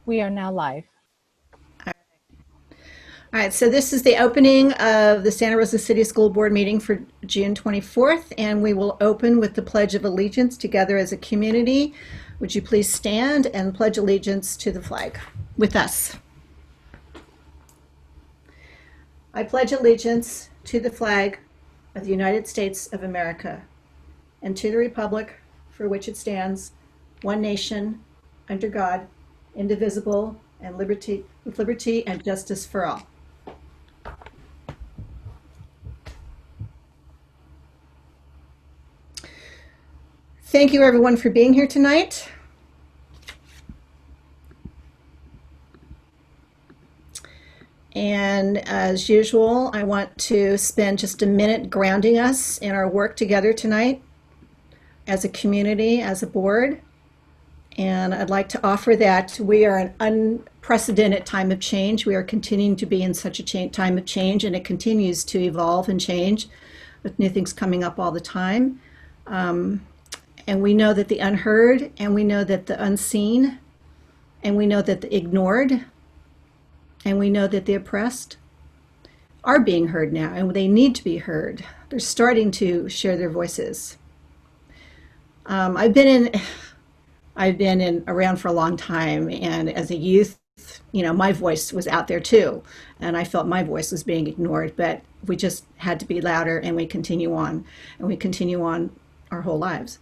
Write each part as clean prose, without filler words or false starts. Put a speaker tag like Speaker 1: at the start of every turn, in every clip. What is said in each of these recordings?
Speaker 1: We are now live.
Speaker 2: All right, so this is the opening of the Santa Rosa City School Board meeting for June 24th, and we will open with the Pledge of Allegiance together as a community. Would you please stand and pledge allegiance to the flag with us? I pledge allegiance to the flag of the United States of America and to the republic for which it stands, one nation, under God, indivisible, and with liberty and justice for all. Thank you, everyone, for being here tonight. And as usual, I want to spend just a minute grounding us in our work together tonight as a community, as a board. And I'd like to offer that we are an unprecedented time of change. We are continuing to be in such a time of change, and it continues to evolve and change with new things coming up all the time. And we know that the unheard, and we know that the unseen, and we know that the ignored, and we know that the oppressed are being heard now, and they need to be heard. They're starting to share their voices. I've been around for a long time, and as a youth, my voice was out there too, and I felt my voice was being ignored. But we just had to be louder, and we continue on, our whole lives.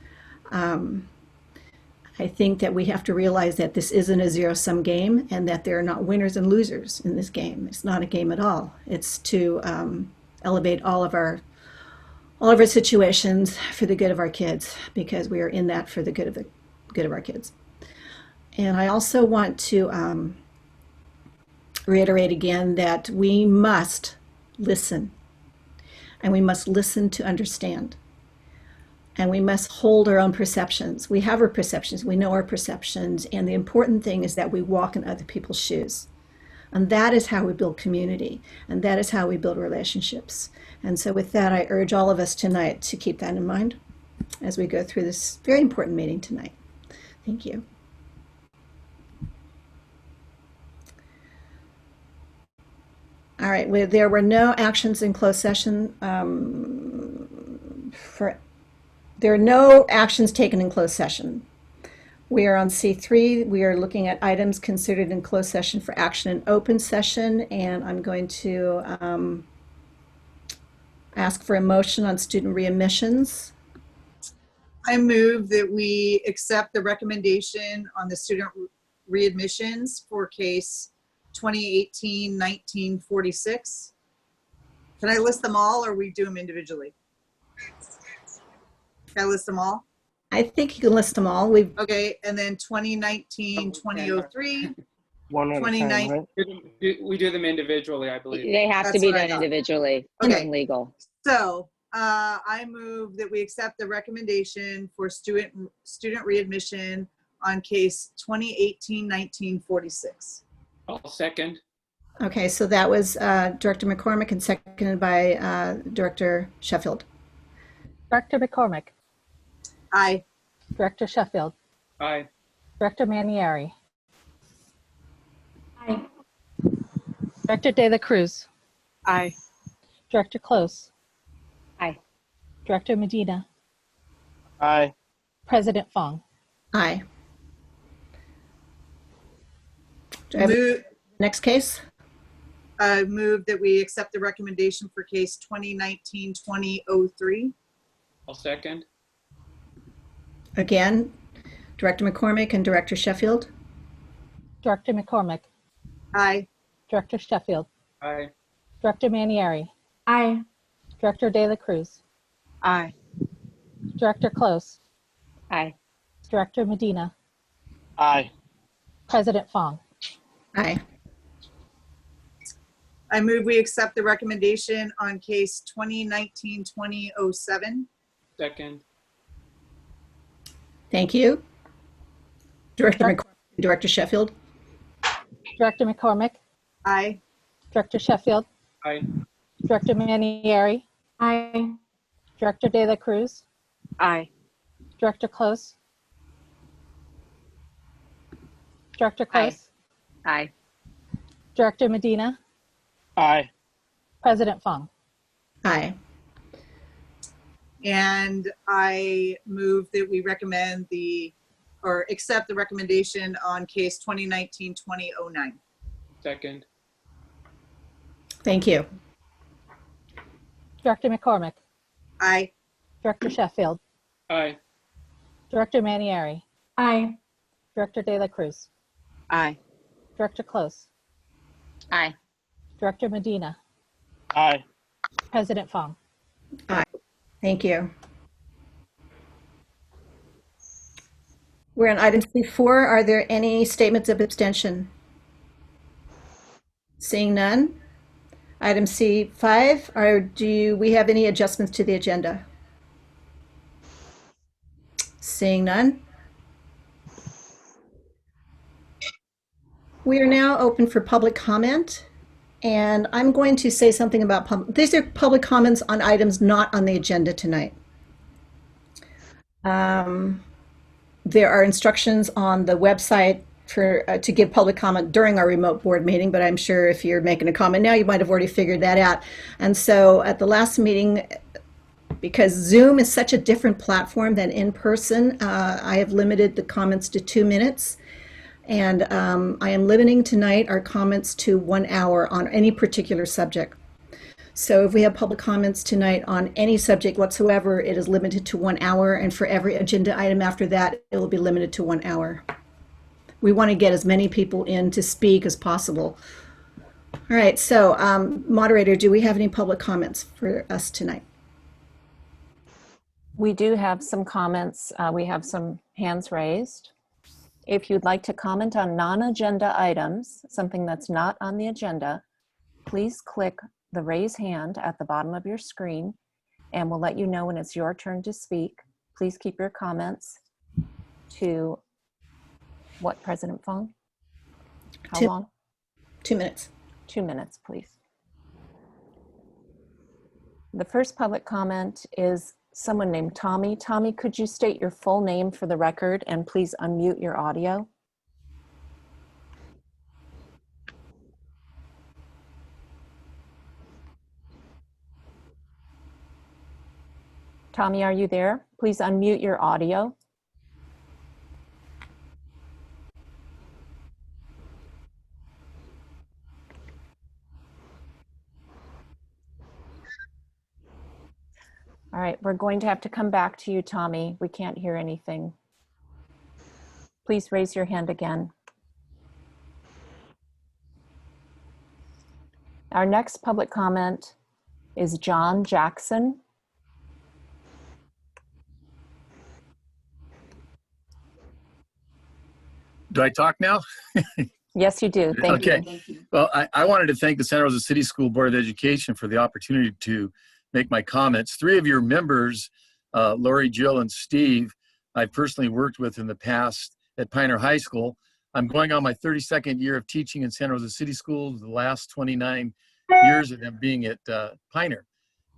Speaker 2: I think that we have to realize that this isn't a zero-sum game, and that there are not winners and losers in this game. It's not a game at all. It's to elevate all of our situations for the good of our kids, because we are in that for the good of our kids. And I also want to reiterate again that we must listen, and we must listen to understand. And we must hold our own perceptions. We have our perceptions, we know our perceptions, and the important thing is that we walk in other people's shoes. And that is how we build community, and that is how we build relationships. And so with that, I urge all of us tonight to keep that in mind as we go through this very important meeting tonight. Thank you. All right, there were no actions in closed session There are no actions taken in closed session. We are on C3. We are looking at items considered in closed session for action in open session, and I'm going to ask for a motion on student readmissions.
Speaker 3: I move that we accept the recommendation on the student readmissions for case 2018-1946. Can I list them all, or we do them individually? Can I list them all?
Speaker 2: I think you can list them all.
Speaker 3: Okay, and then 2019-2003.
Speaker 4: One at a time, right?
Speaker 5: We do them individually, I believe.
Speaker 6: They have to
Speaker 3: That's
Speaker 6: be
Speaker 3: what I
Speaker 6: done
Speaker 3: thought.
Speaker 6: individually
Speaker 3: Okay.
Speaker 6: and legal.
Speaker 3: So I move that we accept the recommendation for student readmission on case 2018-1946.
Speaker 5: I'll second.
Speaker 2: Okay, so that was Director McCormick and seconded by Director Sheffield.
Speaker 1: Director McCormick,
Speaker 3: Aye.
Speaker 1: Director Sheffield,
Speaker 5: Aye.
Speaker 1: Director Manieri,
Speaker 7: Aye.
Speaker 1: Director De La Cruz,
Speaker 3: Aye.
Speaker 1: Director Close,
Speaker 6: Aye.
Speaker 1: Director Medina,
Speaker 4: Aye.
Speaker 1: President Fong.
Speaker 2: Aye. Do I have the next case?
Speaker 3: I move that we accept the recommendation for case 2019-2003.
Speaker 5: I'll second.
Speaker 2: Again, Director McCormick and Director Sheffield.
Speaker 1: Director McCormick,
Speaker 3: Aye.
Speaker 1: Director Sheffield,
Speaker 5: Aye.
Speaker 1: Director Manieri,
Speaker 7: Aye.
Speaker 1: Director De La Cruz,
Speaker 3: Aye.
Speaker 1: Director Close,
Speaker 6: Aye.
Speaker 1: Director Medina,
Speaker 4: Aye.
Speaker 1: President Fong.
Speaker 2: Aye.
Speaker 3: I move we accept the recommendation on case 2019-2007.
Speaker 5: Second.
Speaker 2: Thank you. Director McCormick, Director Sheffield.
Speaker 1: Director McCormick,
Speaker 3: Aye.
Speaker 1: Director Sheffield,
Speaker 5: Aye.
Speaker 1: Director Manieri,
Speaker 7: Aye.
Speaker 1: Director De La Cruz,
Speaker 6: Aye.
Speaker 1: Director Close, Director
Speaker 6: Aye.
Speaker 1: Close,
Speaker 6: Aye.
Speaker 1: Director Medina,
Speaker 4: Aye.
Speaker 1: President Fung.
Speaker 2: Aye.
Speaker 3: And I move that we recommend or accept the recommendation on case 2019-2009.
Speaker 5: Second.
Speaker 2: Thank you.
Speaker 1: Director McCormick,
Speaker 3: Aye.
Speaker 1: Director Sheffield,
Speaker 5: Aye.
Speaker 1: Director Manieri,
Speaker 6: Aye.
Speaker 1: Director De La Cruz,
Speaker 6: Aye.
Speaker 1: Director Close,
Speaker 6: Aye.
Speaker 1: Director Medina,
Speaker 4: Aye.
Speaker 1: President Fung.
Speaker 2: Thank you. We're on item C4. Are there any statements of abstention? Seeing none. Item C5, do we have any adjustments to the agenda? Seeing none. We are now open for public comment, and I'm going to say something about these are public comments on items not on the agenda tonight. There are instructions on the website to give public comment during our remote board meeting, but I'm sure if you're making a comment now, you might have already figured that out. And so at the last meeting, because Zoom is such a different platform than in person, I have limited the comments to 2 minutes. And I am limiting tonight our comments to 1 hour on any particular subject. So if we have public comments tonight on any subject whatsoever, it is limited to 1 hour. And for every agenda item after that, it will be limited to 1 hour. We want to get as many people in to speak as possible. All right, so moderator, do we have any public comments for us tonight?
Speaker 7: We do have some comments. We have some hands raised. If you'd like to comment on non-agenda items, something that's not on the agenda, please click the raise hand at the bottom of your screen and we'll let you know when it's your turn to speak. Please keep your comments to what, President Fung? How long?
Speaker 2: 2 minutes.
Speaker 7: 2 minutes, please. The first public comment is someone named Tommy. Tommy, could you state your full name for the record and please unmute your audio? Tommy, are you there? Please unmute your audio. All right, we're going to have to come back to you, Tommy. We can't hear anything. Please raise your hand again. Our next public comment is John Jackson.
Speaker 8: Do I talk now?
Speaker 7: Yes, you do. Thank
Speaker 8: Okay.
Speaker 7: you.
Speaker 8: Well, I wanted to thank the Santa Rosa City School Board of Education for the opportunity to make my comments. 3 of your members, Lori, Jill, and Steve, I've personally worked with in the past at Pioneer High School. I'm going on my 32nd year of teaching in Santa Rosa City Schools, the last 29 years of them being at Pioneer.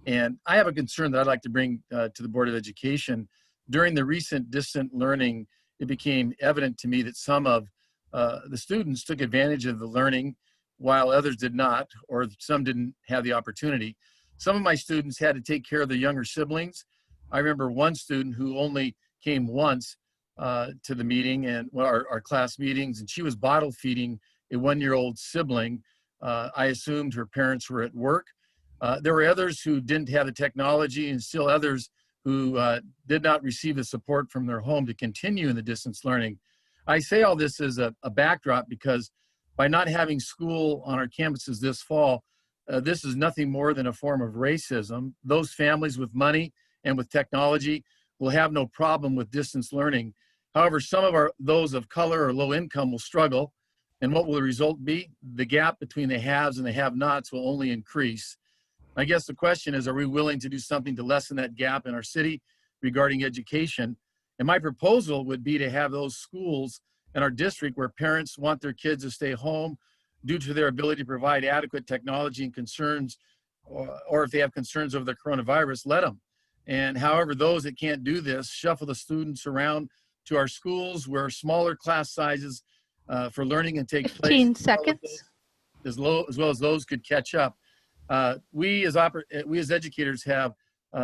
Speaker 8: And I have a concern that I'd like to bring to the Board of Education. During the recent distant learning, it became evident to me that some of the students took advantage of the learning while others did not, or some didn't have the opportunity. Some of my students had to take care of their younger siblings. I remember one student who only came once to the meeting and our class meetings, and she was bottle feeding a 1-year-old sibling. I assumed her parents were at work. There were others who didn't have the technology, and still others who did not receive the support from their home to continue in the distance learning. I say all this as a backdrop because by not having school on our campuses this fall, this is nothing more than a form of racism. Those families with money and with technology will have no problem with distance learning. However, some of those of color or low income will struggle. And what will the result be? The gap between the haves and the have-nots will only increase. I guess the question is, are we willing to do something to lessen that gap in our city regarding education? And my proposal would be to have those schools in our district where parents want their kids to stay home due to their ability to provide adequate technology and concerns, or if they have concerns over the coronavirus, let them. And however, those that can't do this, shuffle the students around to our schools where smaller class sizes for learning and take place.
Speaker 1: 15 seconds.
Speaker 8: As well as those could catch up. We as educators have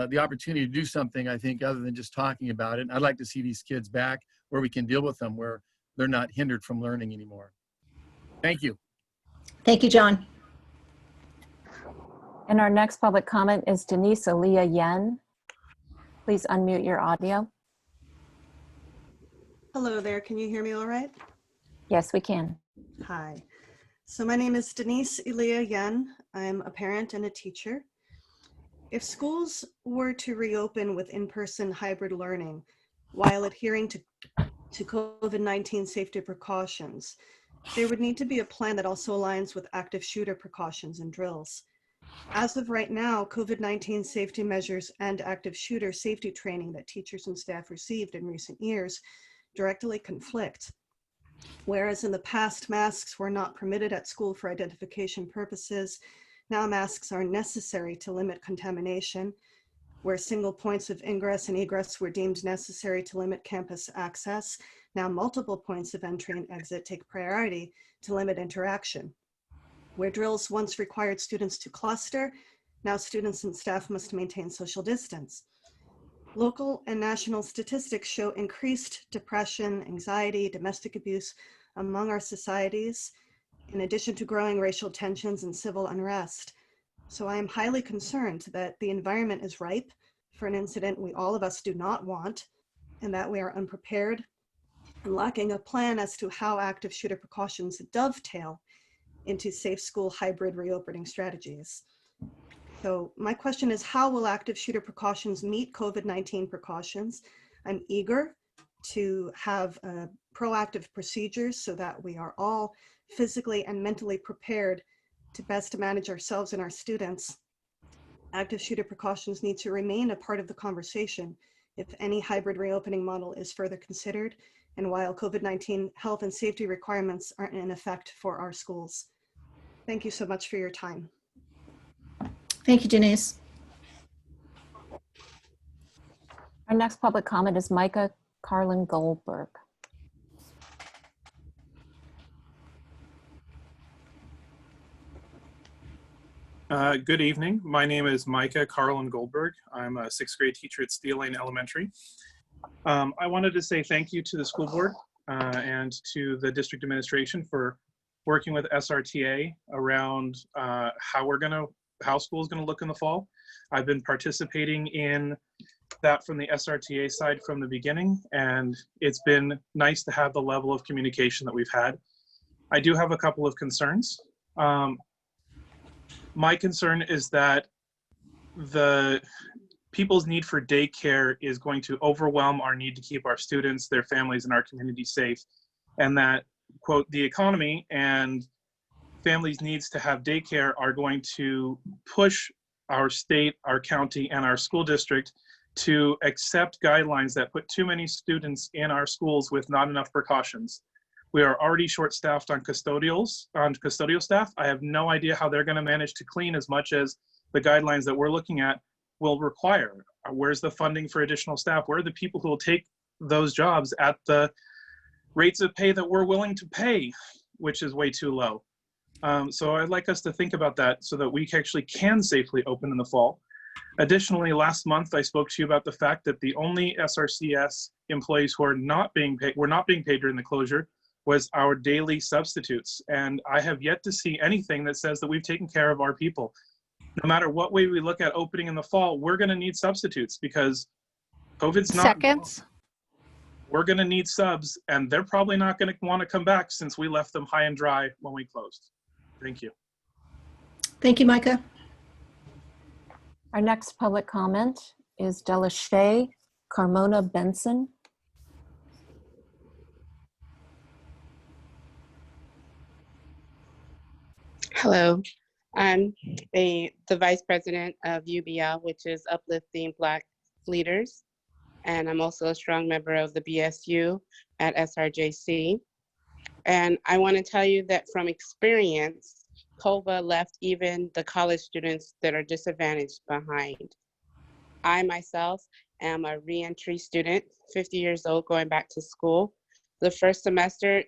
Speaker 8: the opportunity to do something, I think, other than just talking about it. And I'd like to see these kids back where we can deal with them, where they're not hindered from learning anymore. Thank you.
Speaker 2: Thank you, John.
Speaker 7: And our next public comment is Denise Aaliyah Yen. Please unmute your audio.
Speaker 9: Hello there, can you hear me all right?
Speaker 7: Yes, we can.
Speaker 9: Hi. So my name is Denise Elia Yen. I'm a parent and a teacher. If schools were to reopen with in-person hybrid learning while adhering to COVID-19 safety precautions, there would need to be a plan that also aligns with active shooter precautions and drills. As of right now, COVID-19 safety measures and active shooter safety training that teachers and staff received in recent years directly conflict. Whereas in the past, masks were not permitted at school for identification purposes, now masks are necessary to limit contamination. Where single points of ingress and egress were deemed necessary to limit campus access, now multiple points of entry and exit take priority to limit interaction. Where drills once required students to cluster, now students and staff must maintain social distance. Local and national statistics show increased depression, anxiety, domestic abuse among our societies, in addition to growing racial tensions and civil unrest. So I am highly concerned that the environment is ripe for an incident all of us do not want, and that we are unprepared and lacking a plan as to how active shooter precautions dovetail into safe school hybrid reopening strategies. So my question is, how will active shooter precautions meet COVID-19 precautions? I'm eager to have proactive procedures so that we are all physically and mentally prepared to best manage ourselves and our students. Active shooter precautions need to remain a part of the conversation if any hybrid reopening model is further considered, and while COVID-19 health and safety requirements aren't in effect for our schools. Thank you so much for your time.
Speaker 2: Thank you, Denise.
Speaker 7: Our next public comment is Micah Carlin Goldberg.
Speaker 10: Good evening. My name is Micah Carlin Goldberg. I'm a 6th grade teacher at Steel Lane Elementary. I wanted to say thank you to the school board and to the district administration for working with SRTA around how school is going to look in the fall. I've been participating in that from the SRTA side from the beginning, and it's been nice to have the level of communication that we've had. I do have a couple of concerns. My concern is that the people's need for daycare is going to overwhelm our need to keep our students, their families, and our community safe, and that, quote, the economy and families' needs to have daycare are going to push our state, our county, and our school district to accept guidelines that put too many students in our schools with not enough precautions. We are already short-staffed on custodial staff. I have no idea how they're going to manage to clean as much as the guidelines that we're looking at will require. Where's the funding for additional staff? Where are the people who will take those jobs at the rates of pay that we're willing to pay, which is way too low? So I'd like us to think about that so that we actually can safely open in the fall. Additionally, last month I spoke to you about the fact that the only SRCS employees who are not being paid, were not being paid during the closure, was our daily substitutes. And I have yet to see anything that says that we've taken care of our people. No matter what way we look at opening in the fall, we're going to need substitutes because COVID's not.
Speaker 1: Seconds.
Speaker 10: We're going to need subs, and they're probably not going to want to come back since we left them high and dry when we closed. Thank you.
Speaker 2: Thank you, Micah.
Speaker 7: Our next public comment is Delashay Carmona Benson.
Speaker 11: Hello, I'm the Vice President of UBL, which is Uplifting Black Leaders. And I'm also a strong member of the BSU at SRJC. And I want to tell you that from experience, COVA left even the college students that are disadvantaged behind. I myself am a reentry student, 50 years old, going back to school. The first semester,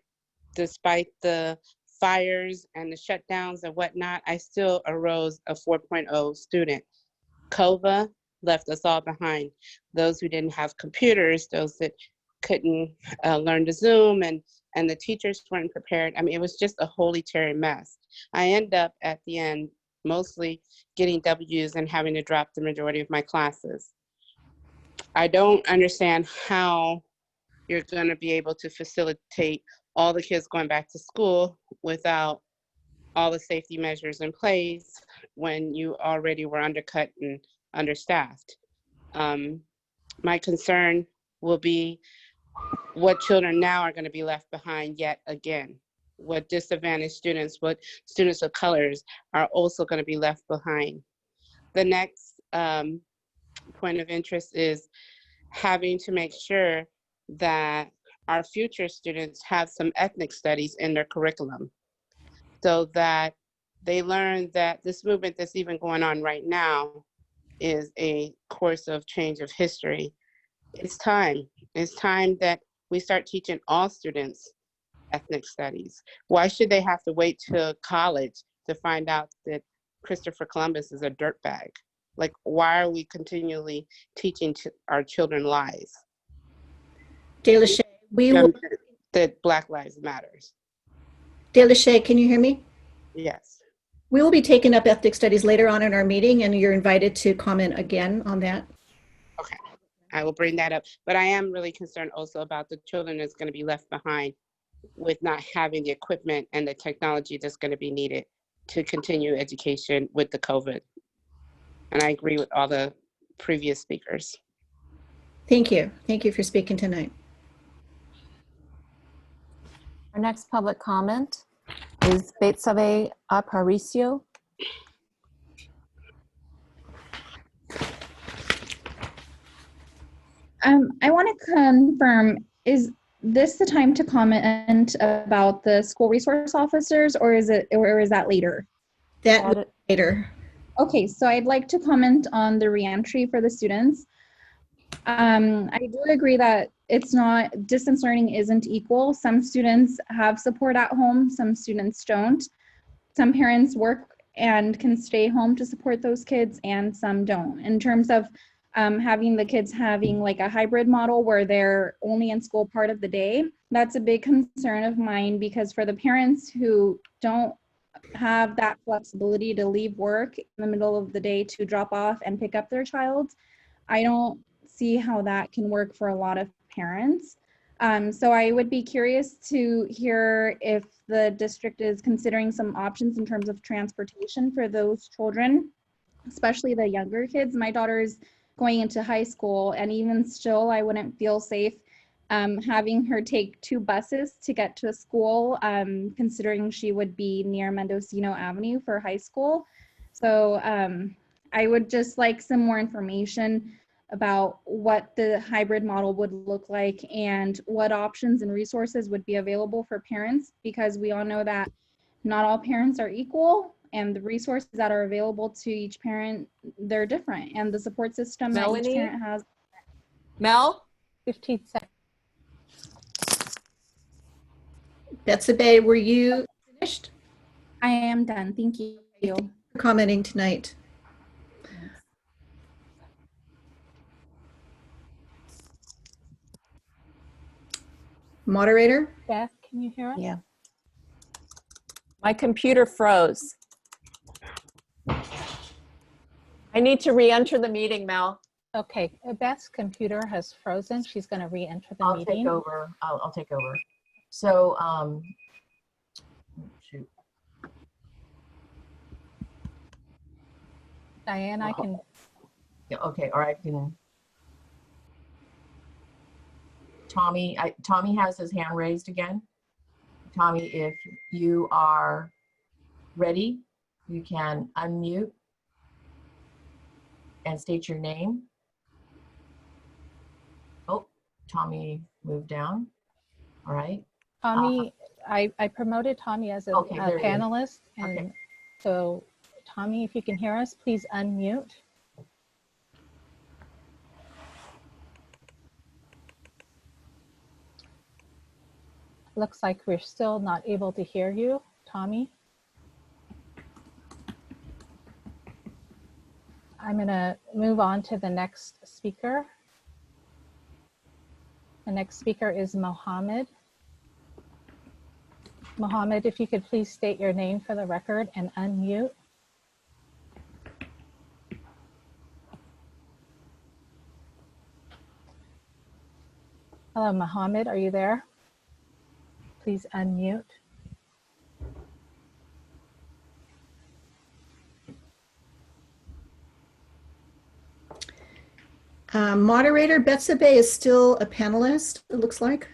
Speaker 11: despite the fires and the shutdowns and whatnot, I still arose a 4.0 student. COVA left us all behind. Those who didn't have computers, those that couldn't learn to Zoom, and the teachers weren't prepared. I mean, it was just a holy terry mess. I end up at the end mostly getting W's and having to drop the majority of my classes. I don't understand how you're going to be able to facilitate all the kids going back to school without all the safety measures in place when you already were undercut and understaffed. My concern will be what children now are going to be left behind yet again. What disadvantaged students, what students of colors are also going to be left behind. The next point of interest is having to make sure that our future students have some ethnic studies in their curriculum so that they learn that this movement that's even going on right now is a course of change of history. It's time. It's time that we start teaching all students ethnic studies. Why should they have to wait till college to find out that Christopher Columbus is a dirtbag? Like, why are we continually teaching our children lies?
Speaker 2: DeLachey, we will,
Speaker 11: That Black Lives Matters.
Speaker 2: DeLachey, can you hear me?
Speaker 11: Yes.
Speaker 2: We will be taking up ethnic studies later on in our meeting, and you're invited to comment again on that.
Speaker 11: Okay, I will bring that up. But I am really concerned also about the children that's going to be left behind with not having the equipment and the technology that's going to be needed to continue education with the COVID. And I agree with all the previous speakers.
Speaker 2: Thank you. Thank you for speaking tonight.
Speaker 7: Our next public comment is Betsabe Aparicio.
Speaker 12: I want to confirm, is this the time to comment about the school resource officers, or is that later?
Speaker 2: That later.
Speaker 12: Okay, so I'd like to comment on the reentry for the students. I do agree that it's not, distance learning isn't equal. Some students have support at home, some students don't. Some parents work and can stay home to support those kids, and some don't. In terms of having the kids having like a hybrid model where they're only in school part of the day, that's a big concern of mine, because for the parents who don't have that flexibility to leave work in the middle of the day to drop off and pick up their child, I don't see how that can work for a lot of parents. So I would be curious to hear if the district is considering some options in terms of transportation for those children, especially the younger kids. My daughter's going into high school, and even still, I wouldn't feel safe having her take 2 buses to get to school, considering she would be near Mendocino Avenue for high school. So I would just like some more information about what the hybrid model would look like and what options and resources would be available for parents, because we all know that not all parents are equal, and the resources that are available to each parent, they're different, and the support system that each parent has.
Speaker 7: Mel?
Speaker 1: 15 seconds.
Speaker 2: Betsabe, were you finished?
Speaker 12: I am done. Thank you.
Speaker 2: Thank you for commenting tonight. Moderator?
Speaker 1: Beth, can you hear us?
Speaker 7: Yeah. My computer froze. I need to re-enter the meeting, Mel.
Speaker 1: Okay, Beth's computer has frozen. She's going to re-enter the
Speaker 13: I'll
Speaker 1: meeting.
Speaker 13: take over. I'll take over. So, shoot.
Speaker 1: Diane, I can.
Speaker 13: Yeah, okay, or I can. Tommy, Tommy has his hand raised again. Tommy, if you are ready, you can unmute and state your name. Oh, Tommy moved down. All right.
Speaker 1: Tommy, I promoted Tommy as a,
Speaker 13: okay,
Speaker 1: a panelist. And
Speaker 13: okay.
Speaker 1: so, Tommy, if you can hear us, please unmute. Looks like we're still not able to hear you, Tommy. I'm going to move on to the next speaker. The next speaker is Mohammed. Mohammed, if you could please state your name for the record and unmute. Hello, Mohammed, are you there? Please unmute.
Speaker 2: Moderator Betsabe is still a panelist, it looks like.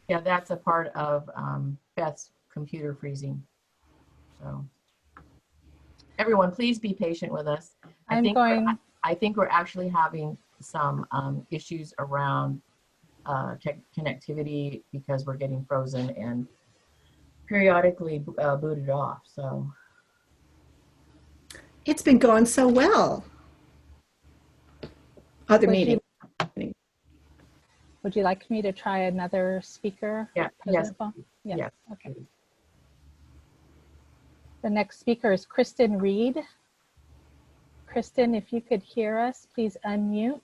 Speaker 13: Yeah, that's a part of Beth's computer freezing. So everyone, please be patient with us. I think we're actually having some issues around connectivity because we're getting frozen and periodically booted off. So
Speaker 2: It's been going so well. Other meeting.
Speaker 1: Would you like me to try another speaker?
Speaker 13: Yeah, yes.
Speaker 1: Yes.
Speaker 13: Yes.
Speaker 1: Okay. The next speaker is Kristen Reed. Kristen, if you could hear us, please unmute.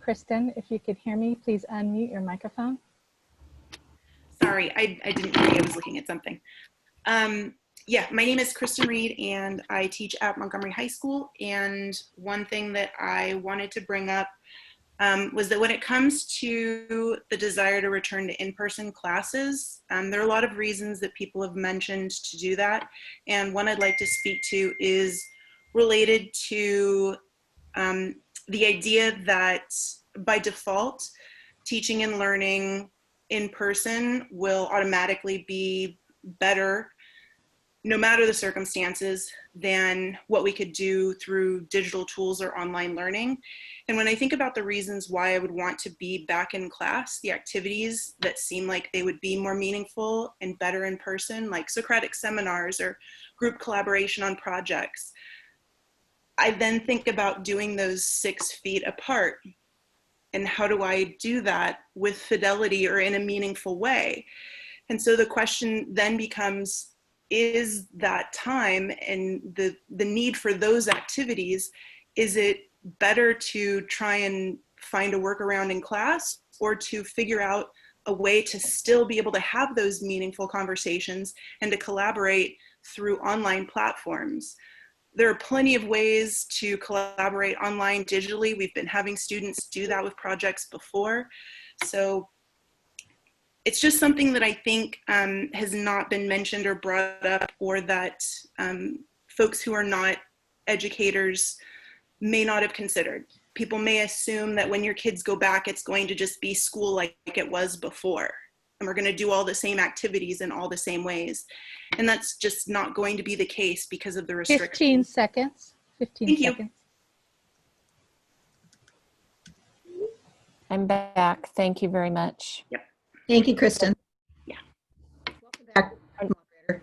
Speaker 1: Kristen, if you could hear me, please unmute your microphone.
Speaker 14: Sorry, I didn't think I was looking at something. Yeah, my name is Kristen Reed and I teach at Montgomery High School. And one thing that I wanted to bring up was that when it comes to the desire to return to in-person classes, there are a lot of reasons that people have mentioned to do that. And one I'd like to speak to is related to the idea that by default, teaching and learning in person will automatically be better, no matter the circumstances, than what we could do through digital tools or online learning. And when I think about the reasons why I would want to be back in class, the activities that seem like they would be more meaningful and better in person, like Socratic seminars or group collaboration on projects, I then think about doing those 6 feet apart. And how do I do that with fidelity or in a meaningful way? And so the question then becomes, is that time and the need for those activities, is it better to try and find a workaround in class, or to figure out a way to still be able to have those meaningful conversations and to collaborate through online platforms? There are plenty of ways to collaborate online digitally. We've been having students do that with projects before. So it's just something that I think has not been mentioned or brought up, or that folks who are not educators may not have considered. People may assume that when your kids go back, it's going to just be school like it was before. And we're going to do all the same activities in all the same ways. And that's just not going to be the case because of the restrictions.
Speaker 1: 15 seconds. 15
Speaker 14: Thank you.
Speaker 1: seconds.
Speaker 7: I'm back. Thank you very much.
Speaker 14: Yep.
Speaker 2: Thank you, Kristen.
Speaker 14: Yeah.
Speaker 2: Welcome back, moderator.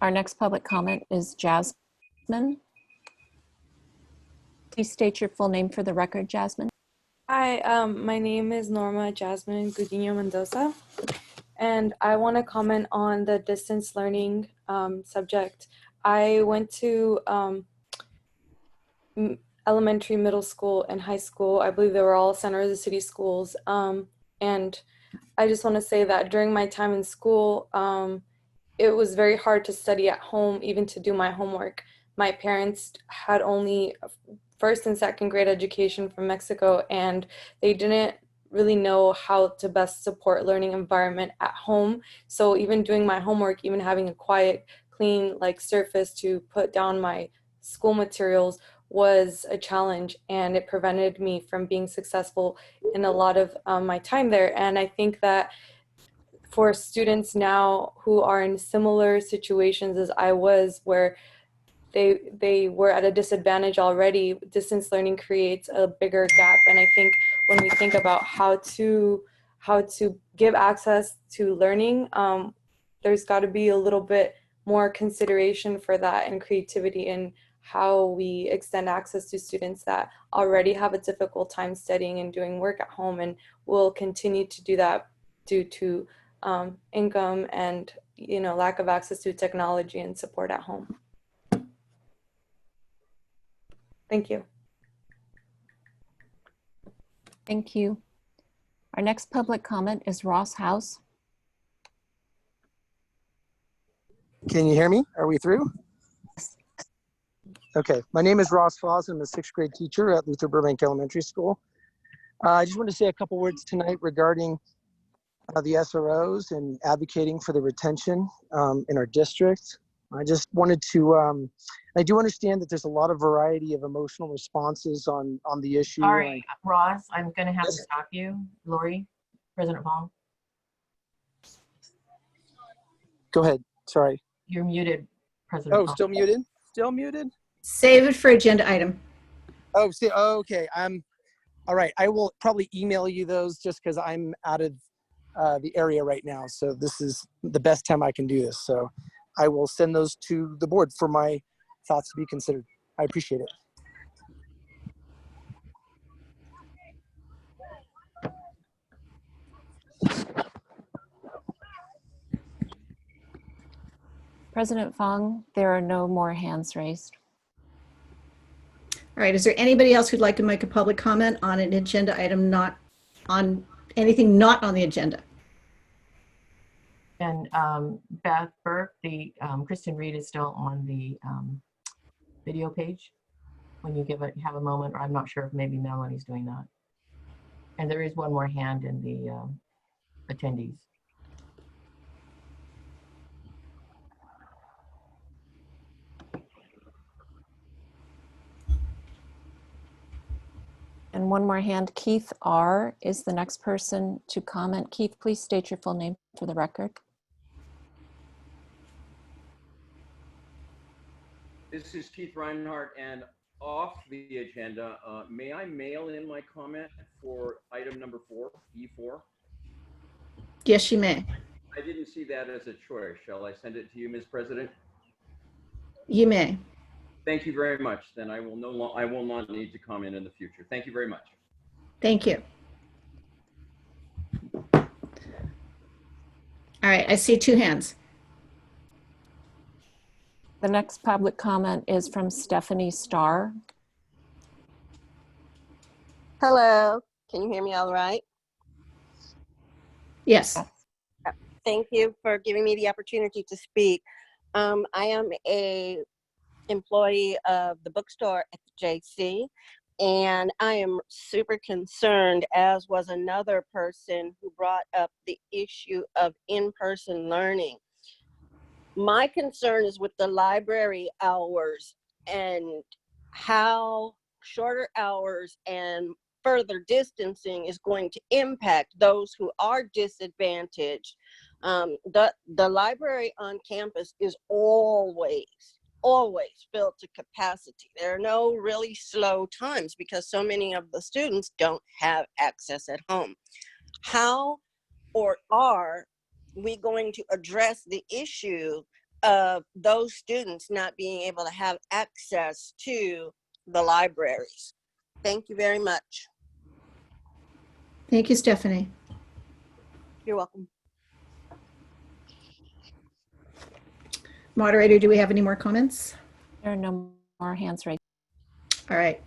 Speaker 7: Our next public comment is Jasmine. Please state your full name for the record, Jasmine.
Speaker 15: Hi, my name is Norma Jasmine Gudino Mendoza, and I want to comment on the distance learning subject. I went to elementary, middle school, and high school. I believe they were all center of the city schools. And I just want to say that during my time in school, it was very hard to study at home, even to do my homework. My parents had only first and second grade education from Mexico, and they didn't really know how to best support learning environment at home. So even doing my homework, even having a quiet, clean surface to put down my school materials was a challenge, and it prevented me from being successful in a lot of my time there. And I think that for students now who are in similar situations as I was, where they were at a disadvantage already, distance learning creates a bigger gap. And I think when we think about how to give access to learning there's got to be a little bit more consideration for that and creativity in how we extend access to students that already have a difficult time studying and doing work at home, and will continue to do that due to income and lack of access to technology and support at home. Thank you.
Speaker 7: Thank you. Our next public comment is Ross House.
Speaker 16: Can you hear me? Are we through? Okay, my name is Ross Foss. I'm a 6th grade teacher at Luther Burbank Elementary School. I just want to say a couple words tonight regarding the SROs and advocating for the retention in our district. I just wanted to, I do understand that there's a lot of variety of emotional responses on the issue.
Speaker 13: All right, Ross, I'm going to have to stop you. Lori, President Fong.
Speaker 16: Go ahead, sorry.
Speaker 13: You're muted, President Fong.
Speaker 16: Still muted? Still muted?
Speaker 2: Save it for agenda item.
Speaker 16: Okay. All right. I will probably email you those just because I'm out of the area right now. So this is the best time I can do this. So I will send those to the board for my thoughts to be considered. I appreciate it.
Speaker 7: President Fong, there are no more hands raised.
Speaker 2: All right, is there anybody else who'd like to make a public comment on an agenda item not on anything not on the agenda?
Speaker 13: And Beth Burke, Kristen Reed is still on the video page. When you have a moment, or I'm not sure if maybe Melanie's doing that. And there is one more hand in the attendees.
Speaker 7: And one more hand, Keith R. is the next person to comment. Keith, please state your full name for the record.
Speaker 17: This is Keith Reinhardt, and off the agenda, may I mail in my comment for item number 4, E4?
Speaker 2: Yes, you may.
Speaker 17: I didn't see that as a choice. Shall I send it to you, Ms. President?
Speaker 2: You may.
Speaker 17: Thank you very much. Then I will not need to comment in the future. Thank you very much.
Speaker 2: Thank you. All right, I see 2 hands.
Speaker 7: The next public comment is from Stephanie Starr.
Speaker 18: Hello, can you hear me all right?
Speaker 2: Yes.
Speaker 18: Thank you for giving me the opportunity to speak. I am a employee of the bookstore at the JC, and I am super concerned, as was another person who brought up the issue of in-person learning. My concern is with the library hours and how shorter hours and further distancing is going to impact those who are disadvantaged. The library on campus is always filled to capacity. There are no really slow times because so many of the students don't have access at home. How or are we going to address the issue of those students not being able to have access to the libraries? Thank you very much.
Speaker 2: Thank you, Stephanie.
Speaker 18: You're welcome.
Speaker 2: Moderator, do we have any more comments?
Speaker 7: There are no more hands raised.
Speaker 2: All right.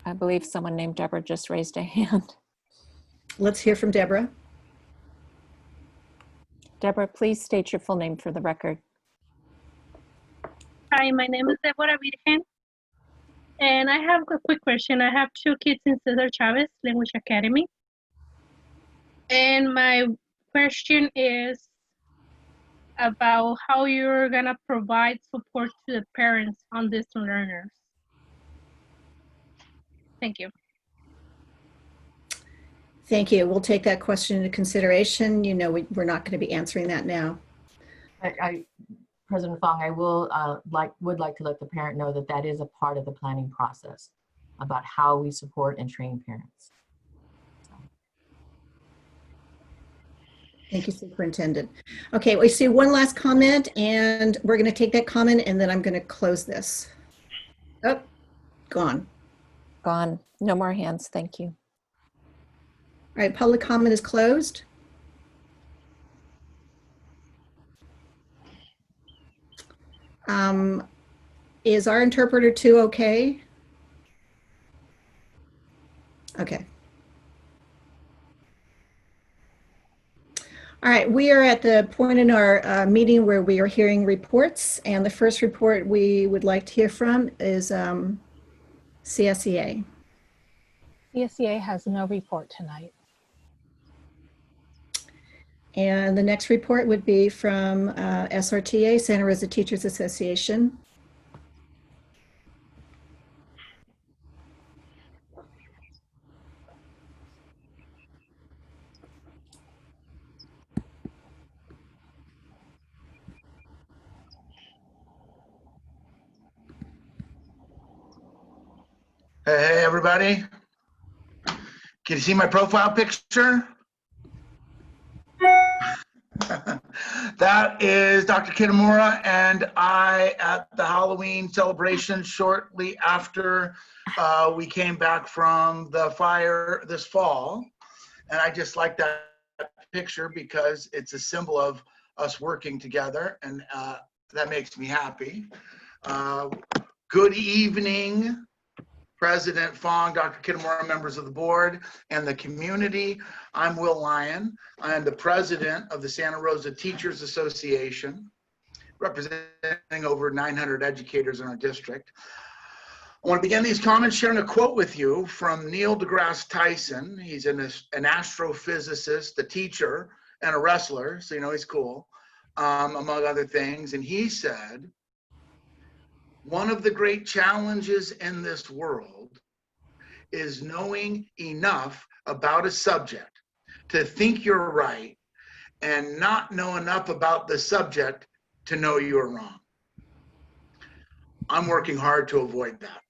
Speaker 7: I believe someone named Deborah just raised a hand.
Speaker 2: Let's hear from Deborah.
Speaker 7: Deborah, please state your full name for the record.
Speaker 19: Hi, my name is Deborah Virgen, and I have a quick question. I have 2 kids in Cesar Chavez Language Academy, and my question is about how you're gonna provide support to the parents on distant learners. Thank you.
Speaker 2: Thank you. We'll take that question into consideration. You know, we're not going to be answering that now.
Speaker 13: President Fong, I will would like to let the parent know that that is a part of the planning process about how we support and train parents.
Speaker 2: Thank you, Superintendent. Okay, we see one last comment, and we're going to take that comment, and then I'm going to close this. Oh, gone.
Speaker 7: Gone. No more hands. Thank you.
Speaker 2: All right, public comment is closed. Is our interpreter 2 okay? Okay. All right, we are at the point in our meeting where we are hearing reports, and the first report we would like to hear from is CSEA.
Speaker 1: CSEA has no report tonight.
Speaker 2: And the next report would be from SRTA, Santa Rosa Teachers Association.
Speaker 20: Hey, everybody. Can you see my profile picture? That is Dr. Kitamura and I at the Halloween celebration shortly after we came back from the fire this fall. And I just like that picture because it's a symbol of us working together, and that makes me happy. Good evening, President Fong, Dr. Kitamura, members of the board, and the community. I'm Will Lyon. I am the president of the Santa Rosa Teachers Association, representing over 900 educators in our district. I want to begin these comments sharing a quote with you from Neil deGrasse Tyson. He's an astrophysicist, a teacher, and a wrestler, so you know he's cool, among other things. And he said, "One of the great challenges in this world is knowing enough about a subject to think you're right and not know enough about the subject to know you're wrong." I'm working hard to avoid that.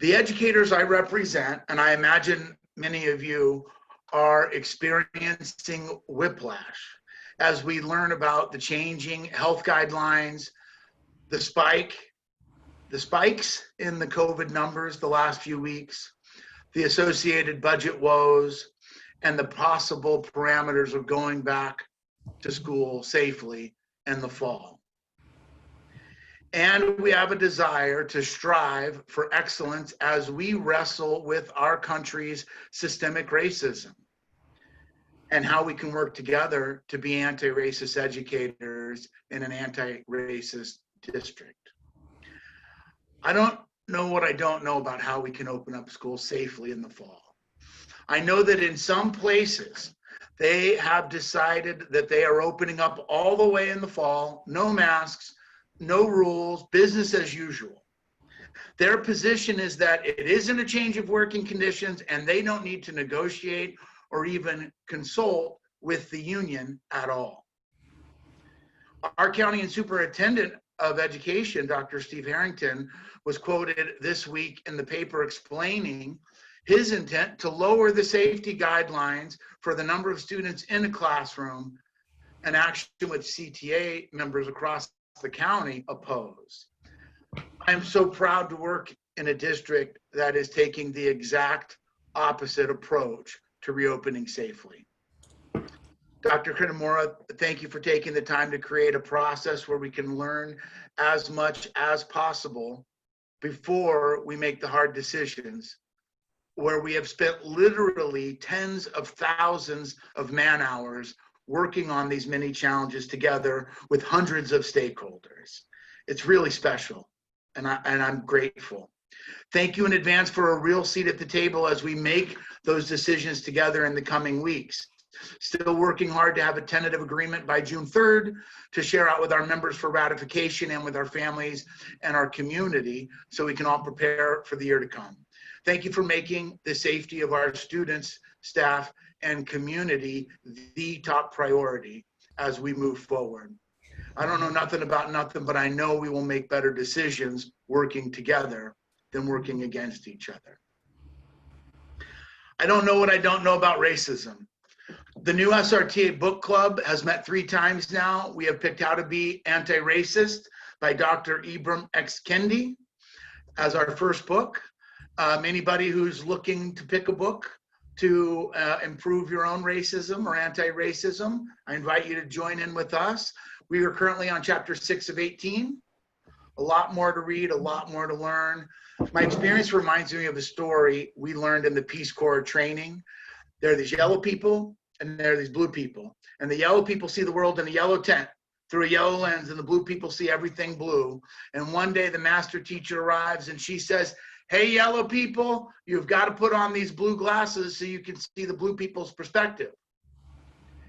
Speaker 20: The educators I represent, and I imagine many of you are experiencing whiplash as we learn about the changing health guidelines, the spikes in the COVID numbers the last few weeks, the associated budget woes, and the possible parameters of going back to school safely in the fall. And we have a desire to strive for excellence as we wrestle with our country's systemic racism and how we can work together to be anti-racist educators in an anti-racist district. I don't know what I don't know about how we can open up schools safely in the fall. I know that in some places, they have decided that they are opening up all the way in the fall, no masks, no rules, business as usual. Their position is that it isn't a change of working conditions and they don't need to negotiate or even consult with the union at all. Our county and superintendent of education, Dr. Steve Harrington, was quoted this week in the paper explaining his intent to lower the safety guidelines for the number of students in a classroom, an action which CTA members across the county oppose. I am so proud to work in a district that is taking the exact opposite approach to reopening safely. Dr. Kitamura, thank you for taking the time to create a process where we can learn as much as possible before we make the hard decisions, where we have spent literally tens of thousands of man hours working on these many challenges together with hundreds of stakeholders. It's really special, and I'm grateful. Thank you in advance for a real seat at the table as we make those decisions together in the coming weeks. Still working hard to have a tentative agreement by June 3rd to share out with our members for ratification and with our families and our community so we can all prepare for the year to come. Thank you for making the safety of our students, staff, and community the top priority as we move forward. I don't know nothing about nothing, but I know we will make better decisions working together than working against each other. I don't know what I don't know about racism. The new SRTA book club has met 3 times now. We have picked How to Be Anti-Racist by Dr. Ibram X. Kendi as our first book. Anybody who's looking to pick a book to improve your own racism or anti-racism, I invite you to join in with us. We are currently on chapter 6 of 18. A lot more to read, a lot more to learn. My experience reminds me of a story we learned in the Peace Corps training. There are these yellow people and there are these blue people. And the yellow people see the world in a yellow tent through a yellow lens, and the blue people see everything blue. And one day the master teacher arrives and she says, "Hey, yellow people, you've got to put on these blue glasses so you can see the blue people's perspective."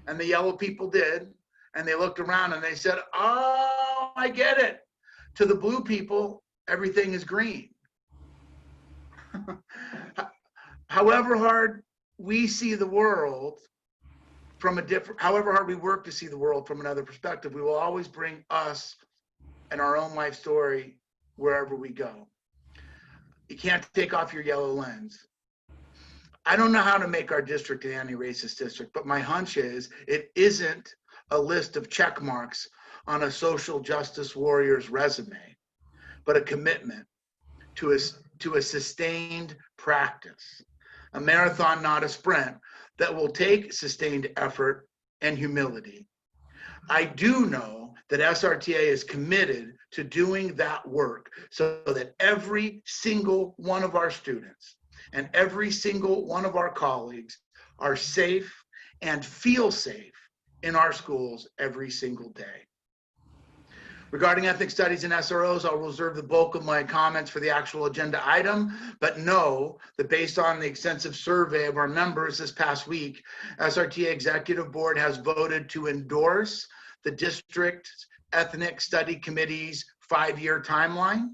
Speaker 20: And the yellow people did. And they looked around and they said, "Oh, I get it. To the blue people, everything is green." However hard we see the world from a different, however hard we work to see the world from another perspective, we will always bring us and our own life story wherever we go. You can't take off your yellow lens. I don't know how to make our district an anti-racist district, but my hunch is it isn't a list of check marks on a social justice warrior's resume, but a commitment to a sustained practice, a marathon, not a sprint, that will take sustained effort and humility. I do know that SRTA is committed to doing that work so that every single one of our students and every single one of our colleagues are safe and feel safe in our schools every single day. Regarding ethnic studies and SROs, I'll reserve the bulk of my comments for the actual agenda item, but know that based on the extensive survey of our members this past week, SRTA Executive Board has voted to endorse the district ethnic study committee's 5-year timeline,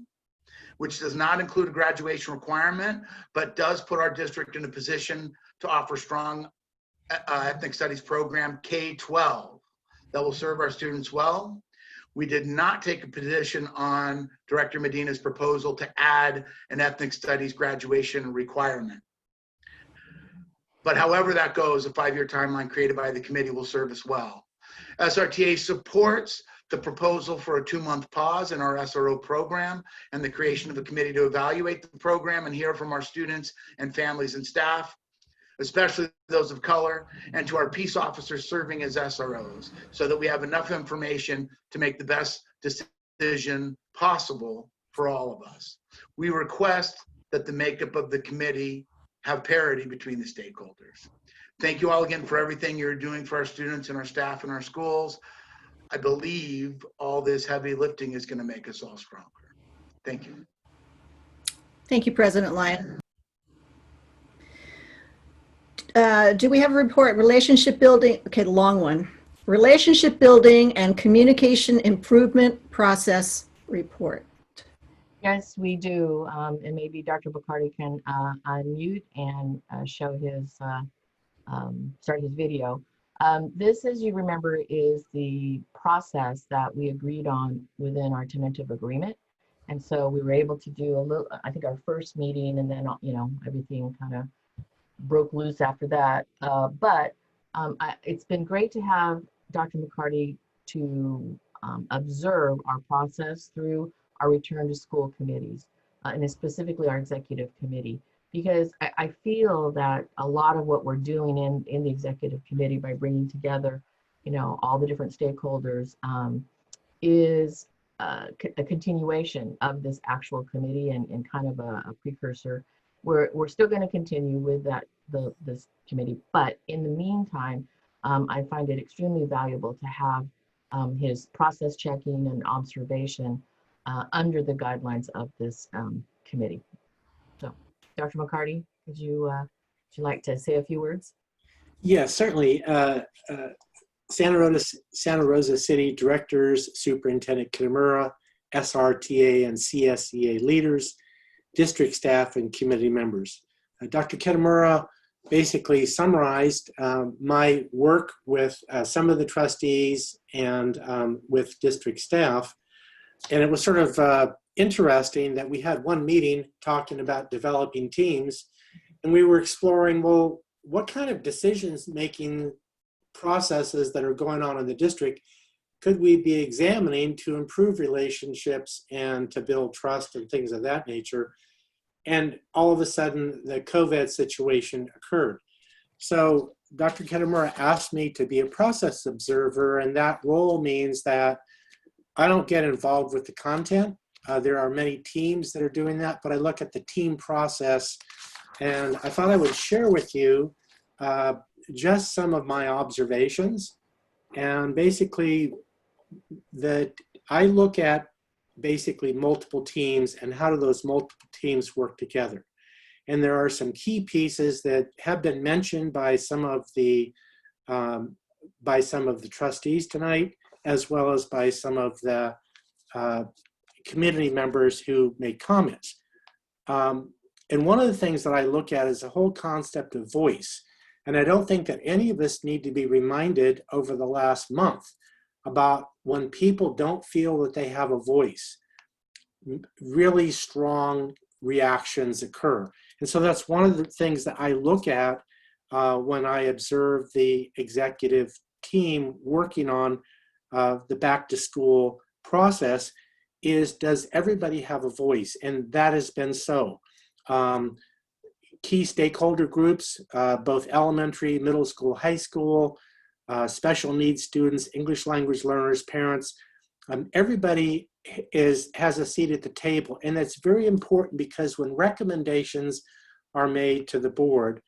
Speaker 20: which does not include a graduation requirement, but does put our district in a position to offer strong ethnic studies program K-12 that will serve our students well. We did not take a position on Director Medina's proposal to add an ethnic studies graduation requirement. But however that goes, a 5-year timeline created by the committee will serve us well. SRTA supports the proposal for a 2-month pause in our SRO program and the creation of a committee to evaluate the program and hear from our students and families and staff, especially those of color, and to our peace officers serving as SROs, so that we have enough information to make the best decision possible for all of us. We request that the makeup of the committee have parity between the stakeholders. Thank you all again for everything you're doing for our students and our staff in our schools. I believe all this heavy lifting is going to make us all stronger. Thank you.
Speaker 2: Thank you, President Lyon. Do we have a report? Relationship building, okay, the long one. Relationship building and communication improvement process report.
Speaker 13: Yes, we do. And maybe Dr. Bacardi can unmute and show his, start his video. This, as you remember, is the process that we agreed on within our tentative agreement. And so we were able to do a little, I think our first meeting, and then, you know, everything kind of broke loose after that. But it's been great to have Dr. McCarty to observe our process through our return to school committees, and specifically our executive committee, because I feel that a lot of what we're doing in the executive committee by bringing together, you know, all the different stakeholders is a continuation of this actual committee and kind of a precursor. We're still going to continue with this committee, but in the meantime, I find it extremely valuable to have his process checking and observation under the guidelines of this committee. So, Dr. McCarty, would you like to say a few words?
Speaker 21: Yes, certainly. Santa Rosa City Directors, Superintendent Kitamura, SRTA and CSEA leaders, district staff, and committee members. Dr. Kitamura basically summarized my work with some of the trustees and with district staff. And it was sort of interesting that we had one meeting talking about developing teams, and we were exploring, well, what kind of decisions making processes that are going on in the district could we be examining to improve relationships and to build trust and things of that nature? And all of a sudden, the COVID situation occurred. So Dr. Kitamura asked me to be a process observer, and that role means that I don't get involved with the content. There are many teams that are doing that, but I look at the team process, and I thought I would share with you just some of my observations. And basically, that I look at basically multiple teams and how do those multiple teams work together. And there are some key pieces that have been mentioned by some of the trustees tonight, as well as by some of the community members who made comments. And one of the things that I look at is the whole concept of voice. And I don't think that any of us need to be reminded over the last month about when people don't feel that they have a voice, really strong reactions occur. And so that's one of the things that I look at when I observe the executive team working on the back to school process is, does everybody have a voice? And that has been so. Key stakeholder groups, both elementary, middle school, high school, special needs students, English language learners, parents, everybody has a seat at the table. And that's very important because when recommendations are made to the board,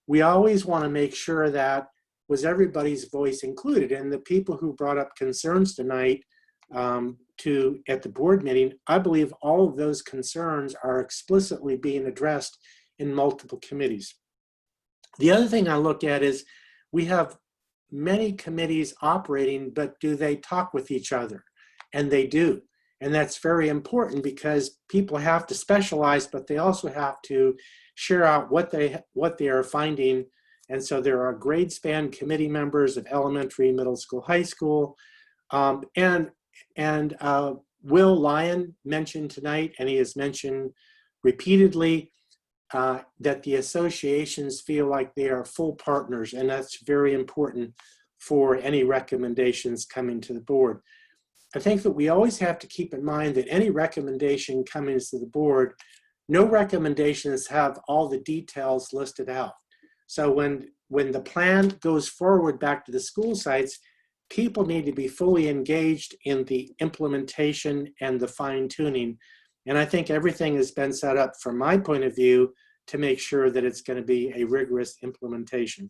Speaker 21: we always want to make sure that was everybody's voice included. And the people who brought up concerns tonight at the board meeting, I believe all of those concerns are explicitly being addressed in multiple committees. The other thing I look at is we have many committees operating, but do they talk with each other? And they do. And that's very important because people have to specialize, but they also have to share out what they are finding. And so there are grade span committee members of elementary, middle school, high school. And Will Lyon mentioned tonight, and he has mentioned repeatedly, that the associations feel like they are full partners, and that's very important for any recommendations coming to the board. I think that we always have to keep in mind that any recommendation coming to the board, no recommendations have all the details listed out. So when the plan goes forward back to the school sites, people need to be fully engaged in the implementation and the fine tuning. And I think everything has been set up from my point of view to make sure that it's going to be a rigorous implementation.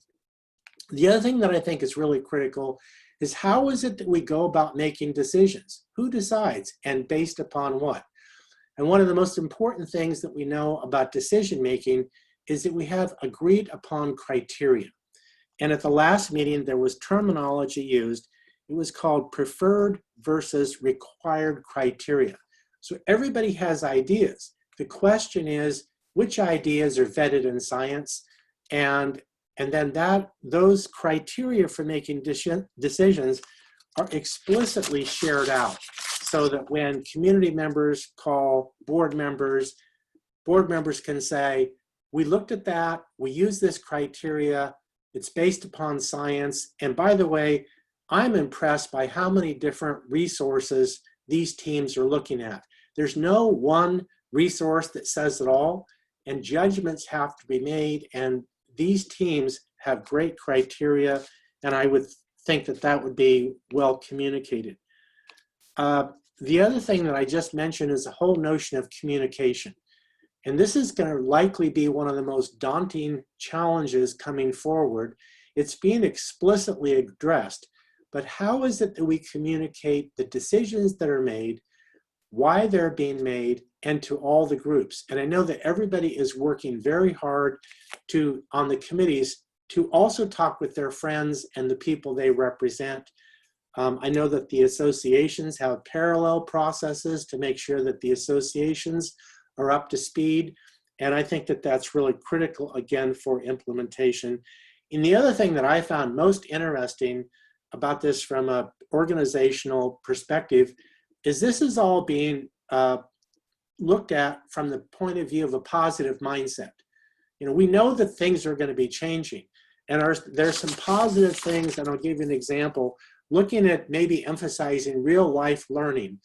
Speaker 21: The other thing that I think is really critical is how is it that we go about making decisions? Who decides and based upon what? And one of the most important things that we know about decision making is that we have agreed upon criteria. And at the last meeting, there was terminology used. It was called preferred versus required criteria. So everybody has ideas. The question is, which ideas are vetted in science? And then those criteria for making decisions are explicitly shared out so that when community members call board members can say, we looked at that, we use this criteria, it's based upon science, and by the way, I'm impressed by how many different resources these teams are looking at. There's no one resource that says it all, and judgments have to be made, and these teams have great criteria, and I would think that that would be well communicated. The other thing that I just mentioned is the whole notion of communication. And this is going to likely be one of the most daunting challenges coming forward. It's being explicitly addressed, but how is it that we communicate the decisions that are made, why they're being made, and to all the groups? And I know that everybody is working very hard on the committees to also talk with their friends and the people they represent. I know that the associations have parallel processes to make sure that the associations are up to speed. And I think that that's really critical, again, for implementation. And the other thing that I found most interesting about this from an organizational perspective is this is all being looked at from the point of view of a positive mindset. You know, we know that things are going to be changing. And there's some positive things, and I'll give you an example. Looking at maybe emphasizing real life learning.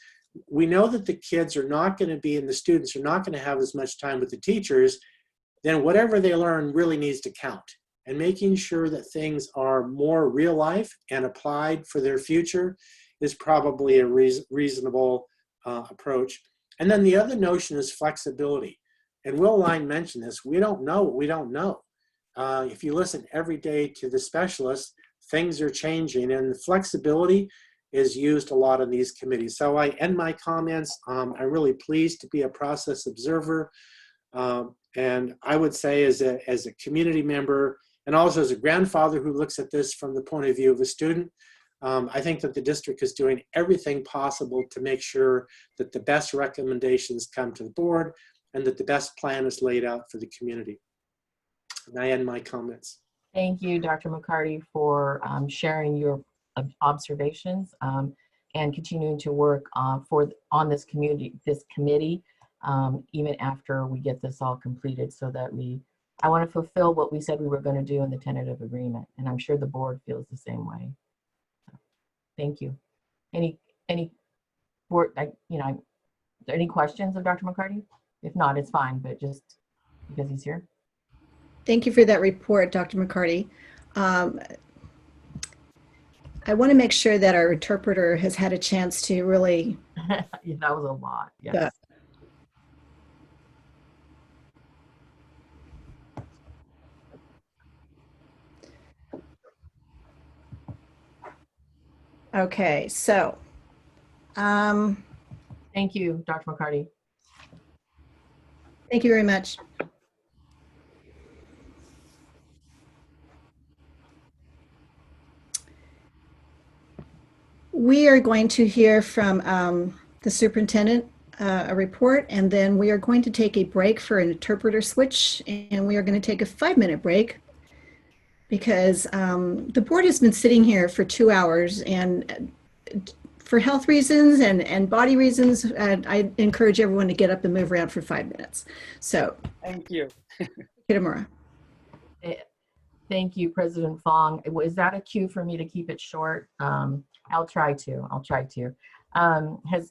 Speaker 21: We know that the kids are not going to be, and the students are not going to have as much time with the teachers. Then whatever they learn really needs to count. And making sure that things are more real life and applied for their future is probably a reasonable approach. And then the other notion is flexibility. And Will Line mentioned this. We don't know what we don't know. If you listen every day to the specialists, things are changing, and the flexibility is used a lot in these committees. So I end my comments. I'm really pleased to be a process observer. And I would say as a community member, and also as a grandfather who looks at this from the point of view of a student, I think that the district is doing everything possible to make sure that the best recommendations come to the board and that the best plan is laid out for the community. And I end my comments.
Speaker 13: Thank you, Dr. McCarty, for sharing your observations and continuing to work on this committee, even after we get this all completed, so that I want to fulfill what we said we were going to do in the tentative agreement, and I'm sure the board feels the same way. So, thank you. Any board, any questions of Dr. McCarty? If not, it's fine, but just because he's here.
Speaker 2: Thank you for that report, Dr. McCarty. I want to make sure that our interpreter has had a chance to really.
Speaker 13: Yeah, that was a lot. Yes.
Speaker 2: Okay, so.
Speaker 13: Thank you, Dr. McCarty.
Speaker 2: Thank you very much. We are going to hear from the superintendent a report, and then we are going to take a break for an interpreter switch, and we are going to take a 5-minute break because the board has been sitting here for 2 hours, and for health reasons and body reasons, I encourage everyone to get up and move around for 5 minutes. So
Speaker 4: thank you.
Speaker 2: Kitamura.
Speaker 13: Thank you, President Fong. Is that a cue for me to keep it short? I'll try to.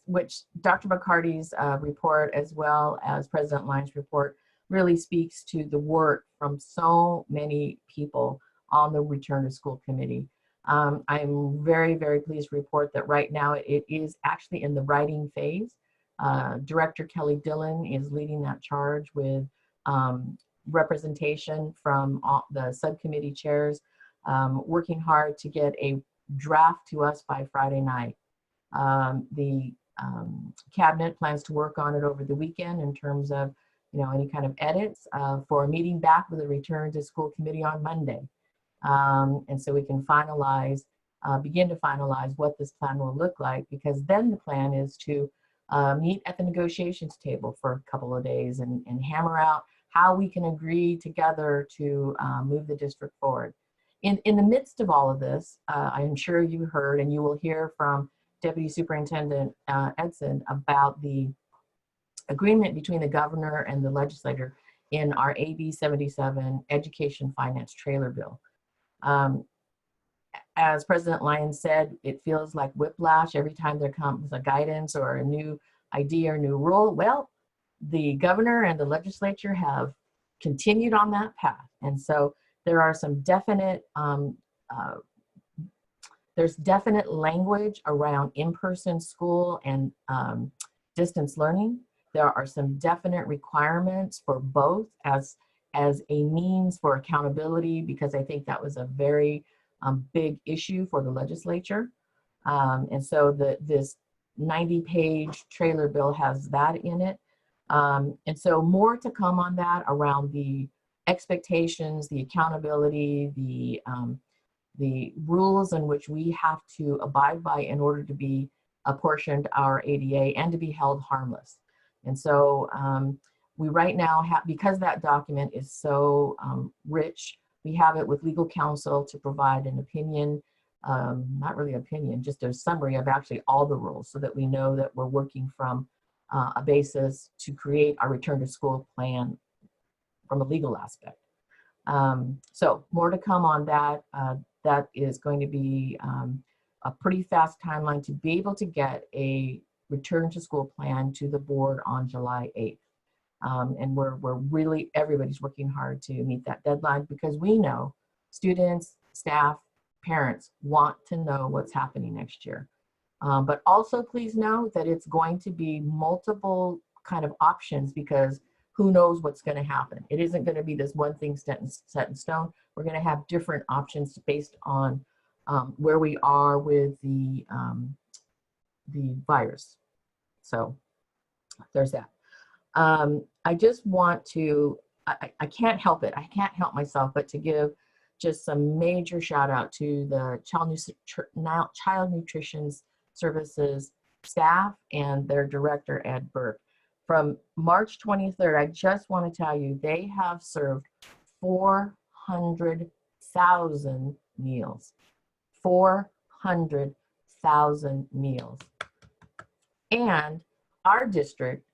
Speaker 13: Which Dr. McCarty's report, as well as President Lyons' report, really speaks to the work from so many people on the Return to School Committee. I'm very, very pleased to report that right now it is actually in the writing phase. Director Kelly Dillon is leading that charge with representation from the subcommittee chairs, working hard to get a draft to us by Friday night. The cabinet plans to work on it over the weekend in terms of any kind of edits for a meeting back with the Return to School Committee on Monday. And so we can begin to finalize what this plan will look like, because then the plan is to meet at the negotiations table for a couple of days and hammer out how we can agree together to move the district forward. In the midst of all of this, I'm sure you heard, and you will hear from Deputy Superintendent Edson about the agreement between the governor and the legislature in our AB 77 Education Finance Trailer Bill. As President Lyons said, it feels like whiplash every time there comes a guidance or a new idea or new rule. Well, the governor and the legislature have continued on that path. And so there are some definite, there's definite language around in-person school and distance learning. There are some definite requirements for both as a means for accountability, because I think that was a very big issue for the legislature. And so this 90-page trailer bill has that in it. And so more to come on that around the expectations, the accountability, the rules in which we have to abide by in order to be apportioned our ADA and to be held harmless. And so we right now have, because that document is so rich, we have it with legal counsel to provide an opinion, not really opinion, just a summary of actually all the rules, so that we know that we're working from a basis to create our return to school plan from a legal aspect. So more to come on that. That is going to be a pretty fast timeline to be able to get a return to school plan to the board on July 8th. And we're really, everybody's working hard to meet that deadline because we know students, staff, parents want to know what's happening next year. But also please know that it's going to be multiple kind of options because who knows what's going to happen. It isn't going to be this one thing set in stone. We're going to have different options based on where we are with the virus. So there's that. I just want to, I can't help it. I can't help myself but to give just some major shout out to the Child Nutrition Services staff and their director, Ed Burke. From March 23rd, I just want to tell you, they have served 400,000 meals. 400,000 meals. And our district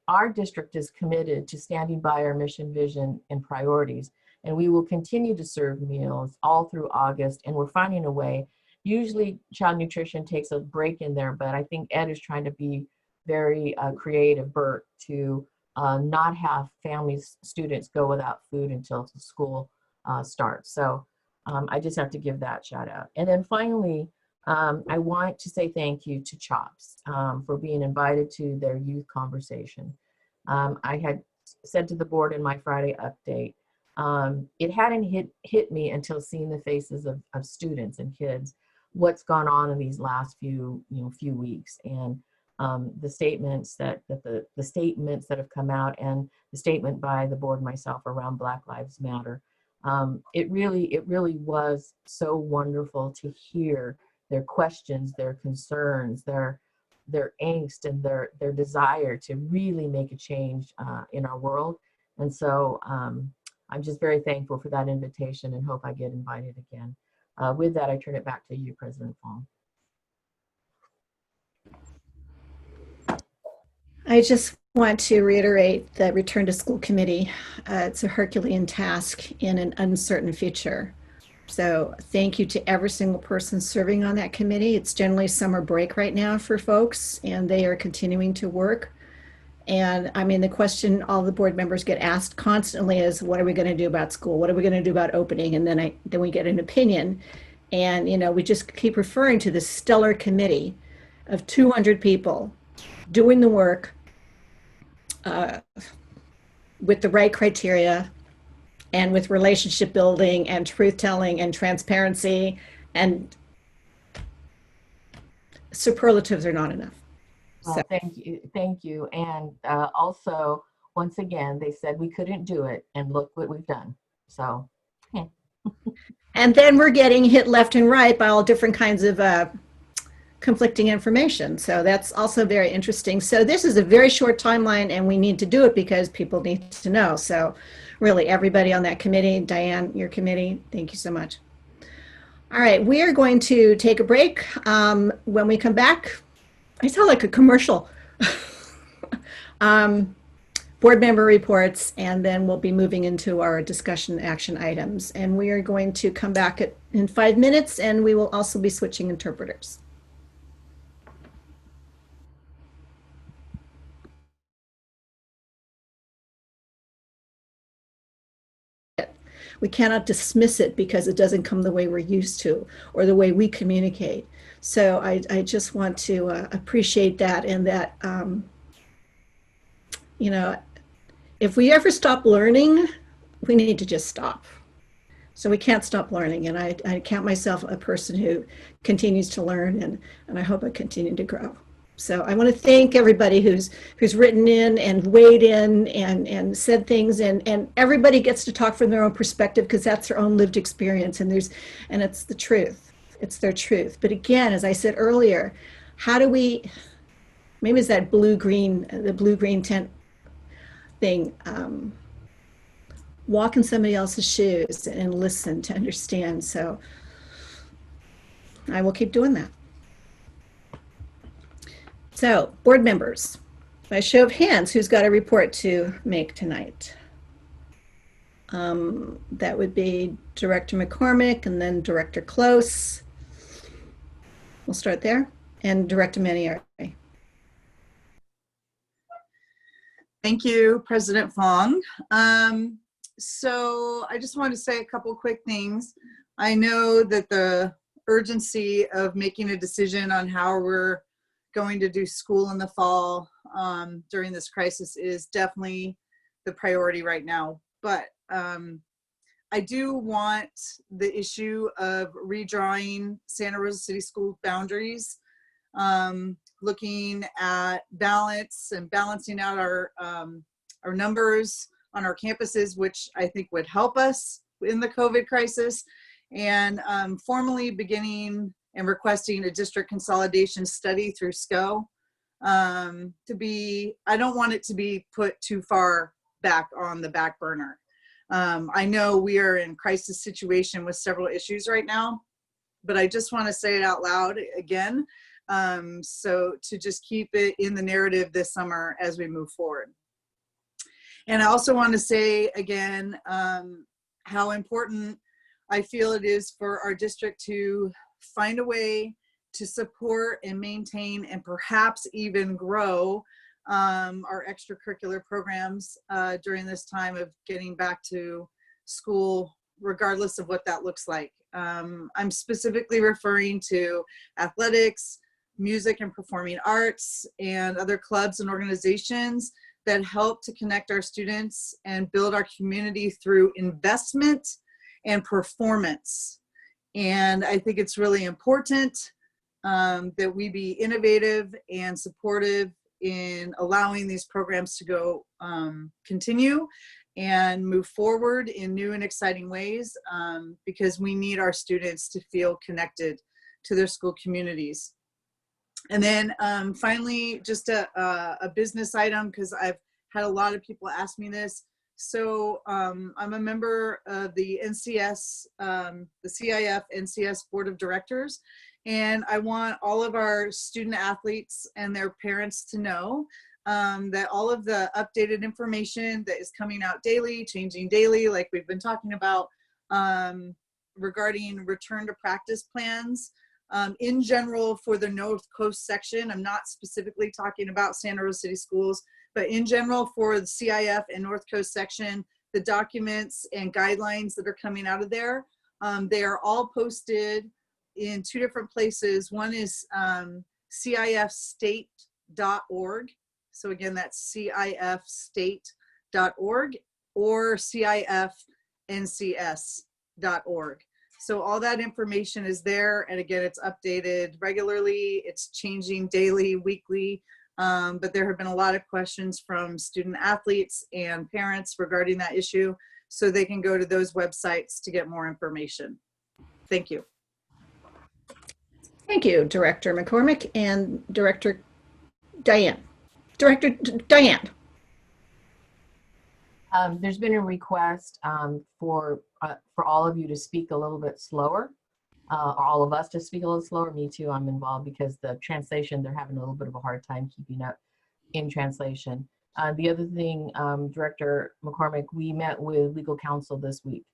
Speaker 13: is committed to standing by our mission, vision, and priorities. And we will continue to serve meals all through August. And we're finding a way. Usually child nutrition takes a break in there, but I think Ed is trying to be very creative, Bert, to not have families, students go without food until school starts. So I just have to give that shout out. And then finally, I want to say thank you to CHOPS for being invited to their youth conversation. I had said to the board in my Friday update, it hadn't hit me until seeing the faces of students and kids, what's gone on in these last few weeks, and the statements that have come out, and the statement by the board myself around Black Lives Matter. It really was so wonderful to hear their questions, their concerns, their angst, and their desire to really make a change in our world. And so I'm just very thankful for that invitation and hope I get invited again. With that, I turn it back to you, President Fong.
Speaker 2: I just want to reiterate that Return to School Committee, it's a Herculean task in an uncertain future. So thank you to every single person serving on that committee. It's generally summer break right now for folks, and they are continuing to work. And I mean, the question all the board members get asked constantly is, what are we going to do about school? What are we going to do about opening? And then we get an opinion. And, we just keep referring to this stellar committee of 200 people doing the work with the right criteria and with relationship building and truth telling and transparency, and superlatives are not enough.
Speaker 13: Well, thank you. And also, once again, they said we couldn't do it, and look what we've done. So, yeah.
Speaker 2: And then we're getting hit left and right by all different kinds of conflicting information. So that's also very interesting. So this is a very short timeline, and we need to do it because people need to know. So really, everybody on that committee, Diane, your committee, thank you so much. All right, we are going to take a break. When we come back, I sound like a commercial. Board member reports, and then we'll be moving into our discussion action items. And we are going to come back in 5 minutes, and we will also be switching interpreters. We cannot dismiss it because it doesn't come the way we're used to or the way we communicate. So I just want to appreciate that, and that, if we ever stop learning, we need to just stop. So we can't stop learning. And I count myself a person who continues to learn, and I hope I continue to grow. So I want to thank everybody who's written in and weighed in and said things, and everybody gets to talk from their own perspective because that's their own lived experience, and it's the truth. It's their truth. But again, as I said earlier, how do we, maybe it's that the blue-green tent thing, walk in somebody else's shoes and listen to understand. So I will keep doing that. So, board members, by show of hands, who's got a report to make tonight? That would be Director McCormick and then Director Close. We'll start there. And Director Manieri.
Speaker 3: Thank you, President Fong. So I just wanted to say a couple quick things. I know that the urgency of making a decision on how we're going to do school in the fall during this crisis is definitely the priority right now. But I do want the issue of redrawing Santa Rosa City School boundaries, looking at balance and balancing out our numbers on our campuses, which I think would help us in the COVID crisis, and formally beginning and requesting a district consolidation study through SCO I don't want it to be put too far back on the back burner. I know we are in crisis situation with several issues right now, but I just want to say it out loud again. So to just keep it in the narrative this summer as we move forward. And I also want to say again, how important I feel it is for our district to find a way to support and maintain and perhaps even grow our extracurricular programs during this time of getting back to school, regardless of what that looks like. I'm specifically referring to athletics, music and performing arts, and other clubs and organizations that help to connect our students and build our community through investment and performance. And I think it's really important that we be innovative and supportive in allowing these programs to go continue and move forward in new and exciting ways, because we need our students to feel connected to their school communities. And then finally, just a business item, because I've had a lot of people ask me this. So I'm a member of the NCS, the CIF NCS Board of Directors, and I want all of our student athletes and their parents to know that all of the updated information that is coming out daily, changing daily, like we've been talking about, regarding return to practice plans, in general for the North Coast section. I'm not specifically talking about Santa Rosa City Schools, but in general for the CIF and North Coast section, the documents and guidelines that are coming out of there, they are all posted in two different places. One is CIFstate.org. So again, that's CIFstate.org or CIFNCS.org. So all that information is there. And again, it's updated regularly. It's changing daily, weekly. But there have been a lot of questions from student athletes and parents regarding that issue. So they can go to those websites to get more information. Thank you.
Speaker 2: Thank you, Director McCormick and Director Diane. Director Diane.
Speaker 13: There's been a request for all of you to speak a little bit slower, or all of us to speak a little slower. Me too, I'm involved because the translation, they're having a little bit of a hard time keeping up in translation. The other thing, Director McCormick, we met with legal counsel this week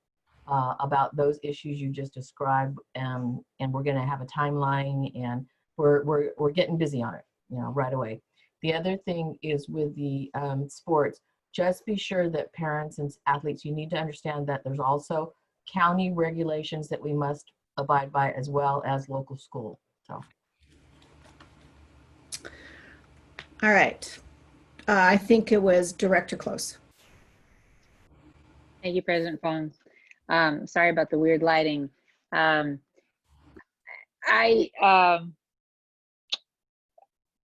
Speaker 13: about those issues you just described, and we're going to have a timeline, and we're getting busy on it, right away. The other thing is with the sports. Just be sure that parents and athletes, you need to understand that there's also county regulations that we must abide by, as well as local school. So.
Speaker 2: All right. I think it was Director Close.
Speaker 6: Thank you, President Fong. Sorry about the weird lighting.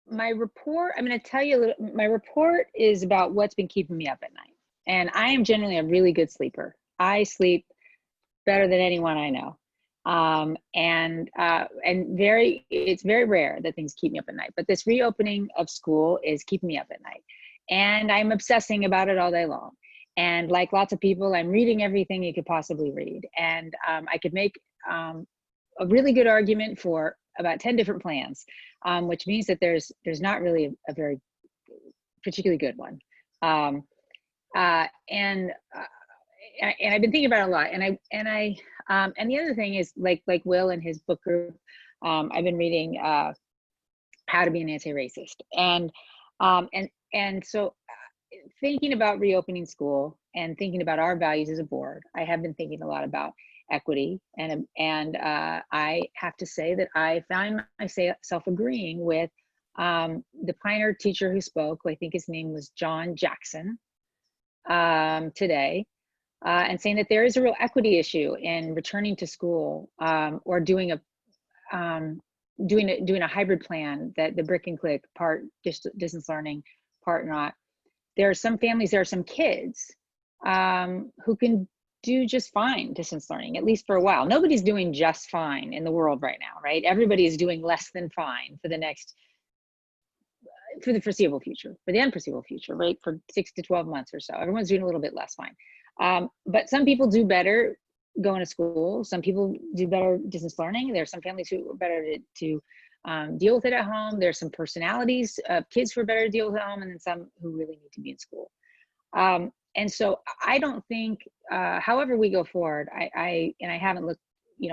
Speaker 6: My report, I'm going to tell you a little, my report is about what's been keeping me up at night. And I am generally a really good sleeper. I sleep better than anyone I know. It's very rare that things keep me up at night, but this reopening of school is keeping me up at night. And I'm obsessing about it all day long. And like lots of people, I'm reading everything you could possibly read. And I could make a really good argument for about 10 different plans, which means that there's not really a very particularly good one. and I've been thinking about it a lot. And the other thing is like Will and his book group, I've been reading How to Be an Anti-Racist, and so thinking about reopening school and thinking about our values as a board, I have been thinking a lot about equity, and I have to say that I found myself agreeing with the pioneer teacher who spoke. I think his name was John Jackson today, and saying that there is a real equity issue in returning to school or doing a hybrid plan, that the brick and click part distance learning, part not. There are some families, there are some kids who can do just fine distance learning, at least for a while. Nobody's doing just fine in the world right now, right? Everybody is doing less than fine for the foreseeable future, for the unforeseeable future, right? For 6 to 12 months or so. Everyone's doing a little bit less fine. But some people do better going to school. Some people do better distance learning. There are some families who are better to deal with it at home. There's some personalities of kids who are better to deal with it at home, and then some who really need to be in school. And so I don't think, however we go forward, I haven't looked,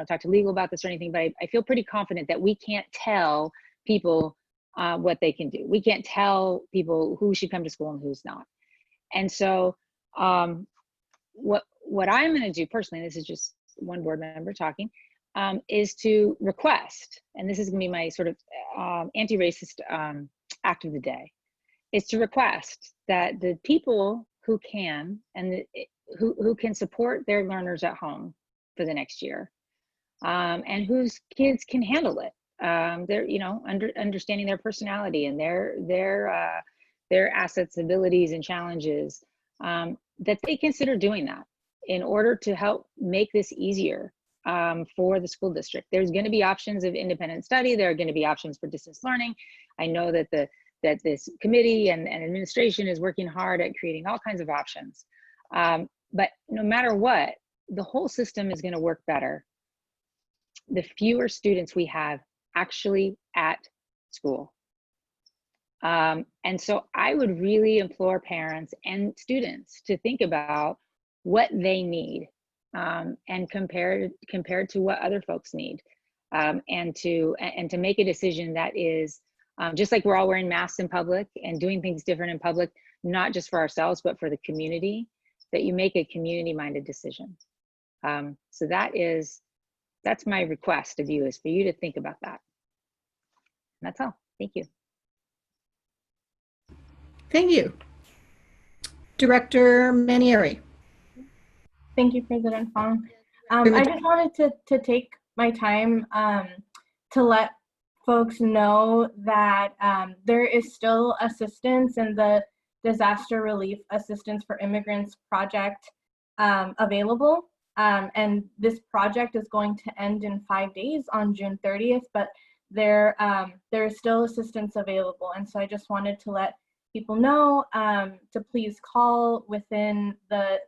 Speaker 6: talked to legal about this or anything, but I feel pretty confident that we can't tell people what they can do. We can't tell people who should come to school and who's not. And so what I'm going to do personally, this is just one board member talking, is to request, and this is going to be my sort of anti-racist act of the day, is to request that the people who can and who can support their learners at home for the next year, and whose kids can handle it, they're understanding their personality and their assets, abilities, and challenges, that they consider doing that in order to help make this easier for the school district. There's going to be options of independent study. There are going to be options for distance learning. I know that this committee and administration is working hard at creating all kinds of options. But no matter what, the whole system is going to work better the fewer students we have actually at school. And so I would really implore parents and students to think about what they need, and compared to what other folks need, and to make a decision that is just like we're all wearing masks in public and doing things different in public, not just for ourselves, but for the community, that you make a community-minded decision. So that's my request of you, is for you to think about that. And that's all. Thank you.
Speaker 2: Thank you. Director Manieri.
Speaker 5: Thank you, President Fong. I just wanted to take my time to let folks know that there is still assistance in the Disaster Relief Assistance for Immigrants project available. And this project is going to end in 5 days on June 30th, but there is still assistance available. And so I just wanted to let people know to please call within the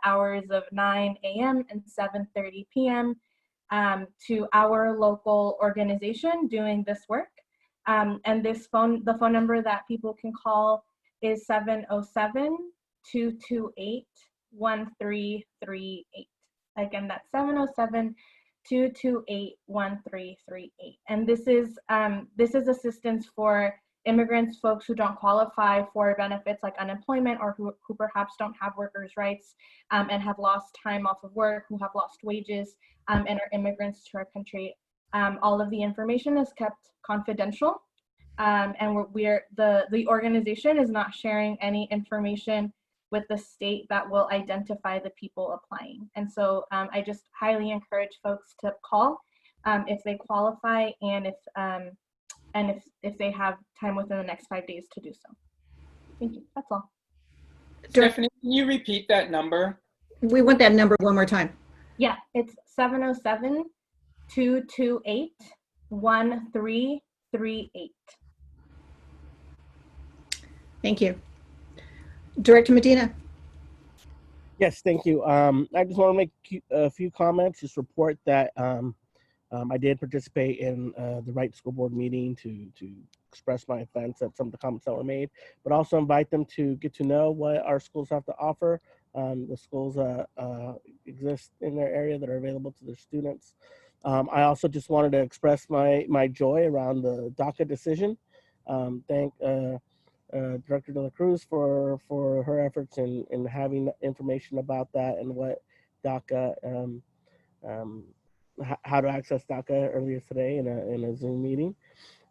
Speaker 5: hours of 9 a.m. and 7:30 p.m. To our local organization doing this work. And the phone number that people can call is 707-228-1338. Again, that's 707-228-1338. And this is assistance for immigrants, folks who don't qualify for benefits like unemployment, or who perhaps don't have workers' rights and have lost time off of work, who have lost wages, and are immigrants to our country. All of the information is kept confidential, and the organization is not sharing any information with the state that will identify the people applying. And so I just highly encourage folks to call if they qualify, and if they have time within the next 5 days to do so. Thank you. That's all.
Speaker 22: Stephanie, can you repeat that number?
Speaker 2: We want that number one more time.
Speaker 5: Yeah, it's 707-228-1338.
Speaker 2: Thank you. Director Medina.
Speaker 23: Yes, thank you. I just want to make a few comments, just report that I did participate in the Right to School Board meeting to express my offense at some of the comments that were made, but also invite them to get to know what our schools have to offer the schools that exist in their area that are available to their students. I also just wanted to express my joy around the DACA decision. Thank Director De La Cruz for her efforts in having information about that and what DACA, how to access DACA earlier today in a Zoom meeting.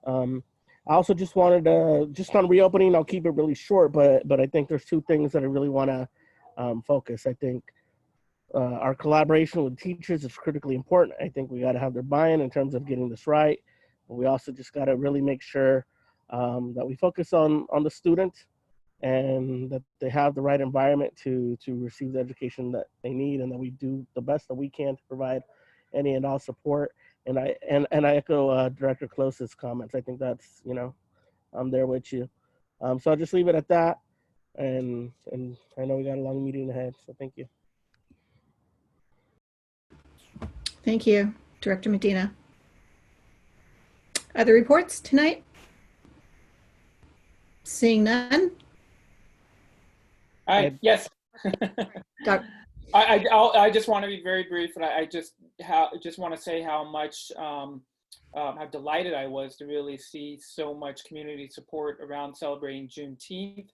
Speaker 23: I also just wanted to, just on reopening, I'll keep it really short, but I think there's two things that I really want to focus. I think our collaboration with teachers is critically important. I think we got to have their buy-in in terms of getting this right. But we also just got to really make sure that we focus on the student and that they have the right environment to receive the education that they need, and that we do the best that we can to provide any and all support. And I echo Director Close's comments. I think that's, I'm there with you. So I'll just leave it at that. And I know we got a long meeting ahead, so thank you.
Speaker 2: Thank you, Director Medina. Other reports tonight? Seeing none?
Speaker 22: Yes. I just want to be very brief, and I just want to say how much how delighted I was to really see so much community support around celebrating Juneteenth,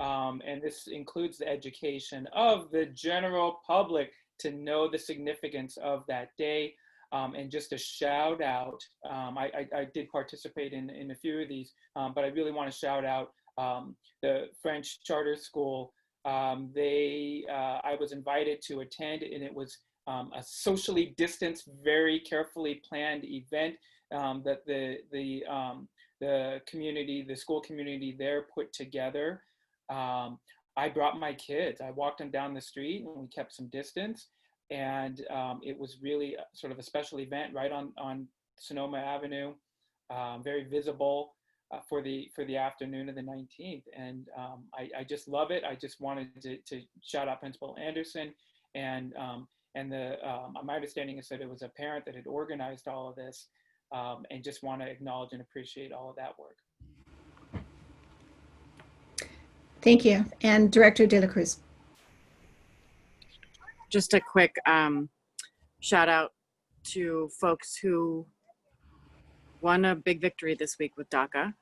Speaker 22: and this includes the education of the general public to know the significance of that day. And just a shout out, I did participate in a few of these, but I really want to shout out the French Charter School. I was invited to attend, and it was a socially distanced, very carefully planned event that the community, the school community there put together. I brought my kids. I walked them down the street, and we kept some distance. And it was really sort of a special event right on Sonoma Avenue, very visible for the afternoon of the 19th. And I just love it. I just wanted to shout out Principal Anderson, and my understanding is that it was a parent that had organized all of this, and just want to acknowledge and appreciate all of that work.
Speaker 2: Thank you. And Director De La Cruz.
Speaker 8: Just a quick shout out to folks who won a big victory this week with DACA.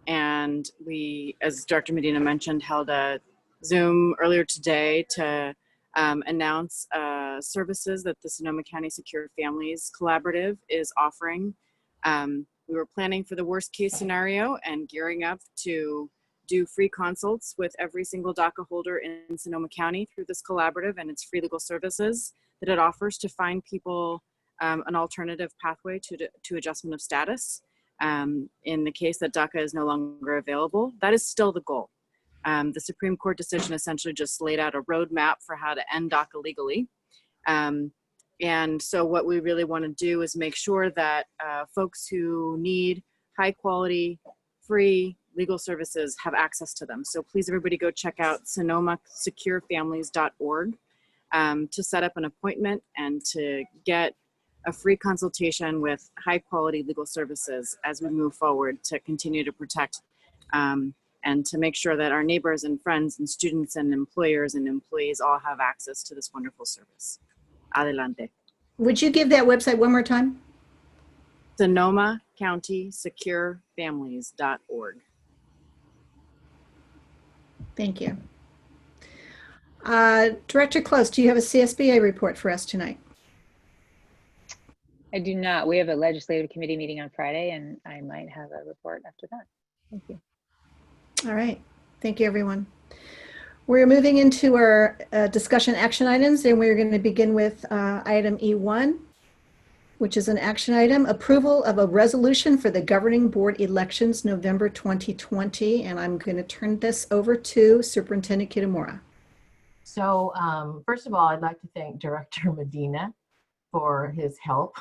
Speaker 8: And we, as Director Medina mentioned, held a Zoom earlier today to announce services that the Sonoma County Secure Families Collaborative is offering. We were planning for the worst case scenario and gearing up to do free consults with every single DACA holder in Sonoma County through this collaborative and its free legal services that it offers to find people an alternative pathway to adjustment of status in the case that DACA is no longer available. That is still the goal. The Supreme Court decision essentially just laid out a roadmap for how to end DACA legally. And so what we really want to do is make sure that folks who need high quality, free legal services have access to them. So please everybody go check out sonomasecurefamilies.org to set up an appointment and to get a free consultation with high quality legal services as we move forward to continue to protect and to make sure that our neighbors and friends and students and employers and employees all have access to this wonderful service. Adelante.
Speaker 2: Would you give that website one more time?
Speaker 8: Sonoma County Secure Families.org.
Speaker 2: Thank you. Director Close, do you have a CSBA report for us tonight?
Speaker 6: I do not. We have a legislative committee meeting on Friday, and I might have a report after that. Thank you.
Speaker 2: All right. Thank you, everyone. We're moving into our discussion action items, and we're going to begin with item E1, which is an action item, approval of a resolution for the governing board elections November 2020. And I'm going to turn this over to Superintendent Kitamura.
Speaker 13: So first of all, I'd like to thank Director Medina for his help.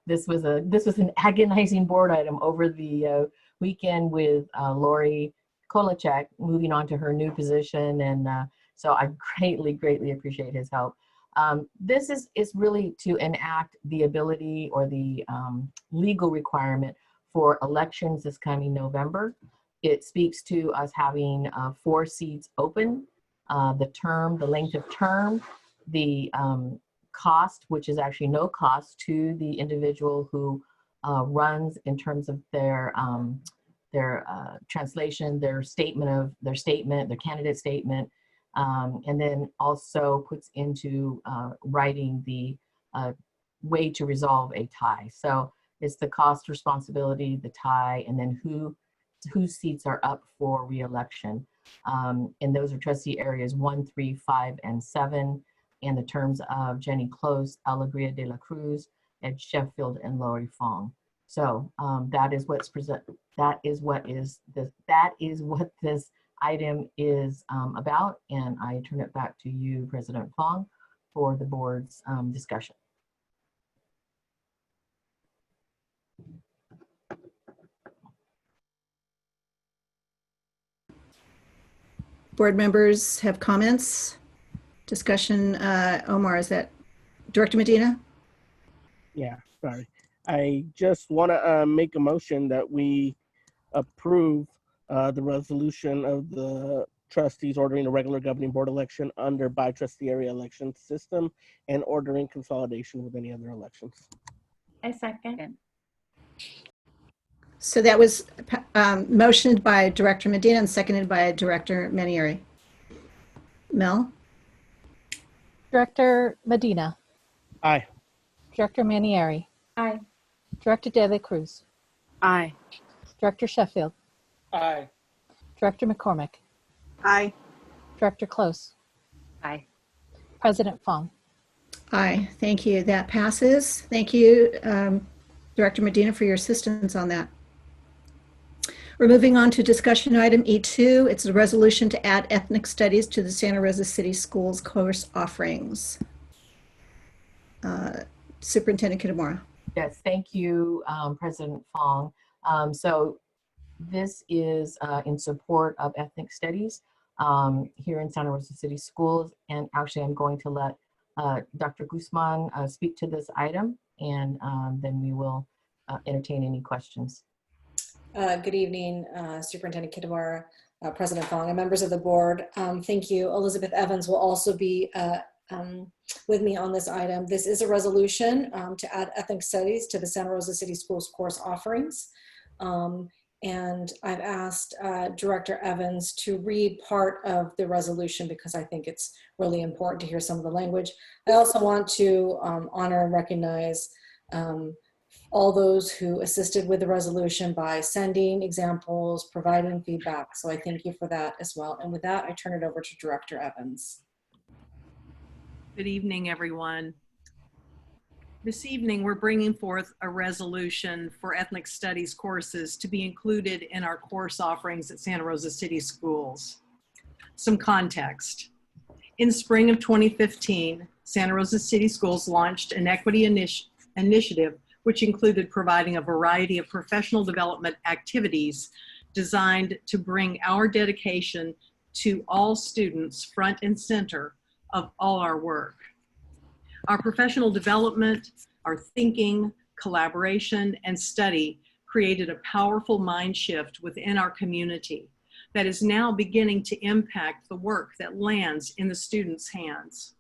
Speaker 13: This was an agonizing board item over the weekend with Lori Kolacek moving on to her new position, and so I greatly appreciate his help. This is really to enact the ability or the legal requirement for elections this coming November. It speaks to us having 4 seats open the length of term, the cost, which is actually no cost to the individual who runs in terms of their translation, their candidate statement, and then also puts into writing the way to resolve a tie. So it's the cost, responsibility, the tie, and then whose seats are up for re-election. And those are trustee areas 1, 3, 5, and 7, and the terms of Jenny Close, Alegria de la Cruz, Ed Sheffield, and Lori Fong. So that is what's present. That is what this item is about. And I turn it back to you, President Fong, for the board's discussion.
Speaker 2: Board members have comments, discussion. Omar, is that Director Medina?
Speaker 23: Yeah, sorry. I just want to make a motion that we approve the resolution of the trustees ordering a regular governing board election under by trustee area election system and ordering consolidation with any other elections.
Speaker 5: I second.
Speaker 2: So that was motioned by Director Medina and seconded by Director Manieri. Mel?
Speaker 1: Director Medina.
Speaker 23: Aye.
Speaker 1: Director Manieri.
Speaker 5: Aye.
Speaker 1: Director De La Cruz.
Speaker 8: Aye.
Speaker 1: Director Sheffield.
Speaker 22: Aye.
Speaker 1: Director McCormick.
Speaker 3: Aye.
Speaker 1: Director Close.
Speaker 6: Aye.
Speaker 1: President Fong.
Speaker 2: Aye, thank you. That passes. Thank you, Director Medina, for your assistance on that. We're moving on to discussion item E2. It's a resolution to add ethnic studies to the Santa Rosa City Schools course offerings. Superintendent Kitamura.
Speaker 13: Yes, thank you, President Fong. So this is in support of ethnic studies here in Santa Rosa City Schools. And actually, I'm going to let Dr. Guzman speak to this item, and then we will entertain any questions.
Speaker 9: Good evening, Superintendent Kitamura, President Fong, and members of the board. Thank you. Elizabeth Evans will also be with me on this item. This is a resolution to add ethnic studies to the Santa Rosa City Schools course offerings. And I've asked Director Evans to read part of the resolution because I think it's really important to hear some of the language. I also want to honor and recognize all those who assisted with the resolution by sending examples, providing feedback. So I thank you for that as well. And with that, I turn it over to Director Evans.
Speaker 10: Good evening, everyone. This evening, we're bringing forth a resolution for ethnic studies courses to be included in our course offerings at Santa Rosa City Schools. Some context. In spring of 2015, Santa Rosa City Schools launched an equity initiative which included providing a variety of professional development activities designed to bring our dedication to all students front and center of all our work. Our professional development, our thinking, collaboration, and study created a powerful mind shift within our community that is now beginning to impact the work that lands in the students' hands.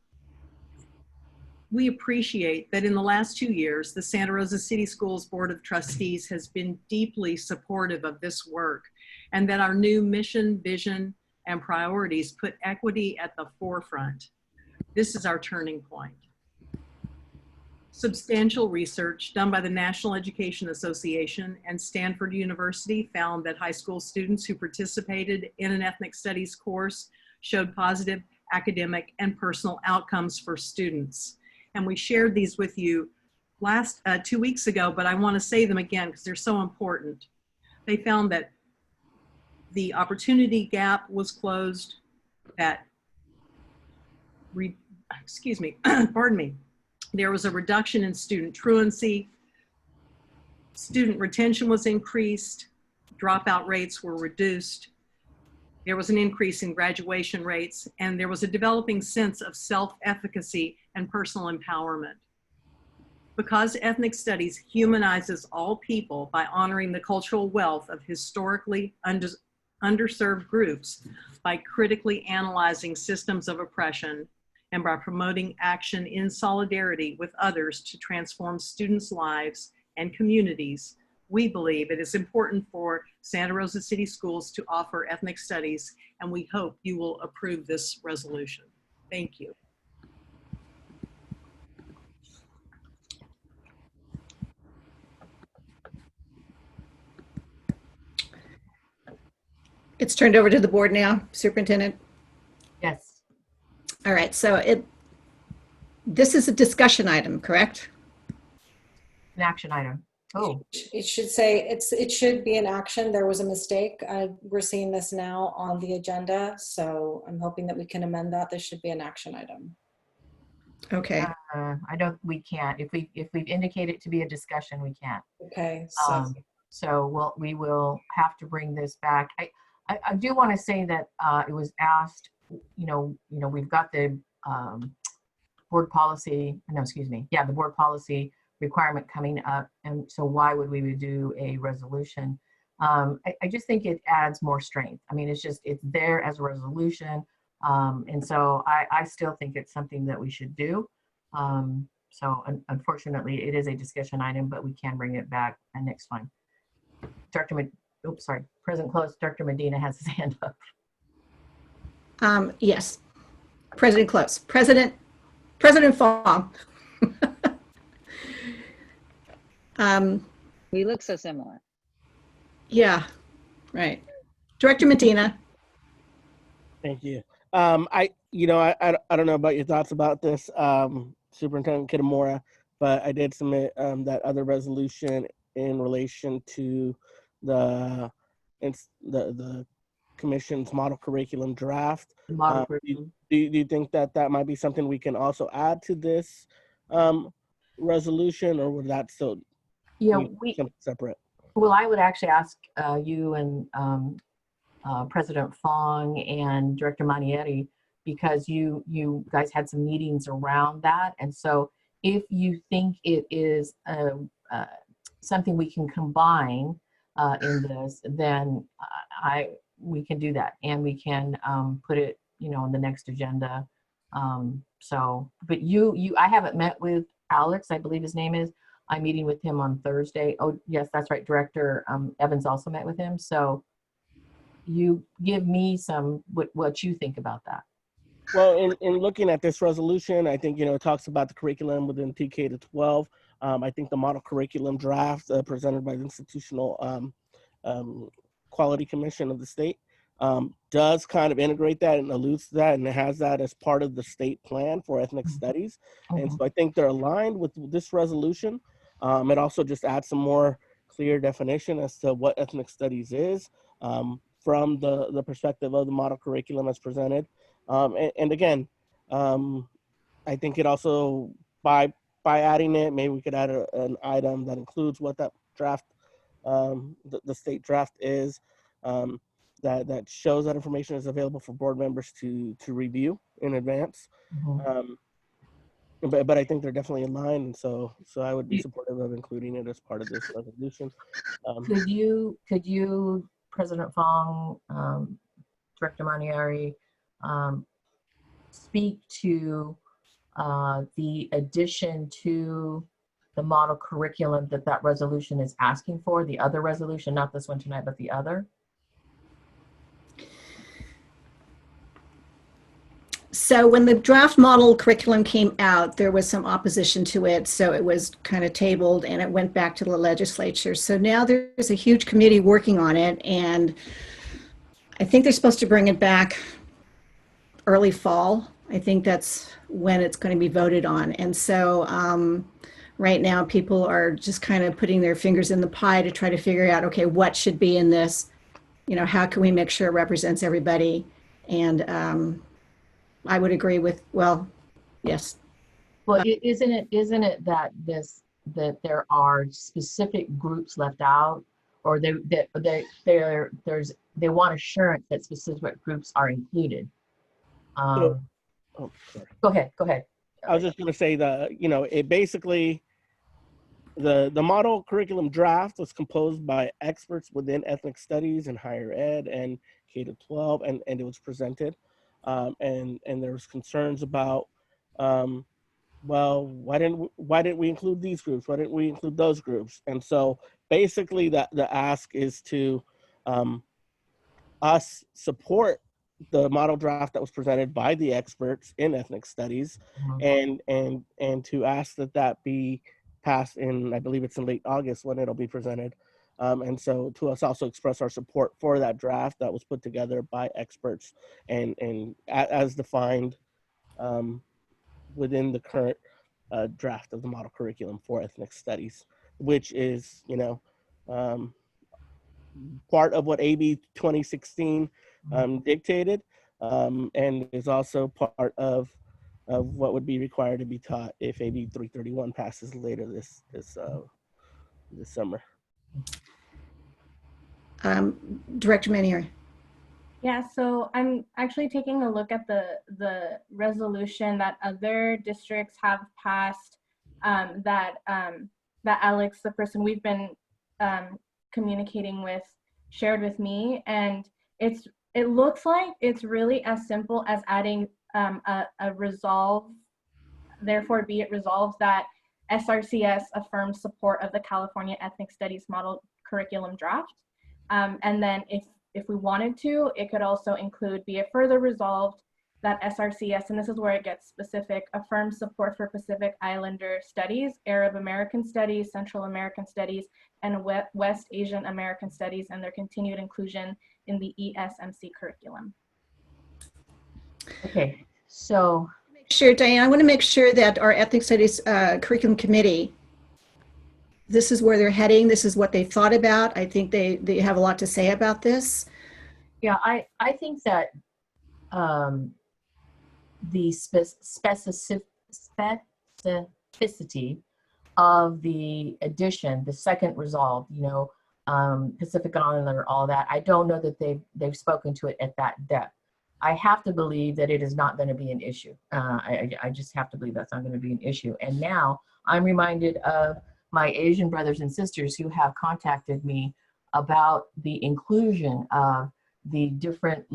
Speaker 10: We appreciate that in the last 2 years, the Santa Rosa City Schools Board of Trustees has been deeply supportive of this work, and that our new mission, vision, and priorities put equity at the forefront. This is our turning point. Substantial research done by the National Education Association and Stanford University found that high school students who participated in an ethnic studies course showed positive academic and personal outcomes for students. And we shared these with you 2 weeks ago, but I want to say them again because they're so important. They found that the opportunity gap was closed, that, pardon me, there was a reduction in student truancy, student retention was increased, dropout rates were reduced, there was an increase in graduation rates, and there was a developing sense of self-efficacy and personal empowerment. Because ethnic studies humanizes all people by honoring the cultural wealth of historically underserved groups by critically analyzing systems of oppression and by promoting action in solidarity with others to transform students' lives and communities. We believe it is important for Santa Rosa City Schools to offer ethnic studies, and we hope you will approve this resolution. Thank you.
Speaker 2: It's turned over to the board now, Superintendent.
Speaker 13: Yes.
Speaker 2: All right, so this is a discussion item, correct?
Speaker 13: An action item. Oh.
Speaker 9: It should say, it should be an action. There was a mistake. We're seeing this now on the agenda, so I'm hoping that we can amend that. This should be an action item.
Speaker 2: Okay.
Speaker 13: We can't. If we've indicated it to be a discussion, we can't.
Speaker 9: Okay.
Speaker 13: So we will have to bring this back. I do want to say that it was asked, we've got the board policy, the board policy requirement coming up. And so why would we do a resolution? I just think it adds more strength. I mean, it's there as a resolution. And so I still think it's something that we should do. So unfortunately, it is a discussion item, but we can bring it back next time. President Close, Dr. Medina has his hand up.
Speaker 2: Yes, President Close. President Fong.
Speaker 6: We look so similar.
Speaker 2: Yeah, right. Director Medina.
Speaker 23: Thank you. I don't know about your thoughts about this, Superintendent Kitamura, but I did submit that other resolution in relation to the commission's model curriculum draft. Do you think that might be something we can also add to this resolution, or would that still be something separate?
Speaker 13: Well, I would actually ask you and President Fong and Director Manieri, because you guys had some meetings around that. And so if you think it is something we can combine in this, then we can do that, and we can put it, on the next agenda. But I haven't met with Alex, I believe his name is. I'm meeting with him on Thursday. Oh, yes, that's right. Director Evans also met with him. So you give me what you think about that.
Speaker 23: Well, in looking at this resolution, I think, it talks about the curriculum within TK to 12. I think the model curriculum draft presented by the Institutional Quality Commission of the state does kind of integrate that and alludes to that, and it has that as part of the state plan for ethnic studies. And so I think they're aligned with this resolution. It also just adds some more clear definition as to what ethnic studies is from the perspective of the model curriculum as presented. And again, I think it also, by adding it, maybe we could add an item that includes what that draft, the state draft is, that shows that information is available for board members to review in advance. But I think they're definitely in line, and so I would be supportive of including it as part of this resolution.
Speaker 13: Could you, President Fong, Director Manieri, speak to the addition to the model curriculum that resolution is asking for, the other resolution, not this one tonight, but the other?
Speaker 2: So when the draft model curriculum came out, there was some opposition to it. So it was kind of tabled and it went back to the legislature. So now there's a huge committee working on it. And I think they're supposed to bring it back early fall. I think that's when it's going to be voted on. And so right now people are just kind of putting their fingers in the pie to try to figure out, okay, what should be in this? How can we make sure it represents everybody? And I would agree with, yes.
Speaker 13: Well, isn't it that there are specific groups left out, or they want assurance that specific groups are included? Go ahead.
Speaker 23: I was just going to say that, it basically, the model curriculum draft was composed by experts within ethnic studies and higher ed and K-12, and it was presented. And there was concerns about, well, why didn't we include these groups? Why didn't we include those groups? And so basically the ask is to us support the model draft that was presented by the experts in ethnic studies, and to ask that be passed in, I believe it's in late August when it'll be presented. And so to us also express our support for that draft that was put together by experts and as defined within the current draft of the model curriculum for ethnic studies, which is, part of what AB 2016 dictated, and is also part of what would be required to be taught if AB 331 passes later this summer.
Speaker 2: Director Manier.
Speaker 5: Yeah, so I'm actually taking a look at the resolution that other districts have passed, that Alex, the person we've been communicating with, shared with me, and it looks like it's really as simple as adding a resolve. Therefore, be it resolved that SRCS affirms support of the California Ethnic Studies Model Curriculum Draft, and then if we wanted to, it could also include, be it further resolved that SRCS, and this is where it gets specific, affirms support for Pacific Islander studies, Arab American studies, Central American studies, and West Asian American studies, and their continued inclusion in the ESMC curriculum.
Speaker 13: Okay, so.
Speaker 2: Sure, Diane, I want to make sure that our Ethnic Studies Curriculum Committee, this is where they're heading, this is what they thought about. I think they have a lot to say about this.
Speaker 13: Yeah, I think that the specificity of the addition, the second resolve, Pacific Islander, all that, I don't know that they've spoken to it at that depth. I have to believe that it is not going to be an issue. I just have to believe that's not going to be an issue. And now I'm reminded of my Asian brothers and sisters who have contacted me about the inclusion of the different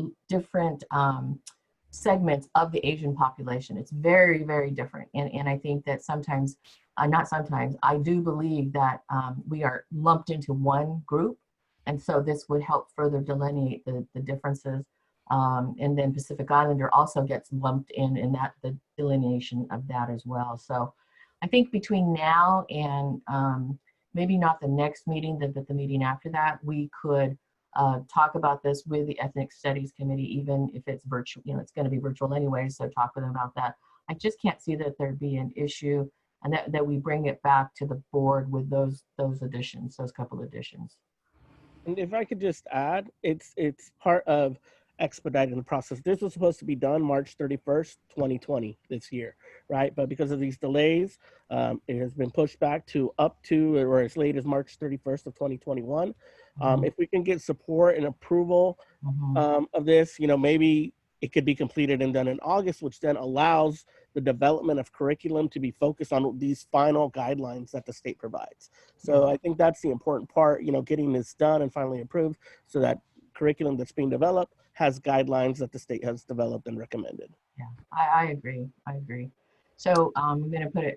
Speaker 13: segments of the Asian population. It's very, very different. And I think that sometimes, not sometimes, I do believe that we are lumped into one group. And so this would help further delineate the differences. And then Pacific Islander also gets lumped in that, the delineation of that as well. So I think between now and maybe not the next meeting, but the meeting after that, we could talk about this with the Ethnic Studies Committee, even if it's virtual, it's going to be virtual anyway, so talk with them about that. I just can't see that there'd be an issue, and that we bring it back to the board with those additions, those couple additions.
Speaker 23: And if I could just add, it's part of expediting the process. This was supposed to be done March 31st, 2020 this year, right? But because of these delays, it has been pushed back to up to or as late as March 31st of 2021. If we can get support and approval of this, maybe it could be completed and done in August, which then allows the development of curriculum to be focused on these final guidelines that the state provides. So I think that's the important part, getting this done and finally approved so that curriculum that's being developed has guidelines that the state has developed and recommended.
Speaker 13: Yeah, I agree. So I'm going to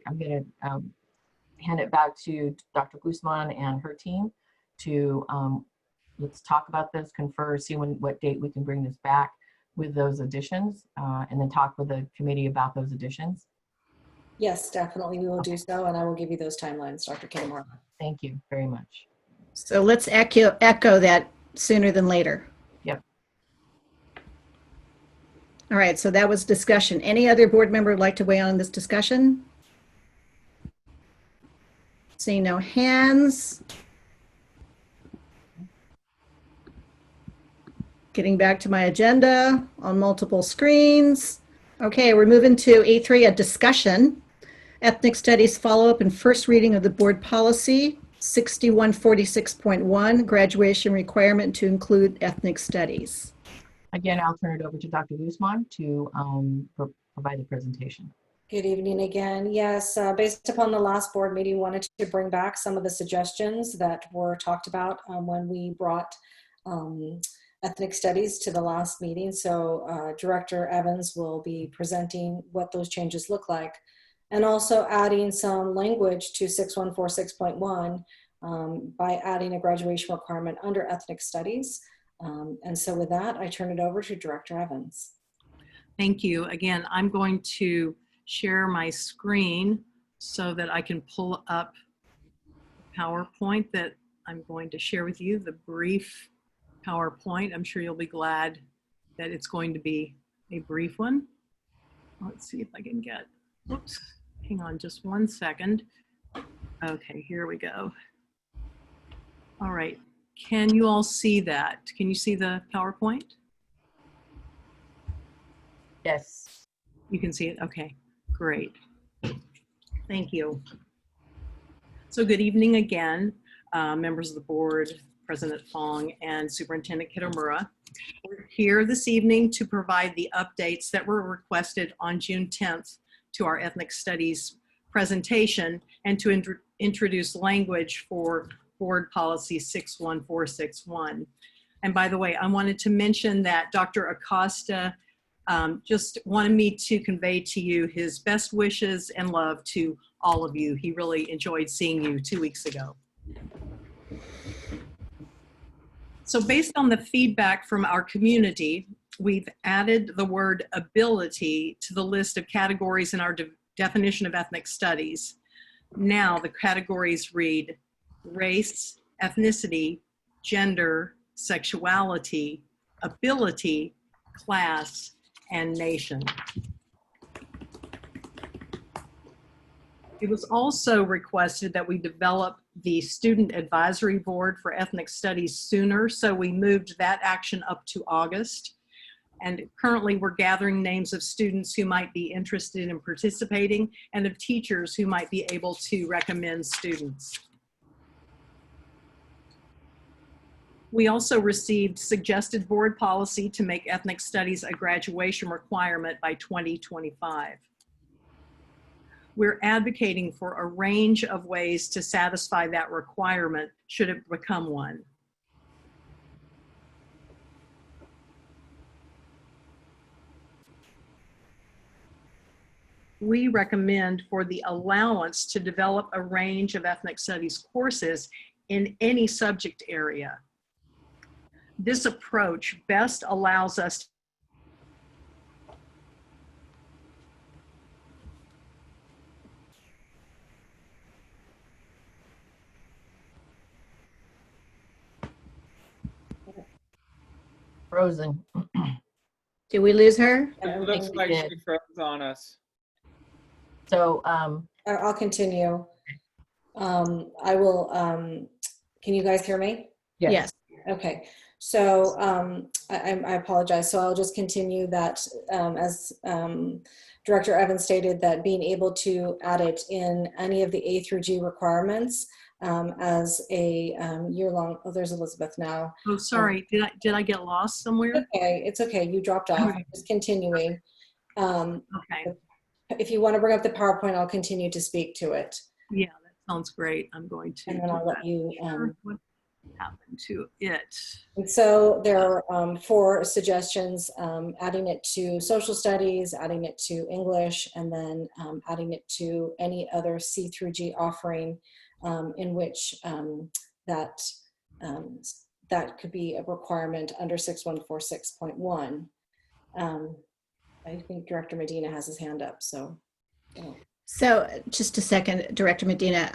Speaker 13: hand it back to Dr. Guzman and her team to let's talk about this, confer, see what date we can bring this back with those additions, and then talk with the committee about those additions.
Speaker 9: Yes, definitely we will do so, and I will give you those timelines, Dr. Kitamura.
Speaker 13: Thank you very much.
Speaker 2: So let's echo that sooner than later.
Speaker 13: Yep.
Speaker 2: All right, so that was discussion. Any other board member would like to weigh in on this discussion? Seeing no hands. Getting back to my agenda on multiple screens. Okay, we're moving to A3, a discussion. Ethnic Studies follow-up and first reading of the board policy 6146.1, graduation requirement to include ethnic studies.
Speaker 13: Again, I'll turn it over to Dr. Guzman to provide the presentation.
Speaker 9: Good evening again. Yes, based upon the last board meeting, wanted to bring back some of the suggestions that were talked about when we brought ethnic studies to the last meeting. So Director Evans will be presenting what those changes look like, and also adding some language to 6146.1 by adding a graduation requirement under ethnic studies. And so with that, I turn it over to Director Evans.
Speaker 10: Thank you. Again, I'm going to share my screen so that I can pull up PowerPoint that I'm going to share with you, the brief PowerPoint. I'm sure you'll be glad that it's going to be a brief one. Let's see if I can get, oops, hang on just one second. Okay, here we go. All right, can you all see that? Can you see the PowerPoint?
Speaker 13: Yes.
Speaker 10: You can see it, okay, great. Thank you. So good evening again, members of the board, President Fong and Superintendent Kitamura. We're here this evening to provide the updates that were requested on June 10th to our Ethnic Studies presentation and to introduce language for Board Policy 61461. And by the way, I wanted to mention that Dr. Acosta just wanted me to convey to you his best wishes and love to all of you. He really enjoyed seeing you 2 weeks ago. So based on the feedback from our community, we've added the word ability to the list of categories in our definition of ethnic studies. Now the categories read race, ethnicity, gender, sexuality, ability, class, and nation. It was also requested that we develop the Student Advisory Board for Ethnic Studies sooner, so we moved that action up to August. And currently we're gathering names of students who might be interested in participating and of teachers who might be able to recommend students. We also received suggested board policy to make ethnic studies a graduation requirement by 2025. We're advocating for a range of ways to satisfy that requirement should it become one. We recommend for the allowance to develop a range of ethnic studies courses in any subject area. This approach best allows us
Speaker 13: Frozen.
Speaker 2: Did we lose her?
Speaker 22: It looks like she froze on us.
Speaker 13: So
Speaker 9: I'll continue. I will, can you guys hear me?
Speaker 2: Yes.
Speaker 9: Okay, so I apologize. So I'll just continue that as Director Evans stated, that being able to add it in any of the A through G requirements as a year-long, oh, there's Elizabeth now.
Speaker 10: Oh, sorry, did I get lost somewhere?
Speaker 9: Okay, it's okay, you dropped off.
Speaker 10: Okay.
Speaker 9: Just continuing.
Speaker 10: Okay.
Speaker 9: If you want to bring up the PowerPoint, I'll continue to speak to it.
Speaker 10: Yeah, that sounds great. I'm going to.
Speaker 9: And then I'll let you.
Speaker 10: What happened to it?
Speaker 9: And so there are 4 suggestions, adding it to social studies, adding it to English, and then adding it to any other C through G offering in which that could be a requirement under 6146.1. I think Director Medina has his hand up, so.
Speaker 2: So just a second, Director Medina.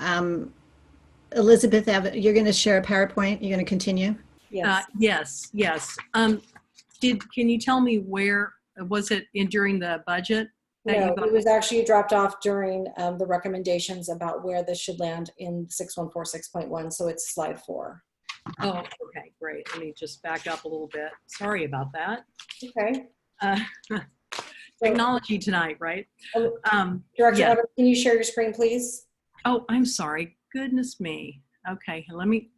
Speaker 2: Elizabeth, you're going to share a PowerPoint. You're going to continue?
Speaker 9: Yes.
Speaker 10: Yes. Can you tell me where, was it during the budget?
Speaker 9: No, it was actually dropped off during the recommendations about where this should land in 6146.1, so it's slide 4.
Speaker 10: Oh, okay, great. Let me just back up a little bit. Sorry about that.
Speaker 9: Okay.
Speaker 10: Technology tonight, right?
Speaker 9: Director,
Speaker 10: yeah.
Speaker 9: Can you share your screen, please?
Speaker 10: Oh, I'm sorry. Goodness me. Okay, let me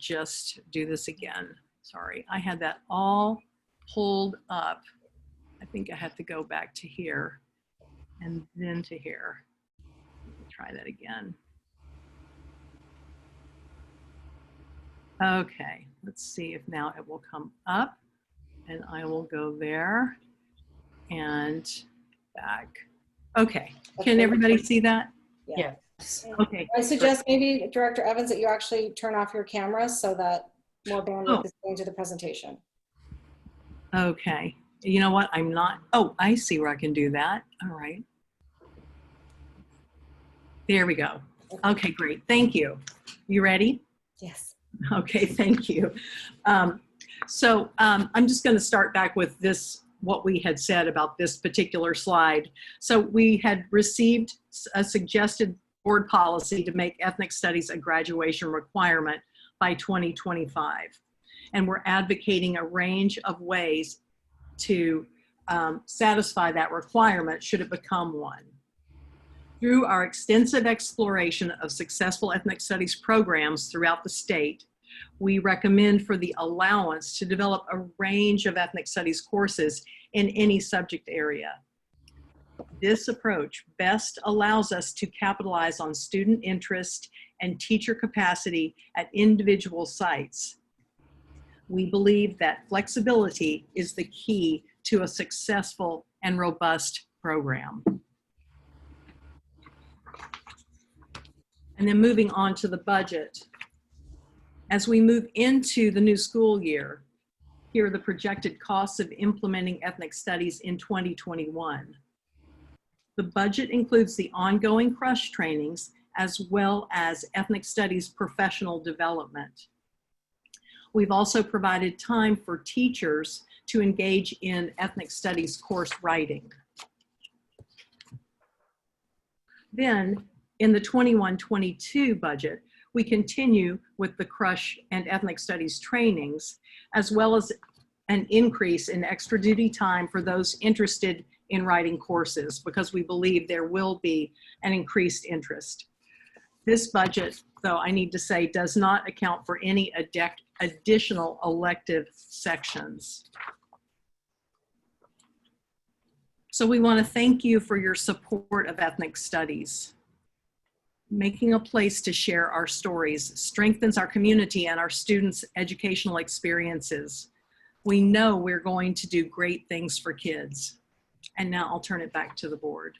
Speaker 10: just do this again. Sorry, I had that all pulled up. I think I have to go back to here. and then to here. Let me try that again. Okay, let's see if now it will come up, and I will go there and back. Okay, can everybody see that?
Speaker 9: Yeah.
Speaker 10: Okay.
Speaker 9: I suggest maybe Director Evans that you actually turn off your camera so that more bandwidth is going to the presentation.
Speaker 10: Okay. You know what? I'm not. Oh, I see where I can do that. All right. There we go. Okay, great. Thank you. You ready?
Speaker 9: Yes.
Speaker 10: Okay, thank you. I'm just going to start back with this, what we had said about this particular slide. So we had received a suggested board policy to make ethnic studies a graduation requirement by 2025. And we're advocating a range of ways to satisfy that requirement should it become one. Through our extensive exploration of successful ethnic studies programs throughout the state, we recommend for the allowance to develop a range of ethnic studies courses in any subject area. This approach best allows us to capitalize on student interest and teacher capacity at individual sites. We believe that flexibility is the key to a successful and robust program. And then moving on to the budget. As we move into the new school year, here are the projected costs of implementing ethnic studies in 2021. The budget includes the ongoing CRUSH trainings as well as ethnic studies professional development. We've also provided time for teachers to engage in ethnic studies course writing. Then in the 21-22 budget, we continue with the CRUSH and ethnic studies trainings, as well as an increase in extra duty time for those interested in writing courses, because we believe there will be an increased interest. This budget, though, I need to say, does not account for any additional elective sections. So we want to thank you for your support of ethnic studies. Making a place to share our stories strengthens our community and our students' educational experiences. We know we're going to do great things for kids. And now I'll turn it back to the board.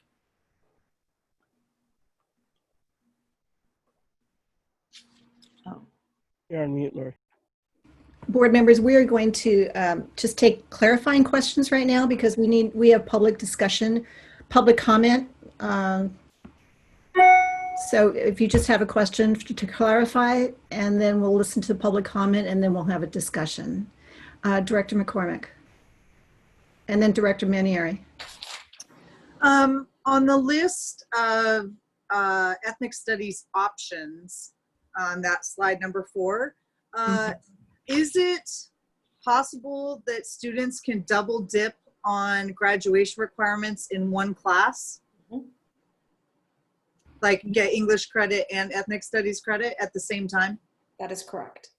Speaker 10: Oh.
Speaker 23: You're on mute, Lori.
Speaker 2: Board members, we are going to just take clarifying questions right now because we have public discussion, public comment. So if you just have a question to clarify, and then we'll listen to the public comment, and then we'll have a discussion. Director McCormick, and then Director Manieri.
Speaker 3: On the list of ethnic studies options on that slide number 4, is it possible that students can double dip on graduation requirements in one class? Like get English credit and ethnic studies credit at the same time?
Speaker 9: That is correct.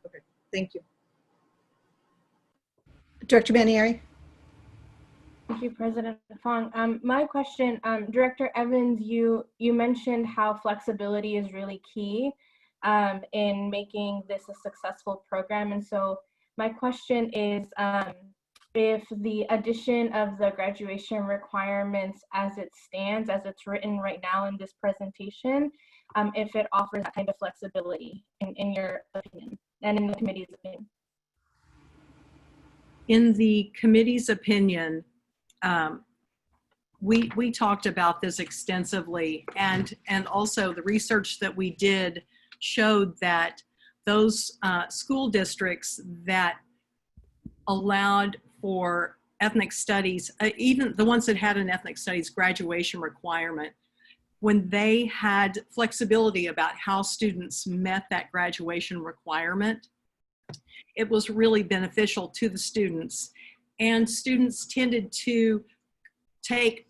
Speaker 3: Okay, thank you.
Speaker 2: Director Manieri.
Speaker 5: Thank you, President Fong. My question, Director Evans, you mentioned how flexibility is really key in making this a successful program. And so my question is, if the addition of the graduation requirements as it stands, as it's written right now in this presentation, if it offers that kind of flexibility in your opinion and in the committee's opinion.
Speaker 10: In the committee's opinion, we talked about this extensively, and also the research that we did showed that those school districts that allowed for ethnic studies, even the ones that had an ethnic studies graduation requirement, when they had flexibility about how students met that graduation requirement, it was really beneficial to the students. And students tended to take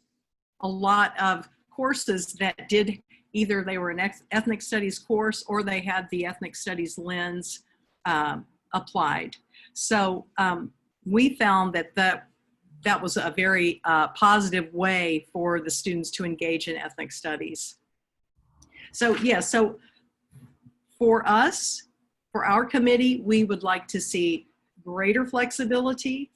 Speaker 10: a lot of courses that did either they were an ethnic studies course or they had the ethnic studies lens applied. So we found that that was a very positive way for the students to engage in ethnic studies. So yeah, so for us, for our committee, we would like to see greater flexibility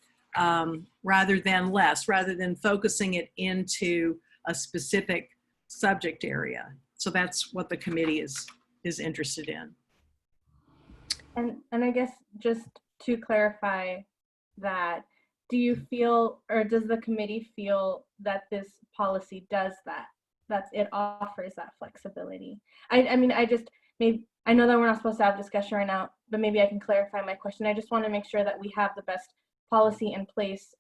Speaker 10: rather than focusing it into a specific subject area. So that's what the committee is interested in.
Speaker 5: And I guess just to clarify that, do you feel, or does the committee feel that this policy does that? That it offers that flexibility? I mean, I know that we're not supposed to have discussion right now, but maybe I can clarify my question. I just want to make sure that we have the best policy in place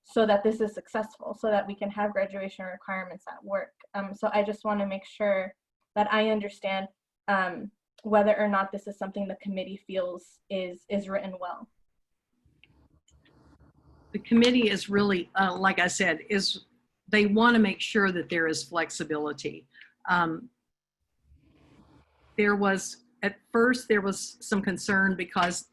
Speaker 5: so that this is successful, so that we can have graduation requirements at work. So I just want to make sure that I understand whether or not this is something the committee feels is written well.
Speaker 10: The committee is really, like I said, they want to make sure that there is flexibility. At first there was some concern because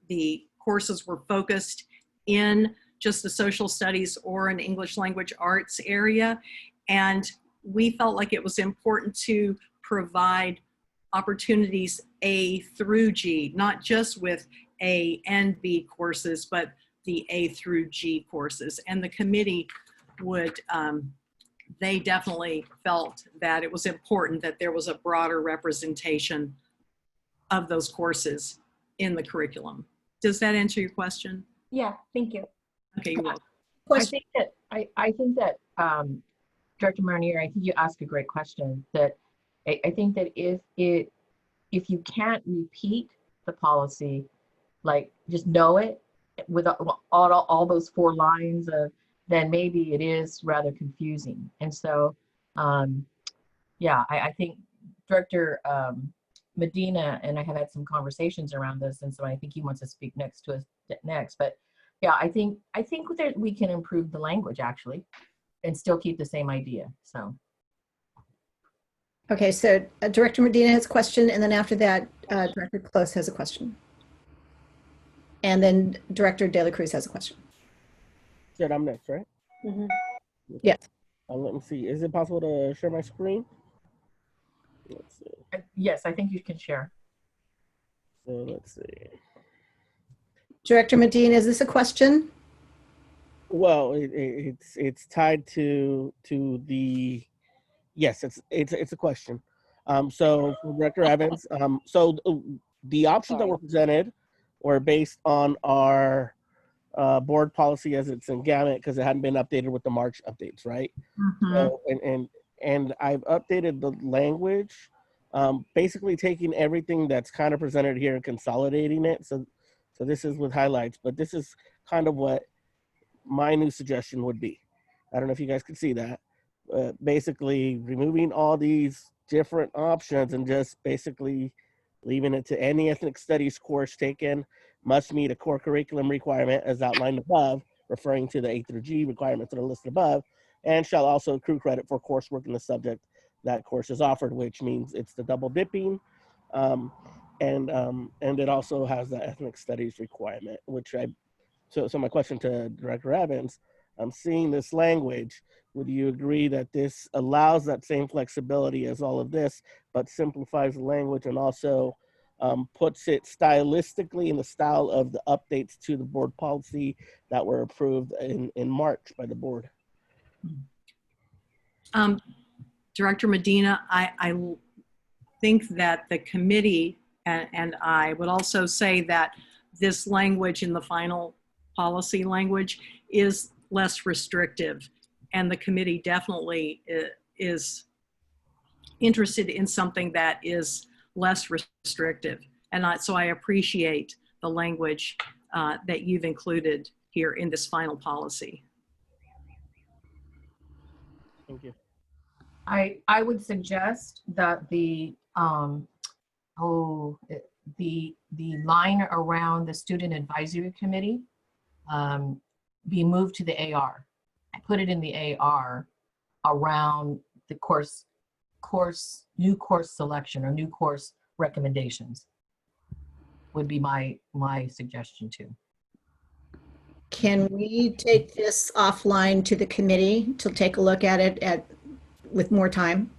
Speaker 10: the courses were focused in just the social studies or an English language arts area. And we felt like it was important to provide opportunities A through G, not just with A and B courses, but the A through G courses. And the committee they definitely felt that it was important that there was a broader representation of those courses in the curriculum. Does that answer your question?
Speaker 5: Yeah, thank you.
Speaker 10: Okay, you're welcome.
Speaker 13: I think that Director Marnier, I think you asked a great question. That I think that if you can't repeat the policy, like just know it with all those 4 lines of, then maybe it is rather confusing. And so, yeah, I think Director Medina and I have had some conversations around this, and so I think he wants to speak next. But yeah, I think that we can improve the language actually, and still keep the same idea. So.
Speaker 2: Okay, so Director Medina has a question, and then after that, Director Close has a question. And then Director De La Cruz has a question.
Speaker 23: Said I'm next, right?
Speaker 9: Mm-hmm.
Speaker 2: Yes.
Speaker 23: Let me see. Is it possible to share my screen? Let's see.
Speaker 13: Yes, I think you can share.
Speaker 23: So let's see.
Speaker 2: Director Medina, is this a question?
Speaker 23: Well, it's tied to the. Yes, it's a question. So for Director Evans, so the options that were presented were based on our board policy as it's in Gamut, because it hadn't been updated with the March updates, right? Mm-hmm. So, and I've updated the language, basically taking everything that's kind of presented here and consolidating it. So this is with highlights, but this is kind of what my new suggestion would be. I don't know if you guys can see that. Basically removing all these different options and just basically leaving it to any ethnic studies course taken must meet a core curriculum requirement as outlined above, referring to the A through G requirements that are listed above, and shall also accrue credit for coursework in the subject that course is offered, which means it's the double dipping. And it also has the ethnic studies requirement, which so my question to Director Evans, I'm seeing this language. Would you agree that this allows that same flexibility as all of this, but simplifies the language and also puts it stylistically in the style of the updates to the board policy that were approved in March by the board?
Speaker 10: Director Medina, I think that the committee and I would also say that this language in the final policy language is less restrictive, and the committee definitely is interested in something that is less restrictive. And so I appreciate the language that you've included here in this final policy.
Speaker 23: Thank you.
Speaker 13: I would suggest that the line around the student advisory committee be moved to the AR. I put it in the AR around the new course selection or new course recommendations would be my suggestion too.
Speaker 2: Can we take this offline to the committee to take a look at it with more time?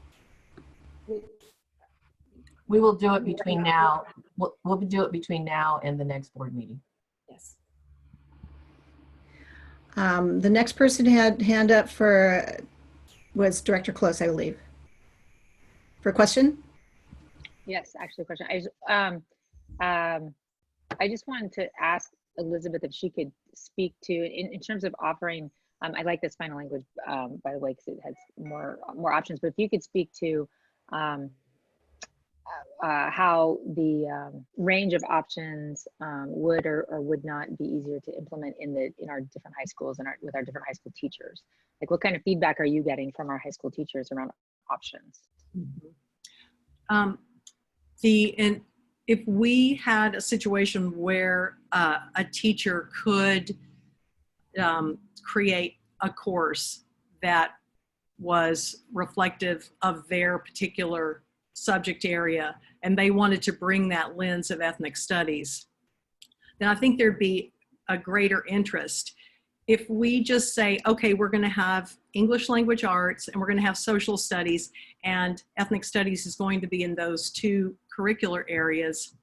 Speaker 13: We will do it between now. We'll do it between now and the next board meeting.
Speaker 9: Yes.
Speaker 2: The next person had hand up was Director Close, I believe. For a question?
Speaker 6: Yes, actually a question. I just wanted to ask Elizabeth if she could speak to, in terms of offering, I like this final language, by the way, because it has more options, but if you could speak to how the range of options would or would not be easier to implement in our different high schools and with our different high school teachers. Like, what kind of feedback are you getting from our high school teachers around options?
Speaker 10: If we had a situation where a teacher could create a course that was reflective of their particular subject area, and they wanted to bring that lens of ethnic studies, then I think there'd be a greater interest. If we just say, okay, we're going to have English language arts and we're going to have social studies, and ethnic studies is going to be in those two curricular areas,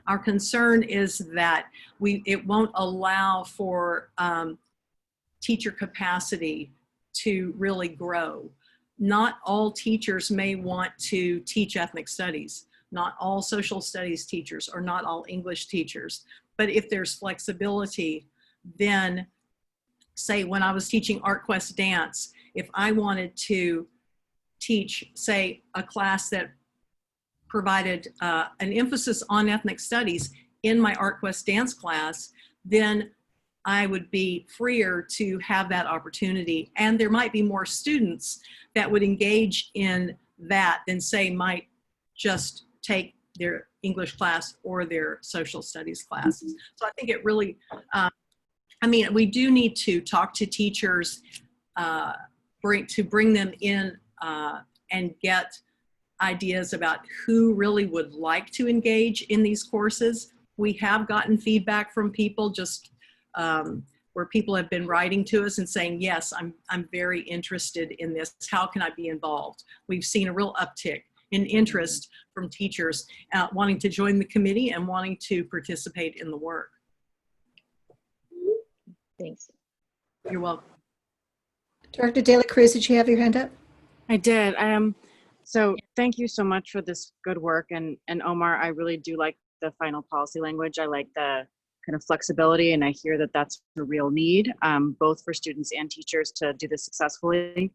Speaker 10: our concern is that it won't allow for teacher capacity to really grow. Not all teachers may want to teach ethnic studies. Not all social studies teachers, or not all English teachers. But if there's flexibility, then say when I was teaching ArtQuest dance, if I wanted to teach, say, a class that provided an emphasis on ethnic studies in my ArtQuest dance class, then I would be freer to have that opportunity. And there might be more students that would engage in that than, say, might just take their English class or their social studies classes. So I think it really, we do need to talk to teachers, bring them in and get ideas about who really would like to engage in these courses. We have gotten feedback from people just where people have been writing to us and saying, yes, I'm very interested in this. How can I be involved? We've seen a real uptick in interest from teachers wanting to join the committee and wanting to participate in the work.
Speaker 6: Thanks.
Speaker 10: You're welcome.
Speaker 2: Director De La Cruz, did you have your hand up?
Speaker 8: I did. So thank you so much for this good work. And Omar, I really do like the final policy language. I like the kind of flexibility, and I hear that that's a real need, both for students and teachers to do this successfully.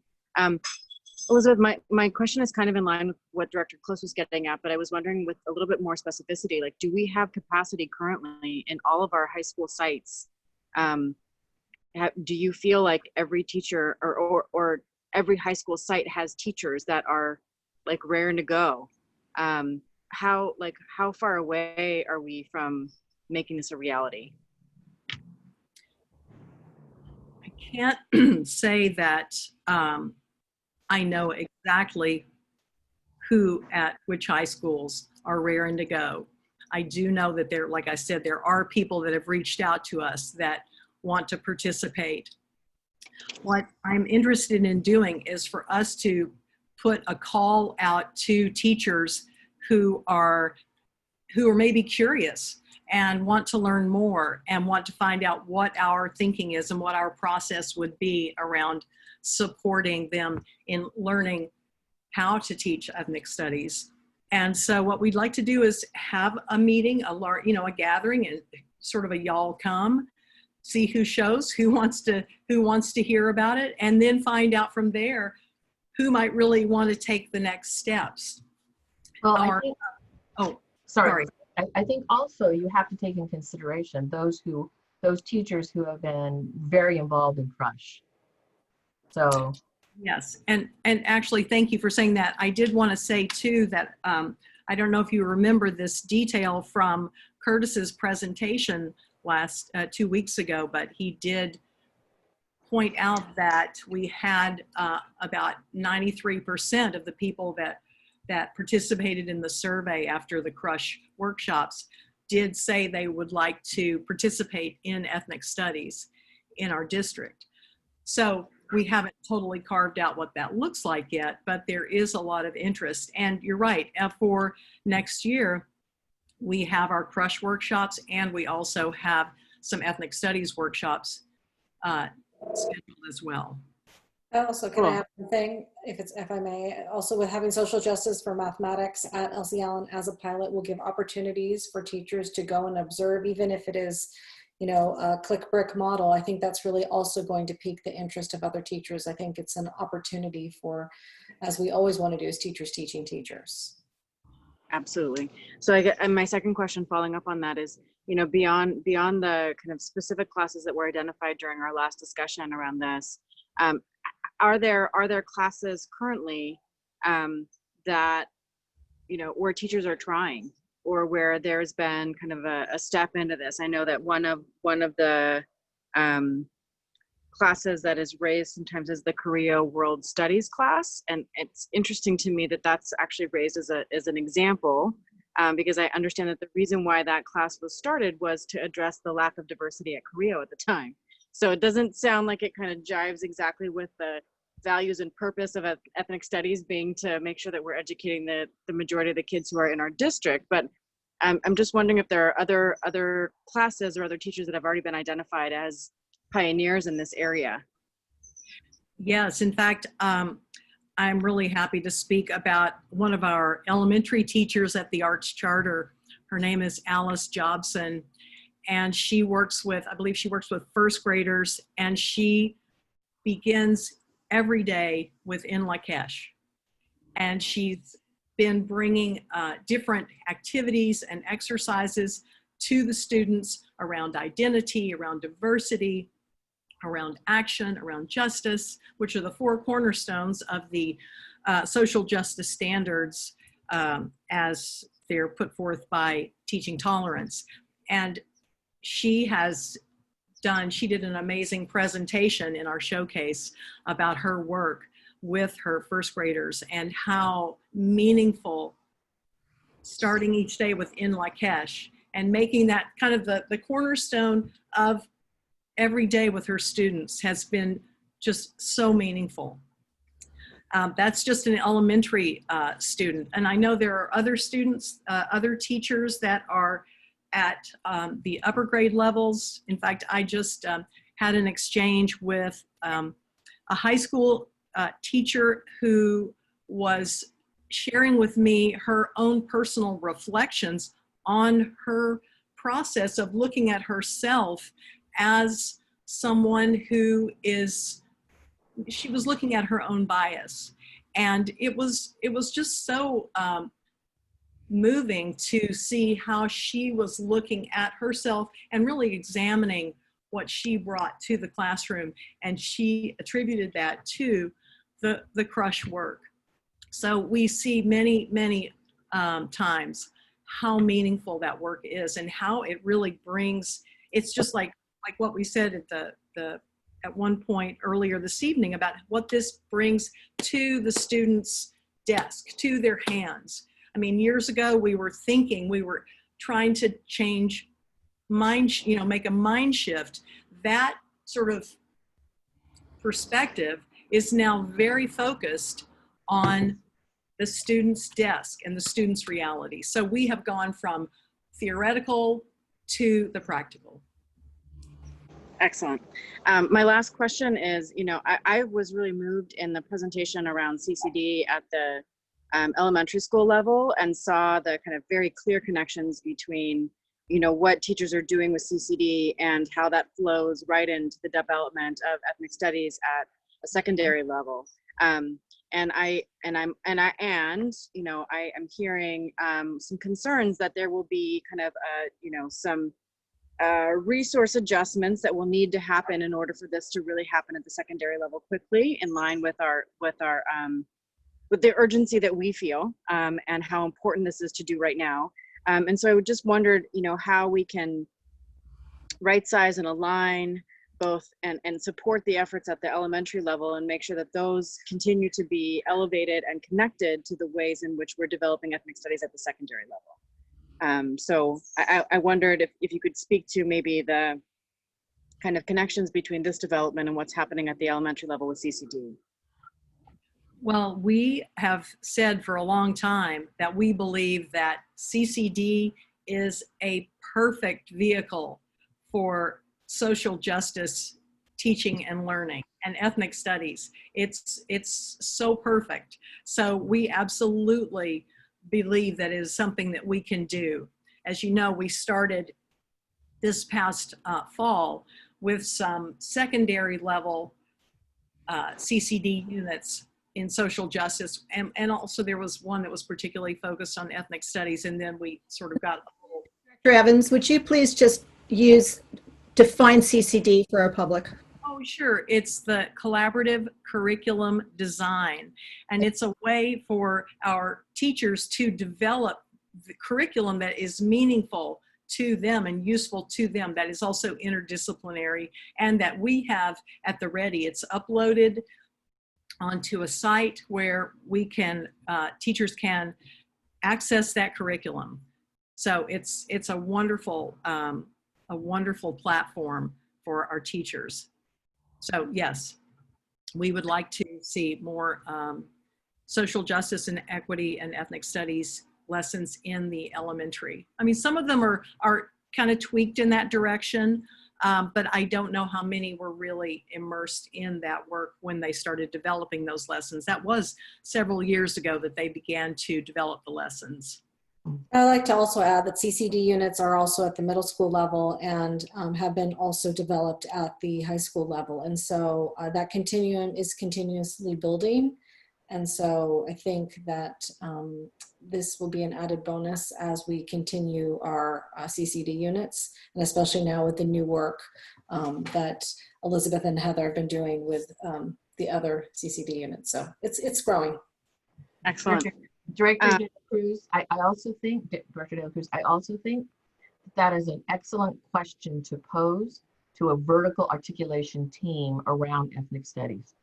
Speaker 8: Elizabeth, my question is kind of in line with what Director Close was getting at, but I was wondering with a little bit more specificity, like, do we have capacity currently in all of our high school sites? Do you feel like every teacher or every high school site has teachers that are like raring to go? How far away are we from making this a reality?
Speaker 10: I can't say that I know exactly who at which high schools are raring to go. I do know that there, like I said, there are people that have reached out to us that want to participate. What I'm interested in doing is for us to put a call out to teachers who are maybe curious and want to learn more and want to find out what our thinking is and what our process would be around supporting them in learning how to teach ethnic studies. And so what we'd like to do is have a meeting, a gathering, and sort of a y'all come, see who shows, who wants to hear about it, and then find out from there who might really want to take the next steps.
Speaker 13: Well,
Speaker 10: sorry.
Speaker 13: I think also you have to take in consideration those teachers who have been very involved in Crush. So
Speaker 10: yes, and actually, thank you for saying that. I did want to say too that I don't know if you remember this detail from Curtis's presentation last 2 weeks ago, but he did point out that we had about 93% of the people that participated in the survey after the Crush workshops did say they would like to participate in ethnic studies in our district. So we haven't totally carved out what that looks like yet, but there is a lot of interest. And you're right, for next year, we have our CRUSH workshops, and we also have some ethnic studies workshops scheduled as well.
Speaker 9: Also, can I add one thing, if I may? Also, with having social justice for mathematics at LC Allen as a pilot will give opportunities for teachers to go and observe, even if it is, you know, a click brick model. I think that's really also going to pique the interest of other teachers. I think it's an opportunity for, as we always want to do, is teachers teaching teachers.
Speaker 8: Absolutely. So I get, and my second question following up on that is, you know, beyond the kind of specific classes that were identified during our last discussion around this, are there classes currently that, you know, where teachers are trying, or where there's been kind of a step into this? I know that one of the classes that is raised sometimes is the Korea World Studies class, and it's interesting to me that that's actually raised as an example, because I understand that the reason why that class was started was to address the lack of diversity at Korea at the time. So it doesn't sound like it kind of jives exactly with the values and purpose of ethnic studies being to make sure that we're educating the majority of the kids who are in our district. But I'm just wondering if there are other classes or other teachers that have already been identified as pioneers in this area.
Speaker 10: Yes, in fact, I'm really happy to speak about one of our elementary teachers at the Arts Charter. Her name is Alice Jobson, and she works with, I believe she works with first graders, and she begins every day within Lakesh. And she's been bringing different activities and exercises to the students around identity, around diversity, around action, around justice, which are the four cornerstones of the social justice standards as they're put forth by Teaching Tolerance. And she did an amazing presentation in our showcase about her work with her first graders and how meaningful starting each day within Lakesh and making that kind of the cornerstone of every day with her students has been just so meaningful. That's just an elementary student. And I know there are other students, other teachers that are at the upper grade levels. In fact, I just had an exchange with a high school teacher who was sharing with me her own personal reflections on her process of looking at herself as someone who she was looking at her own bias. And it was just so moving to see how she was looking at herself and really examining what she brought to the classroom. And she attributed that to the CRUSH work. So we see many, many times how meaningful that work is and how it really brings, it's just like what we said at one point earlier this evening about what this brings to the student's desk, to their hands. I mean, years ago, we were trying to change make a mind shift. That sort of perspective is now very focused on the student's desk and the student's reality. So we have gone from theoretical to the practical.
Speaker 8: Excellent. My last question is, I was really moved in the presentation around CCD at the elementary school level and saw the kind of very clear connections between, what teachers are doing with CCD and how that flows right into the development of ethnic studies at a secondary level. I am hearing some concerns that there will be kind of some resource adjustments that will need to happen in order for this to really happen at the secondary level quickly, in line with the urgency that we feel and how important this is to do right now. And so I just wondered, how we can right size and align both and support the efforts at the elementary level and make sure that those continue to be elevated and connected to the ways in which we're developing ethnic studies at the secondary level. So I wondered if you could speak to maybe the kind of connections between this development and what's happening at the elementary level with CCD.
Speaker 10: Well, we have said for a long time that we believe that CCD is a perfect vehicle for social justice teaching and learning and ethnic studies. It's so perfect. So we absolutely believe that it is something that we can do. As you know, we started this past fall with some secondary level CCD units in social justice, and also there was one that was particularly focused on ethnic studies, and then we sort of got a little.
Speaker 2: Dr. Evans, would you please just define CCD for our public?
Speaker 10: Oh, sure. It's the collaborative curriculum design, and it's a way for our teachers to develop the curriculum that is meaningful to them and useful to them, that is also interdisciplinary, and that we have at the ready. It's uploaded onto a site where we can, teachers can access that curriculum. So it's a wonderful platform for our teachers. So yes, we would like to see more social justice and equity and ethnic studies lessons in the elementary. I mean, some of them are kind of tweaked in that direction, but I don't know how many were really immersed in that work when they started developing those lessons. That was several years ago that they began to develop the lessons.
Speaker 9: I'd like to also add that CCD units are also at the middle school level and have been also developed at the high school level. And so that continuum is continuously building. And so I think that this will be an added bonus as we continue our CCD units, and especially now with the new work that Elizabeth and Heather have been doing with the other CCD units. So it's growing.
Speaker 8: Excellent.
Speaker 13: Director De La Cruz, I also think, Director De La Cruz, I also think that is an excellent question to pose to a vertical articulation team around ethnic studies.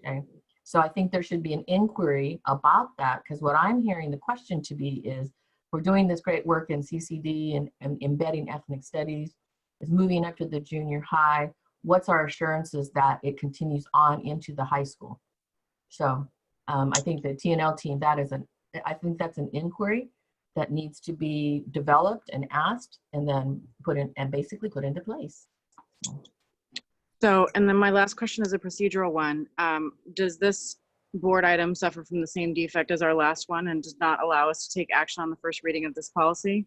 Speaker 13: Okay. So I think there should be an inquiry about that, because what I'm hearing the question to be is, we're doing this great work in CCD and embedding ethnic studies, is moving up to the junior high. What's our assurances that it continues on into the high school? So I think the TNL team, I think that's an inquiry that needs to be developed and asked and then basically put into place.
Speaker 8: So, and then my last question is a procedural one. Does this board item suffer from the same defect as our last one and does not allow us to take action on the first reading of this policy?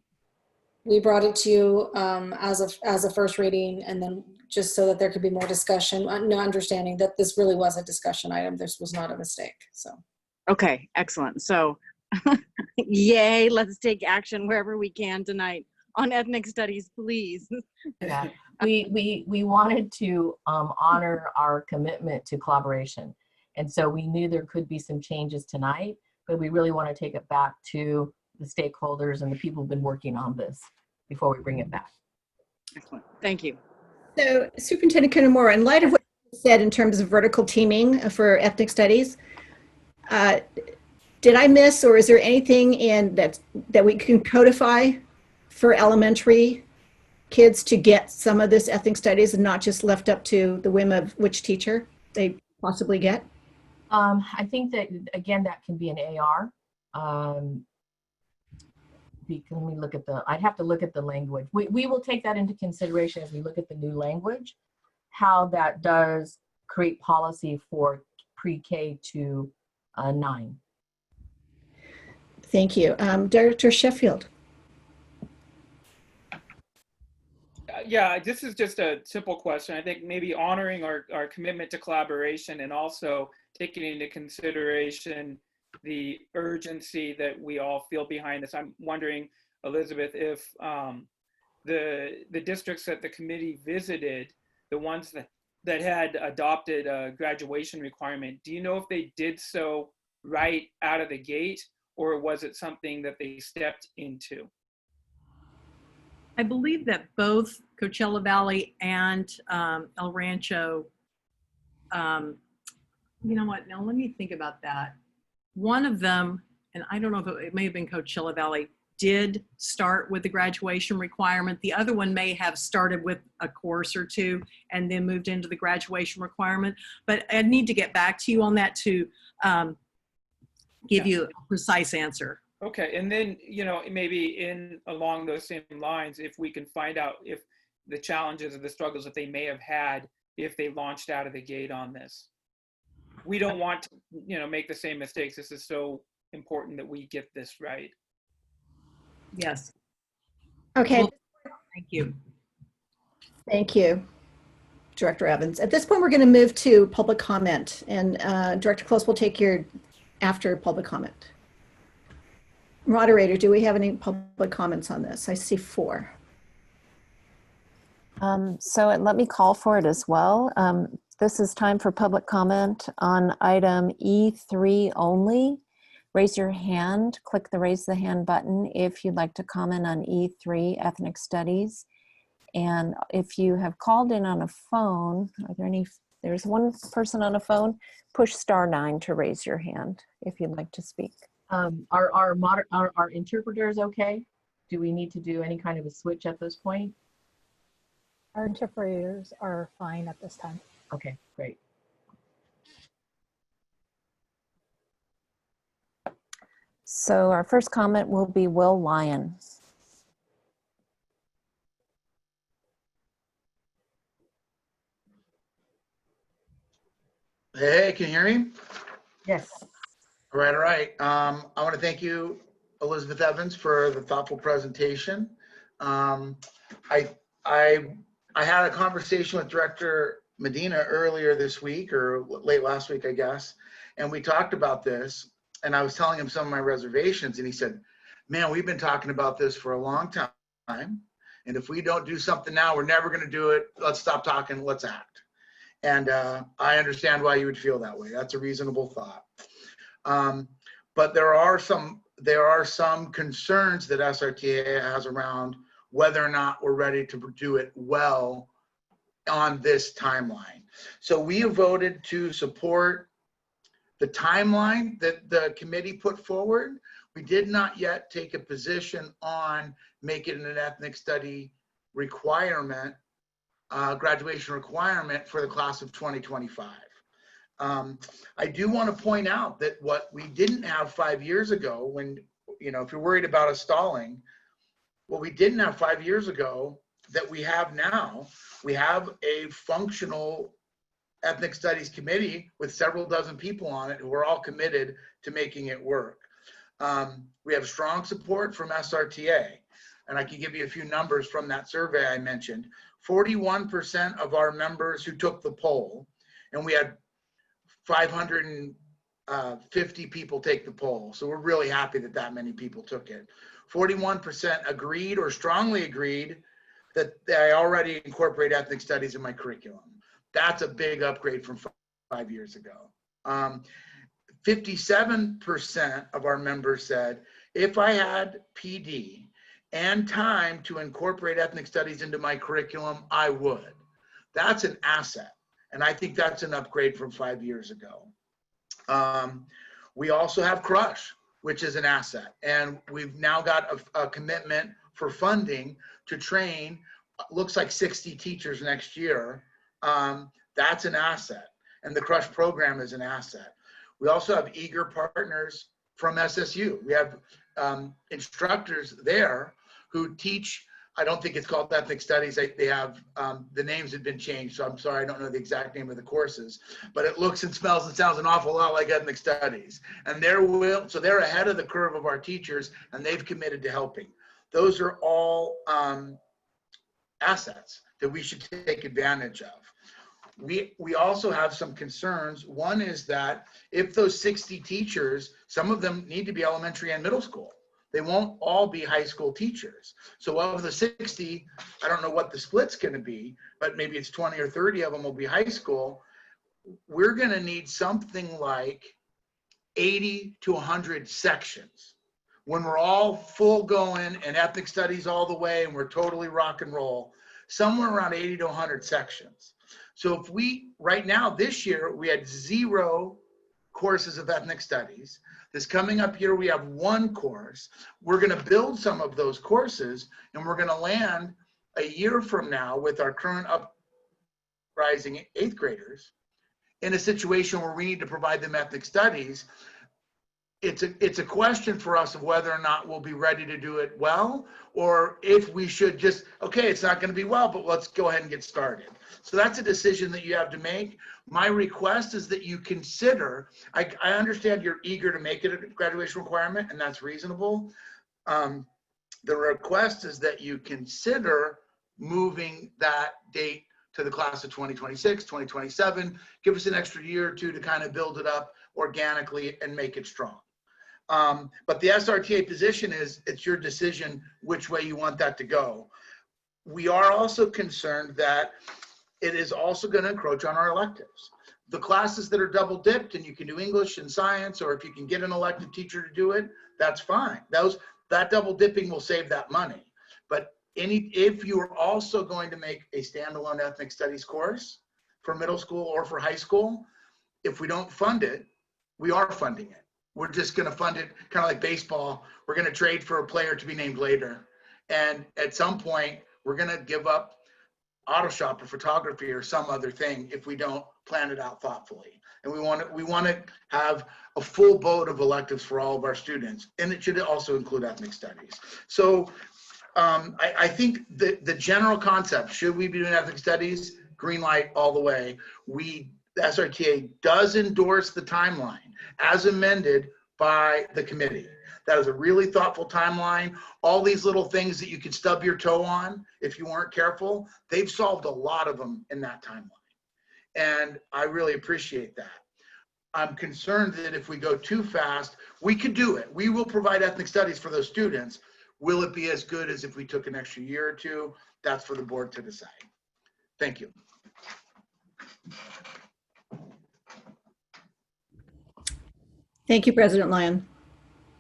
Speaker 9: We brought it to you as a first reading, and then just so that there could be more discussion, no understanding that this really was a discussion item. This was not a mistake. So. Okay, excellent. So, yay! Let's take action wherever we can tonight on ethnic studies, please.
Speaker 13: Yeah, we wanted to honor our commitment to collaboration, and so we knew there could be some changes tonight, but we really want to take it back to the stakeholders and the people who've been working on this before we bring it back.
Speaker 8: Excellent. Thank you.
Speaker 2: So, Superintendent Kitamura, in light of what you said in terms of vertical teaming for ethnic studies, did I miss, or is there anything in that we can codify for elementary kids to get some of this ethnic studies and not just left up to the whim of which teacher they possibly get?
Speaker 13: I think that, again, that can be an AR. Let me look at I'd have to look at the language. We will take that into consideration as we look at the new language, how that does create policy for pre-K to 9.
Speaker 2: Thank you. Director Sheffield.
Speaker 22: Yeah, this is just a simple question. I think maybe honoring our commitment to collaboration and also taking into consideration the urgency that we all feel behind this. I'm wondering, Elizabeth, if the districts that the committee visited, the ones that had adopted a graduation requirement, do you know if they did so right out of the gate, or was it something that they stepped into?
Speaker 10: I believe that both Coachella Valley and El Rancho, you know what, now let me think about that. One of them, and I don't know if it may have been Coachella Valley, did start with the graduation requirement. The other one may have started with a course or two and then moved into the graduation requirement. But I need to get back to you on that to give you a precise answer.
Speaker 22: Okay, and then, you know, maybe along those same lines, if we can find out if the challenges or the struggles that they may have had if they launched out of the gate on this. We don't want to, you know, make the same mistakes. This is so important that we get this right.
Speaker 10: Yes.
Speaker 2: Okay.
Speaker 10: Well, thank you.
Speaker 2: Thank you, Director Evans. At this point, we're going to move to public comment, and Director Close will take your after public comment. Moderator, do we have any public comments on this? I see 4.
Speaker 7: So let me call for it as well. This is time for public comment on item E3 only. Raise your hand, click the raise the hand button if you'd like to comment on E3 ethnic studies. And if you have called in on a phone, are there any, there's one person on a phone, push *9 to raise your hand if you'd like to speak.
Speaker 13: Are interpreters okay? Do we need to do any kind of a switch at this point?
Speaker 1: Our interpreters are fine at this time.
Speaker 13: Okay, great.
Speaker 7: So our first comment will be Will Lyon.
Speaker 20: Hey, can you hear me?
Speaker 13: Yes.
Speaker 20: All right, all right. I want to thank you, Elizabeth Evans, for the thoughtful presentation. I had a conversation with Director Medina earlier this week, or late last week, I guess, and we talked about this, and I was telling him some of my reservations, and he said, man, we've been talking about this for a long time, and if we don't do something now, we're never going to do it. Let's stop talking, let's act. And I understand why you would feel that way. That's a reasonable thought. But there are some concerns that SRTA has around whether or not we're ready to do it well on this timeline. So we have voted to support the timeline that the committee put forward. We did not yet take a position on making it an ethnic study requirement, graduation requirement for the class of 2025. I do want to point out that what we didn't have 5 years ago, when, you know, if you're worried about us stalling, what we didn't have 5 years ago that we have now, we have a functional ethnic studies committee with several dozen people on it who are all committed to making it work. We have strong support from SRTA, and I can give you a few numbers from that survey I mentioned. 41% of our members who took the poll, and we had 550 people take the poll. So we're really happy that that many people took it. 41% agreed or strongly agreed that I already incorporate ethnic studies in my curriculum. That's a big upgrade from 5 years ago. 57% of our members said, if I had PD and time to incorporate ethnic studies into my curriculum, I would. That's an asset. And I think that's an upgrade from 5 years ago. We also have Crush, which is an asset. And we've now got a commitment for funding to train, looks like 60 teachers next year. That's an asset. And the Crush program is an asset. We also have eager partners from SSU. We have instructors there who teach, I don't think it's called ethnic studies. They have, the names have been changed, so I'm sorry, I don't know the exact name of the courses, but it looks and smells and sounds an awful lot like ethnic studies. And so they're ahead of the curve of our teachers, and they've committed to helping. Those are all assets that we should take advantage of. We also have some concerns. One is that if those 60 teachers, some of them need to be elementary and middle school. They won't all be high school teachers. So of the 60, I don't know what the split's going to be, but maybe it's 20 or 30 of them will be high school. We're going to need something like 80 to 100 sections. When we're all full going and ethnic studies all the way and we're totally rock and roll, somewhere around 80 to 100 sections. So if we, right now, this year, we had 0 courses of ethnic studies. This coming up year, we have one course. We're going to build some of those courses, and we're going to land a year from now with our current uprising 8th graders in a situation where we need to provide them ethnic studies. It's a question for us of whether or not we'll be ready to do it well, or if we should just, okay, it's not going to be well, but let's go ahead and get started. So that's a decision that you have to make. My request is that you consider, I understand you're eager to make it a graduation requirement, and that's reasonable. The request is that you consider moving that date to the class of 2026, 2027. Give us an extra year or two to kind of build it up organically and make it strong. But the SRTA position is, it's your decision which way you want that to go. We are also concerned that it is also going to encroach on our electives. The classes that are double dipped, and you can do English and science, or if you can get an elective teacher to do it, that's fine. That double dipping will save that money. But if you are also going to make a standalone ethnic studies course for middle school or for high school, if we don't fund it, we are funding it. We're just going to fund it kind of like baseball. We're going to trade for a player to be named later. And at some point, we're going to give up auto shop or photography or some other thing if we don't plan it out thoughtfully. And we want to have a full boat of electives for all of our students. And it should also include ethnic studies. So I think the general concept, should we be doing ethnic studies? Green light all the way. The SRTA does endorse the timeline as amended by the committee. That is a really thoughtful timeline. All these little things that you could stub your toe on if you weren't careful, they've solved a lot of them in that timeline. And I really appreciate that. I'm concerned that if we go too fast, we could do it. We will provide ethnic studies for those students. Will it be as good as if we took an extra year or two? That's for the board to decide. Thank you.
Speaker 2: Thank you, President Lyon.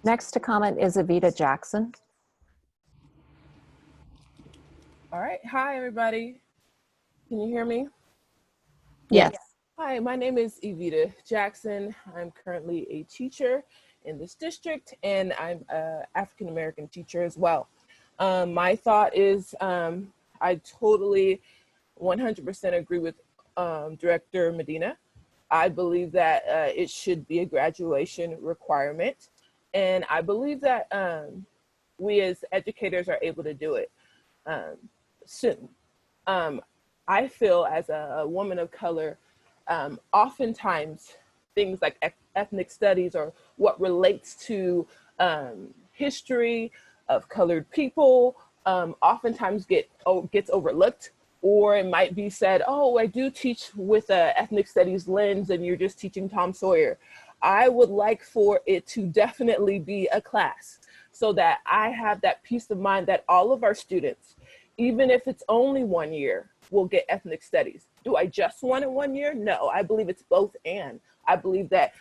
Speaker 7: Next to comment is Evita Jackson.
Speaker 11: All right. Hi, everybody. Can you hear me?
Speaker 2: Yes.
Speaker 11: Hi, my name is Evita Jackson. I'm currently a teacher in this district, and I'm an African-American teacher as well. My thought is I totally 100% agree with Director Medina. I believe that it should be a graduation requirement. And I believe that we as educators are able to do it soon. I feel as a woman of color, oftentimes things like ethnic studies or what relates to history of colored people oftentimes gets overlooked, or it might be said, oh, I do teach with an ethnic studies lens and you're just teaching Tom Sawyer. I would like for it to definitely be a class so that I have that peace of mind that all of our students, even if it's only 1 year, will get ethnic studies. Do I just want it 1 year? No, I believe it's both and. I believe that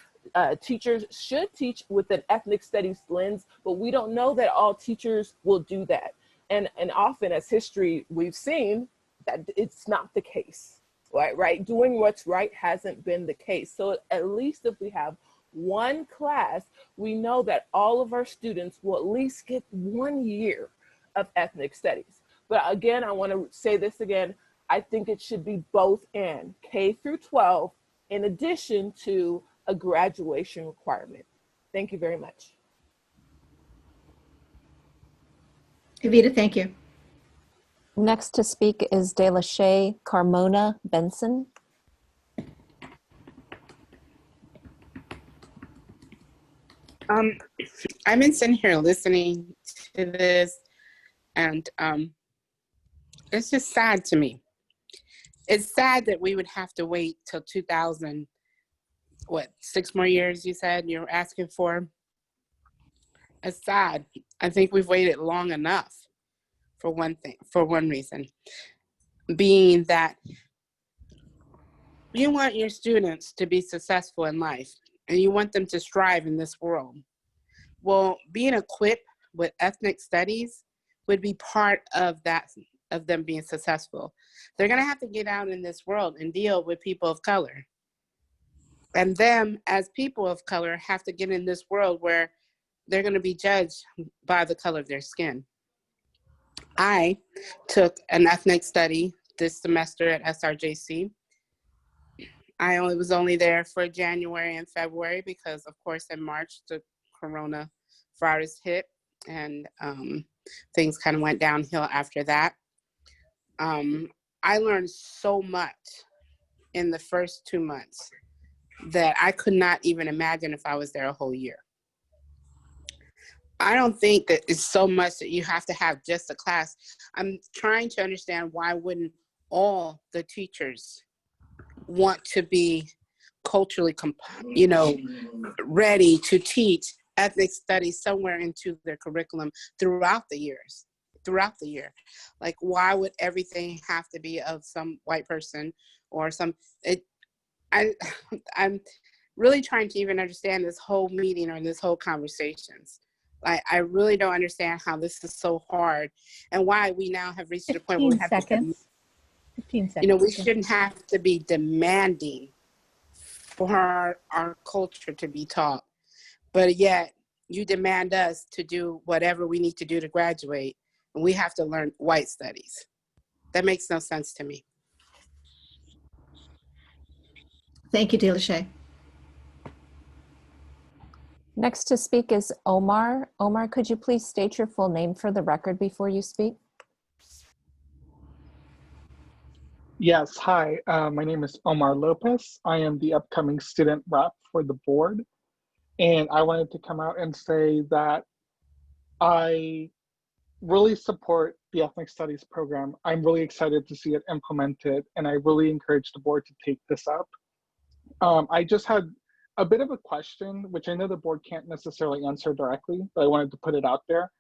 Speaker 11: teachers should teach with an ethnic studies lens, but we don't know that all teachers will do that. And often as history we've seen that it's not the case, right? Doing what's right hasn't been the case. So at least if we have one class, we know that all of our students will at least get 1 year of ethnic studies. But again, I want to say this again, I think it should be both and, K through 12, in addition to a graduation requirement. Thank you very much.
Speaker 2: Evita, thank you.
Speaker 7: Next to speak is DeLachey Carmona Benson.
Speaker 12: I've been sitting here listening to this, and it's just sad to me. It's sad that we would have to wait till 2000, 6 more years you said you're asking for? It's sad. I think we've waited long enough for one reason, being that you want your students to be successful in life and you want them to strive in this world. Well, being equipped with ethnic studies would be part of that, of them being successful. They're gonna have to get out in this world and deal with people of color. And them as people of color have to get in this world where they're going to be judged by the color of their skin. I took an ethnic study this semester at SRJC. I was only there for January and February because, of course, in March, the coronavirus hit and things kind of went downhill after that. I learned so much in the first 2 months that I could not even imagine if I was there a whole year. I don't think that it's so much that you have to have just a class. I'm trying to understand why wouldn't all the teachers want to be culturally, ready to teach ethnic studies somewhere into their curriculum throughout the year. Like, why would everything have to be of some white person or I'm really trying to even understand this whole meeting or this whole conversations. I really don't understand how this is so hard and why we now have reached a point where we have
Speaker 1: 15 seconds.
Speaker 12: We shouldn't have to be demanding for our culture to be taught, but yet you demand us to do whatever we need to do to graduate, and we have to learn white studies. That makes no sense to me.
Speaker 2: Thank you, Delashay.
Speaker 7: Next to speak is Omar. Omar, could you please state your full name for the record before you speak?
Speaker 4: Yes, hi. My name is Omar Lopez. I am the upcoming student rep for the board. And I wanted to come out and say that I really support the Ethnic Studies program. I'm really excited to see it implemented, and I really encourage the board to take this up. I just had a bit of a question, which I know the board can't necessarily answer directly, but I wanted to put it out there,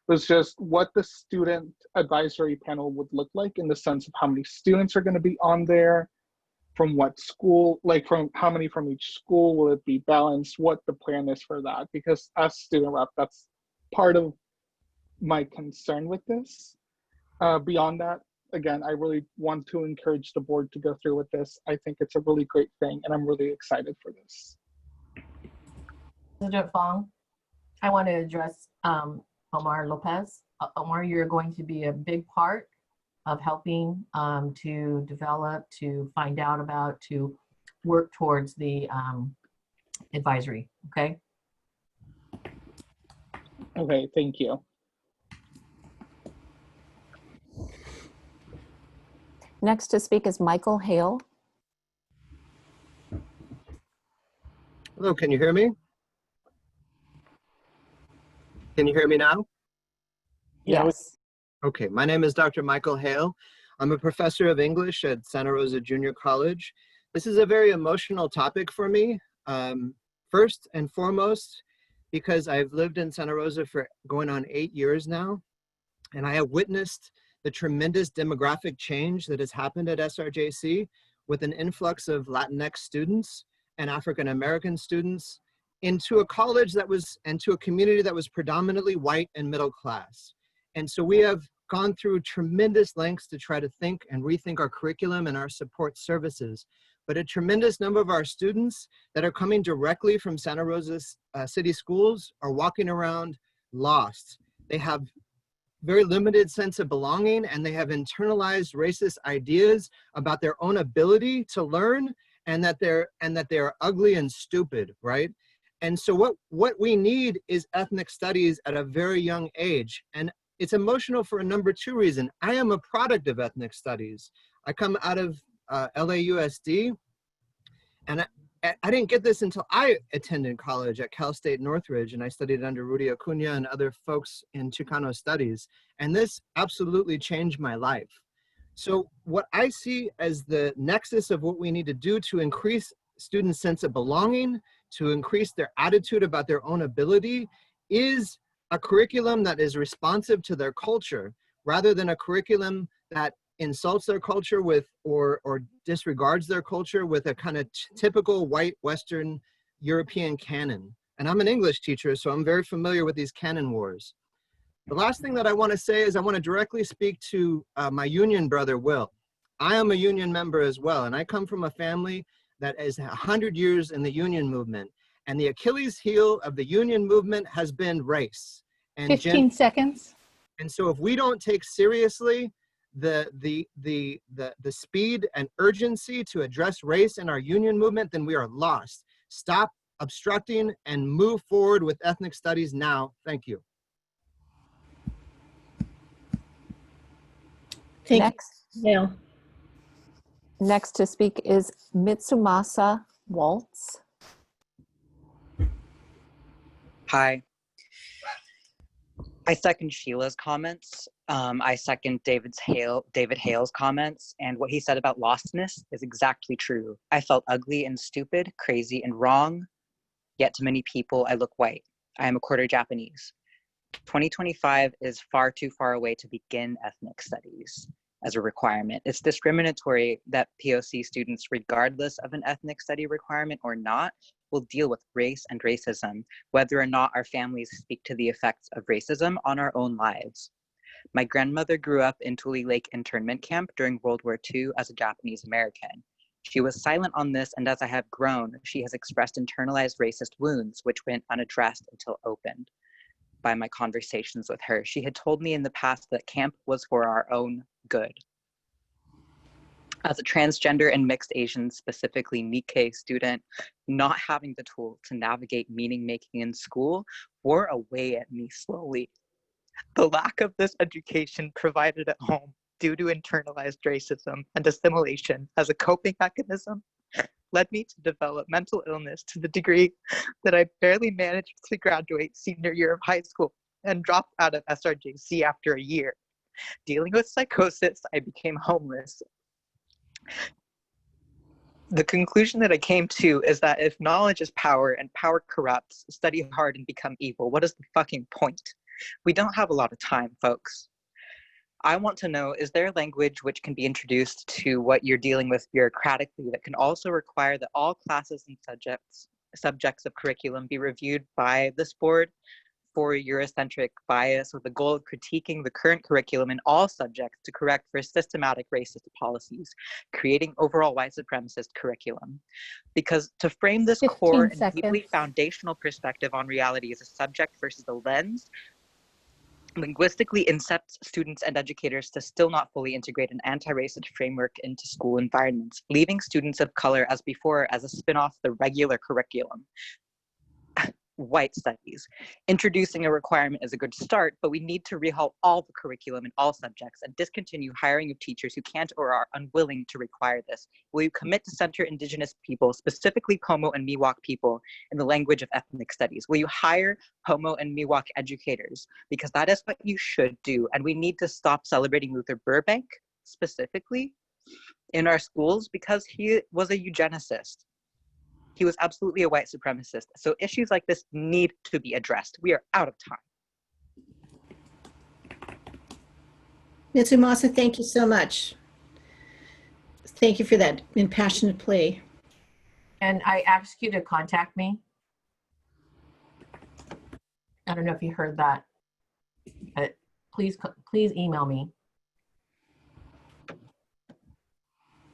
Speaker 4: was just what the student advisory panel would look like in the sense of how many students are going to be on there, from what school, like from how many from each school, will it be balanced, what the plan is for that, because as student rep, that's part of my concern with this. Beyond that, again, I really want to encourage the board to go through with this. I think it's a really great thing, and I'm really excited for this.
Speaker 13: President Fong, I want to address Omar Lopez. Omar, you're going to be a big part of helping to develop, to find out about, to work towards the advisory, okay?
Speaker 4: Okay, thank you.
Speaker 7: Next to speak is Michael Hale.
Speaker 14: Hello, can you hear me? Can you hear me now?
Speaker 7: Yes.
Speaker 14: Okay, my name is Dr. Michael Hale. I'm a professor of English at Santa Rosa Junior College. This is a very emotional topic for me. First and foremost, because I've lived in Santa Rosa for going on 8 years now, and I have witnessed the tremendous demographic change that has happened at SRJC with an influx of Latinx students and African American students into a college that was, and to a community that was predominantly white and middle class. And so we have gone through tremendous lengths to try to think and rethink our curriculum and our support services. But a tremendous number of our students that are coming directly from Santa Rosa City Schools are walking around lost. They have very limited sense of belonging, and they have internalized racist ideas about their own ability to learn, and that they're ugly and stupid, right? And so what we need is ethnic studies at a very young age. And it's emotional for a number two reason. I am a product of ethnic studies. I come out of LAUSD, and I didn't get this until I attended college at Cal State Northridge, and I studied under Rudy Acuna and other folks in Chicano studies. And this absolutely changed my life. So what I see as the nexus of what we need to do to increase students' sense of belonging, to increase their attitude about their own ability, is a curriculum that is responsive to their culture, rather than a curriculum that insults their culture with or disregards their culture with a kind of typical white Western European canon. And I'm an English teacher, so I'm very familiar with these canon wars. The last thing that I want to say is I want to directly speak to my union brother, Will. I am a union member as well, and I come from a family that is 100 years in the union movement. And the Achilles heel of the union movement has been race. And
Speaker 1: 15 seconds.
Speaker 14: And so if we don't take seriously the speed and urgency to address race in our union movement, then we are lost. Stop obstructing and move forward with ethnic studies now. Thank you.
Speaker 7: Next to speak is Mitsumasa Waltz.
Speaker 15: Hi. I second Sheila's comments. I second David Hale's comments, and what he said about lostness is exactly true. I felt ugly and stupid, crazy and wrong, yet to many people I look white. I am a quarter Japanese. 2025 is far too far away to begin ethnic studies as a requirement. It's discriminatory that POC students, regardless of an ethnic study requirement or not, will deal with race and racism, whether or not our families speak to the effects of racism on our own lives. My grandmother grew up in Tule Lake internment camp during World War II as a Japanese American. She was silent on this, and as I have grown, she has expressed internalized racist wounds, which went unaddressed until opened by my conversations with her. She had told me in the past that camp was for our own good. As a transgender and mixed Asian, specifically Nikkei student, not having the tools to navigate meaning making in school wore away at me slowly. The lack of this education provided at home due to internalized racism and assimilation as a coping mechanism led me to develop mental illness to the degree that I barely managed to graduate senior year of high school and dropped out of SRJC after a year. Dealing with psychosis, I became homeless. The conclusion that I came to is that if knowledge is power and power corrupts, study hard and become evil, what is the fucking point? We don't have a lot of time, folks. I want to know, is there language which can be introduced to what you're dealing with bureaucratically that can also require that all classes and subjects of curriculum be reviewed by this board for Eurocentric bias with the goal of critiquing the current curriculum in all subjects to correct for systematic racist policies, creating overall white supremacist curriculum? Because to frame this core and deeply foundational perspective on reality as a subject versus a lens, linguistically incepts students and educators to still not fully integrate an anti-racist framework into school environments, leaving students of color as before as a spin-off the regular curriculum. White studies. Introducing a requirement is a good start, but we need to rehaul all the curriculum in all subjects and discontinue hiring of teachers who can't or are unwilling to require this. Will you commit to center Indigenous people, specifically Pomo and Miwok people, in the language of ethnic studies? Will you hire Pomo and Miwok educators? Because that is what you should do, and we need to stop celebrating Luther Burbank, specifically, in our schools because he was a eugenicist. He was absolutely a white supremacist. So issues like this need to be addressed. We are out of time.
Speaker 2: Mitsumasa, thank you so much. Thank you for that impassioned plea.
Speaker 13: And I ask you to contact me. I don't know if you heard that. But please email me.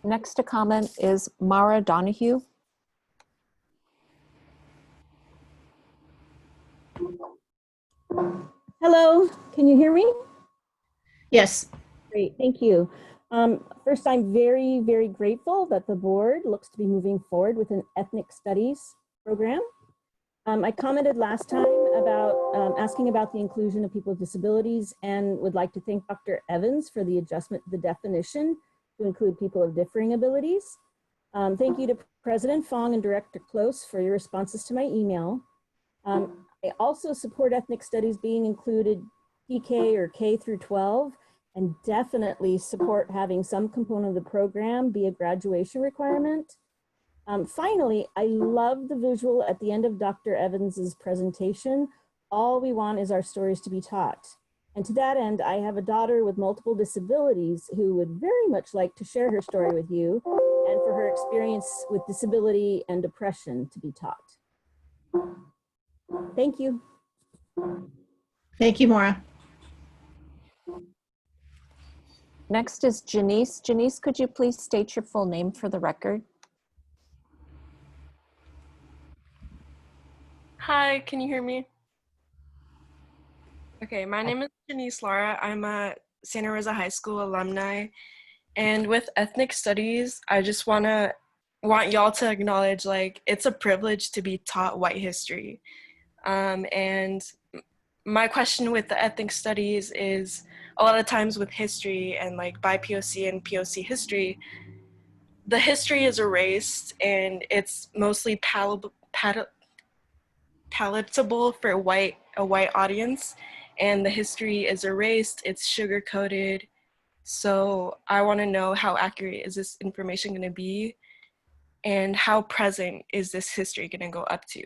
Speaker 7: Next to comment is Mara Donahue.
Speaker 16: Hello, can you hear me?
Speaker 2: Yes.
Speaker 16: Great, thank you. First, I'm very, very grateful that the board looks to be moving forward with an ethnic studies program. I commented last time about asking about the inclusion of people with disabilities and would like to thank Dr. Evans for the adjustment to the definition to include people of differing abilities. Thank you to President Fong and Director Close for your responses to my email. I also support ethnic studies being included PK or K through 12, and definitely support having some component of the program be a graduation requirement. Finally, I love the visual at the end of Dr. Evans's presentation. All we want is our stories to be taught. And to that end, I have a daughter with multiple disabilities who would very much like to share her story with you and for her experience with disability and depression to be taught. Thank you.
Speaker 2: Thank you, Maura.
Speaker 7: Next is Janice. Janice, could you please state your full name for the record?
Speaker 17: Hi, can you hear me? Okay, my name is Janice Lara. I'm a Santa Rosa High School alumni. And with ethnic studies, I just want y'all to acknowledge, like, it's a privilege to be taught white history. And my question with the ethnic studies is, a lot of times with history and like BIPOC and POC history, the history is erased and it's mostly palatable for a white audience, and the history is erased, it's sugar coated. So I want to know, how accurate is this information going to be, and how present is this history going to go up to?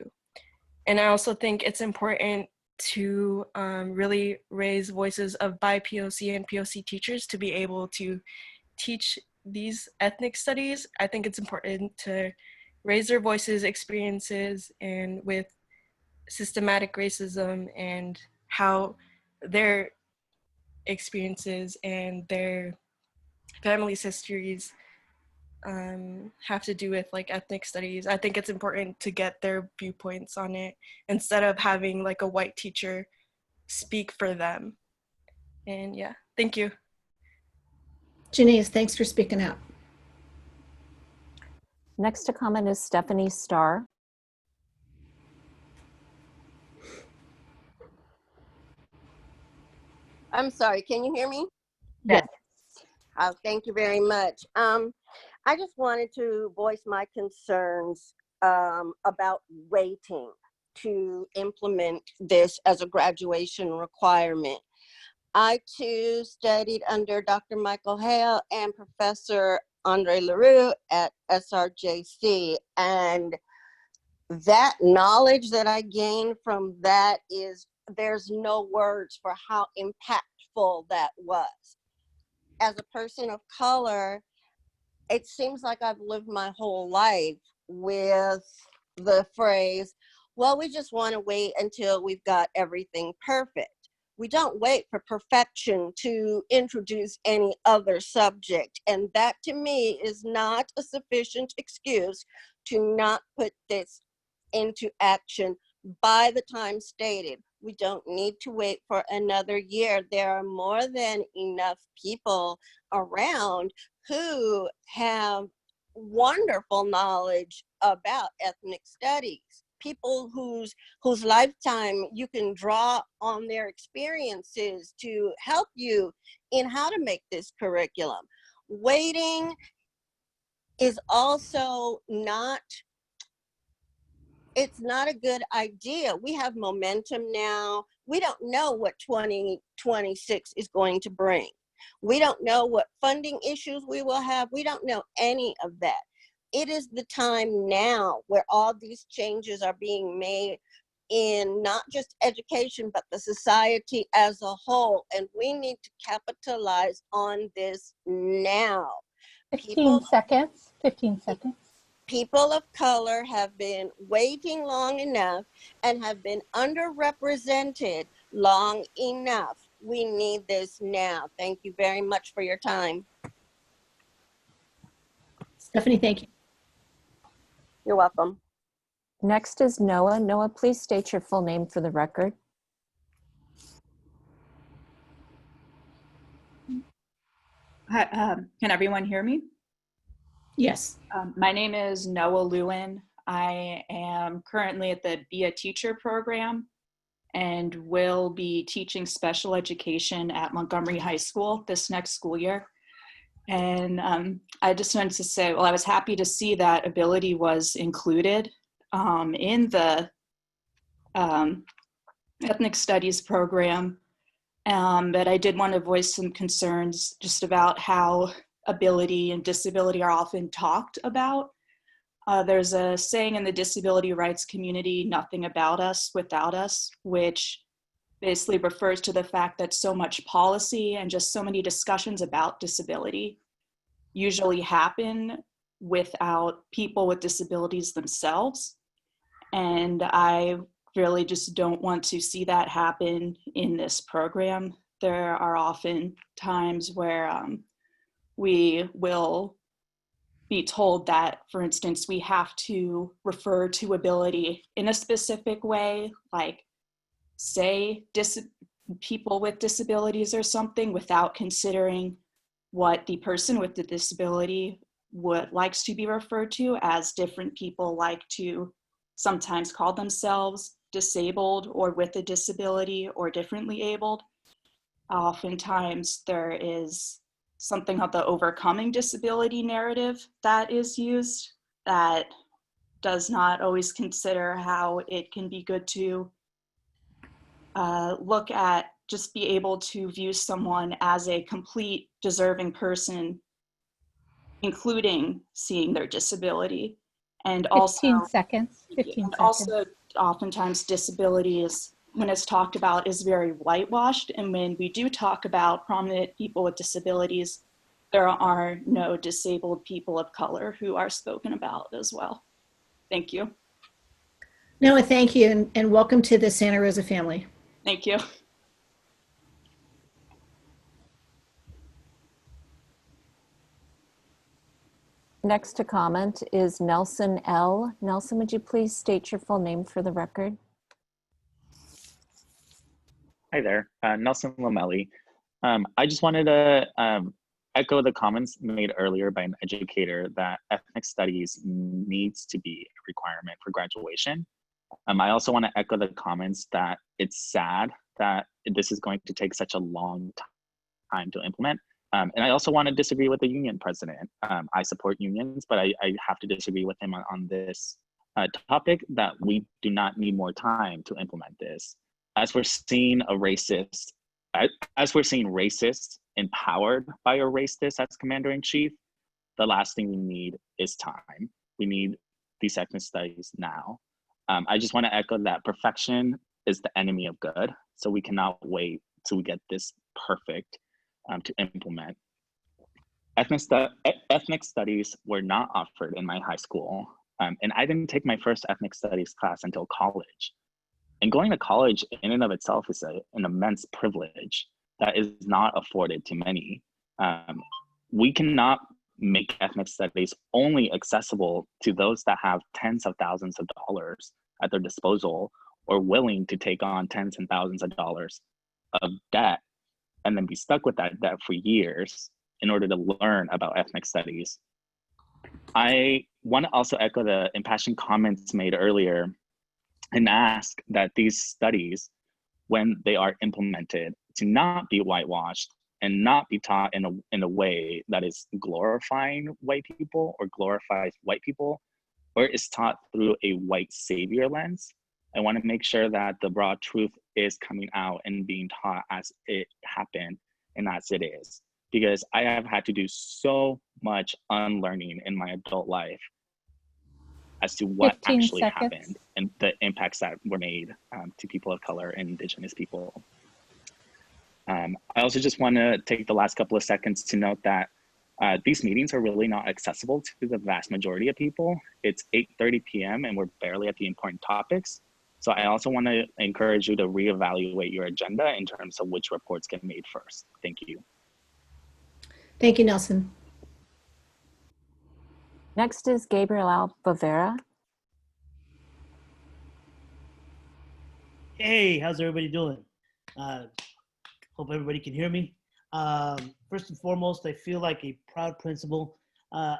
Speaker 17: And I also think it's important to really raise voices of BIPOC and POC teachers to be able to teach these ethnic studies. I think it's important to raise their voices, experiences, and with systematic racism and how their experiences and their families' histories have to do with like ethnic studies. I think it's important to get their viewpoints on it instead of having like a white teacher speak for them. And yeah, thank you.
Speaker 2: Janice, thanks for speaking out.
Speaker 7: Next to comment is Stephanie Starr.
Speaker 18: I'm sorry, can you hear me?
Speaker 7: Yes.
Speaker 18: Thank you very much. I just wanted to voice my concerns about waiting to implement this as a graduation requirement. I too studied under Dr. Michael Hale and Professor Andre LaRue at SRJC, and that knowledge that I gained from that is, there's no words for how impactful that was. As a person of color, it seems like I've lived my whole life with the phrase, well, we just want to wait until we've got everything perfect. We don't wait for perfection to introduce any other subject. And that to me is not a sufficient excuse to not put this into action by the time stated. We don't need to wait for another year. There are more than enough people around who have wonderful knowledge about ethnic studies. People whose lifetime you can draw on their experiences to help you in how to make this curriculum. Waiting is also not, it's not a good idea. We have momentum now. We don't know what 2026 is going to bring. We don't know what funding issues we will have. We don't know any of that. It is the time now where all these changes are being made in not just education, but the society as a whole. And we need to capitalize on this now.
Speaker 1: 15 seconds.
Speaker 18: People of color have been waiting long enough and have been underrepresented long enough. We need this now. Thank you very much for your time.
Speaker 2: Stephanie, thank you.
Speaker 18: You're welcome.
Speaker 7: Next is Noah. Noah, please state your full name for the record.
Speaker 19: Hi, can everyone hear me?
Speaker 2: Yes.
Speaker 19: My name is Noah Lewin. I am currently at the Be a Teacher program and will be teaching special education at Montgomery High School this next school year. And I just wanted to say, well, I was happy to see that ability was included in the ethnic studies program. But I did want to voice some concerns just about how ability and disability are often talked about. There's a saying in the disability rights community, nothing about us without us, which basically refers to the fact that so much policy and just so many discussions about disability usually happen without people with disabilities themselves. And I really just don't want to see that happen in this program. There are often times where we will be told that, for instance, we have to refer to ability in a specific way, like say people with disabilities or something, without considering what the person with the disability likes to be referred to, as different people like to sometimes call themselves disabled or with a disability or differently abled. Oftentimes there is something of the overcoming disability narrative that is used that does not always consider how it can be good to look at, just be able to view someone as a complete deserving person, including seeing their disability. And
Speaker 1: 15 seconds. 15 seconds.
Speaker 19: Also, oftentimes disability is, when it's talked about, is very whitewashed. And when we do talk about prominent people with disabilities, there are no disabled people of color who are spoken about as well. Thank you.
Speaker 2: Noah, thank you, and welcome to the Santa Rosa family.
Speaker 19: Thank you.
Speaker 7: Next to comment is Nelson L. Nelson, would you please state your full name for the record?
Speaker 3: Hi there, Nelson Lomelli. I just wanted to echo the comments made earlier by an educator that ethnic studies needs to be a requirement for graduation. I also want to echo the comments that it's sad that this is going to take such a long time to implement. And I also want to disagree with the union president. I support unions, but I have to disagree with him on this topic, that we do not need more time to implement this. As we're seeing racists empowered by a racist as commander-in-chief, the last thing we need is time. We need these ethnic studies now. I just want to echo that perfection is the enemy of good. So we cannot wait till we get this perfect to implement. Ethnic studies were not offered in my high school. And I didn't take my first ethnic studies class until college. And going to college in and of itself is an immense privilege that is not afforded to many. We cannot make ethnic studies only accessible to those that have tens of thousands of dollars at their disposal, or willing to take on tens and thousands of dollars of debt and then be stuck with that debt for years in order to learn about ethnic studies. I want to also echo the impassioned comments made earlier and ask that these studies, when they are implemented, to not be whitewashed and not be taught in a way that is glorifying white people or glorifies white people, or is taught through a white savior lens. I want to make sure that the raw truth is coming out and being taught as it happened and as it is. Because I have had to do so much unlearning in my adult life as to what actually happened and the impacts that were made to people of color and Indigenous people. I also just want to take the last couple of seconds to note that these meetings are really not accessible to the vast majority of people. It's 8:30 p.m. and we're barely at the important topics. So I also want to encourage you to reevaluate your agenda in terms of which reports get made first. Thank you.
Speaker 2: Thank you, Nelson.
Speaker 7: Next is Gabriel Albavera.
Speaker 5: Hey, how's everybody doing? Hope everybody can hear me. First and foremost, I feel like a proud principal.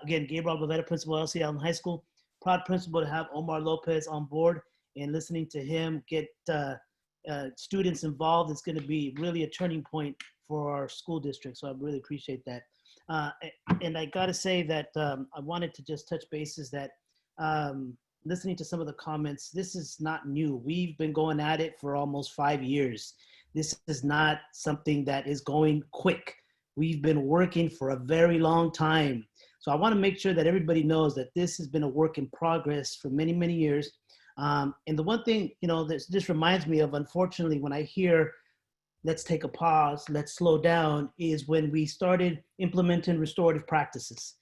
Speaker 5: Again, Gabriel Albavera, principal, LC Allen High School. Proud principal to have Omar Lopez on board, and listening to him get students involved is going to be really a turning point for our school district. So I really appreciate that. And I got to say that I wanted to just touch bases that listening to some of the comments, this is not new. We've been going at it for almost 5 years. This is not something that is going quick. We've been working for a very long time. So I want to make sure that everybody knows that this has been a work in progress for many, many years. And the one thing, you know, this reminds me of, unfortunately, when I hear, let's take a pause, let's slow down, is when we started implementing restorative practices.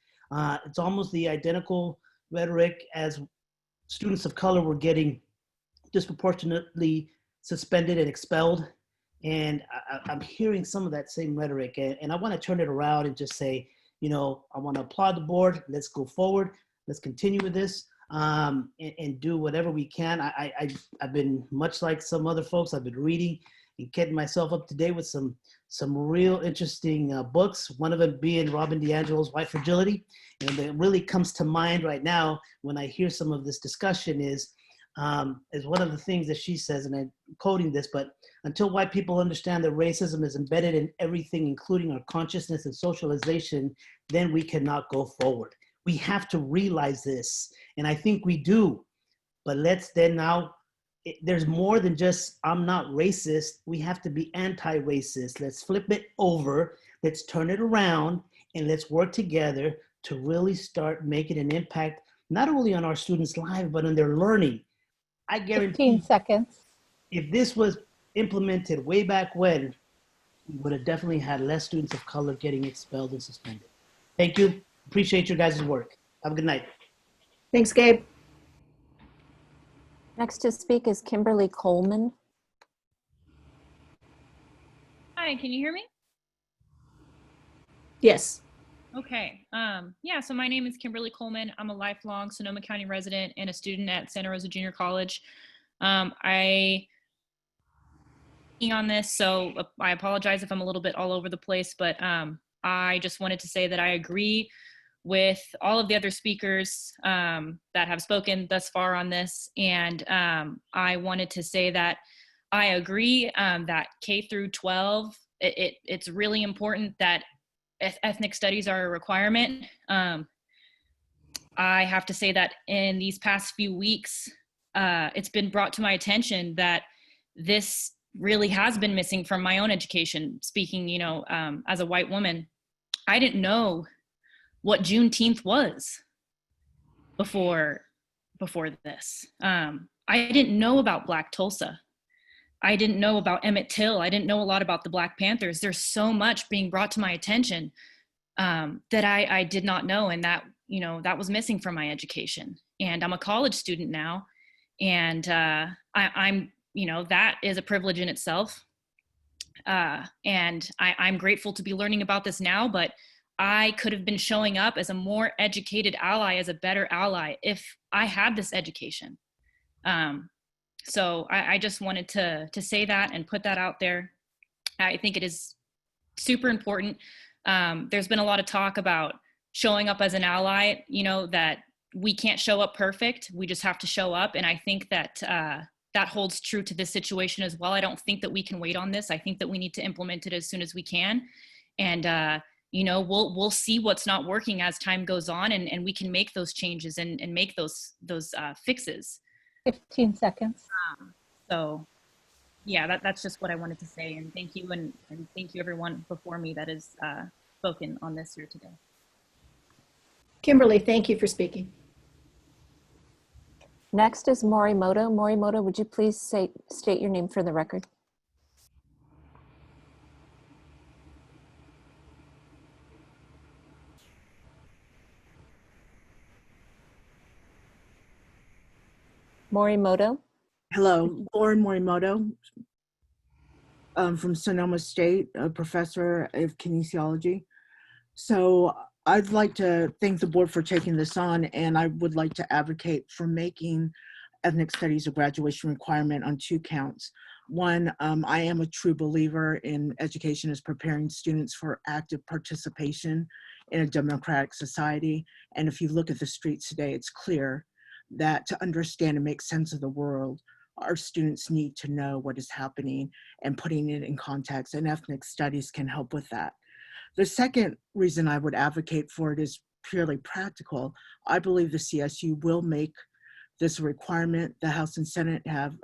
Speaker 5: It's almost the identical rhetoric as students of color were getting disproportionately suspended and expelled. And I'm hearing some of that same rhetoric. And I want to turn it around and just say, you know, I want to applaud the board. Let's go forward. Let's continue with this and do whatever we can. I've been, much like some other folks, I've been reading and getting myself up to date with some real interesting books, one of them being Robin DiAngelo's White Fragility. And it really comes to mind right now when I hear some of this discussion is one of the things that she says, and I'm quoting this, but until white people understand that racism is embedded in everything, including our consciousness and socialization, then we cannot go forward. We have to realize this, and I think we do, but let's then now, there's more than just, I'm not racist. We have to be anti-racist. Let's flip it over. Let's turn it around and let's work together to really start making an impact, not only on our students' lives, but on their learning. I guarantee
Speaker 1: 15 seconds.
Speaker 5: If this was implemented way back when, we would have definitely had less students of color getting expelled and suspended. Thank you. Appreciate your guys' work. Have a good night.
Speaker 2: Thanks, Gabe.
Speaker 7: Next to speak is Kimberly Coleman.
Speaker 6: Hi, can you hear me?
Speaker 2: Yes.
Speaker 6: Okay. Yeah, so my name is Kimberly Coleman. I'm a lifelong Sonoma County resident and a student at Santa Rosa Junior College. I on this, so I apologize if I'm a little bit all over the place, but I just wanted to say that I agree with all of the other speakers that have spoken thus far on this. And I wanted to say that I agree that K through 12, it's really important that ethnic studies are a requirement. I have to say that in these past few weeks, it's been brought to my attention that this really has been missing from my own education. Speaking, you know, as a white woman, I didn't know what Juneteenth was before this. I didn't know about Black Tulsa. I didn't know about Emmett Till. I didn't know a lot about the Black Panthers. There's so much being brought to my attention that I did not know, and that, you know, that was missing from my education. And I'm a college student now, and I'm, you know, that is a privilege in itself. And I'm grateful to be learning about this now, but I could have been showing up as a more educated ally, as a better ally, if I had this education. So I just wanted to say that and put that out there. I think it is super important. There's been a lot of talk about showing up as an ally, you know, that we can't show up perfect. We just have to show up. And I think that that holds true to this situation as well. I don't think that we can wait on this. I think that we need to implement it as soon as we can. And, you know, we'll see what's not working as time goes on, and we can make those changes and make those fixes.
Speaker 1: 15 seconds.
Speaker 6: So yeah, that's just what I wanted to say. And thank you. And thank you everyone before me that has spoken on this here today.
Speaker 2: Kimberly, thank you for speaking.
Speaker 7: Next is Morimoto. Morimoto, would you please state your name for the record? Morimoto.
Speaker 21: Hello, Lauren Morimoto from Sonoma State, a professor of kinesiology. So I'd like to thank the board for taking this on, and I would like to advocate for making ethnic studies a graduation requirement on 2 counts. One, I am a true believer in education as preparing students for active participation in a democratic society. And if you look at the streets today, it's clear that to understand and make sense of the world, our students need to know what is happening and putting it in context, and ethnic studies can help with that. The second reason I would advocate for it is purely practical. I believe the CSU will make this a requirement. The House and Senate have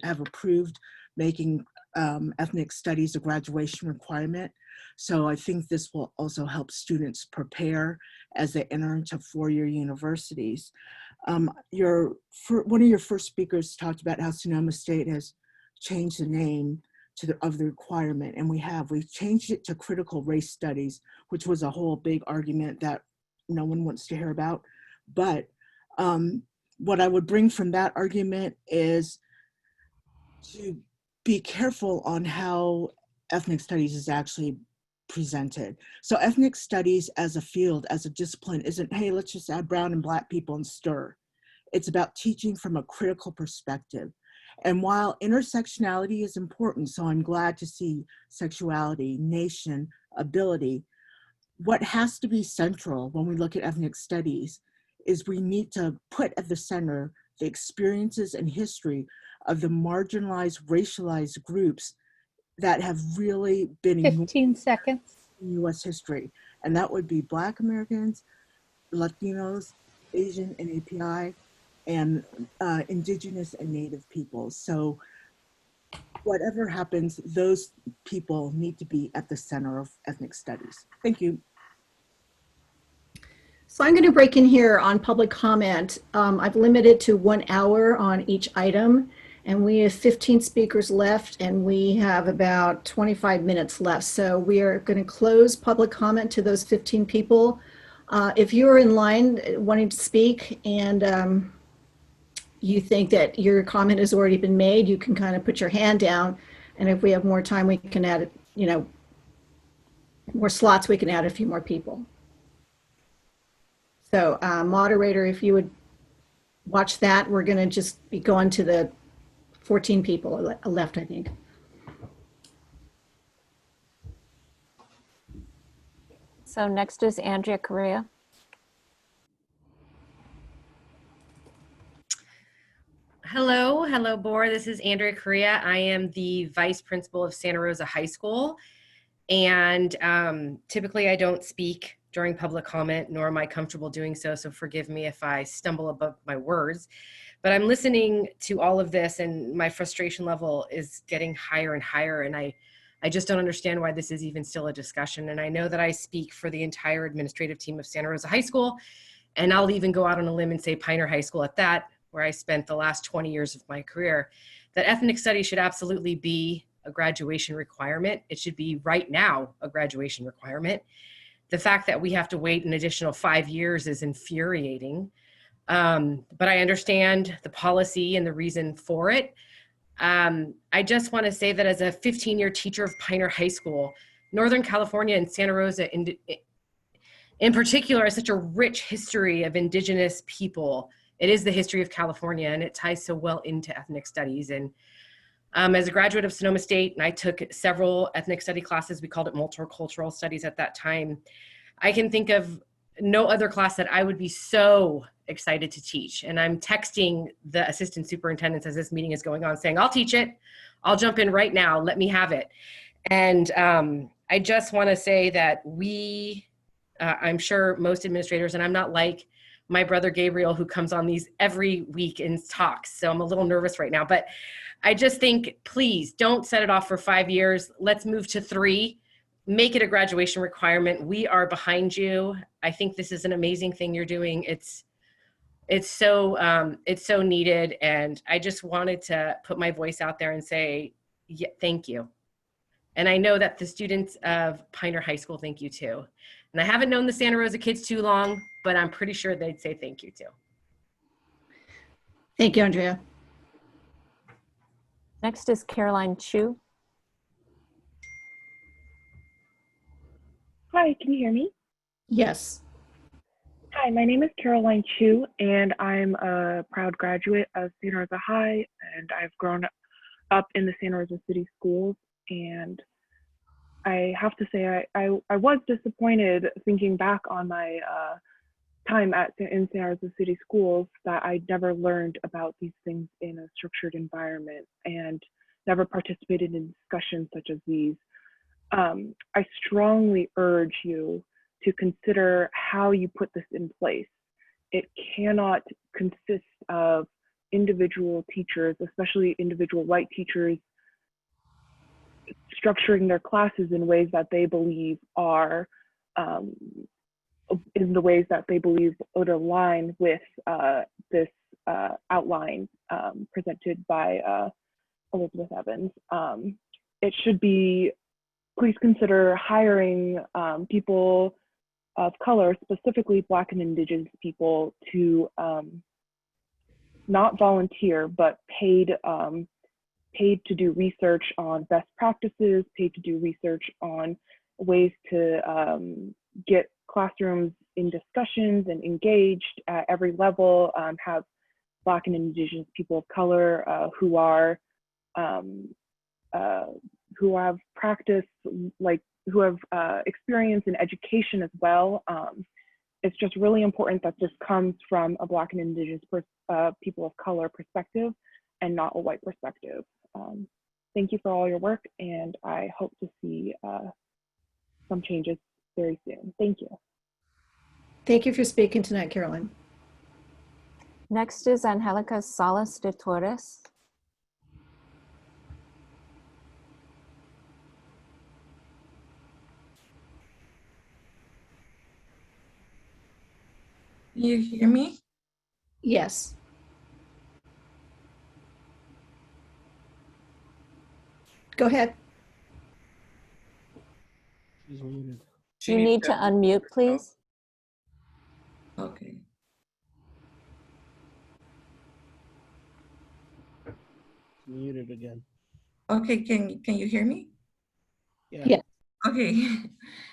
Speaker 21: approved making ethnic studies a graduation requirement. So I think this will also help students prepare as they enter into 4-year universities. One of your first speakers talked about how Sonoma State has changed the name of the requirement, and we've changed it to critical race studies, which was a whole big argument that no one wants to hear about. But what I would bring from that argument is to be careful on how ethnic studies is actually presented. So ethnic studies as a field, as a discipline, isn't, hey, let's just add brown and black people and stir. It's about teaching from a critical perspective. And while intersectionality is important, so I'm glad to see sexuality, nation, ability, what has to be central when we look at ethnic studies is we need to put at the center the experiences and history of the marginalized, racialized groups that have really been
Speaker 1: 15 seconds
Speaker 21: in U.S. history. And that would be Black Americans, Latinos, Asian and API, and Indigenous and Native peoples. So whatever happens, those people need to be at the center of ethnic studies. Thank you.
Speaker 2: So I'm going to break in here on public comment. I've limited to 1 hour on each item, and we have 15 speakers left, and we have about 25 minutes left. So we are going to close public comment to those 15 people. If you're in line wanting to speak and you think that your comment has already been made, you can kind of put your hand down, and if we have more time, we can add, more slots, we can add a few more people. So moderator, if you would watch that, we're going to just be going to the 14 people left, I think.
Speaker 7: So next is Andrea Correa.
Speaker 8: Hello board. This is Andrea Correa. I am the vice principal of Santa Rosa High School. And typically I don't speak during public comment, nor am I comfortable doing so. So forgive me if I stumble above my words, but I'm listening to all of this and my frustration level is getting higher and higher. And I just don't understand why this is even still a discussion. And I know that I speak for the entire administrative team of Santa Rosa High School. And I'll even go out on a limb and say Pioneer High School at that, where I spent the last 20 years of my career, that ethnic studies should absolutely be a graduation requirement. It should be right now a graduation requirement. The fact that we have to wait an additional 5 years is infuriating. But I understand the policy and the reason for it. I just want to say that as a 15-year teacher of Pioneer High School, Northern California and Santa Rosa in particular has such a rich history of Indigenous people. It is the history of California, and it ties so well into ethnic studies. And as a graduate of Sonoma State, and I took several ethnic study classes, we called it multicultural studies at that time, I can think of no other class that I would be so excited to teach. And I'm texting the assistant superintendents as this meeting is going on saying, I'll teach it. I'll jump in right now. Let me have it. And I just want to say that I'm sure most administrators, and I'm not like my brother Gabriel, who comes on these every week and talks. So I'm a little nervous right now, but I just think, please don't set it off for 5 years. Let's move to 3, make it a graduation requirement. We are behind you. I think this is an amazing thing you're doing. It's so needed. And I just wanted to put my voice out there and say, yeah, thank you. And I know that the students of Pioneer High School thank you too. And I haven't known the Santa Rosa kids too long, but I'm pretty sure they'd say thank you too.
Speaker 2: Thank you, Andrea.
Speaker 7: Next is Caroline Chu.
Speaker 9: Hi, can you hear me?
Speaker 2: Yes.
Speaker 9: Hi, my name is Caroline Chu, and I'm a proud graduate of Santa Rosa High, and I've grown up in the Santa Rosa City Schools. And I have to say, I was disappointed thinking back on my time in Santa Rosa City Schools that I never learned about these things in a structured environment and never participated in discussions such as these. I strongly urge you to consider how you put this in place. It cannot consist of individual teachers, especially individual white teachers, structuring their classes in ways that they believe are in the ways that they believe would align with this outline presented by Elizabeth Evans. It should be, please consider hiring people of color, specifically Black and Indigenous people, to not volunteer, but paid to do research on best practices, paid to do research on ways to get classrooms in discussions and engaged at every level, have Black and Indigenous people of color who have practice, like who have experience in education as well. It's just really important that this comes from a Black and Indigenous people of color perspective and not a white perspective. Thank you for all your work, and I hope to see some changes very soon. Thank you.
Speaker 2: Thank you for speaking tonight, Caroline.
Speaker 7: Next is Angelica Salas de Torres.
Speaker 10: You hear me?
Speaker 2: Yes. Go ahead.
Speaker 5: She's muted.
Speaker 7: You need to unmute, please.
Speaker 10: Okay.
Speaker 5: Muted again.
Speaker 10: Okay, can you hear me?
Speaker 5: Yeah.
Speaker 10: Okay.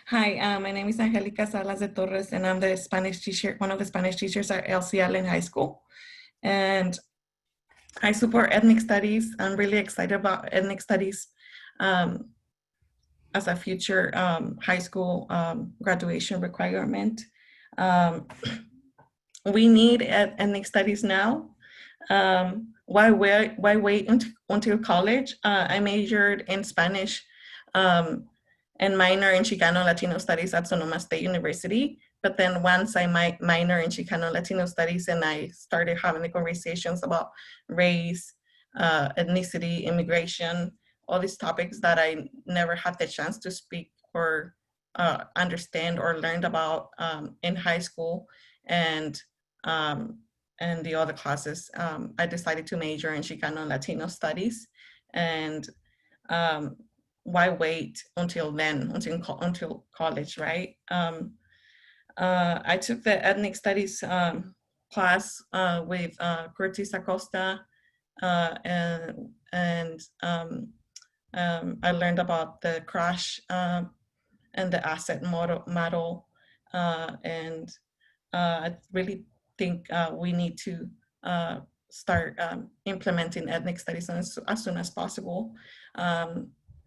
Speaker 10: Hi, my name is Angelica Salas de Torres, and I'm the Spanish teacher, one of the Spanish teachers at LC Allen High School. And I support ethnic studies. I'm really excited about ethnic studies as a future high school graduation requirement. We need ethnic studies now. Why wait until college? I majored in Spanish and minor in Chicano Latino Studies at Sonoma State University. But then once I minor in Chicano Latino Studies and I started having the conversations about race, ethnicity, immigration, all these topics that I never had the chance to speak or understand or learned about in high school and the other classes, I decided to major in Chicano and Latino Studies. And why wait until then, until college, right? I took the ethnic studies class with Curtis Acosta, and I learned about the crash and the asset model, and I really think we need to start implementing ethnic studies as soon as possible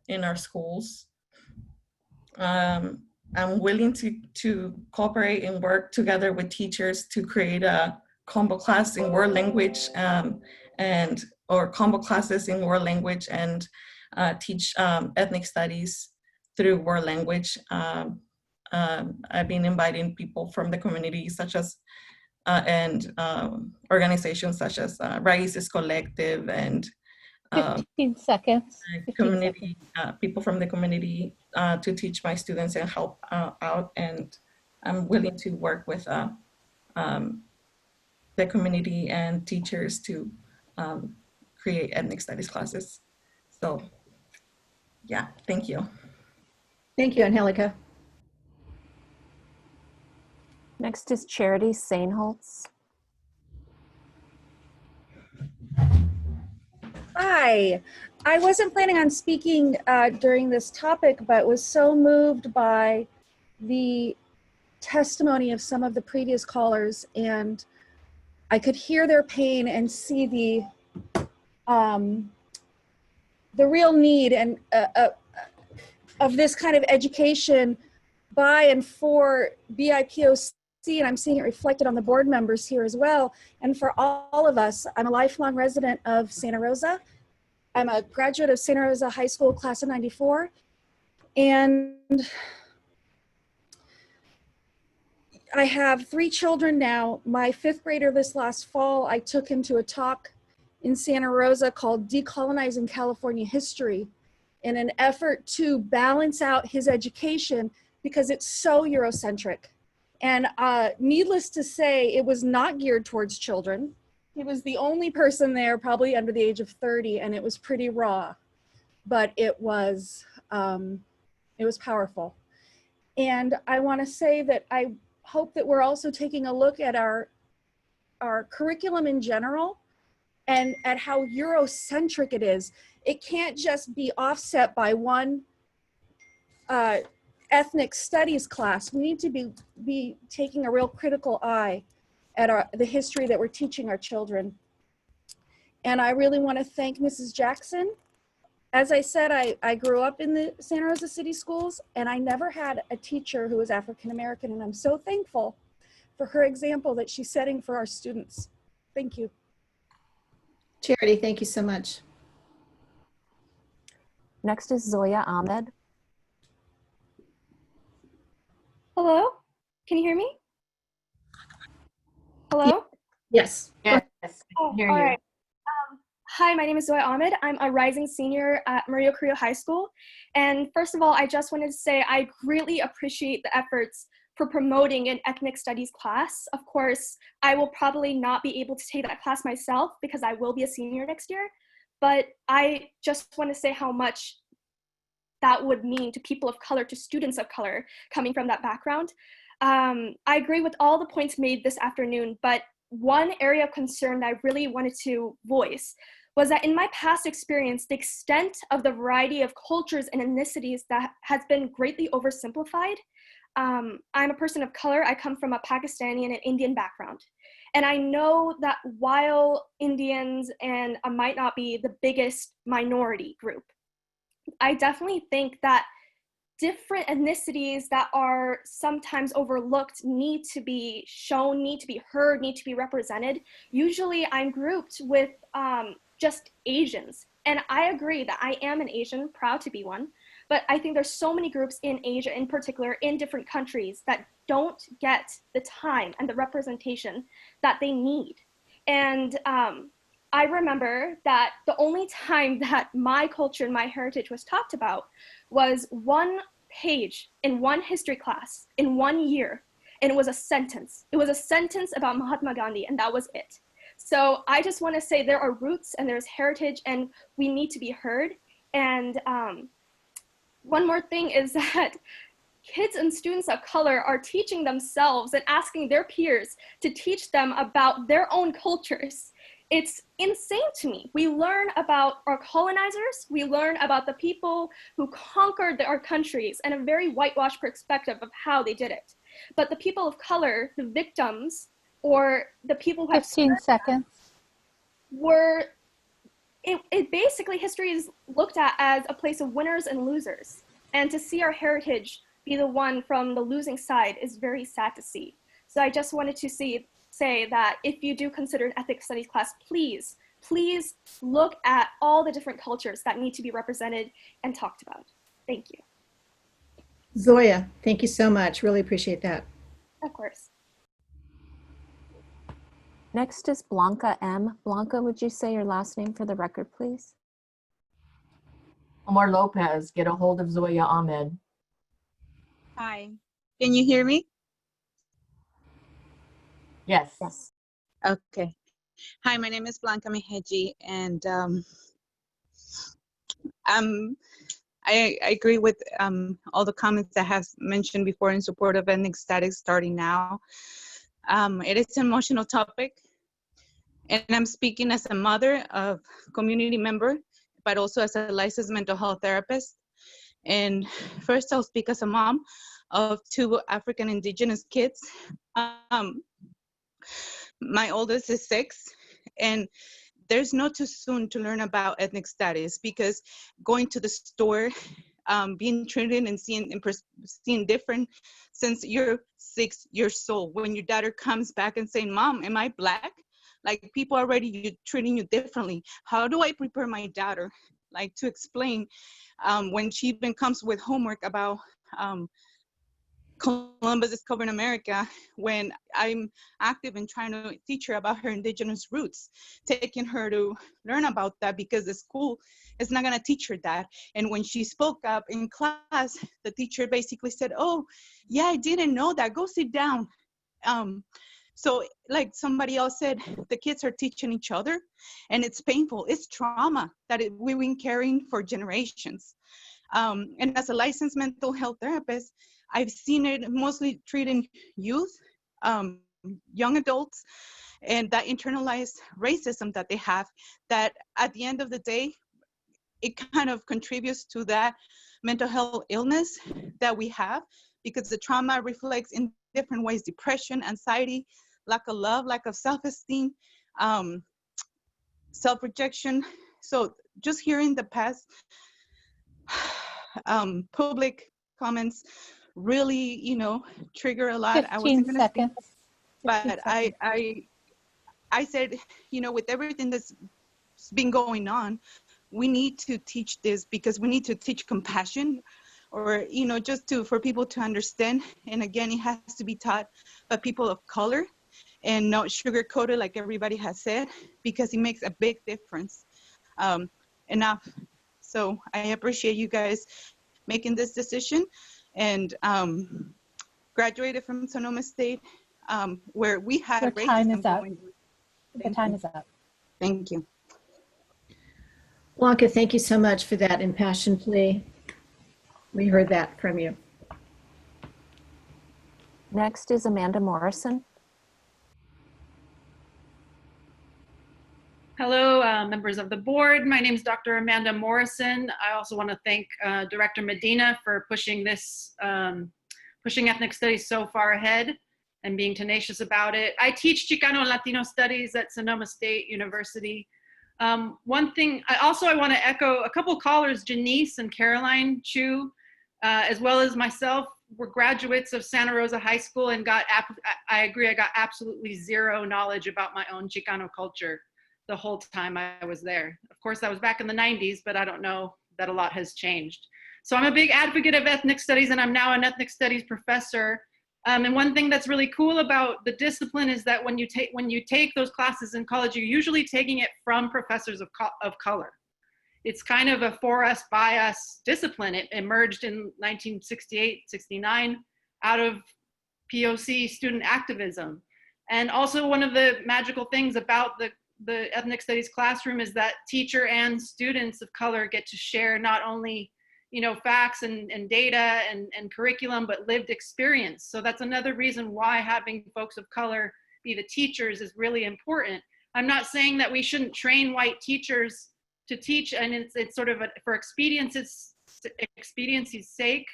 Speaker 10: in our schools. I'm willing to cooperate and work together with teachers to create a combo class in world language or combo classes in world language and teach ethnic studies through world language. I've been inviting people from the community such as and organizations such as Raíces Collective and
Speaker 1: 15 seconds.
Speaker 10: Community people from the community to teach my students and help out. And I'm willing to work with the community and teachers to create ethnic studies classes. So yeah, thank you.
Speaker 2: Thank you, Angelica.
Speaker 7: Next is Charity Sainholtz.
Speaker 22: Hi, I wasn't planning on speaking during this topic, but was so moved by the testimony of some of the previous callers, and I could hear their pain and see the real need and of this kind of education by and for BIPOC, and I'm seeing it reflected on the board members here as well. And for all of us, I'm a lifelong resident of Santa Rosa. I'm a graduate of Santa Rosa High School, class of '94. And I have 3 children now. My 5th grader this last fall, I took him to a talk in Santa Rosa called Decolonizing California History in an effort to balance out his education because it's so Eurocentric. And needless to say, it was not geared towards children. He was the only person there probably under the age of 30, and it was pretty raw, but it was powerful. And I wanna say that I hope that we're also taking a look at our curriculum in general and at how Eurocentric it is. It can't just be offset by one ethnic studies class. We need to be taking a real critical eye at the history that we're teaching our children. And I really want to thank Mrs. Jackson. As I said, I grew up in the Santa Rosa City Schools, and I never had a teacher who was African American, and I'm so thankful for her example that she's setting for our students. Thank you.
Speaker 2: Charity, thank you so much.
Speaker 7: Next is Zoya Ahmed.
Speaker 11: Hello, can you hear me? Hello?
Speaker 2: Yes.
Speaker 13: Yes,
Speaker 11: Oh,
Speaker 13: hear
Speaker 11: all
Speaker 13: you.
Speaker 11: right. Hi, my name is Zoya Ahmed. I'm a rising senior at Maria Carrillo High School. And first of all, I just wanted to say I greatly appreciate the efforts for promoting an ethnic studies class. Of course, I will probably not be able to take that class myself because I will be a senior next year. But I just want to say how much that would mean to people of color, to students of color coming from that background. I agree with all the points made this afternoon, but one area of concern that I really wanted to voice was that in my past experience, the extent of the variety of cultures and ethnicities that has been greatly oversimplified. I'm a person of color. I come from a Pakistani and an Indian background. And I know that while Indians might not be the biggest minority group, I definitely think that different ethnicities that are sometimes overlooked need to be shown, need to be heard, need to be represented. Usually I'm grouped with just Asians. And I agree that I am an Asian, proud to be one, but I think there's so many groups in Asia in particular, in different countries, that don't get the time and the representation that they need. And I remember that the only time that my culture and my heritage was talked about was one page in one history class in 1 year, and it was a sentence. It was a sentence about Mahatma Gandhi, and that was it. So I just want to say there are roots and there's heritage, and we need to be heard. And one more thing is that kids and students of color are teaching themselves and asking their peers to teach them about their own cultures. It's insane to me. We learn about our colonizers, we learn about the people who conquered our countries and a very whitewashed perspective of how they did it. But the people of color, the victims, or the people who have
Speaker 1: 15 seconds.
Speaker 11: were, it basically, history is looked at as a place of winners and losers. And to see our heritage be the one from the losing side is very sad to see. So I just wanted to say that if you do consider an ethnic studies class, please look at all the different cultures that need to be represented and talked about. Thank you.
Speaker 2: Zoya, thank you so much. Really appreciate that.
Speaker 11: Of course.
Speaker 7: Next is Blanca M. Blanca, would you say your last name for the record, please?
Speaker 13: Omar Lopez, get a hold of Zoya Ahmed.
Speaker 20: Hi, can you hear me?
Speaker 13: Yes.
Speaker 7: Yes.
Speaker 20: Okay. Hi, my name is Blanca Mejeji, and I agree with all the comments that have mentioned before in support of ethnic studies starting now. It is an emotional topic, and I'm speaking as a mother, of community member, but also as a licensed mental health therapist. And first, I'll speak as a mom of 2 African Indigenous kids. My oldest is 6, and there's no too soon to learn about ethnic studies, because going to the store, being treated and seeing different since you're 6 years old. When your daughter comes back and saying, "Mom, am I Black?" Like, people already treating you differently. How do I prepare my daughter, like, to explain when she even comes with homework about Columbus discovering America, when I'm active in trying to teach her about her Indigenous roots, taking her to learn about that, because the school is not going to teach her that. And when she spoke up in class, the teacher basically said, "Oh, yeah, I didn't know that. Go sit down." So like somebody else said, the kids are teaching each other, and it's painful. It's trauma that we've been carrying for generations. And as a licensed mental health therapist, I've seen it mostly treating youth, young adults, and that internalized racism that they have, that at the end of the day, it kind of contributes to that mental health illness that we have, because the trauma reflects in different ways: depression, anxiety, lack of love, lack of self-esteem, self-rejection. So just hearing the past public comments really, you know, trigger a lot. I wasn't gonna speak, but I said, you know, with everything that's been going on, we need to teach this, because we need to teach compassion, or, you know, just for people to understand. And again, it has to be taught by people of color and not sugar-coated like everybody has said, because it makes a big difference. Enough. So I appreciate you guys making this decision, and graduated from Sonoma State, where we had
Speaker 1: Your time is up.
Speaker 20: going.
Speaker 1: The time is up.
Speaker 20: Thank you.
Speaker 2: Blanca, thank you so much for that impassioned plea. We heard that from you.
Speaker 7: Next is Amanda Morrison.
Speaker 4: Hello, members of the board. My name is Dr. Amanda Morrison. I also want to thank Director Medina for pushing this, pushing ethnic studies so far ahead and being tenacious about it. I teach Chicano and Latino studies at Sonoma State University. One thing, I want to echo a couple callers, Janice and Caroline Chu, as well as myself, were graduates of Santa Rosa High School, and I agree, I got absolutely zero knowledge about my own Chicano culture the whole time I was there. Of course, that was back in the 90s, but I don't know that a lot has changed. So I'm a big advocate of ethnic studies, and I'm now an ethnic studies professor. And one thing that's really cool about the discipline is that when you take those classes in college, you're usually taking it from professors of color. It's kind of a for us, by us discipline. It emerged in 1968, 69 out of POC student activism. And also one of the magical things about the ethnic studies classroom is that teacher and students of color get to share not only, you know, facts and data and curriculum, but lived experience. So that's another reason why having folks of color be the teachers is really important. I'm not saying that we shouldn't train white teachers to teach, and it's sort of for expediency's sake.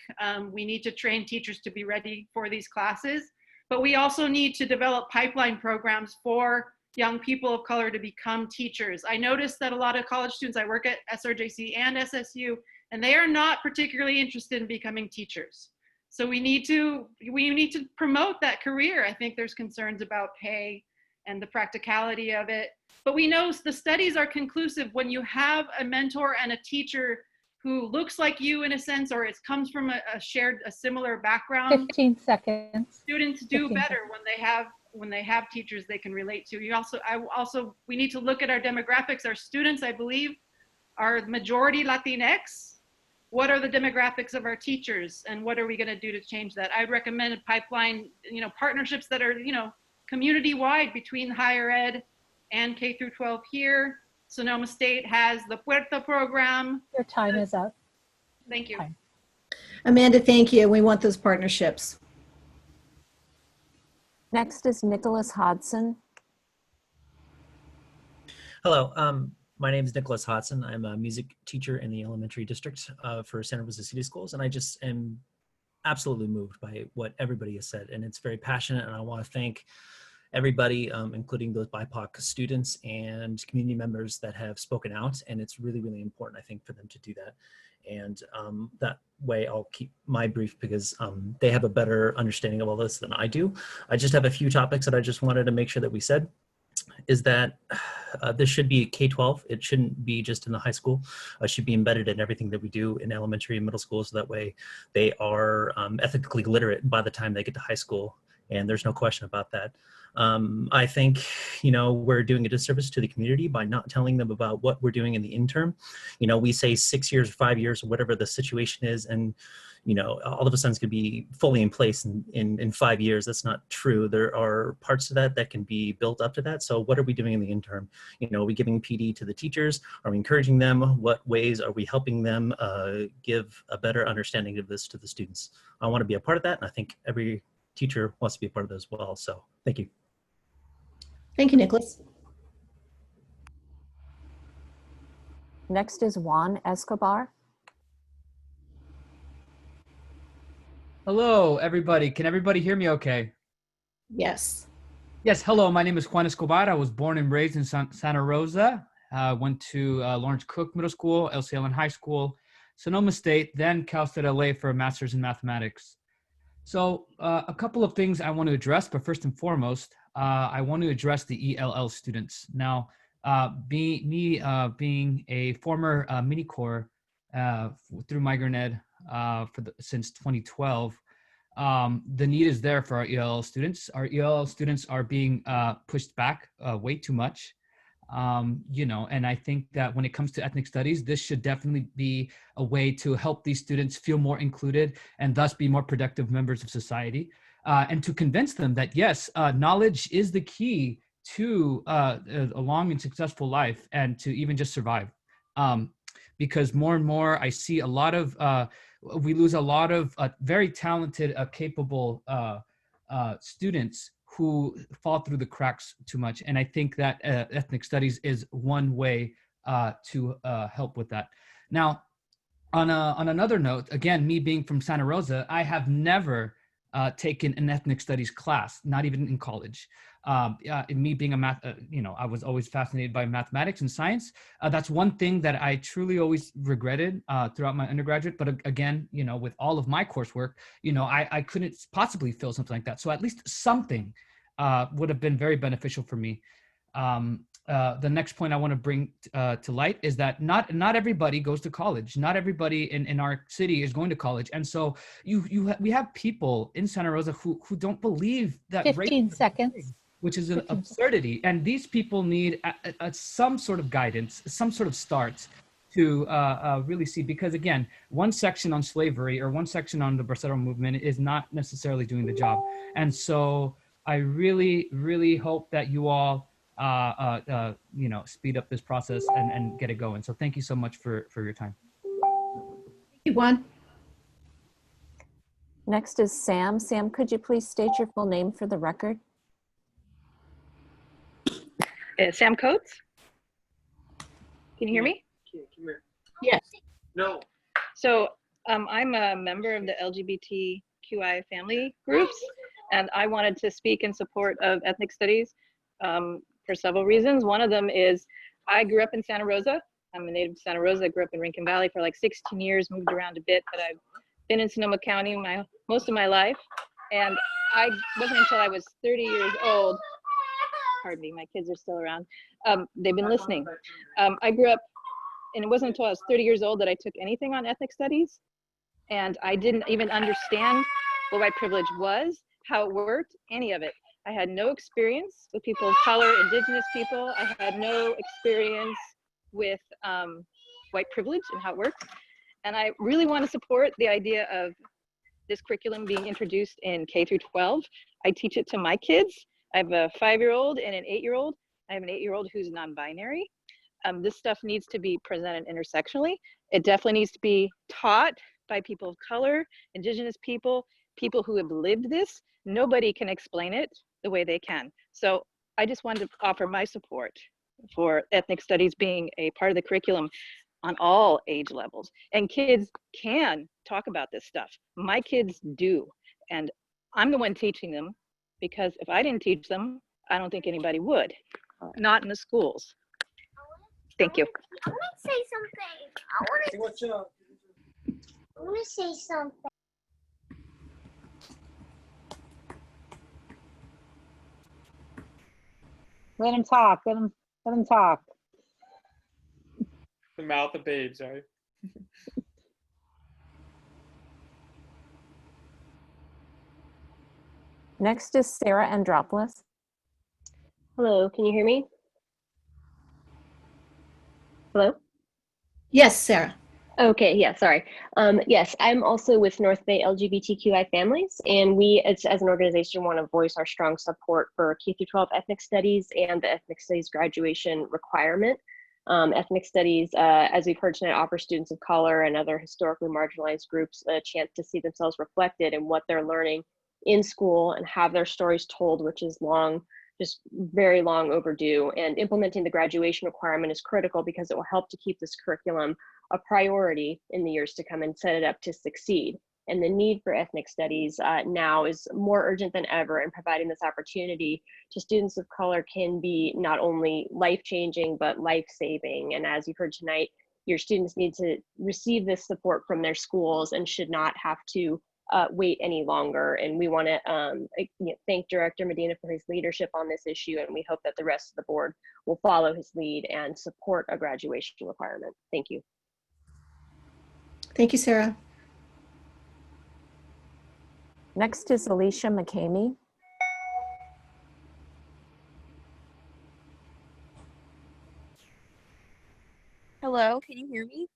Speaker 4: We need to train teachers to be ready for these classes, but we also need to develop pipeline programs for young people of color to become teachers. I noticed that a lot of college students, I work at SRJC and SSU, and they are not particularly interested in becoming teachers. So we need to promote that career. I think there's concerns about pay and the practicality of it, but we know the studies are conclusive. When you have a mentor and a teacher who looks like you in a sense, or it comes from a similar background.
Speaker 1: 15 seconds.
Speaker 4: Students do better when they have teachers they can relate to. We need to look at our demographics. Our students, I believe, are majority Latinx. What are the demographics of our teachers, and what are we going to do to change that? I'd recommend a pipeline, partnerships that are, community-wide between higher ed and K through 12 here. Sonoma State has the Puerta program.
Speaker 1: Your time is up.
Speaker 4: Thank you.
Speaker 2: Amanda, thank you. We want those partnerships.
Speaker 7: Next is Nicholas Hodson.
Speaker 12: Hello, my name is Nicholas Hodson. I'm a music teacher in the elementary district for Santa Rosa City Schools, and I just am absolutely moved by what everybody has said, and it's very passionate, and I want to thank everybody, including those BIPOC students and community members that have spoken out, and it's really, really important, I think, for them to do that. And that way I'll keep my brief, because they have a better understanding of all this than I do. I just have a few topics that I just wanted to make sure that we said, is that this should be K-12. It shouldn't be just in the high school. It should be embedded in everything that we do in elementary and middle school, so that way they are ethically literate by the time they get to high school, and there's no question about that. I think, we're doing a disservice to the community by not telling them about what we're doing in the interim. We say 6 years, 5 years, or whatever the situation is, and all of a sudden it's going to be fully in place in 5 years. That's not true. There are parts of that can be built up to that. So what are we doing in the interim? Are we giving PD to the teachers? Are we encouraging them? What ways are we helping them give a better understanding of this to the students? I want to be a part of that, and I think every teacher wants to be a part of that as well. So thank you.
Speaker 2: Thank you, Nicholas.
Speaker 7: Next is Juan Escobar.
Speaker 14: Hello, everybody. Can everybody hear me okay?
Speaker 2: Yes.
Speaker 14: Yes, hello. My name is Juan Escobar. I was born and raised in Santa Rosa. Went to Lawrence Cook Middle School, LC Allen High School, Sonoma State, then Cal State LA for a master's in mathematics. So a couple of things I want to address, but first and foremost, I want to address the ELL students. Now, being a former Mini Corps through Migrant Ed since 2012, the need is there for our ELL students. Our ELL students are being pushed back way too much. And I think that when it comes to ethnic studies, this should definitely be a way to help these students feel more included and thus be more productive members of society, and to convince them that yes, knowledge is the key to a long and successful life and to even just survive. Because more and more I see a lot of, we lose a lot of very talented, capable students who fall through the cracks too much. And I think that ethnic studies is one way to help with that. Now, on another note, again, me being from Santa Rosa, I have never taken an ethnic studies class, not even in college. Me being a math, I was always fascinated by mathematics and science. That's one thing that I truly always regretted throughout my undergraduate. But again, with all of my coursework, I couldn't possibly feel something like that. So at least something would have been very beneficial for me. The next point I want to bring to light is that not everybody goes to college. Not everybody in our city is going to college. And so we have people in Santa Rosa who don't believe that
Speaker 1: 15 seconds.
Speaker 14: Which is an absurdity. And these people need some sort of guidance, some sort of start to really see, because again, one section on slavery or one section on the Bracero movement is not necessarily doing the job. And so I really, really hope that you all speed up this process and get it going. So thank you so much for your time.
Speaker 2: Thank you, Juan.
Speaker 7: Next is Sam. Sam, could you please state your full name for the record?
Speaker 15: Sam Coates. Can you hear me?
Speaker 13: Yes.
Speaker 15: No. So I'm a member of the LGBTQI family groups, and I wanted to speak in support of ethnic studies for several reasons. One of them is I grew up in Santa Rosa. I'm a native of Santa Rosa. I grew up in Rincon Valley for like 16 years, moved around a bit, but I've been in Sonoma County most of my life. And I wasn't until I was 30 years old, pardon me, my kids are still around. They've been listening. I grew up, and it wasn't until I was 30 years old that I took anything on ethnic studies. And I didn't even understand what white privilege was, how it worked, any of it. I had no experience with people of color, indigenous people. I had no experience with white privilege and how it works. And I really want to support the idea of this curriculum being introduced in K through 12. I teach it to my kids. I have a 5-year-old and an 8-year-old. I have an 8-year-old who's non-binary. This stuff needs to be presented intersectionally. It definitely needs to be taught by people of color, indigenous people, people who have lived this. Nobody can explain it the way they can. So I just wanted to offer my support for ethnic studies being a part of the curriculum on all age levels. And kids can talk about this stuff. My kids do. And I'm the one teaching them, because if I didn't teach them, I don't think anybody would. Not in the schools. Thank you.
Speaker 23: I want to say something. I want to say something.
Speaker 24: Let him talk. Let him talk.
Speaker 25: The mouth of babes, right?
Speaker 7: Next is Sarah Andropoulos.
Speaker 26: Hello, can you hear me? Hello?
Speaker 2: Yes, Sarah.
Speaker 26: Okay, yeah, sorry. Yes, I'm also with North Bay LGBTQI families, and we as an organization want to voice our strong support for K-12 ethnic studies and the ethnic studies graduation requirement. Ethnic studies, as we've heard tonight, offer students of color and other historically marginalized groups a chance to see themselves reflected in what they're learning in school and have their stories told, which is just very long overdue. And implementing the graduation requirement is critical because it will help to keep this curriculum a priority in the years to come and set it up to succeed. And the need for ethnic studies now is more urgent than ever, and providing this opportunity to students of color can be not only life-changing, but life-saving. And as you've heard tonight, your students need to receive this support from their schools and should not have to wait any longer. And we want to thank Director Medina for his leadership on this issue, and we hope that the rest of the board will follow his lead and support a graduation requirement. Thank you.
Speaker 2: Thank you, Sarah.
Speaker 7: Next is Alicia McCamey.
Speaker 3: Hello, can you hear me?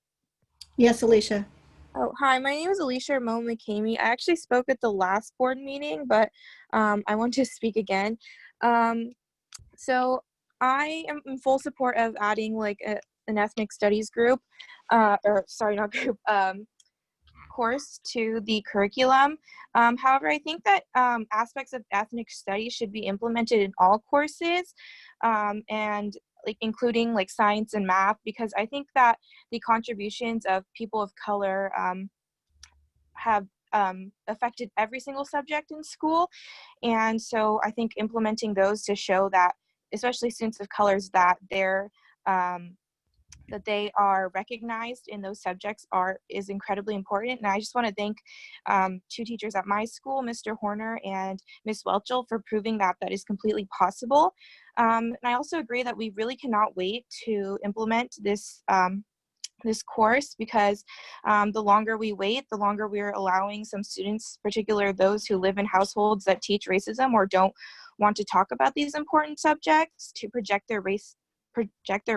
Speaker 2: Yes, Alicia.
Speaker 3: Oh, hi, my name is Alicia Mo McCamey. I actually spoke at the last board meeting, but I want to speak again. So I am in full support of adding like an ethnic studies group, or sorry, not group, course to the curriculum. However, I think that aspects of ethnic studies should be implemented in all courses, and like including like science and math, because I think that the contributions of people of color have affected every single subject in school. And so I think implementing those to show that, especially students of colors, that they're that they are recognized in those subjects is incredibly important. And I just want to thank two teachers at my school, Mr. Horner and Ms. Welchel, for proving that that is completely possible. And I also agree that we really cannot wait to implement this this course, because the longer we wait, the longer we're allowing some students, particularly those who live in households that teach racism or don't want to talk about these important subjects, to project their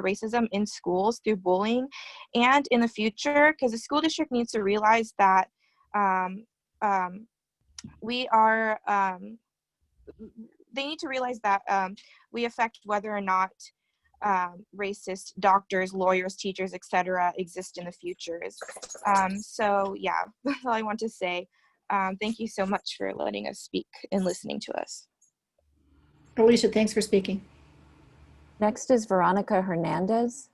Speaker 3: racism in schools through bullying. And in the future, because the school district needs to realize that they need to realize that we affect whether or not racist doctors, lawyers, teachers, etc. exist in the futures. So yeah, that's all I want to say. Thank you so much for letting us speak and listening to us.
Speaker 2: Alicia, thanks for speaking.
Speaker 7: Next is Veronica Hernandez.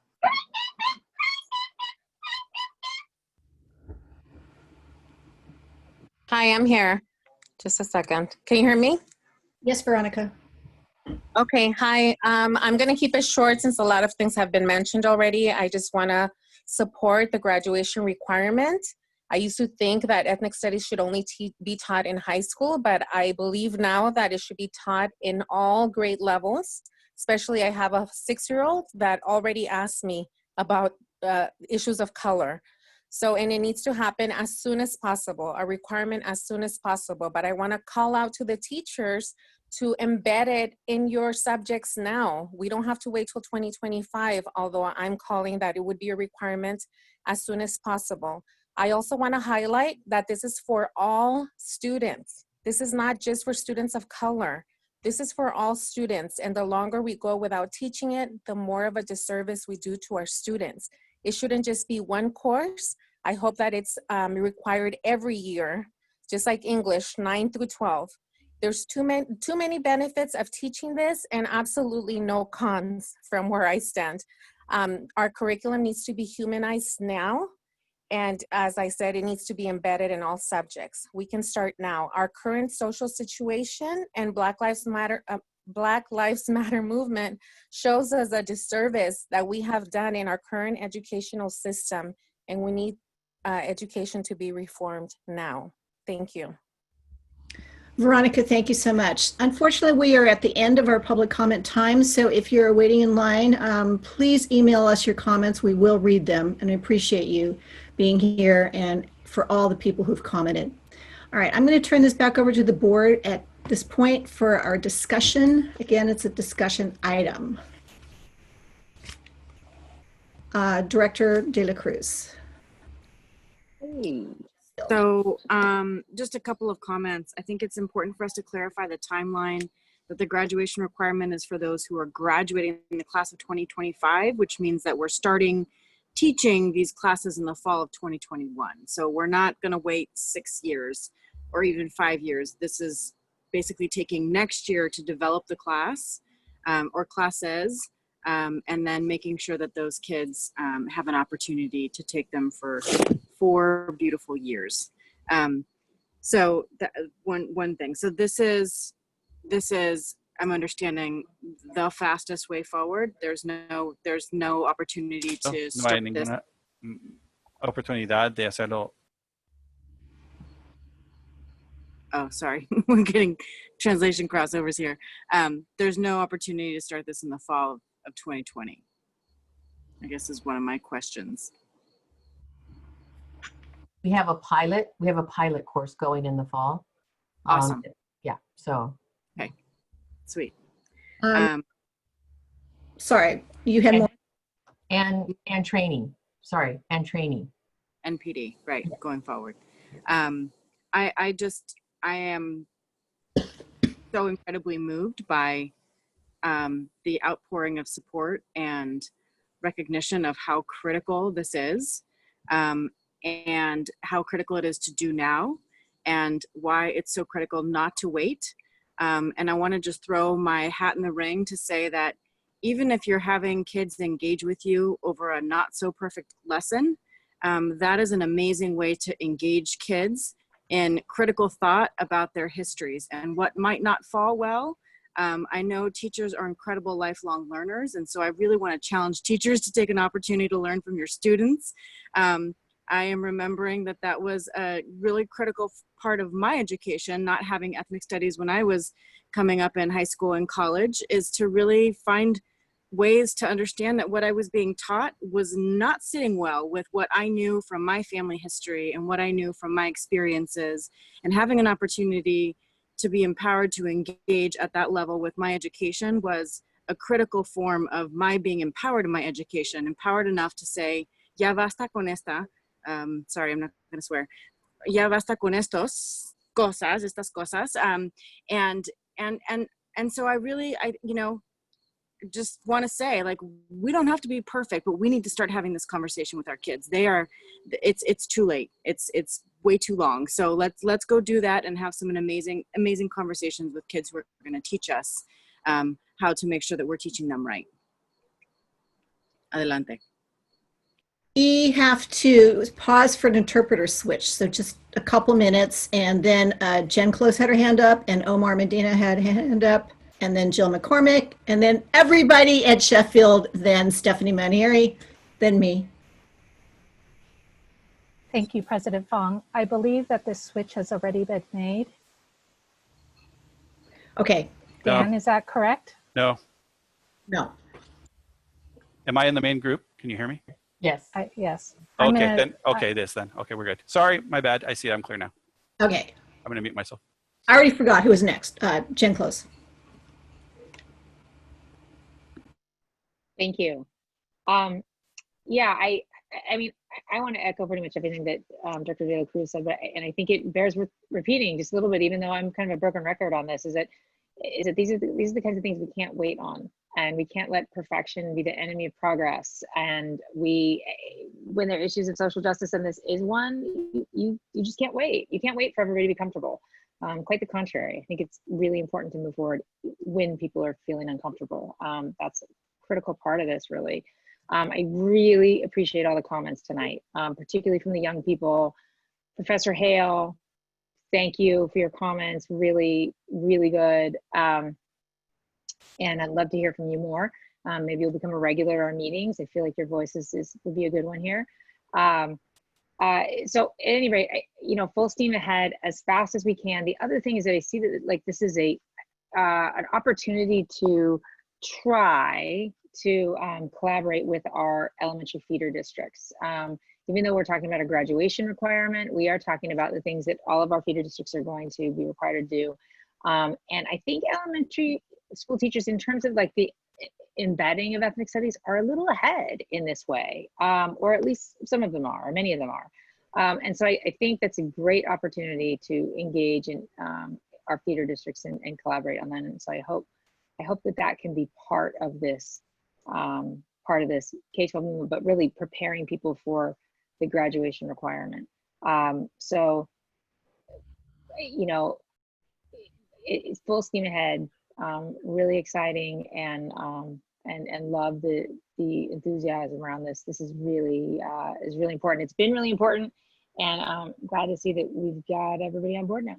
Speaker 16: Hi, I'm here. Just a second. Can you hear me?
Speaker 2: Yes, Veronica.
Speaker 16: Okay, hi. I'm going to keep it short since a lot of things have been mentioned already. I just want to support the graduation requirement. I used to think that ethnic studies should only be taught in high school, but I believe now that it should be taught in all grade levels. Especially, I have a 6-year-old that already asked me about issues of color. So, and it needs to happen as soon as possible, a requirement as soon as possible. But I want to call out to the teachers to embed it in your subjects now. We don't have to wait till 2025, although I'm calling that it would be a requirement as soon as possible. I also want to highlight that this is for all students. This is not just for students of color. This is for all students, and the longer we go without teaching it, the more of a disservice we do to our students. It shouldn't just be one course. I hope that it's required every year, just like English, 9 through 12. There's too many benefits of teaching this and absolutely no cons from where I stand. Our curriculum needs to be humanized now. And as I said, it needs to be embedded in all subjects. We can start now. Our current social situation and Black Lives Matter movement shows us a disservice that we have done in our current educational system, and we need education to be reformed now. Thank you.
Speaker 2: Veronica, thank you so much. Unfortunately, we are at the end of our public comment time, so if you're waiting in line, please email us your comments. We will read them, and I appreciate you being here and for all the people who've commented. All right, I'm going to turn this back over to the board at this point for our discussion. Again, it's a discussion item. Director De La Cruz.
Speaker 17: Hey. So just a couple of comments. I think it's important for us to clarify the timeline, that the graduation requirement is for those who are graduating in the class of 2025, which means that we're starting teaching these classes in the fall of 2021. So we're not going to wait 6 years or even 5 years. This is basically taking next year to develop the class or classes, and then making sure that those kids have an opportunity to take them for 4 beautiful years. So that one thing. So this is I'm understanding the fastest way forward. There's no opportunity to
Speaker 6: No hay
Speaker 17: start this.
Speaker 6: ninguna oportunidad de hacerlo.
Speaker 17: Oh, sorry, we're getting translation crossovers here. There's no opportunity to start this in the fall of 2020, I guess is one of my questions.
Speaker 13: We have a pilot course going in the fall.
Speaker 17: Awesome.
Speaker 13: Yeah, so.
Speaker 17: Okay, sweet.
Speaker 2: Sorry, you had more?
Speaker 13: And training, sorry, and training.
Speaker 17: NPD, right, going forward. I am so incredibly moved by the outpouring of support and recognition of how critical this is, and how critical it is to do now, and why it's so critical not to wait. And I want to just throw my hat in the ring to say that even if you're having kids engage with you over a not so perfect lesson, that is an amazing way to engage kids in critical thought about their histories and what might not fall well. I know teachers are incredible lifelong learners, and so I really want to challenge teachers to take an opportunity to learn from your students. I am remembering that was a really critical part of my education, not having ethnic studies when I was coming up in high school and college, is to really find ways to understand that what I was being taught was not sitting well with what I knew from my family history and what I knew from my experiences, and having an opportunity to be empowered to engage at that level with my education was a critical form of my being empowered in my education, empowered enough to say, ya basta con esta, sorry, I'm not gonna swear, ya basta con estas cosas, and so I just want to say, like, we don't have to be perfect, but we need to start having this conversation with our kids. It's too late. It's way too long. So let's go do that and have some amazing conversations with kids who are going to teach us how to make sure that we're teaching them right. Adelante.
Speaker 2: We have to pause for an interpreter switch, so just a couple minutes, and then Jen Close had her hand up, and Omar Medina had a hand up, and then Jill McCormick, and then everybody at Sheffield, then Stephanie Manieri, then me.
Speaker 1: Thank you, President Fong. I believe that this switch has already been made.
Speaker 2: Okay.
Speaker 1: Dan, is that correct?
Speaker 6: No.
Speaker 2: No.
Speaker 6: Am I in the main group? Can you hear me?
Speaker 13: Yes.
Speaker 1: Yes.
Speaker 6: Okay, then we're good. Sorry, my bad. I see I'm clear now.
Speaker 2: Okay.
Speaker 6: I'm gonna mute myself.
Speaker 2: I already forgot who was next. Jen Close.
Speaker 24: Thank you. Yeah, I mean, I want to echo pretty much everything that Dr. De La Cruz said, and I think it bears repeating just a little bit, even though I'm kind of a broken record on this, is that these are the kinds of things we can't wait on, and we can't let perfection be the enemy of progress. And when there are issues of social justice, and this is one, you just can't wait. You can't wait for everybody to be comfortable. Quite the contrary. I think it's really important to move forward when people are feeling uncomfortable. That's a critical part of this, really. I really appreciate all the comments tonight, particularly from the young people. Professor Hale, thank you for your comments. Really, really good. And I'd love to hear from you more. Maybe you'll become a regular at our meetings. I feel like your voice would be a good one here. So at any rate, full steam ahead as fast as we can. The other thing is that I see that this is an opportunity to try to collaborate with our elementary feeder districts. Even though we're talking about a graduation requirement, we are talking about the things that all of our feeder districts are going to be required to do. And I think elementary school teachers, in terms of the embedding of ethnic studies, are a little ahead in this way, or at least some of them are, or many of them are. And so I think that's a great opportunity to engage in our feeder districts and collaborate on that. And so I hope that can be part of this K-12 movement, but really preparing people for the graduation requirement. So, it's full steam ahead. Really exciting, and love the enthusiasm around this. This is really important. It's been really important, And glad to see that we've got everybody on board now.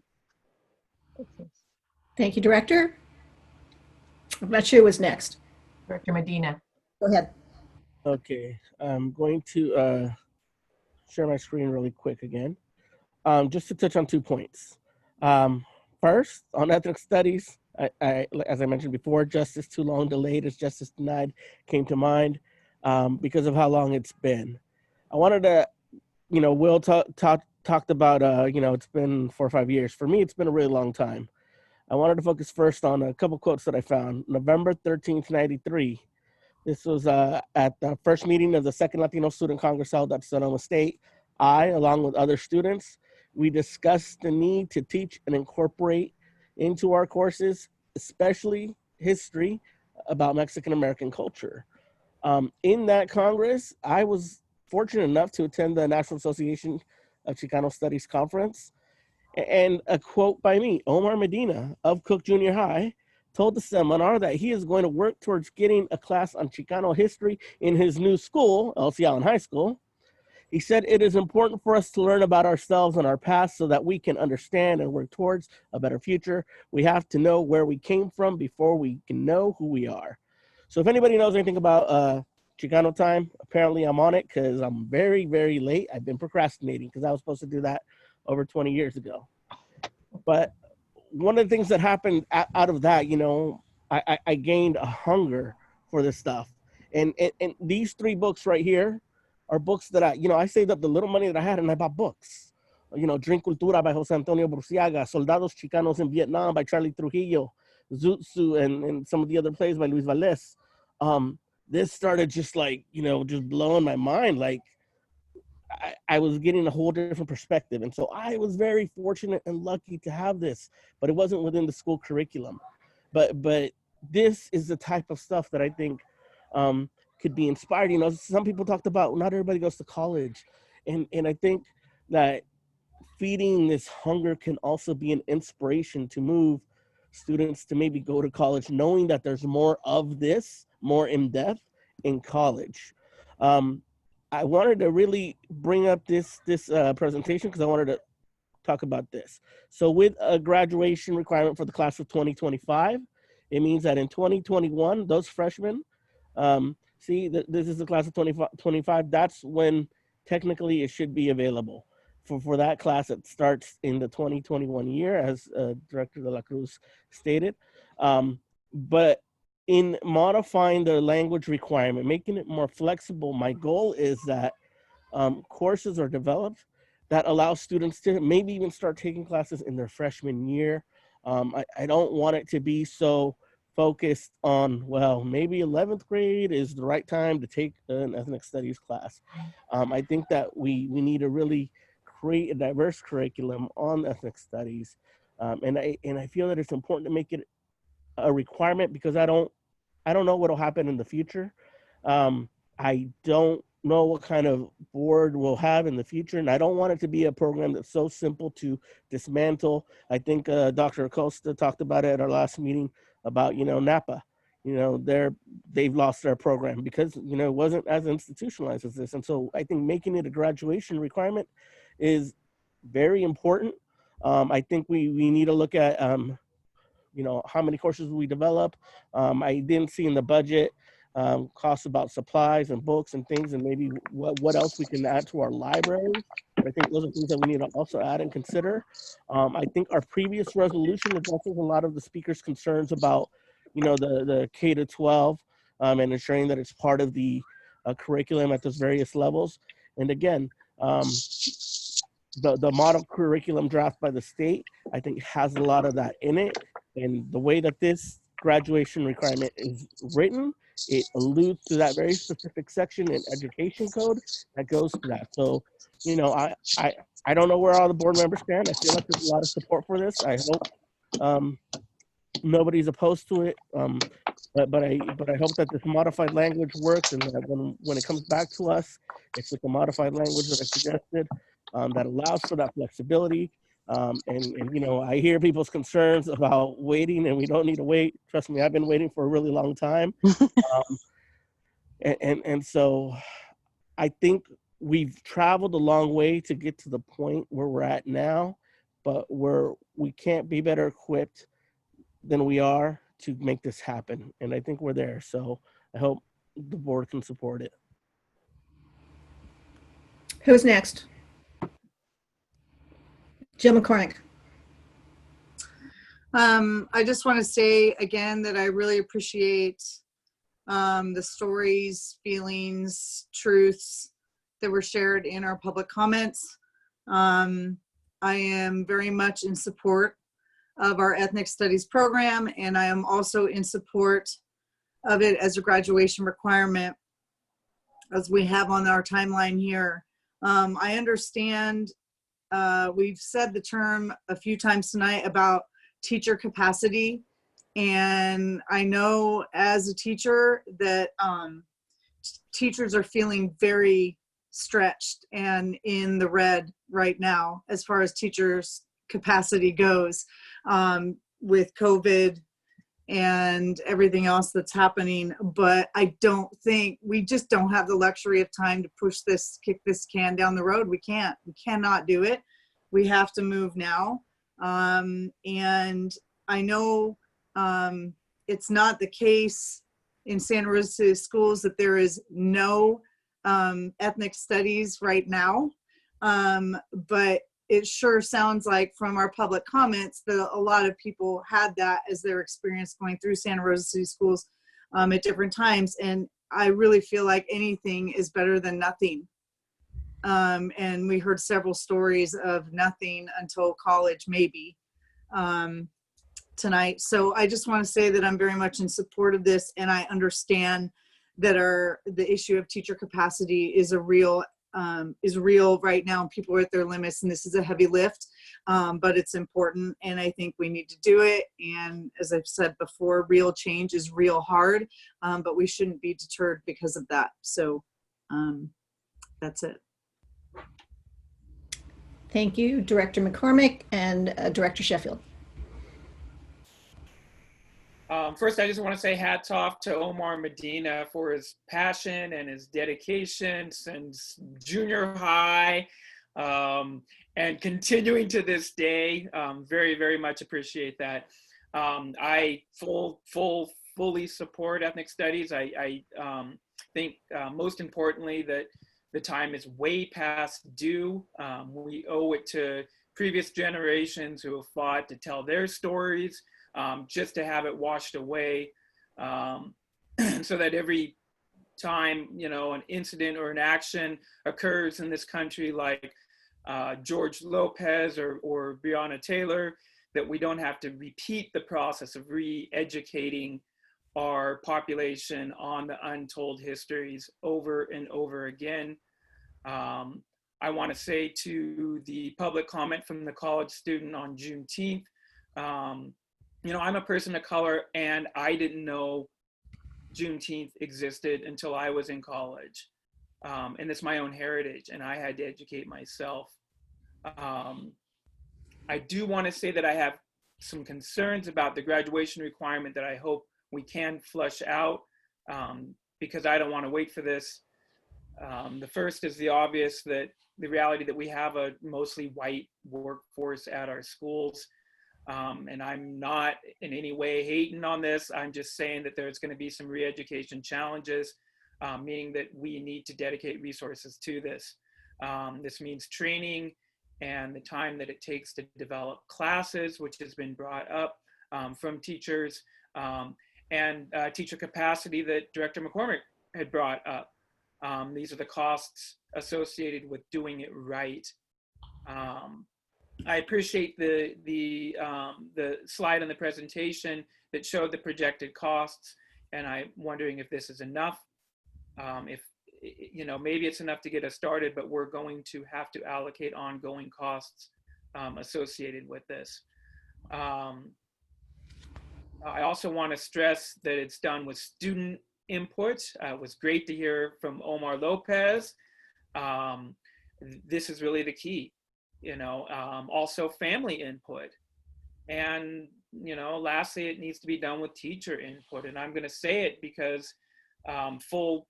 Speaker 2: Thank you, Director. I'm not sure who was next.
Speaker 13: Director Medina.
Speaker 2: Go ahead.
Speaker 8: Okay, I'm going to share my screen really quick again. Just to touch on 2 points. First, on ethnic studies, as I mentioned before, justice too long delayed is justice denied came to mind because of how long it's been. I wanted to, Will talked about, it's been 4 or 5 years. For me, it's been a really long time. I wanted to focus first on a couple quotes that I found. November 13th, 93. This was at the first meeting of the Second Latino Student Congress held at Sonoma State. I, along with other students, we discussed the need to teach and incorporate into our courses, especially history, about Mexican American culture. In that Congress, I was fortunate enough to attend the National Association of Chicano Studies Conference. And a quote by me, Omar Medina of Cook Junior High, told the seminar that he is going to work towards getting a class on Chicano history in his new school, Elsie Allen High School. He said, it is important for us to learn about ourselves and our past so that we can understand and work towards a better future. We have to know where we came from before we can know who we are. So if anybody knows anything about Chicano time, apparently I'm on it because I'm very, very late. I've been procrastinating because I was supposed to do that over 20 years ago. But one of the things that happened out of that, I gained a hunger for this stuff. And these 3 books right here are books that I saved up the little money that I had and I bought books. Drink Cultura by Jose Antonio Bruciaga, Soldados Chicanos in Vietnam by Charlie Trujillo, Zoot and some of the other plays by Luis Valles. This started just just blowing my mind. Like I was getting a whole different perspective. And so I was very fortunate and lucky to have this, but it wasn't within the school curriculum. But this is the type of stuff that I think could be inspired. Some people talked about not everybody goes to college. And I think that feeding this hunger can also be an inspiration to move students to maybe go to college, knowing that there's more of this, more in depth in college. I wanted to really bring up this presentation because I wanted to talk about this. So with a graduation requirement for the class of 2025, it means that in 2021, those freshmen, this is the class of 2025, that's when technically it should be available. For that class, it starts in the 2021 year, as Director De La Cruz stated. But in modifying the language requirement, making it more flexible, my goal is that courses are developed that allow students to maybe even start taking classes in their freshman year. I don't want it to be so focused on, well, maybe 11th grade is the right time to take an ethnic studies class. I think that we need to really create a diverse curriculum on ethnic studies. And I feel that it's important to make it a requirement because I don't know what will happen in the future. I don't know what kind of board we'll have in the future, and I don't want it to be a program that's so simple to dismantle. I think Dr. Acosta talked about it at our last meeting about, Napa. They've lost their program because, it wasn't as institutionalized as this. And so I think making it a graduation requirement is very important. I think we need to look at, how many courses we develop. I didn't see in the budget costs about supplies and books and things, and maybe what else we can add to our libraries. I think those are things that we need to also add and consider. I think our previous resolution addresses a lot of the speakers' concerns about, the K to 12 and ensuring that it's part of the curriculum at those various levels. And again, the model curriculum draft by the state, I think has a lot of that in it. And the way that this graduation requirement is written, it alludes to that very specific section in education code that goes to that. So, I don't know where all the board members stand. I feel like there's a lot of support for this. I hope nobody's opposed to it. But I hope that this modified language works, and that when it comes back to us, it's with the modified language that I suggested that allows for that flexibility. And I hear people's concerns about waiting, and we don't need to wait. Trust me, I've been waiting for a really long time. And so I think we've traveled a long way to get to the point where we're at now, but we can't be better equipped than we are to make this happen. And I think we're there. So I hope the board can support it.
Speaker 2: Who's next? Jill McCormick.
Speaker 5: I just want to say again that I really appreciate the stories, feelings, truths that were shared in our public comments. I am very much in support of our ethnic studies program, and I am also in support of it as a graduation requirement, as we have on our timeline here. I understand we've said the term a few times tonight about teacher capacity, and I know as a teacher that teachers are feeling very stretched and in the red right now as far as teachers capacity goes, with COVID and everything else that's happening. But I don't think, we just don't have the luxury of time to kick this can down the road. We cannot do it. We have to move now. And I know it's not the case in Santa Rosa City Schools that there is no ethnic studies right now, but it sure sounds like from our public comments that a lot of people had that as their experience going through Santa Rosa City Schools at different times. And I really feel like anything is better than nothing. And we heard several stories of nothing until college, maybe, tonight. So I just want to say that I'm very much in support of this, and I understand that the issue of teacher capacity is real right now, and people are at their limits, and this is a heavy lift, but it's important, and I think we need to do it. And as I've said before, real change is real hard, but we shouldn't be deterred because of that. So that's it.
Speaker 2: Thank you, Director McCormick and Director Sheffield.
Speaker 9: First, I just want to say hats off to Omar Medina for his passion and his dedication since junior high, and continuing to this day. Very, very much appreciate that. I fully support ethnic studies. I think most importantly that the time is way past due. We owe it to previous generations who have fought to tell their stories, just to have it washed away, so that every time, an incident or an action occurs in this country like George Lopez or Breonna Taylor, that we don't have to repeat the process of re-educating our population on the untold histories over and over again. I want to say to the public comment from the college student on Juneteenth, I'm a person of color, and I didn't know Juneteenth existed until I was in college. And it's my own heritage, and I had to educate myself. I do want to say that I have some concerns about the graduation requirement that I hope we can flush out, because I don't want to wait for this. The first is the obvious, that the reality that we have a mostly white workforce at our schools. And I'm not in any way hating on this. I'm just saying that there's going to be some re-education challenges, meaning that we need to dedicate resources to this. This means training and the time that it takes to develop classes, which has been brought up from teachers, and teacher capacity that Director McCormick had brought up. These are the costs associated with doing it right. I appreciate the slide in the presentation that showed the projected costs, and I'm wondering if this is enough. If maybe it's enough to get us started, but we're going to have to allocate ongoing costs associated with this. I also want to stress that it's done with student input. It was great to hear from Omar Lopez. This is really the key. Also family input. And, lastly, it needs to be done with teacher input. And I'm going to say it because full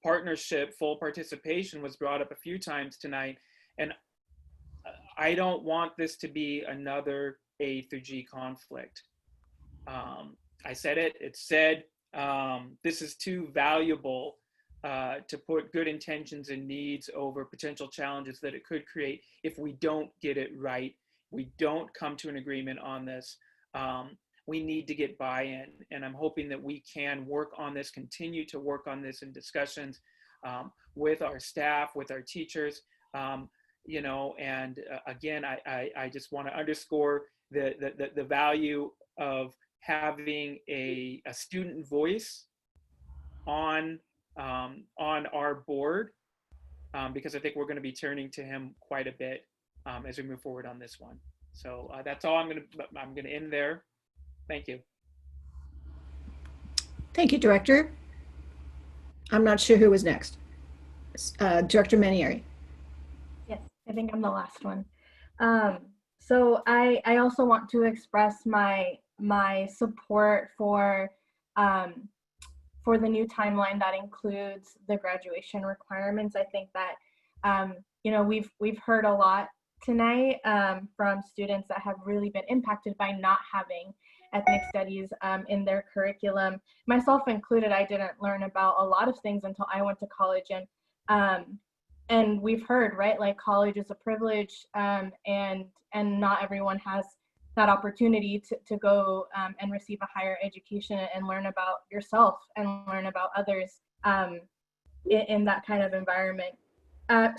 Speaker 9: partnership, full participation was brought up a few times tonight. And I don't want this to be another A through G conflict. I said it, it's said. This is too valuable to put good intentions and needs over potential challenges that it could create if we don't get it right. We don't come to an agreement on this. We need to get buy-in, and I'm hoping that we can work on this, continue to work on this in discussions with our staff, with our teachers, you know, and again, I just want to underscore the value of having a student voice on our board, because I think we're going to be turning to him quite a bit as we move forward on this one. So that's all I'm going to end there. Thank you.
Speaker 2: Thank you, Director. I'm not sure who was next. Director Manieri.
Speaker 11: Yes, I think I'm the last one. So I also want to express my support for the new timeline that includes the graduation requirements. I think that you know, we've heard a lot tonight from students that have really been impacted by not having ethnic studies in their curriculum. Myself included, I didn't learn about a lot of things until I went to college, and we've heard, right, like college is a privilege, and not everyone has that opportunity to go and receive a higher education and learn about yourself and learn about others in that kind of environment.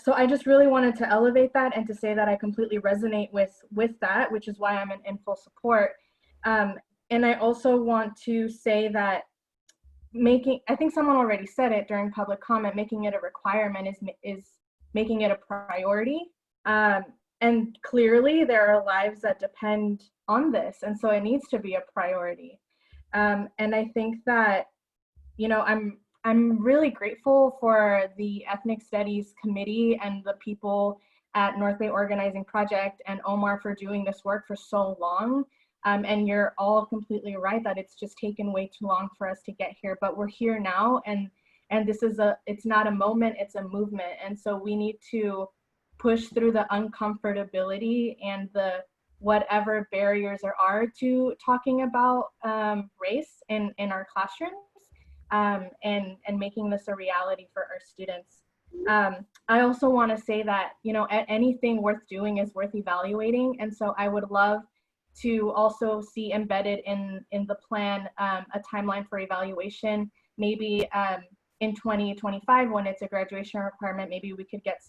Speaker 11: So I just really wanted to elevate that and to say that I completely resonate with that, which is why I'm in full support. And I also want to say that I think someone already said it during public comment, making it a requirement is making it a priority. And clearly there are lives that depend on this. And so it needs to be a priority. And I think that, you know, I'm really grateful for the Ethnic Studies Committee and the people at North Bay Organizing Project and Omar for doing this work for so long. And you're all completely right that it's just taken way too long for us to get here, but we're here now, and this is it's not a moment, it's a movement. And so we need to push through the uncomfortability and the whatever barriers there are to talking about race in our classrooms, and making this a reality for our students. I also want to say that, you know, anything worth doing is worth evaluating. And so I would love to also see embedded in the plan a timeline for evaluation. Maybe in 2025, when it's a graduation requirement, maybe we could get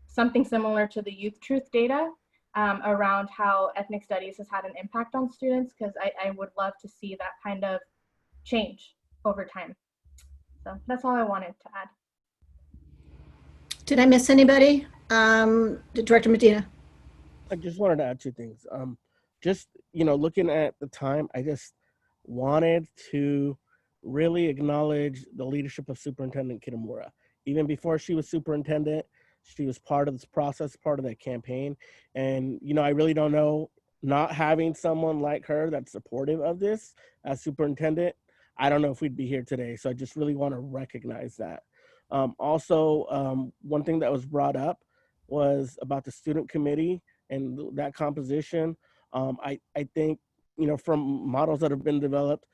Speaker 11: something similar to the Youth Truth data around how ethnic studies has had an impact on students, because I would love to see that kind of change over time. So that's all I wanted to add.
Speaker 2: Did I miss anybody? Director Medina.
Speaker 8: I just wanted to add two things. Just, you know, looking at the time, I just wanted to really acknowledge the leadership of Superintendent Kitamura. Even before she was superintendent, she was part of this process, part of that campaign. And, you know, I really don't know, not having someone like her that's supportive of this as superintendent, I don't know if we'd be here today. So I just really want to recognize that. Also, one thing that was brought up was about the student committee and that composition. I think, you know, from models that have been developed,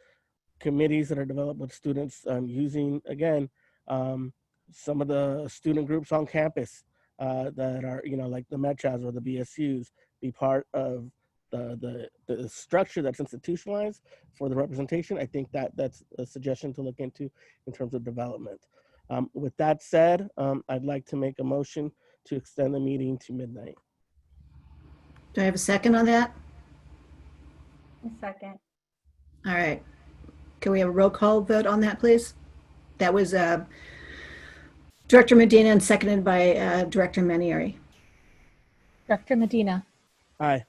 Speaker 8: committees that are developed with students using, again, some of the student groups on campus that are, you know, like the METRAs or the BSUs, be part of the structure that's institutionalized for the representation. I think that's a suggestion to look into in terms of development. With that said, I'd like to make a motion to extend the meeting to midnight.
Speaker 2: Do I have a second on that?
Speaker 11: A second.
Speaker 2: All right. Can we have a roll call vote on that, please? That was Director Medina and seconded by Director Manieri.
Speaker 1: Director Medina.
Speaker 8: Aye.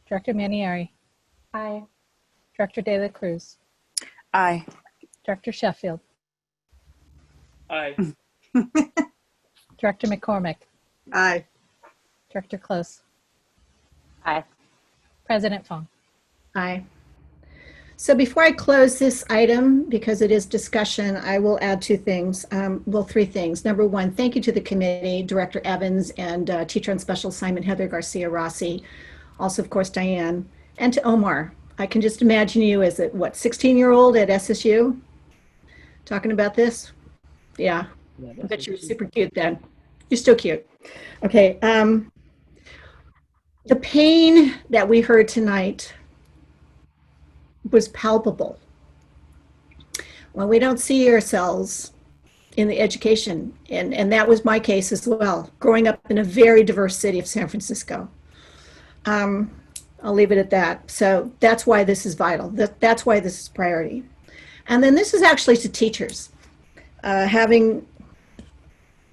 Speaker 1: Director Manieri.
Speaker 11: Aye.
Speaker 1: Director De La Cruz.
Speaker 10: Aye.
Speaker 1: Director Sheffield.
Speaker 9: Aye.
Speaker 1: Director McCormick.
Speaker 5: Aye.
Speaker 1: Director Close.
Speaker 24: Aye.
Speaker 1: President Fong.
Speaker 2: Aye. So before I close this item, because it is discussion, I will add two things. Well, three things. Number one, thank you to the committee, Director Evans and Teacher on Special Assignment Heather Garcia Rossi. Also, of course, Diane. And to Omar. I can just imagine you as a, what, 16-year-old at SSU? Talking about this? Yeah. I bet you were super cute then. You're still cute. Okay. The pain that we heard tonight was palpable. When we don't see ourselves in the education, and that was my case as well, growing up in a very diverse city of San Francisco. I'll leave it at that. So that's why this is vital. That's why this is priority. And then this is actually to teachers. Having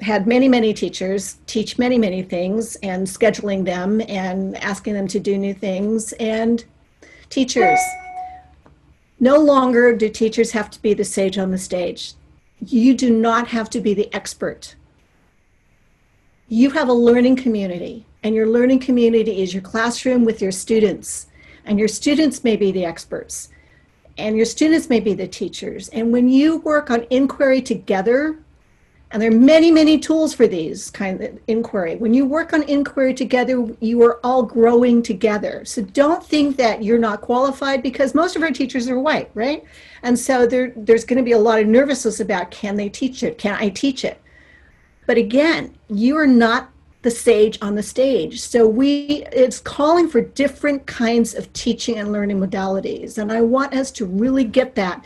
Speaker 2: had many, many teachers teach many, many things and scheduling them and asking them to do new things. And teachers, no longer do teachers have to be the sage on the stage. You do not have to be the expert. You have a learning community, and your learning community is your classroom with your students, and your students may be the experts, and your students may be the teachers. And when you work on inquiry together, and there are many, many tools for these kind of inquiry. When you work on inquiry together, you are all growing together. So don't think that you're not qualified, because most of our teachers are white, right? And so there's going to be a lot of nervousness about, can they teach it? Can I teach it? But again, you are not the sage on the stage. So it's calling for different kinds of teaching and learning modalities. And I want us to really get that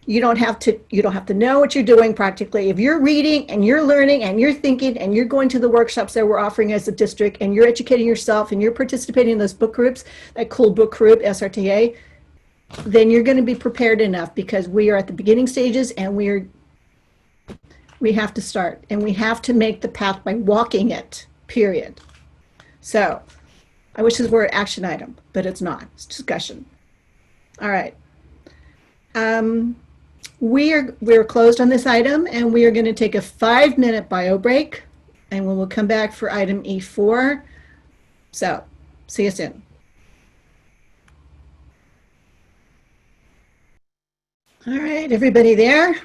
Speaker 2: you don't have to know what you're doing practically. If you're reading and you're learning and you're thinking and you're going to the workshops that we're offering as a district and you're educating yourself and you're participating in those book groups, that cool book group, SRTA, then you're going to be prepared enough, because we are at the beginning stages and we have to start, and we have to make the path by walking it, period. So I wish this were an action item, but it's not. It's discussion. All right. We're closed on this item, and we are going to take a 5-minute bio break, and we will come back for item E4. So see you soon. All right, everybody there?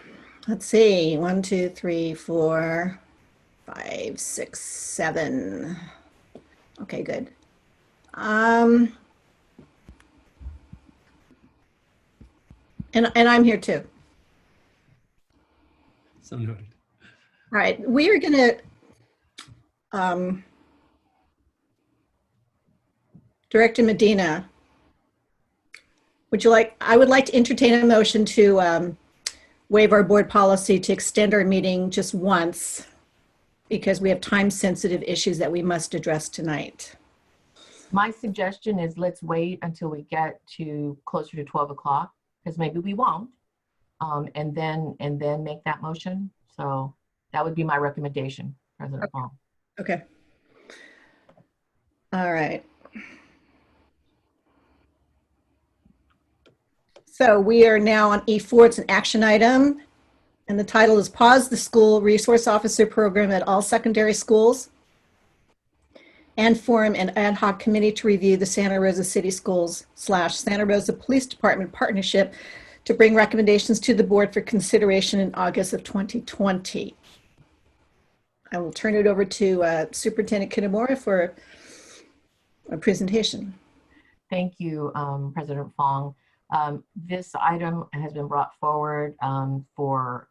Speaker 2: Let's see, 1, 2, 3, 4, 5, 6, 7. Okay, good. And I'm here too.
Speaker 10: So noted.
Speaker 2: All right, we are going to, Director Medina, I would like to entertain a motion to waive our board policy to extend our meeting just once, because we have time-sensitive issues that we must address tonight.
Speaker 13: My suggestion is let's wait until we get to closer to 12 o'clock, because maybe we won't, and then make that motion. So that would be my recommendation, President Fong.
Speaker 2: Okay. All right. So we are now on E4. It's an action item, and the title is Pause the School Resource Officer Program at All Secondary Schools, and form an ad hoc committee to review the Santa Rosa City Schools / Santa Rosa Police Department partnership to bring recommendations to the board for consideration in August of 2020. I will turn it over to Superintendent Kitamura for a presentation.
Speaker 13: Thank you, President Fong. This item has been brought forward for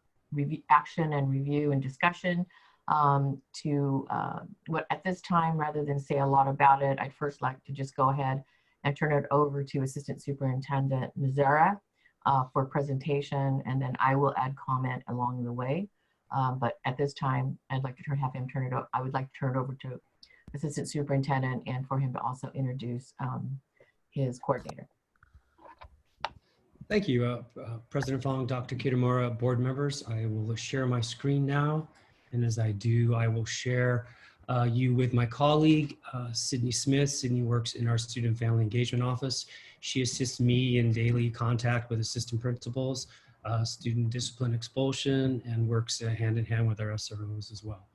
Speaker 13: action and review and discussion. At this time, rather than say a lot about it, I'd first like to just go ahead and turn it over to Assistant Superintendent Mazzara for presentation, and then I will add comment along the way. But at this time, I'd like to have him turn it over. I would like to turn it over to Assistant Superintendent, and for him to also introduce his coordinator.
Speaker 10: Thank you, President Fong, Dr. Kitamura, board members. I will share my screen now. And as I do, I will share you with my colleague, Sydney Smith. Sydney works in our Student Family Engagement Office. She assists me in daily contact with assistant principals, student discipline expulsion, and works hand in hand with our SROs as well.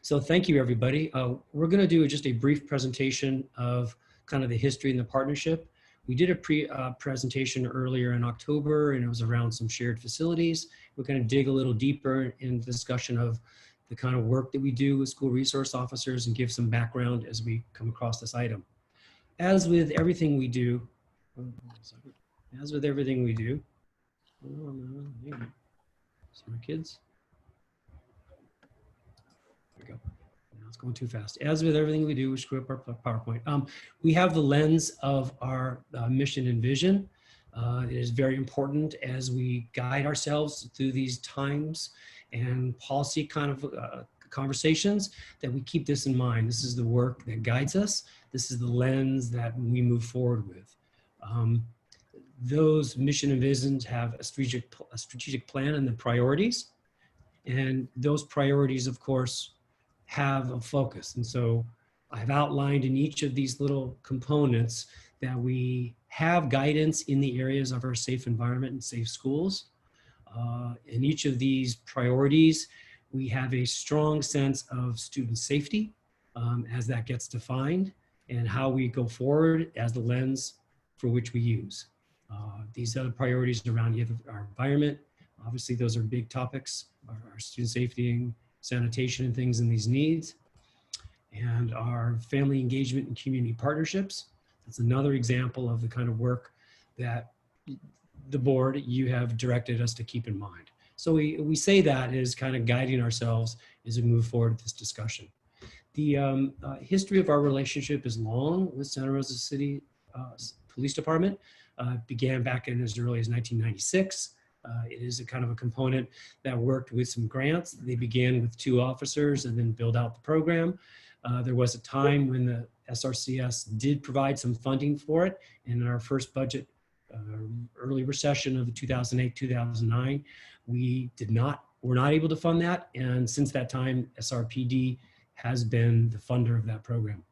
Speaker 10: So thank you, everybody. We're going to do just a brief presentation of kind of the history and the partnership. We did a presentation earlier in October, and it was around some shared facilities. We're going to dig a little deeper in the discussion of the kind of work that we do with school resource officers and give some background as we come across this item. As with everything we do, sorry, my kids. There we go. Now it's going too fast. As with everything we do, we screw up our PowerPoint. We have the lens of our mission and vision. It is very important as we guide ourselves through these times and policy kind of conversations that we keep this in mind. This is the work that guides us. This is the lens that we move forward with. Those mission and visions have a strategic plan and the priorities. And those priorities, of course, have a focus. And so I've outlined in each of these little components that we have guidance in the areas of our safe environment and safe schools. In each of these priorities, we have a strong sense of student safety as that gets defined, and how we go forward as the lens for which we use. These other priorities around our environment, obviously those are big topics, our student safety and sanitation and things in these needs, and our family engagement and community partnerships. That's another example of the kind of work that the board, you have directed us to keep in mind. So we say that is kind of guiding ourselves as we move forward with this discussion. The history of our relationship is long with Santa Rosa City Police Department. Began back in as early as 1996. It is a kind of a component that worked with some grants. They began with 2 officers and then build out the program. There was a time when the SRCS did provide some funding for it. And in our first budget, early recession of 2008-2009, we're not able to fund that. And since that time, SRPD has been the funder of that program.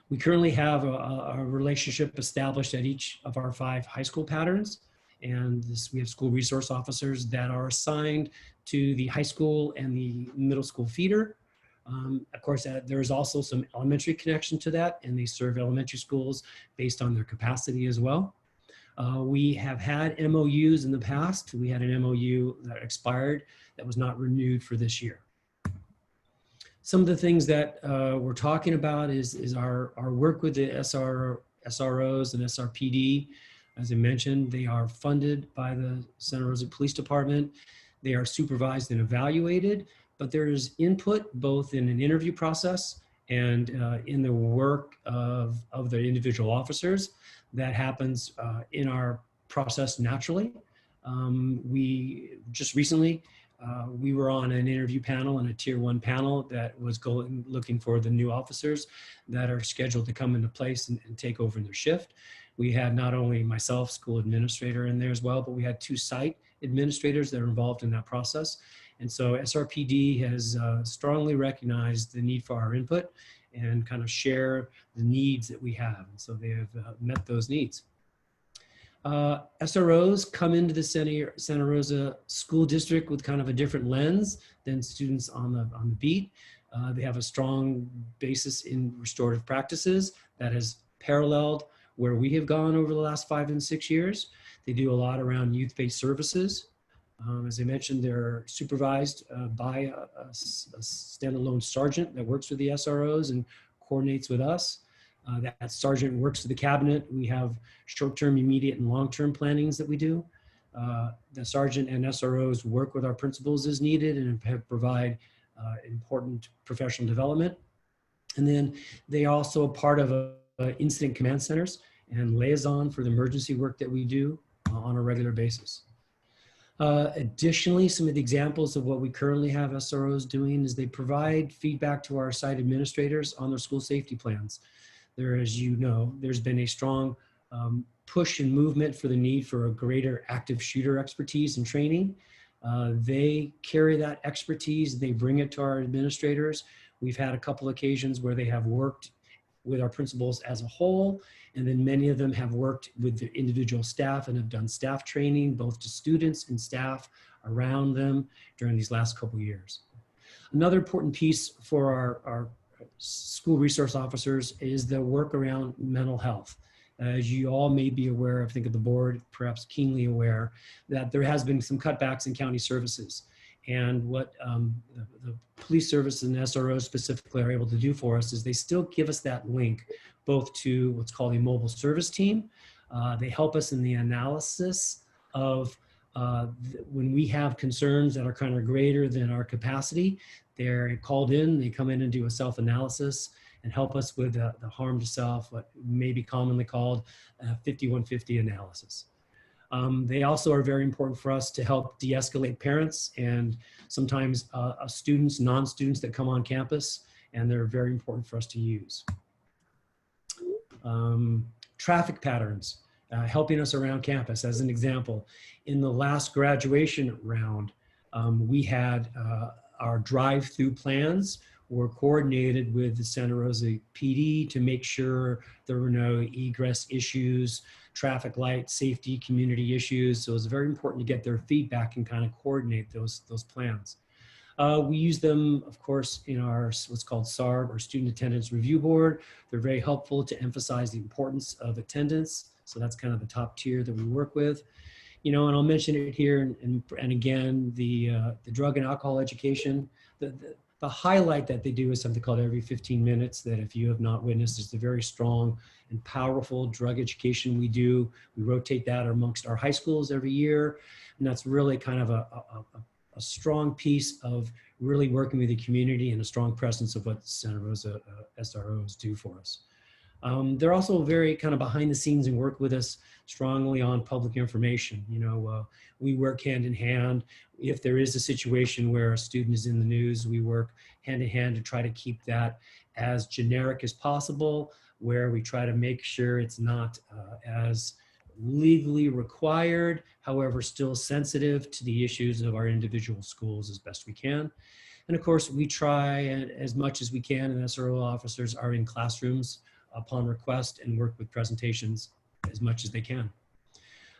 Speaker 10: We currently have a relationship established at each of our 5 high school patterns. And we have school resource officers that are assigned to the high school and the middle school feeder. Of course, there's also some elementary connection to that, and they serve elementary schools based on their capacity as well. We have had MOUs in the past. We had an MOU that expired that was not renewed for this year. Some of the things that we're talking about is our work with the SROs and SRPD. As I mentioned, they are funded by the Santa Rosa Police Department. They are supervised and evaluated, but there is input both in an interview process and in the work of the individual officers that happens in our process naturally. We just recently, we were on an interview panel and a tier 1 panel that was looking for the new officers that are scheduled to come into place and take over in their shift. We had not only myself, school administrator, in there as well, but we had 2 site administrators that are involved in that process. And so SRPD has strongly recognized the need for our input and kind of share the needs that we have. And so they have met those needs. SROs come into the Santa Rosa School District with kind of a different lens than students on the beat. They have a strong basis in restorative practices that has paralleled where we have gone over the last 5 and 6 years. They do a lot around youth-based services. As I mentioned, they're supervised by a standalone sergeant that works with the SROs and coordinates with us. That sergeant works with the cabinet. We have short-term, immediate, and long-term plannings that we do. The sergeant and SROs work with our principals as needed and provide important professional development. And then they are also a part of incident command centers and liaison for the emergency work that we do on a regular basis. Additionally, some of the examples of what we currently have SROs doing is they provide feedback to our site administrators on their school safety plans. There, as you know, there's been a strong push and movement for the need for a greater active shooter expertise and training. They carry that expertise, they bring it to our administrators. We've had a couple occasions where they have worked with our principals as a whole, and then many of them have worked with the individual staff and have done staff training, both to students and staff around them during these last couple of years. Another important piece for our school resource officers is the work around mental health. As you all may be aware, I think of the board, perhaps keenly aware, that there has been some cutbacks in county services. And what the police service and SROs specifically are able to do for us is they still give us that link both to what's called a mobile service team. They help us in the analysis of when we have concerns that are kind of greater than our capacity. They're called in, they come in and do a self-analysis and help us with the harm to self, what may be commonly called 5150 analysis. They also are very important for us to help de-escalate parents and sometimes students, non-students that come on campus, and they're very important for us to use. Traffic patterns, helping us around campus. As an example, in the last graduation round, we had our drive-through plans were coordinated with the Santa Rosa PD to make sure there were no egress issues, traffic light, safety, community issues. So it was very important to get their feedback and kind of coordinate those plans. We use them, of course, in our what's called SARB, or Student Attendance Review Board. They're very helpful to emphasize the importance of attendance. So that's kind of the top tier that we work with. You know, and I'll mention it here, and again, the drug and alcohol education. The highlight that they do is something called Every 15 Minutes, that if you have not witnessed, it's a very strong and powerful drug education we do. We rotate that amongst our high schools every year. And that's really kind of a strong piece of really working with the community and a strong presence of what Santa Rosa SROs do for us. They're also very kind of behind the scenes and work with us strongly on public information. You know, we work hand in hand. If there is a situation where a student is in the news, we work hand in hand to try to keep that as generic as possible, where we try to make sure it's not as legally required, however, still sensitive to the issues of our individual schools as best we can. And of course, we try as much as we can, and SRO officers are in classrooms upon request and work with presentations as much as they can.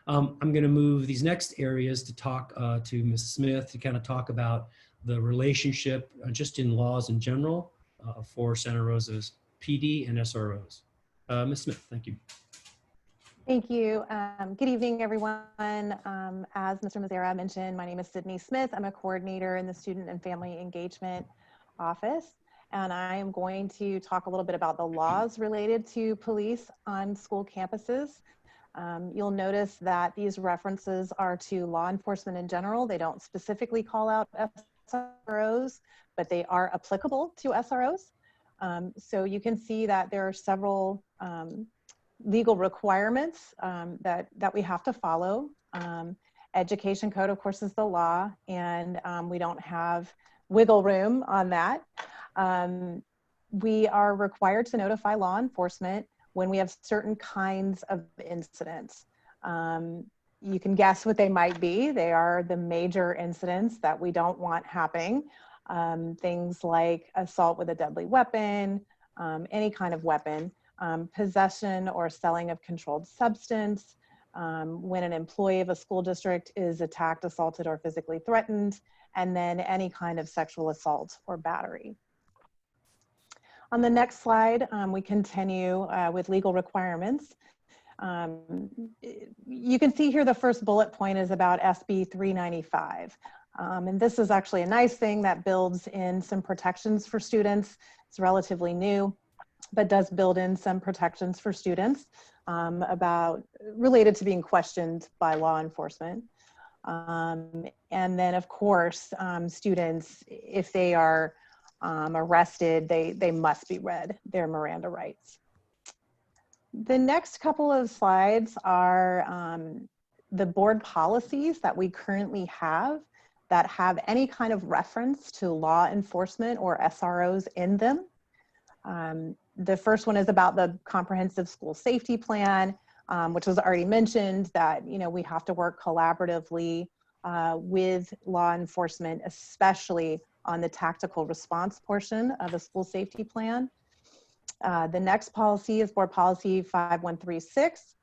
Speaker 10: I'm going to move these next areas to talk to Ms. Smith to kind of talk about the relationship just in laws in general for Santa Rosa's PD and SROs. Ms. Smith, thank you.
Speaker 18: Thank you. Good evening, everyone. As Mr. Mazzara mentioned, my name is Sydney Smith. I'm a coordinator in the Student and Family Engagement Office. And I am going to talk a little bit about the laws related to police on school campuses. You'll notice that these references are to law enforcement in general. They don't specifically call out SROs, but they are applicable to SROs. So you can see that there are several legal requirements that we have to follow. Education code, of course, is the law, and we don't have wiggle room on that. We are required to notify law enforcement when we have certain kinds of incidents. You can guess what they might be. They are the major incidents that we don't want happening. Things like assault with a deadly weapon, any kind of weapon, possession or selling of controlled substance, when an employee of a school district is attacked, assaulted, or physically threatened, and then any kind of sexual assault or battery. On the next slide, we continue with legal requirements. You can see here the first bullet point is about SB 395. And this is actually a nice thing that builds in some protections for students. It's relatively new, but does build in some protections for students related to being questioned by law enforcement. And then, of course, students, if they are arrested, they must be read their Miranda rights. The next couple of slides are the board policies that we currently have that have any kind of reference to law enforcement or SROs in them. The first one is about the comprehensive school safety plan, which was already mentioned, that we have to work collaboratively with law enforcement, especially on the tactical response portion of the school safety plan. The next policy is Board Policy 5136.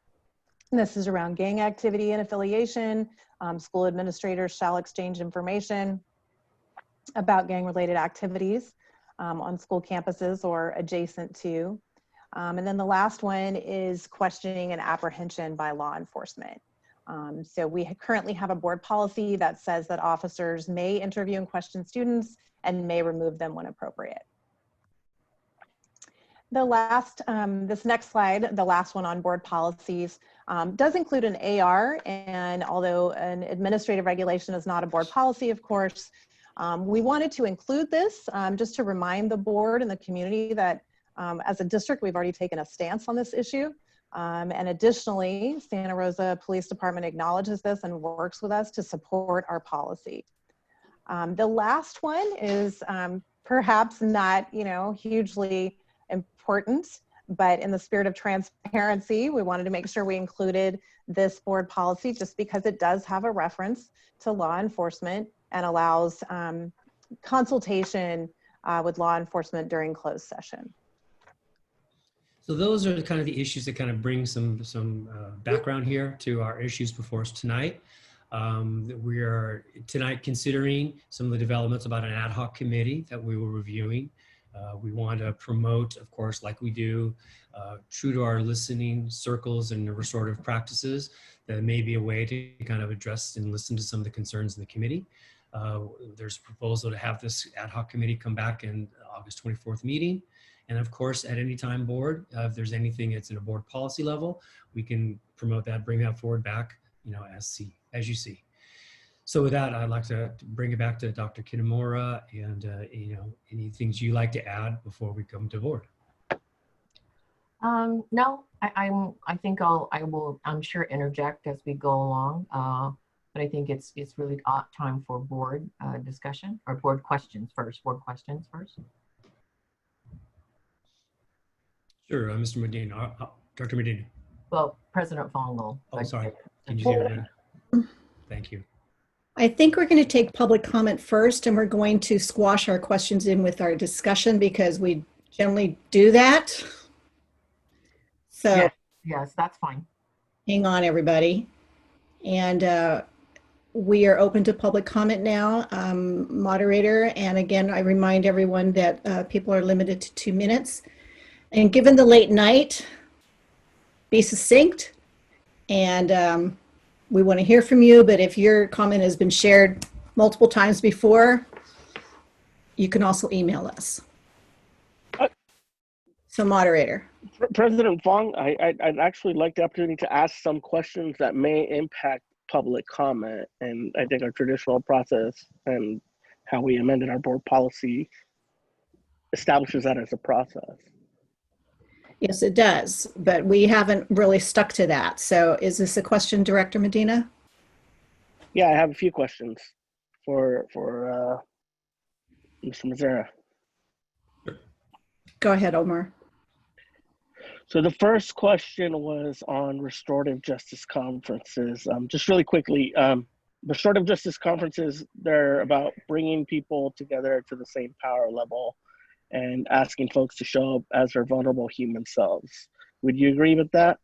Speaker 18: And this is around gang activity and affiliation. School administrators shall exchange information about gang-related activities on school campuses or adjacent to. And then the last one is questioning and apprehension by law enforcement. So we currently have a board policy that says that officers may interview and question students and may remove them when appropriate. The last, this next slide, the last one on board policies, does include an AR, and although an administrative regulation is not a board policy, of course, we wanted to include this just to remind the board and the community that as a district, we've already taken a stance on this issue. And additionally, Santa Rosa Police Department acknowledges this and works with us to support our policy. The last one is perhaps not, hugely important, but in the spirit of transparency, we wanted to make sure we included this board policy just because it does have a reference to law enforcement and allows consultation with law enforcement during closed session.
Speaker 10: So those are kind of the issues that kind of bring some background here to our issues before us tonight. We are tonight considering some of the developments about an ad hoc committee that we were reviewing. We want to promote, of course, like we do, true to our listening circles and restorative practices, that may be a way to kind of address and listen to some of the concerns in the committee. There's a proposal to have this ad hoc committee come back in August 24th meeting. And of course, at any time board, if there's anything that's in a board policy level, we can promote that, bring that forward back, as you see. So with that, I'd like to bring it back to Dr. Kitamura and, any things you like to add before we come to board.
Speaker 13: No, I think I will, I'm sure, interject as we go along. But I think it's really time for board discussion or board questions first.
Speaker 10: Sure, Mr. Medina, Dr. Medina.
Speaker 13: Well, President Fong will.
Speaker 10: Oh, sorry. Can you say that? Thank you.
Speaker 2: I think we're going to take public comment first, and we're going to squash our questions in with our discussion because we generally do that. So
Speaker 13: yes, that's fine.
Speaker 2: Hang on, everybody. And we are open to public comment now, moderator. And again, I remind everyone that people are limited to 2 minutes. And given the late night, be succinct. And we want to hear from you, but if your comment has been shared multiple times before, you can also email us. So moderator.
Speaker 8: President Fong, I'd actually like the opportunity to ask some questions that may impact public comment. And I think our traditional process and how we amended our board policy establishes that as a process.
Speaker 2: Yes, it does, but we haven't really stuck to that. So is this a question, Director Medina?
Speaker 8: Yeah, I have a few questions for Mr. Mazzara.
Speaker 2: Go ahead, Omar.
Speaker 8: So the first question was on restorative justice conferences. Just really quickly, restorative justice conferences, they're about bringing people together to the same power level and asking folks to show up as their vulnerable human selves. Would you agree with that?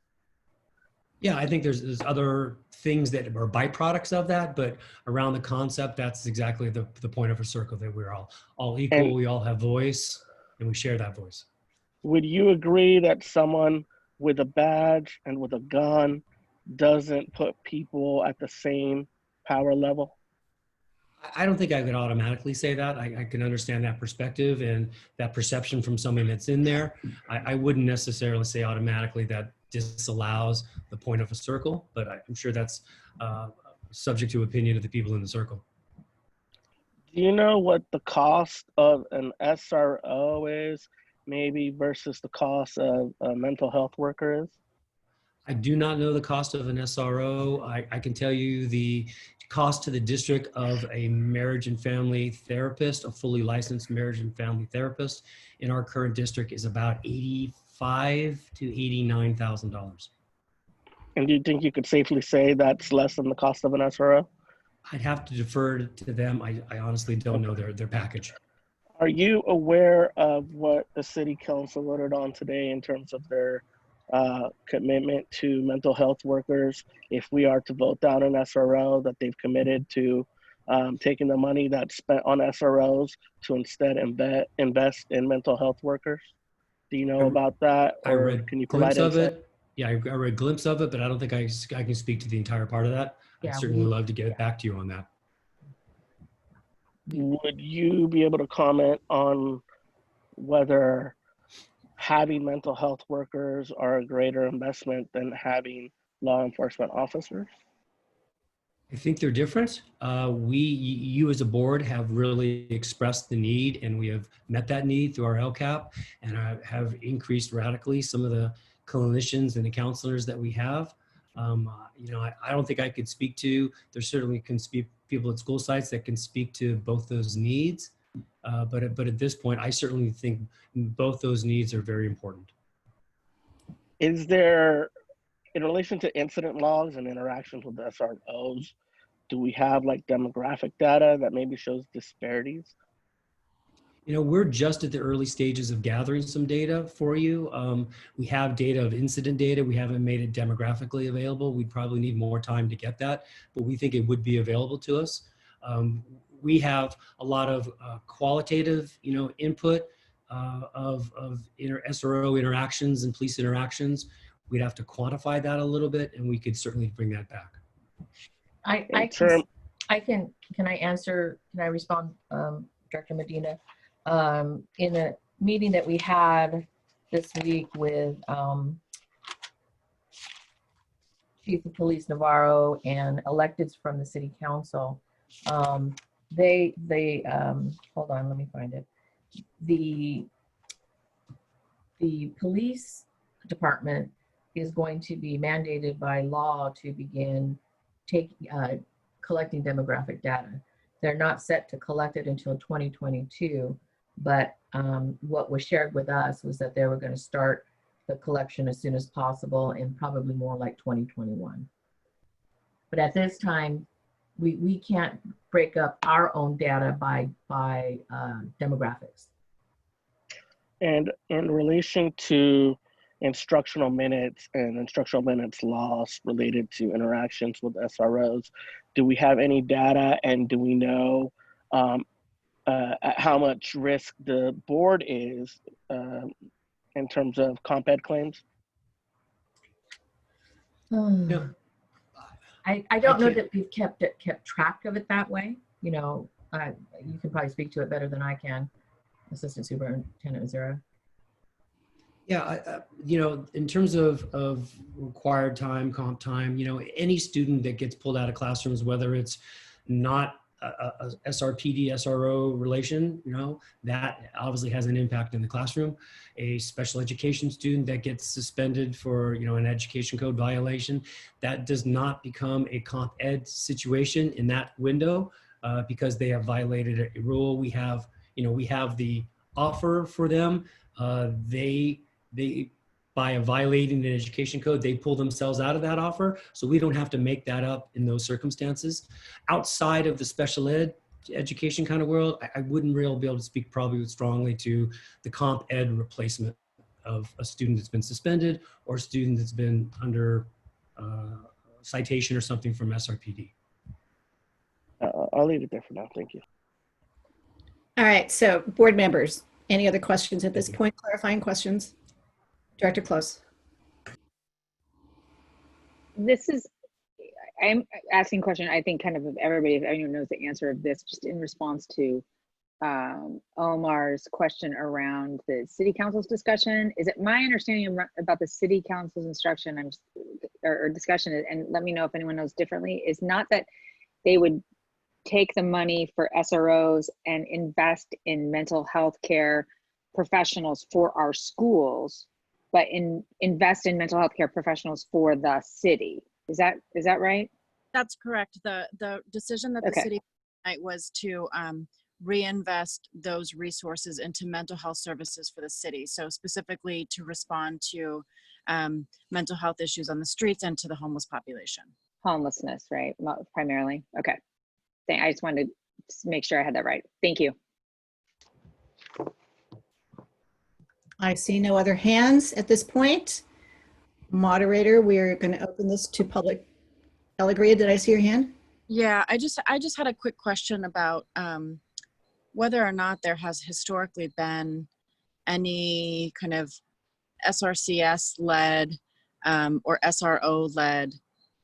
Speaker 10: Yeah, I think there's other things that are byproducts of that, but around the concept, that's exactly the point of a circle, that we're all equal, and we all have voice, and we share that voice.
Speaker 8: Would you agree that someone with a badge and with a gun doesn't put people at the same power level?
Speaker 10: I don't think I could automatically say that. I can understand that perspective and that perception from someone that's in there. I wouldn't necessarily say automatically that disallows the point of a circle, but I'm sure that's subject to opinion of the people in the circle.
Speaker 8: Do you know what the cost of an SRO is, maybe, versus the cost of a mental health worker is?
Speaker 10: I do not know the cost of an SRO. I can tell you the cost to the district of a marriage and family therapist, a fully licensed marriage and family therapist in our current district is about $85,000 to $89,000.
Speaker 8: And do you think you could safely say that's less than the cost of an SRO?
Speaker 10: I'd have to defer to them. I honestly don't know their package.
Speaker 8: Are you aware of what the city council voted on today in terms of their commitment to mental health workers? If we are to vote down an SRO, that they've committed to taking the money that's spent on SROs to instead invest in mental health workers? Do you know about that,
Speaker 10: I
Speaker 8: or
Speaker 10: read
Speaker 8: can you
Speaker 10: glimpse
Speaker 8: provide
Speaker 10: of
Speaker 8: insight?
Speaker 10: it. Yeah, I read a glimpse of it, but I don't think I can speak to the entire part of that. I'd
Speaker 13: Yeah,
Speaker 10: certainly love to get back to you on that.
Speaker 8: Would you be able to comment on whether having mental health workers are a greater investment than having law enforcement officers?
Speaker 10: I think they're different. You as a board have really expressed the need, and we have met that need through our LCAP, and have increased radically some of the clinicians and the counselors that we have. I don't think I could speak to, there certainly can speak people at school sites that can speak to both those needs. But at this point, I certainly think both those needs are very important.
Speaker 8: Is there, in relation to incident logs and interactions with SROs, do we have like demographic data that maybe shows disparities?
Speaker 10: We're just at the early stages of gathering some data for you. We have data of incident data. We haven't made it demographically available. We'd probably need more time to get that, but we think it would be available to us. We have a lot of qualitative, input of SRO interactions and police interactions. We'd have to quantify that a little bit, and we could certainly bring that back.
Speaker 13: Can I respond, Director Medina? In a meeting that we had this week with Chief of Police Navarro and electeds from the City Council, they hold on, let me find it. The police department is going to be mandated by law to begin collecting demographic data. They're not set to collect it until 2022, but what was shared with us was that they were going to start the collection as soon as possible, and probably more like 2021. But at this time, we can't break up our own data by demographics.
Speaker 8: And in relation to instructional minutes and instructional minutes loss related to interactions with SROs, do we have any data, and do we know at how much risk the board is in terms of comp ed claims?
Speaker 13: I don't know that we've kept track of it that way. You can probably speak to it better than I can, Assistant Superintendent Zera.
Speaker 10: Yeah, in terms of required time, comp time, any student that gets pulled out of classrooms, whether it's not a SRPD, SRO relation, that obviously has an impact in the classroom. A special education student that gets suspended for, an education code violation, that does not become a comp ed situation in that window because they have violated a rule. We have the offer for them. They by violating an education code, they pull themselves out of that offer. So we don't have to make that up in those circumstances. Outside of the special ed education kind of world, I wouldn't really be able to speak probably strongly to the comp ed replacement of a student that's been suspended or a student that's been under citation or something from SRPD.
Speaker 8: I'll leave it there for now. Thank you.
Speaker 2: All right, so board members, any other questions at this point? Clarifying questions? Director Close.
Speaker 24: I'm asking a question, I think kind of everybody, if anyone knows the answer of this, just in response to Omar's question around the city council's discussion. Is it my understanding about the city council's instruction or discussion, and let me know if anyone knows differently, is not that they would take the money for SROs and invest in mental health care professionals for our schools, but invest in mental health care professionals for the city. Is that right?
Speaker 17: That's correct. The decision that the city made was to reinvest those resources into mental health services for the city. So specifically to respond to mental health issues on the streets and to the homeless population.
Speaker 24: Homelessness, right? Primarily. Okay. I just wanted to make sure I had that right. Thank you.
Speaker 2: I see no other hands at this point. Moderator, we're going to open this to public. Elegria, did I see your hand?
Speaker 17: Yeah, I just had a quick question about whether or not there has historically been any kind of SRCS-led or SRO-led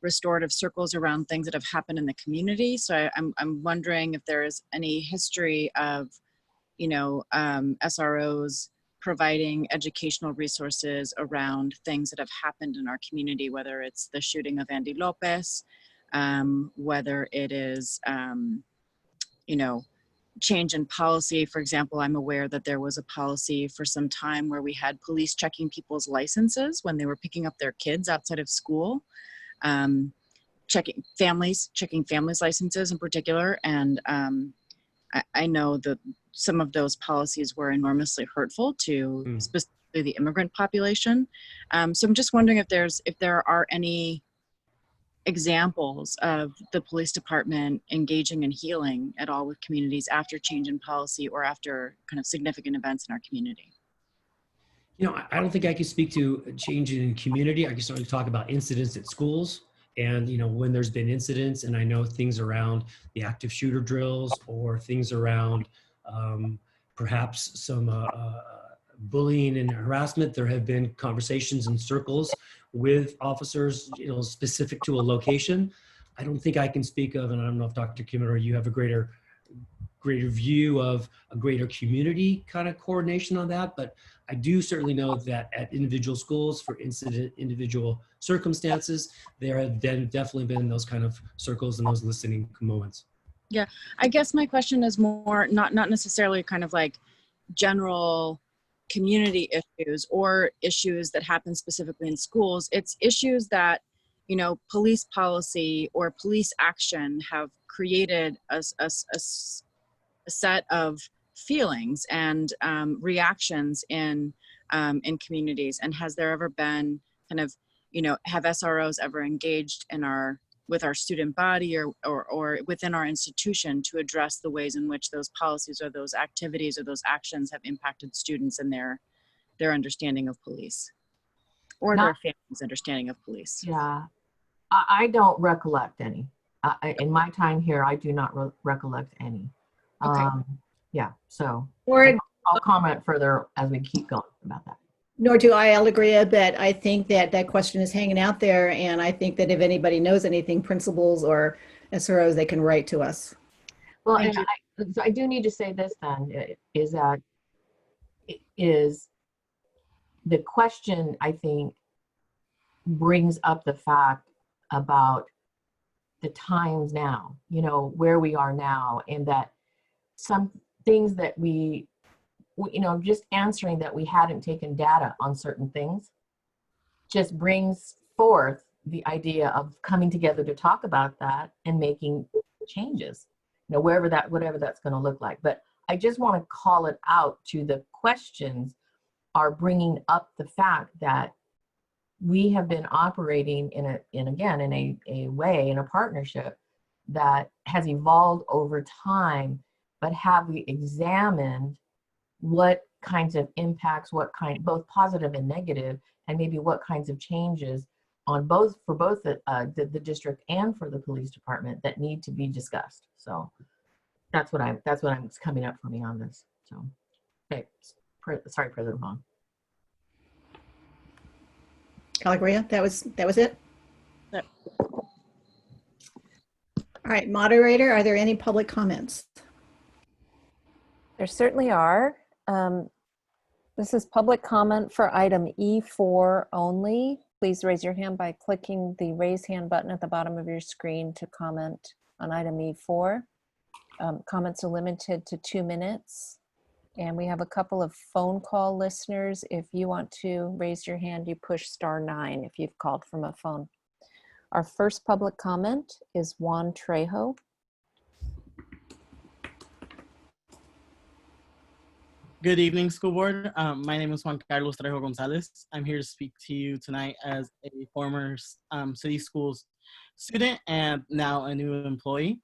Speaker 17: restorative circles around things that have happened in the community. So I'm wondering if there is any history of, you know, SROs providing educational resources around things that have happened in our community, whether it's the shooting of Andy Lopez, whether it is, you know, change in policy. For example, I'm aware that there was a policy for some time where we had police checking people's licenses when they were picking up their kids outside of school, checking families' licenses in particular. And I know that some of those policies were enormously hurtful to specifically the immigrant population. So I'm just wondering if there are any examples of the police department engaging in healing at all with communities after change in policy or after kind of significant events in our community.
Speaker 10: You know, I don't think I can speak to a change in community. I can certainly talk about incidents at schools. And, you know, when there's been incidents, and I know things around the active shooter drills or things around perhaps some bullying and harassment, there have been conversations in circles with officers, you know, specific to a location. I don't think I can speak of, and I don't know if Dr. Kimura, you have a greater view of a greater community kind of coordination on that, but I do certainly know that at individual schools for individual circumstances, there have definitely been those kind of circles and those listening moments.
Speaker 17: Yeah, I guess my question is more not necessarily kind of like general community issues or issues that happen specifically in schools. It's issues that, you know, police policy or police action have created a set of feelings and reactions in communities. And has there ever been kind of, you know, have SROs ever engaged in with our student body or within our institution to address the ways in which those policies or those activities or those actions have impacted students and their understanding of police or their families' understanding of police?
Speaker 13: Yeah, I don't recollect any. In my time here, I do not recollect any.
Speaker 17: Okay.
Speaker 13: Yeah, so I'll comment further as we keep going about that.
Speaker 2: Nor do I, Alegria, but I think that question is hanging out there, and I think that if anybody knows anything, principals or SROs, they can write to us.
Speaker 13: Well, and so I do need to say this then, is that the question, I think, brings up the fact about the times now, you know, where we are now, and that some things that we you know, just answering that we hadn't taken data on certain things just brings forth the idea of coming together to talk about that and making changes, you know, whatever that's going to look like. But I just want to call it out to the questions are bringing up the fact that we have been operating in a way, in a partnership that has evolved over time, but have we examined what kinds of impacts, both positive and negative, and maybe what kinds of changes on for both the district and for the police department that need to be discussed. So that's what I'm coming up for me on this. So, okay, sorry, President Hong.
Speaker 2: Alegria, that was it?
Speaker 17: Yep.
Speaker 2: All right, moderator, are there any public comments?
Speaker 7: There certainly are. This is public comment for item E4 only. Please raise your hand by clicking the raise hand button at the bottom of your screen to comment on item E4. Comments are limited to 2 minutes. And we have a couple of phone call listeners. If you want to raise your hand, you push *9 if you've called from a phone. Our first public comment is Juan Trejo.
Speaker 4: Good evening, school board. My name is Juan Carlos Trejo Gonzalez. I'm here to speak to you tonight as a former city schools student and now a new employee.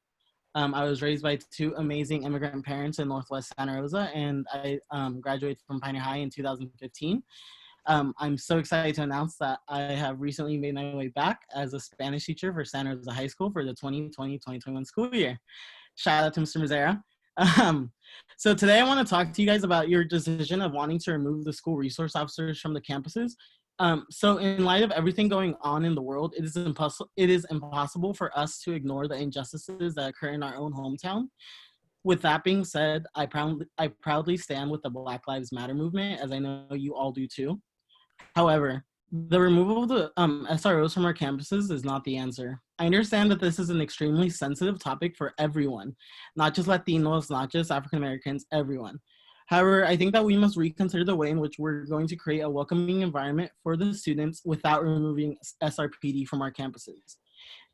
Speaker 4: I was raised by 2 amazing immigrant parents in Northwest Santa Rosa, and I graduated from Pioneer High in 2015. I'm so excited to announce that I have recently made my way back as a Spanish teacher for Santa Rosa High School for the 2020-2021 school year. Shout out to Mr. Mazzara. So today I want to talk to you guys about your decision of wanting to remove the school resource officers from the campuses. So in light of everything going on in the world, it is impossible for us to ignore the injustices that occur in our own hometown. With that being said, I proudly stand with the Black Lives Matter movement, as I know you all do too. However, the removal of the SROs from our campuses is not the answer. I understand that this is an extremely sensitive topic for everyone, not just Latinos, not just African Americans, everyone. However, I think that we must reconsider the way in which we're going to create a welcoming environment for the students without removing SRPD from our campuses.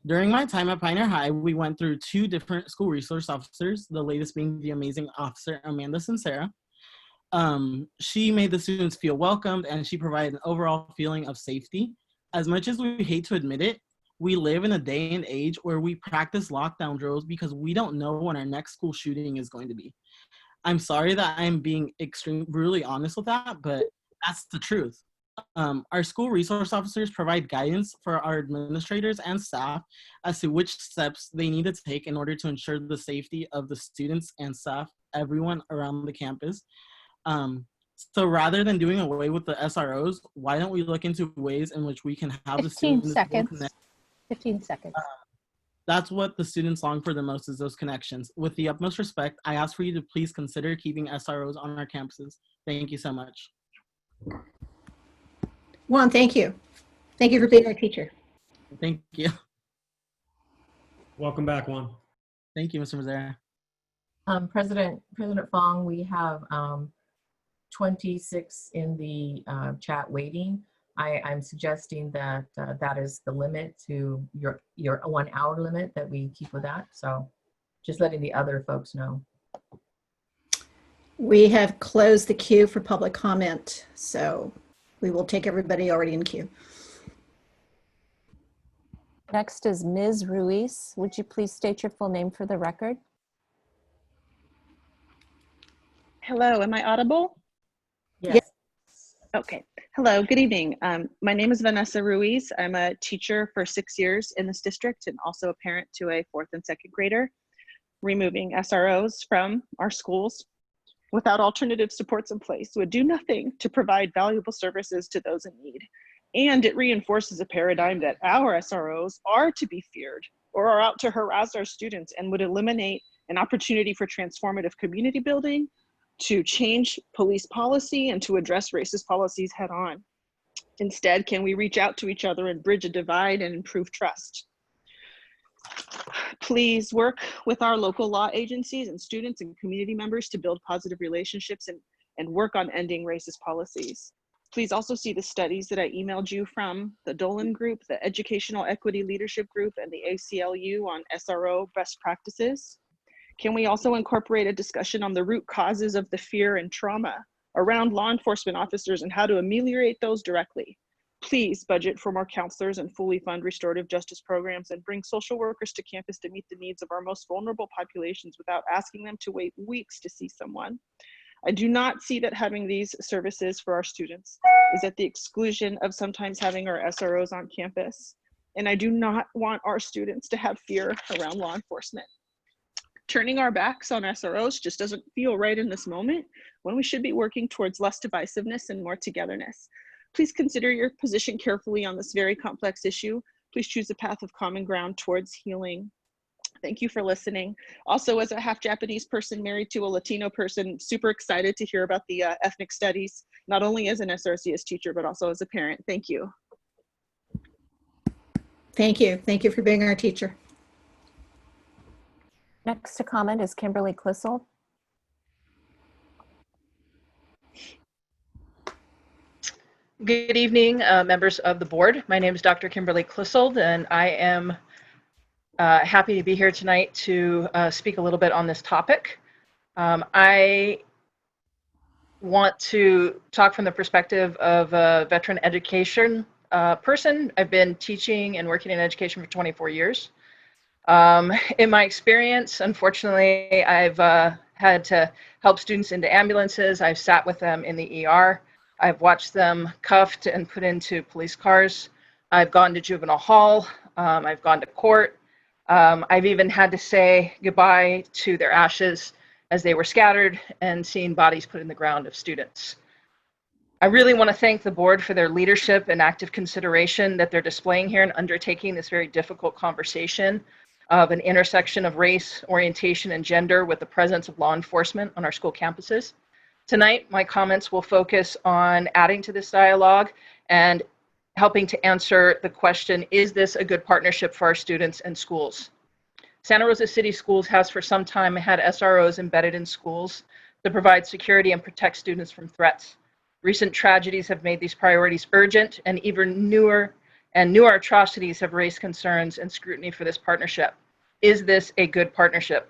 Speaker 4: During my time at Pioneer High, we went through 2 different school resource officers, the latest being the amazing officer Amanda Sincera. She made the students feel welcomed, and she provided an overall feeling of safety. As much as we hate to admit it, we live in a day and age where we practice lockdown drills because we don't know when our next school shooting is going to be. I'm sorry that I'm being brutally honest with that, but that's the truth. Our school resource officers provide guidance for our administrators and staff as to which steps they need to take in order to ensure the safety of the students and staff, everyone around the campus. So rather than doing away with the SROs, why don't we look into ways in which we can have the
Speaker 1: 15
Speaker 4: students
Speaker 1: seconds. 15 seconds.
Speaker 4: That's what the students long for the most, is those connections. With the utmost respect, I ask for you to please consider keeping SROs on our campuses. Thank you so much.
Speaker 2: Juan, thank you. Thank you for being our teacher.
Speaker 4: Thank you.
Speaker 10: Welcome back, Juan.
Speaker 4: Thank you, Mr. Mazzara.
Speaker 13: President Fong, we have 26 in the chat waiting. I'm suggesting that that is the limit to your 1 hour limit, that we keep with that. So just letting the other folks know.
Speaker 2: We have closed the queue for public comment, so we will take everybody already in queue.
Speaker 7: Next is Ms. Ruiz. Would you please state your full name for the record?
Speaker 12: Hello, am I audible?
Speaker 13: Yes.
Speaker 12: Okay. Hello, good evening. My name is Vanessa Ruiz. I'm a teacher for 6 years in this district and also a parent to a 4th and 2nd grader. Removing SROs from our schools without alternative supports in place would do nothing to provide valuable services to those in need. And it reinforces a paradigm that our SROs are to be feared or are out to harass our students, and would eliminate an opportunity for transformative community building, to change police policy, and to address racist policies head on. Instead, can we reach out to each other and bridge a divide and improve trust? Please work with our local law agencies and students and community members to build positive relationships and work on ending racist policies. Please also see the studies that I emailed you from the Dolan Group, the Educational Equity Leadership Group, and the ACLU on SRO best practices. Can we also incorporate a discussion on the root causes of the fear and trauma around law enforcement officers and how to ameliorate those directly? Please budget for more counselors and fully fund restorative justice programs, and bring social workers to campus to meet the needs of our most vulnerable populations without asking them to wait weeks to see someone. I do not see that having these services for our students is at the exclusion of sometimes having our SROs on campus. And I do not want our students to have fear around law enforcement. Turning our backs on SROs just doesn't feel right in this moment, when we should be working towards less divisiveness and more togetherness. Please consider your position carefully on this very complex issue. Please choose a path of common ground towards healing. Thank you for listening. Also, as a half Japanese person married to a Latino person, super excited to hear about the ethnic studies, not only as an SRCS teacher, but also as a parent. Thank you.
Speaker 2: Thank you. Thank you for being our teacher.
Speaker 7: Next to comment is Kimberly Clissold.
Speaker 19: Good evening, members of the board. My name is Dr. Kimberly Clissold, and I am happy to be here tonight to speak a little bit on this topic. I want to talk from the perspective of a veteran education person. I've been teaching and working in education for 24 years. In my experience, unfortunately, I've had to help students into ambulances. I've sat with them in the ER. I've watched them cuffed and put into police cars. I've gone to juvenile hall. I've gone to court. I've even had to say goodbye to their ashes as they were scattered and seeing bodies put in the ground of students. I really want to thank the board for their leadership and active consideration that they're displaying here in undertaking this very difficult conversation of an intersection of race, orientation, and gender with the presence of law enforcement on our school campuses. Tonight, my comments will focus on adding to this dialogue and helping to answer the question, is this a good partnership for our students and schools? Santa Rosa City Schools has for some time had SROs embedded in schools to provide security and protect students from threats. Recent tragedies have made these priorities urgent, and even newer atrocities have raised concerns and scrutiny for this partnership. Is this a good partnership?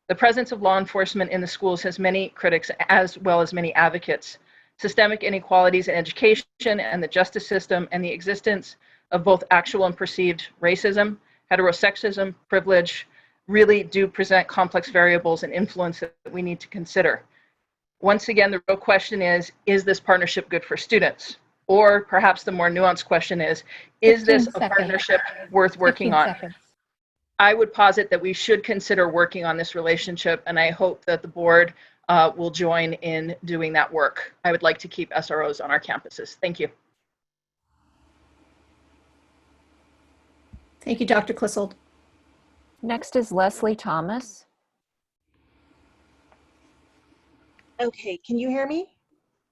Speaker 19: The presence of law enforcement in the schools has many critics as well as many advocates. Systemic inequalities in education and the justice system, and the existence of both actual and perceived racism, heterosexism, privilege, really do present complex variables and influence that we need to consider. Once again, the real question is this partnership good for students? Or perhaps the more nuanced question is this a partnership worth working on? I would posit that we should consider working on this relationship, and I hope that the board will join in doing that work. I would like to keep SROs on our campuses. Thank you.
Speaker 2: Thank you, Dr. Clissold.
Speaker 7: Next is Leslie Thomas.
Speaker 14: Okay, can you hear me?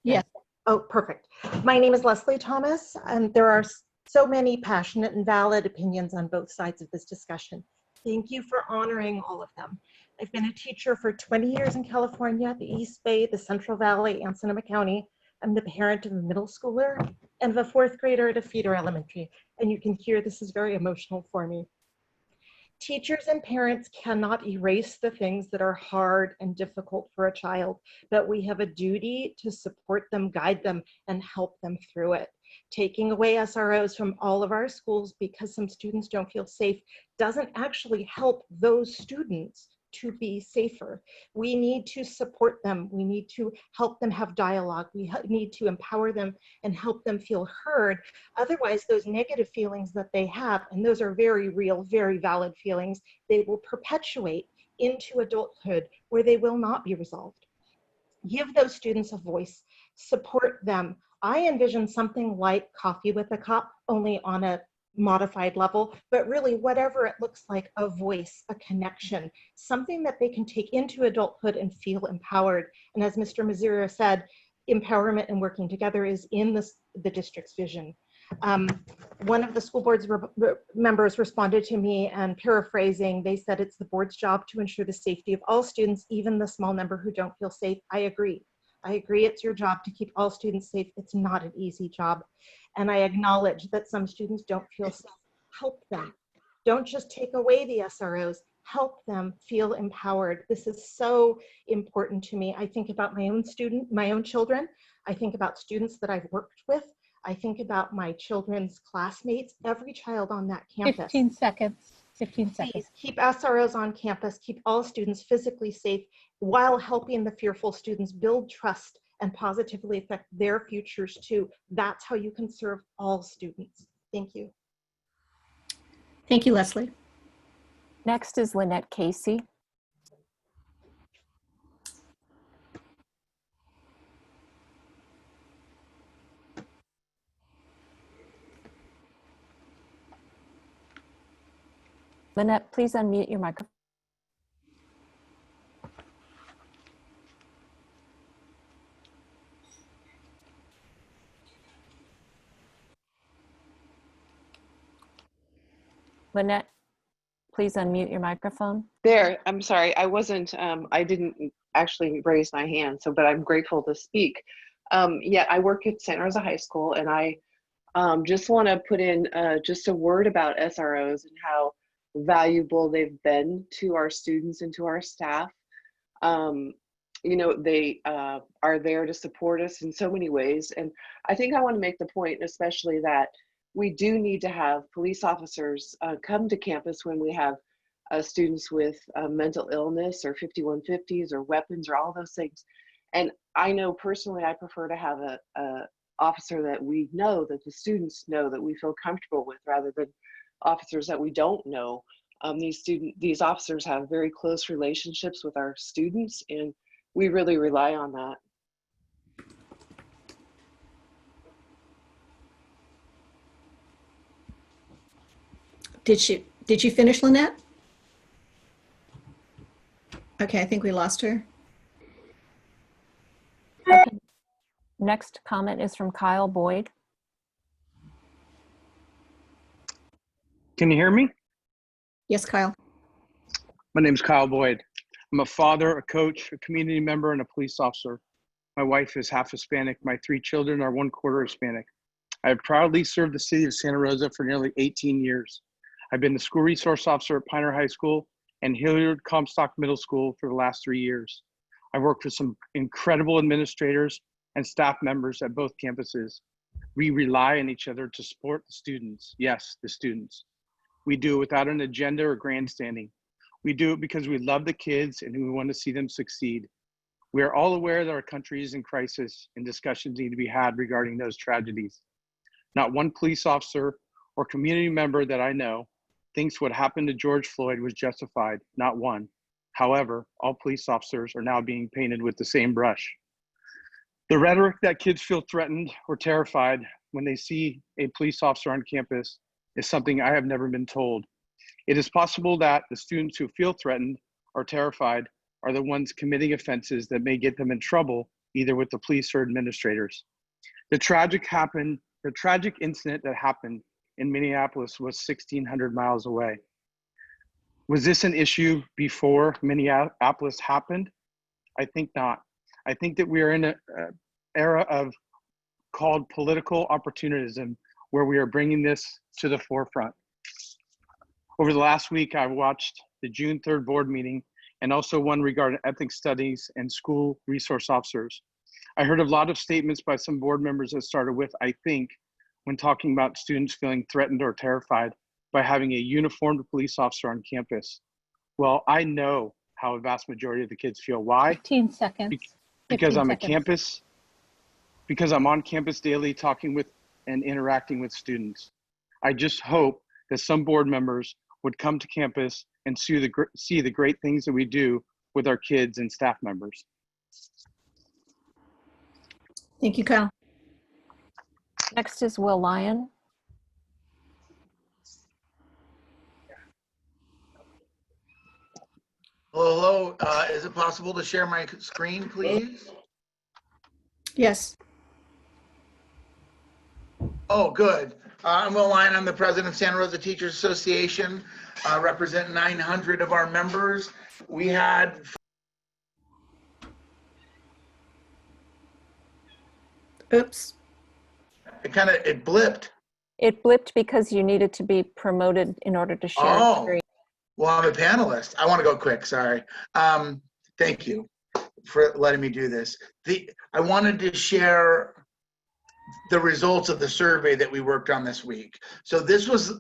Speaker 2: Yes.
Speaker 14: Oh, perfect. My name is Leslie Thomas, and there are so many passionate and valid opinions on both sides of this discussion. Thank you for honoring all of them. I've been a teacher for 20 years in California, the East Bay, the Central Valley, and Sonoma County. I'm the parent of a middle schooler and of a 4th grader at a feeder elementary, and you can hear this is very emotional for me. Teachers and parents cannot erase the things that are hard and difficult for a child, but we have a duty to support them, guide them, and help them through it. Taking away SROs from all of our schools because some students don't feel safe doesn't actually help those students to be safer. We need to support them. We need to help them have dialogue. We need to empower them and help them feel heard. Otherwise, those negative feelings that they have, and those are very real, very valid feelings, they will perpetuate into adulthood where they will not be resolved. Give those students a voice, support them. I envision something like Coffee with a Cop, only on a modified level, but really whatever it looks like, a voice, a connection, something that they can take into adulthood and feel empowered. And as Mr. Mazzira said, empowerment and working together is in the district's vision. One of the school board's members responded to me, and paraphrasing, they said it's the board's job to ensure the safety of all students, even the small number who don't feel safe. I agree. I agree it's your job to keep all students safe. It's not an easy job. And I acknowledge that some students don't feel safe. Help them. Don't just take away the SROs. Help them feel empowered. This is so important to me. I think about my own children. I think about students that I've worked with. I think about my children's classmates, every child on that campus.
Speaker 1: 15 seconds. 15 seconds.
Speaker 14: Please keep SROs on campus, keep all students physically safe while helping the fearful students build trust and positively affect their futures too. That's how you can serve all students. Thank you.
Speaker 2: Thank you, Leslie.
Speaker 7: Next is Lynette Casey. Lynette, please unmute your microphone. Lynette, please unmute your microphone.
Speaker 15: There, I'm sorry, I didn't actually raise my hand, but I'm grateful to speak. Yeah, I work at Santa Rosa High School, and I just want to put in just a word about SROs and how valuable they've been to our students and to our staff. You know, they are there to support us in so many ways. And I think I want to make the point, especially that we do need to have police officers come to campus when we have students with mental illness or 5150s or weapons or all those things. And I know personally, I prefer to have a officer that we know, that the students know, that we feel comfortable with, rather than officers that we don't know These officers have very close relationships with our students, and we really rely on that.
Speaker 2: Did you finish, Lynette? Okay, I think we lost her.
Speaker 7: Okay. Next comment is from Kyle Boyd.
Speaker 20: Can you hear me?
Speaker 2: Yes, Kyle.
Speaker 20: My name is Kyle Boyd. I'm a father, a coach, a community member, and a police officer. My wife is half Hispanic. My 3 children are 1/4 Hispanic. I have proudly served the city of Santa Rosa for nearly 18 years. I've been the school resource officer at Pioneer High School and Hilliard Comstock Middle School for the last 3 years. I've worked with some incredible administrators and staff members at both campuses. We rely on each other to support the students. Yes, the students. We do it without an agenda or grandstanding. We do it because we love the kids and we want to see them succeed. We are all aware that our country is in crisis and discussions need to be had regarding those tragedies. Not one police officer or community member that I know thinks what happened to George Floyd was justified, not one. However, all police officers are now being painted with the same brush. The rhetoric that kids feel threatened or terrified when they see a police officer on campus is something I have never been told. It is possible that the students who feel threatened or terrified are the ones committing offenses that may get them in trouble, either with the police or administrators. The tragic incident that happened in Minneapolis was 1,600 miles away. Was this an issue before Minneapolis happened? I think not. I think that we are in an era called political opportunism, where we are bringing this to the forefront. Over the last week, I watched the June 3rd board meeting and also one regarding ethnic studies and school resource officers. I heard a lot of statements by some board members that started with, I think, when talking about students feeling threatened or terrified by having a uniformed police officer on campus. Well, I know how a vast majority of the kids feel. Why?
Speaker 1: 15 seconds.
Speaker 20: Because
Speaker 1: 15
Speaker 20: I'm
Speaker 1: seconds.
Speaker 20: because I'm on campus daily talking with and interacting with students. I just hope that some board members would come to campus and see the great things that we do with our kids and staff members.
Speaker 2: Thank you, Kyle.
Speaker 7: Next is Will Lyon.
Speaker 21: Hello, is it possible to share my screen, please?
Speaker 2: Yes.
Speaker 21: Oh, good. I'm Will Lyon. I'm the president of Santa Rosa Teachers Association. Represent 900 of our members. We had
Speaker 2: Oops.
Speaker 21: It blipped.
Speaker 7: It blipped because you needed to be promoted in order to share
Speaker 21: Oh,
Speaker 7: screen.
Speaker 21: well, I'm a panelist. I want to go quick, sorry. Thank you for letting me do this. I wanted to share the results of the survey that we worked on this week. So this was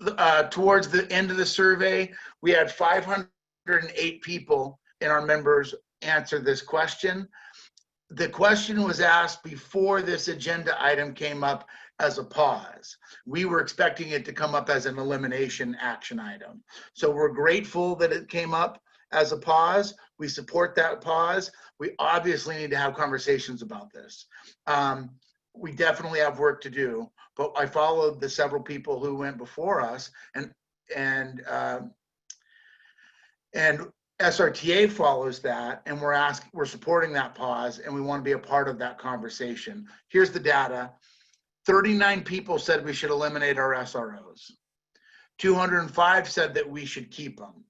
Speaker 21: towards the end of the survey. We had 508 people in our members answer this question. The question was asked before this agenda item came up as a pause. We were expecting it to come up as an elimination action item. So we're grateful that it came up as a pause. We support that pause. We obviously need to have conversations about this. We definitely have work to do, but I followed the several people who went before us, and SRTA follows that, and we're supporting that pause, and we want to be a part of that conversation. Here's the data. 39 people said we should eliminate our SROs. 205 said that we should keep them.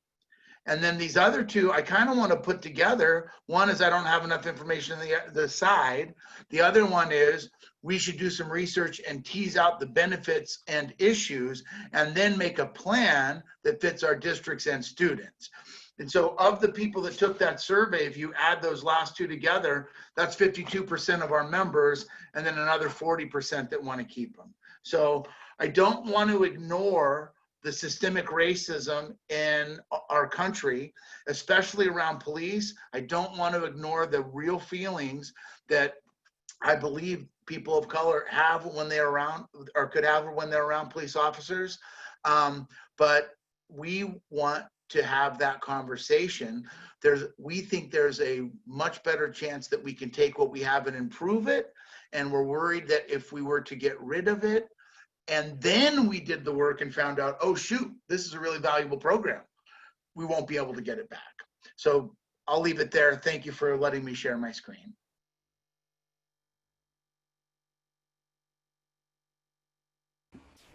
Speaker 21: And then these other two, I kind of want to put together. One is I don't have enough information on the side. The other one is we should do some research and tease out the benefits and issues and then make a plan that fits our districts and students. And so of the people that took that survey, if you add those last two together, that's 52% of our members, and then another 40% that want to keep them. So I don't want to ignore the systemic racism in our country, especially around police. I don't want to ignore the real feelings that I believe people of color have when they're around, or could have when they're around police officers. But we want to have that conversation. We think there's a much better chance that we can take what we have and improve it. And we're worried that if we were to get rid of it, and then we did the work and found out, oh shoot, this is a really valuable program, we won't be able to get it back. So I'll leave it there. Thank you for letting me share my screen.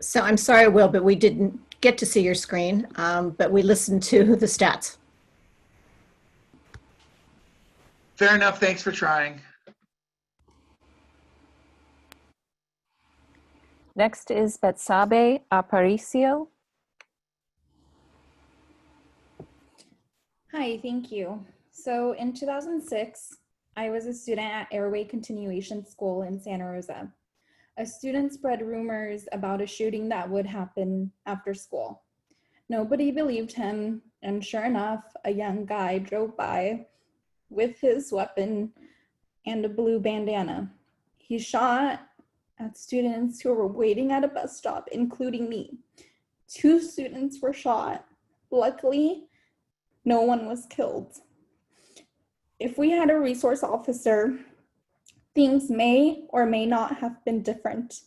Speaker 2: So I'm sorry, Will, but we didn't get to see your screen, but we listened to the stats.
Speaker 21: Fair enough. Thanks for trying.
Speaker 7: Next is Betsabe Aparicio.
Speaker 3: Hi, thank you. So in 2006, I was a student at Airway Continuation School in Santa Rosa. A student spread rumors about a shooting that would happen after school. Nobody believed him, and sure enough, a young guy drove by with his weapon and a blue bandana. He shot at students who were waiting at a bus stop, including me. 2 students were shot. Luckily, no one was killed. If we had a resource officer, things may or may not have been different.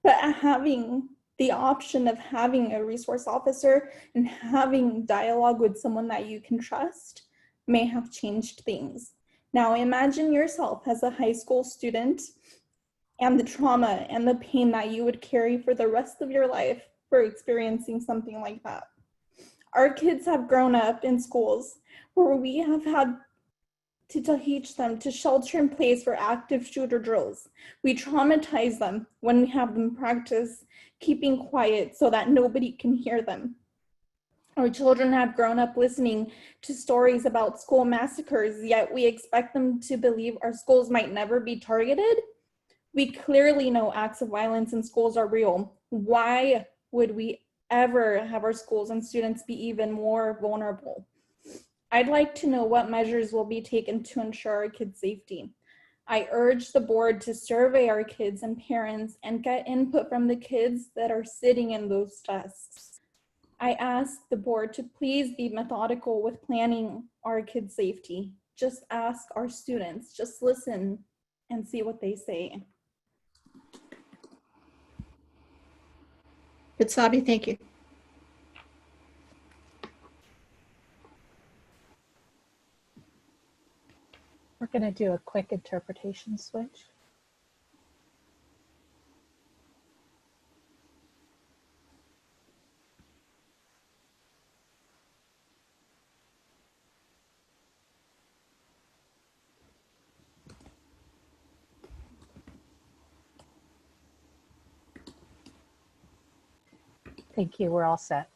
Speaker 3: But having the option of having a resource officer and having dialogue with someone that you can trust may have changed things. Now imagine yourself as a high school student and the trauma and the pain that you would carry for the rest of your life for experiencing something like that. Our kids have grown up in schools where we have had to teach them to shelter in place for active shooter drills. We traumatize them when we have them practice keeping quiet so that nobody can hear them. Our children have grown up listening to stories about school massacres, yet we expect them to believe our schools might never be targeted. We clearly know acts of violence in schools are real. Why would we ever have our schools and students be even more vulnerable? I'd like to know what measures will be taken to ensure our kids' safety. I urge the board to survey our kids and parents and get input from the kids that are sitting in those desks. I ask the board to please be methodical with planning our kids' safety. Just ask our students, just listen and see what they say.
Speaker 2: Bitsabi, thank you.
Speaker 1: We're going to do a quick interpretation switch. Thank you. We're all set.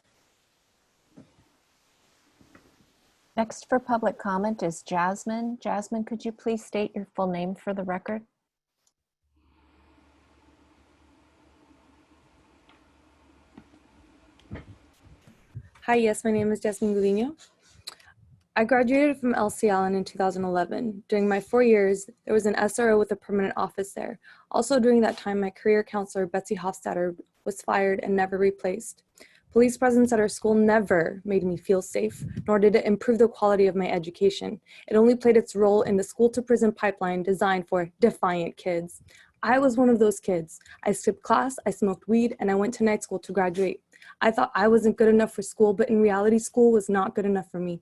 Speaker 7: Next for public comment is Jasmine. Jasmine, could you please state your full name for the record?
Speaker 16: Hi, yes, my name is Jasmine Gudinho. I graduated from LC Allen in 2011. During my 4 years, there was an SRO with a permanent office there. Also during that time, my career counselor, Betsy Hofstadter, was fired and never replaced. Police presence at our school never made me feel safe, nor did it improve the quality of my education. It only played its role in the school-to-prison pipeline designed for defiant kids. I was one of those kids. I skipped class, I smoked weed, and I went to night school to graduate. I thought I wasn't good enough for school, but in reality, school was not good enough for me.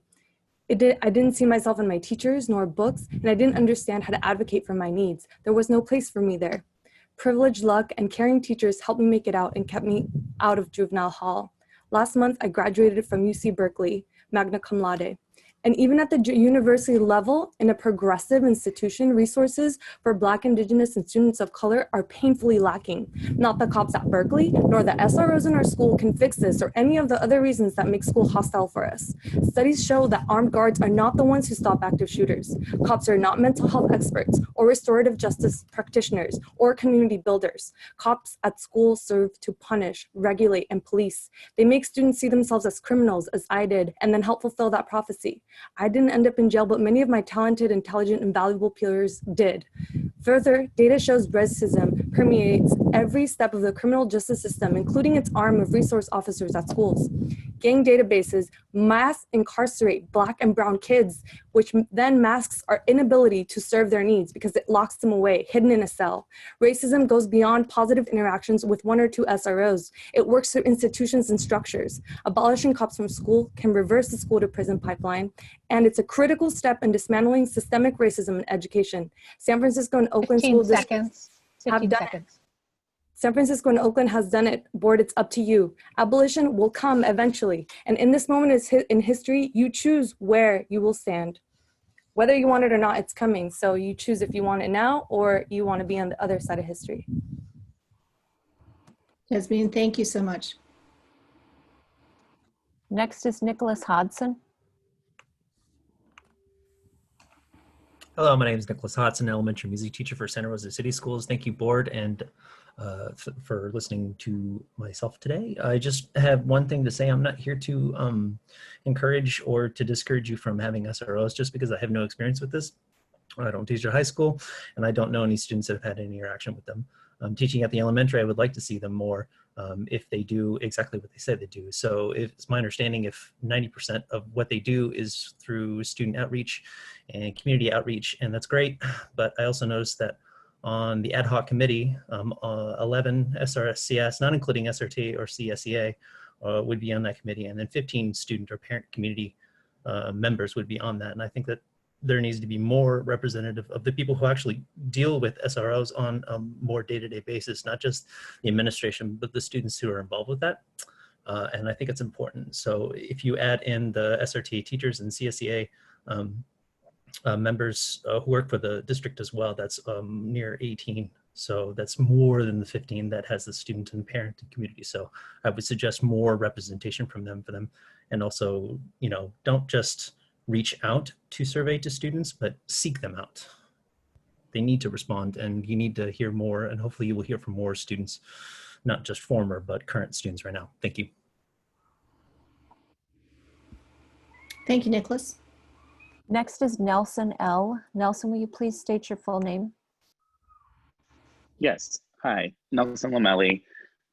Speaker 16: I didn't see myself in my teachers nor books, and I didn't understand how to advocate for my needs. There was no place for me there. Privilege, luck, and caring teachers helped me make it out and kept me out of juvenile hall. Last month, I graduated from UC Berkeley, magna cum laude. And even at the university level, in a progressive institution, resources for Black, Indigenous, and students of color are painfully lacking. Not the cops at Berkeley, nor the SROs in our school can fix this or any of the other reasons that make school hostile for us. Studies show that armed guards are not the ones who stop active shooters. Cops are not mental health experts or restorative justice practitioners or community builders. Cops at school serve to punish, regulate, and police. They make students see themselves as criminals, as I did, and then help fulfill that prophecy. I didn't end up in jail, but many of my talented, intelligent, and valuable peers did. Further, data shows racism permeates every step of the criminal justice system, including its arm of resource officers at schools. Gang databases mass incarcerate Black and brown kids, which then masks our inability to serve their needs because it locks them away, hidden in a cell. Racism goes beyond positive interactions with 1 or 2 SROs. It works through institutions and structures. Abolishing cops from school can reverse the school to prison pipeline, and it's a critical step in dismantling systemic racism in education. San Francisco and Oakland school districts have done it. San Francisco and Oakland has done it. Board, it's up to you. Abolition will come eventually. And in this moment in history, you choose where you will stand. Whether you want it or not, it's coming. So you choose if you want it now or you want to be on the other side of history.
Speaker 2: Jasmine, thank you so much.
Speaker 7: Next is Nicholas Hodson.
Speaker 6: Hello, my name is Nicholas Hodson, elementary music teacher for Santa Rosa City Schools. Thank you, board, and for listening to myself today. I just have one thing to say. I'm not here to encourage or to discourage you from having SROs just because I have no experience with this. I don't teach at high school, and I don't know any students that have had any interaction with them. Teaching at the elementary, I would like to see them more if they do exactly what they said they do. So it's my understanding if 90% of what they do is through student outreach and community outreach, and that's great. But I also noticed that on the ad hoc committee, 11 SRSCS, not including SRT or CSEA, would be on that committee, and then 15 student or parent community members would be on that. And I think that there needs to be more representative of the people who actually deal with SROs on a more day-to-day basis, not just the administration, but the students who are involved with that. And I think it's important. So if you add in the SRT teachers and CSEA members who work for the district as well, that's near 18. So that's more than the 15 that has the student and parent and community. So I would suggest more representation from them for them. And also, you know, don't just reach out to survey to students, but seek them out. They need to respond, and you need to hear more, and hopefully you will hear from more students, not just former, but current students right now. Thank you.
Speaker 2: Thank you, Nicholas.
Speaker 7: Next is Nelson L. Nelson, will you please state your full name?
Speaker 11: Yes, hi, Nelson Lamelli.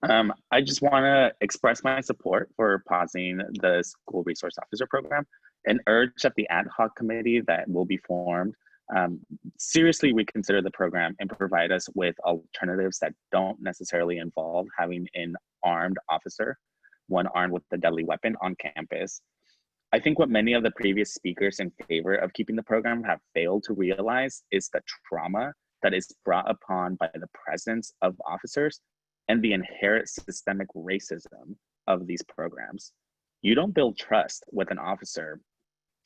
Speaker 11: I just want to express my support for pausing the school resource officer program and urge that the ad hoc committee that will be formed seriously reconsider the program and provide us with alternatives that don't necessarily involve having an armed officer, one armed with a deadly weapon on campus. I think what many of the previous speakers in favor of keeping the program have failed to realize is the trauma that is brought upon by the presence of officers and the inherent systemic racism of these programs. You don't build trust with an officer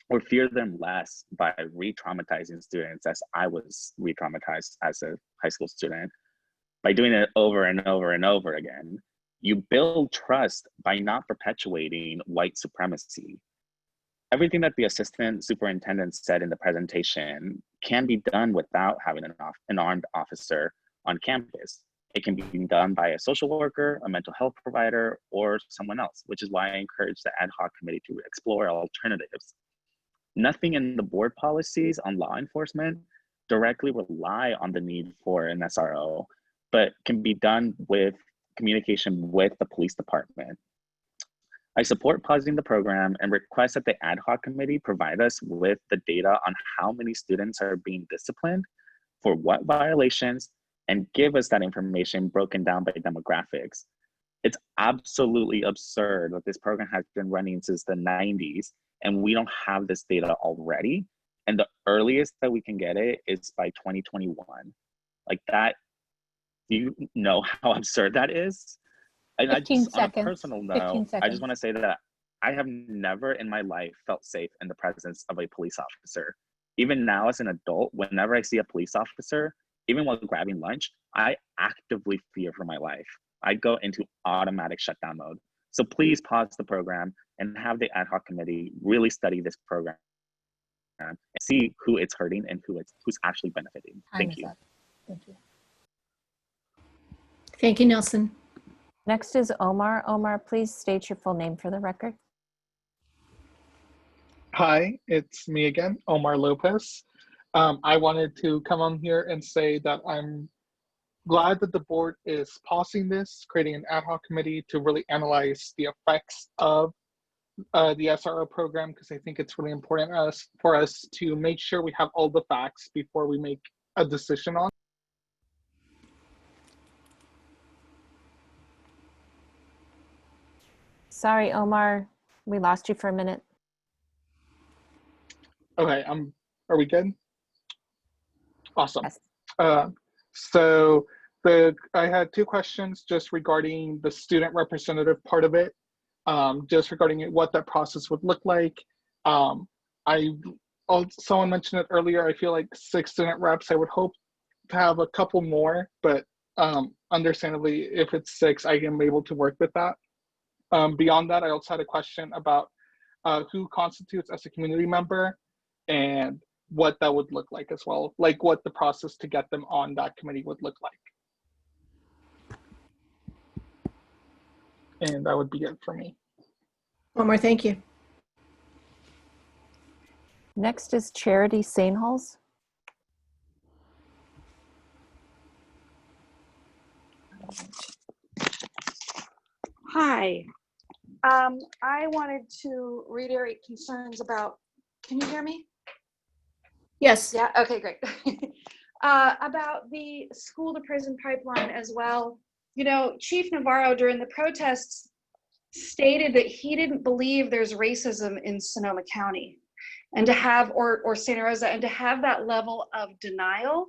Speaker 11: or fear them less by re-traumatizing students, as I was re-traumatized as a high school student, by doing it over and over and over again. You build trust by not perpetuating white supremacy. Everything that the assistant superintendent said in the presentation can be done without having an armed officer on campus. It can be done by a social worker, a mental health provider, or someone else, which is why I encourage the ad hoc committee to explore alternatives. Nothing in the board policies on law enforcement directly rely on the need for an SRO, but can be done with communication with the police department. I support pausing the program and request that the ad hoc committee provide us with the data on how many students are being disciplined, for what violations, and give us that information broken down by demographics. It's absolutely absurd that this program has been running since the 90s and we don't have this data already. And the earliest that we can get it is by 2021. Like that, do you know how absurd that is? And I just, on a personal note, I just want to say that I have never in my life felt safe in the presence of a police officer. Even now as an adult, whenever I see a police officer, even while grabbing lunch, I actively fear for my life. I go into automatic shutdown mode. So please pause the program and have the ad hoc committee really study this program and see who it's hurting and who's actually benefiting. Thank you.
Speaker 1: Thank you.
Speaker 2: Thank you, Nelson.
Speaker 7: Next is Omar. Omar, please state your full name for the record.
Speaker 22: Hi, it's me again, Omar Lopez. I wanted to come on here and say that I'm glad that the board is pausing this, creating an ad hoc committee to really analyze the effects of the SRO program, because I think it's really important for us to make sure we have all the facts before we make a decision on.
Speaker 7: Sorry, Omar, we lost you for a minute.
Speaker 22: Okay, are we good? Awesome.
Speaker 7: Yes.
Speaker 22: So I had two questions just regarding the student representative part of it, just regarding what that process would look like. Someone mentioned it earlier, I feel like 6 student reps. I would hope to have a couple more, but understandably, if it's 6, I am able to work with that. Beyond that, I also had a question about who constitutes as a community member and what that would look like as well, like what the process to get them on that committee would look like. And that would be it for me.
Speaker 2: Omar, thank you.
Speaker 7: Next is Charity Sainholz.
Speaker 5: Hi. I wanted to reiterate concerns about, can you hear me?
Speaker 2: Yes.
Speaker 5: Yeah, okay, great. About the school to prison pipeline as well. You know, Chief Navarro during the protests stated that he didn't believe there's racism in Sonoma County, and to have, or Santa Rosa, and to have that level of denial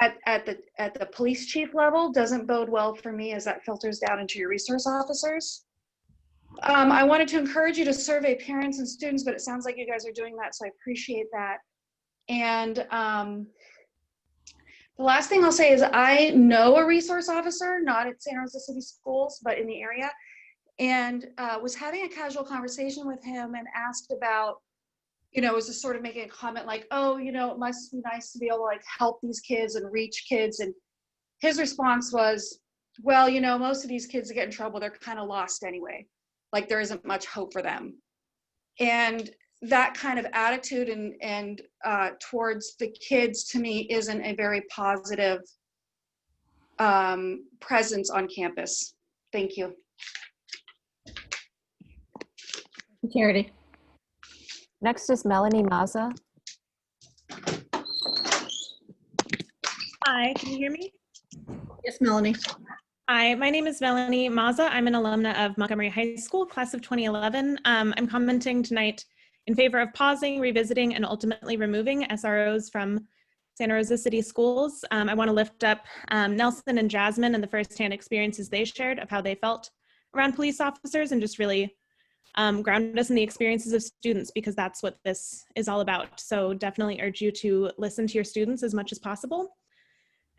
Speaker 5: at the police chief level doesn't bode well for me as that filters down into your resource officers. I wanted to encourage you to survey parents and students, but it sounds like you guys are doing that, so I appreciate that. And the last thing I'll say is I know a resource officer, not at Santa Rosa City Schools, but in the area, and was having a casual conversation with him and asked about, you know, was just sort of making a comment like, oh, you know, it must be nice to be able to like help these kids and reach kids. And his response was, well, you know, most of these kids that get in trouble, they're kind of lost anyway. Like there isn't much hope for them. And that kind of attitude and towards the kids to me isn't a very positive presence on campus. Thank you.
Speaker 2: Charity.
Speaker 7: Next is Melanie Maza.
Speaker 9: Hi, can you hear me?
Speaker 2: Yes, Melanie.
Speaker 9: Hi, my name is Melanie Maza. I'm an alumna of Montgomery High School, class of 2011. I'm commenting tonight in favor of pausing, revisiting, and ultimately removing SROs from Santa Rosa City Schools. I want to lift up Nelson and Jasmine and the firsthand experiences they shared of how they felt around police officers, and just really ground us in the experiences of students, because that's what this is all about. So definitely urge you to listen to your students as much as possible.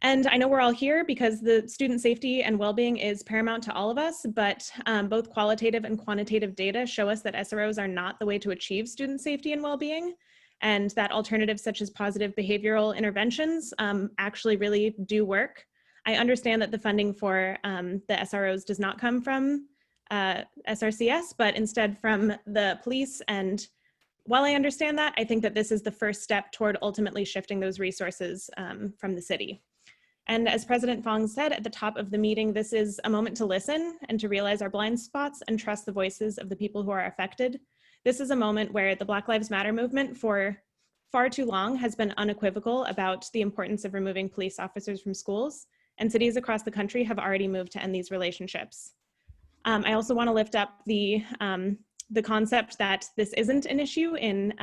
Speaker 9: And I know we're all here because the student safety and well-being is paramount to all of us, but both qualitative and quantitative data show us that SROs are not the way to achieve student safety and well-being, and that alternatives such as positive behavioral interventions actually really do work. I understand that the funding for the SROs does not come from SRCS, but instead from the police. And while I understand that, I think that this is the first step toward ultimately shifting those resources from the city. And as President Fong said at the top of the meeting, this is a moment to listen and to realize our blind spots and trust the voices of the people who are affected. This is a moment where the Black Lives Matter movement for far too long has been unequivocal about the importance of removing police officers from schools, and cities across the country have already moved to end these relationships. I also want to lift up the concept that this isn't an issue in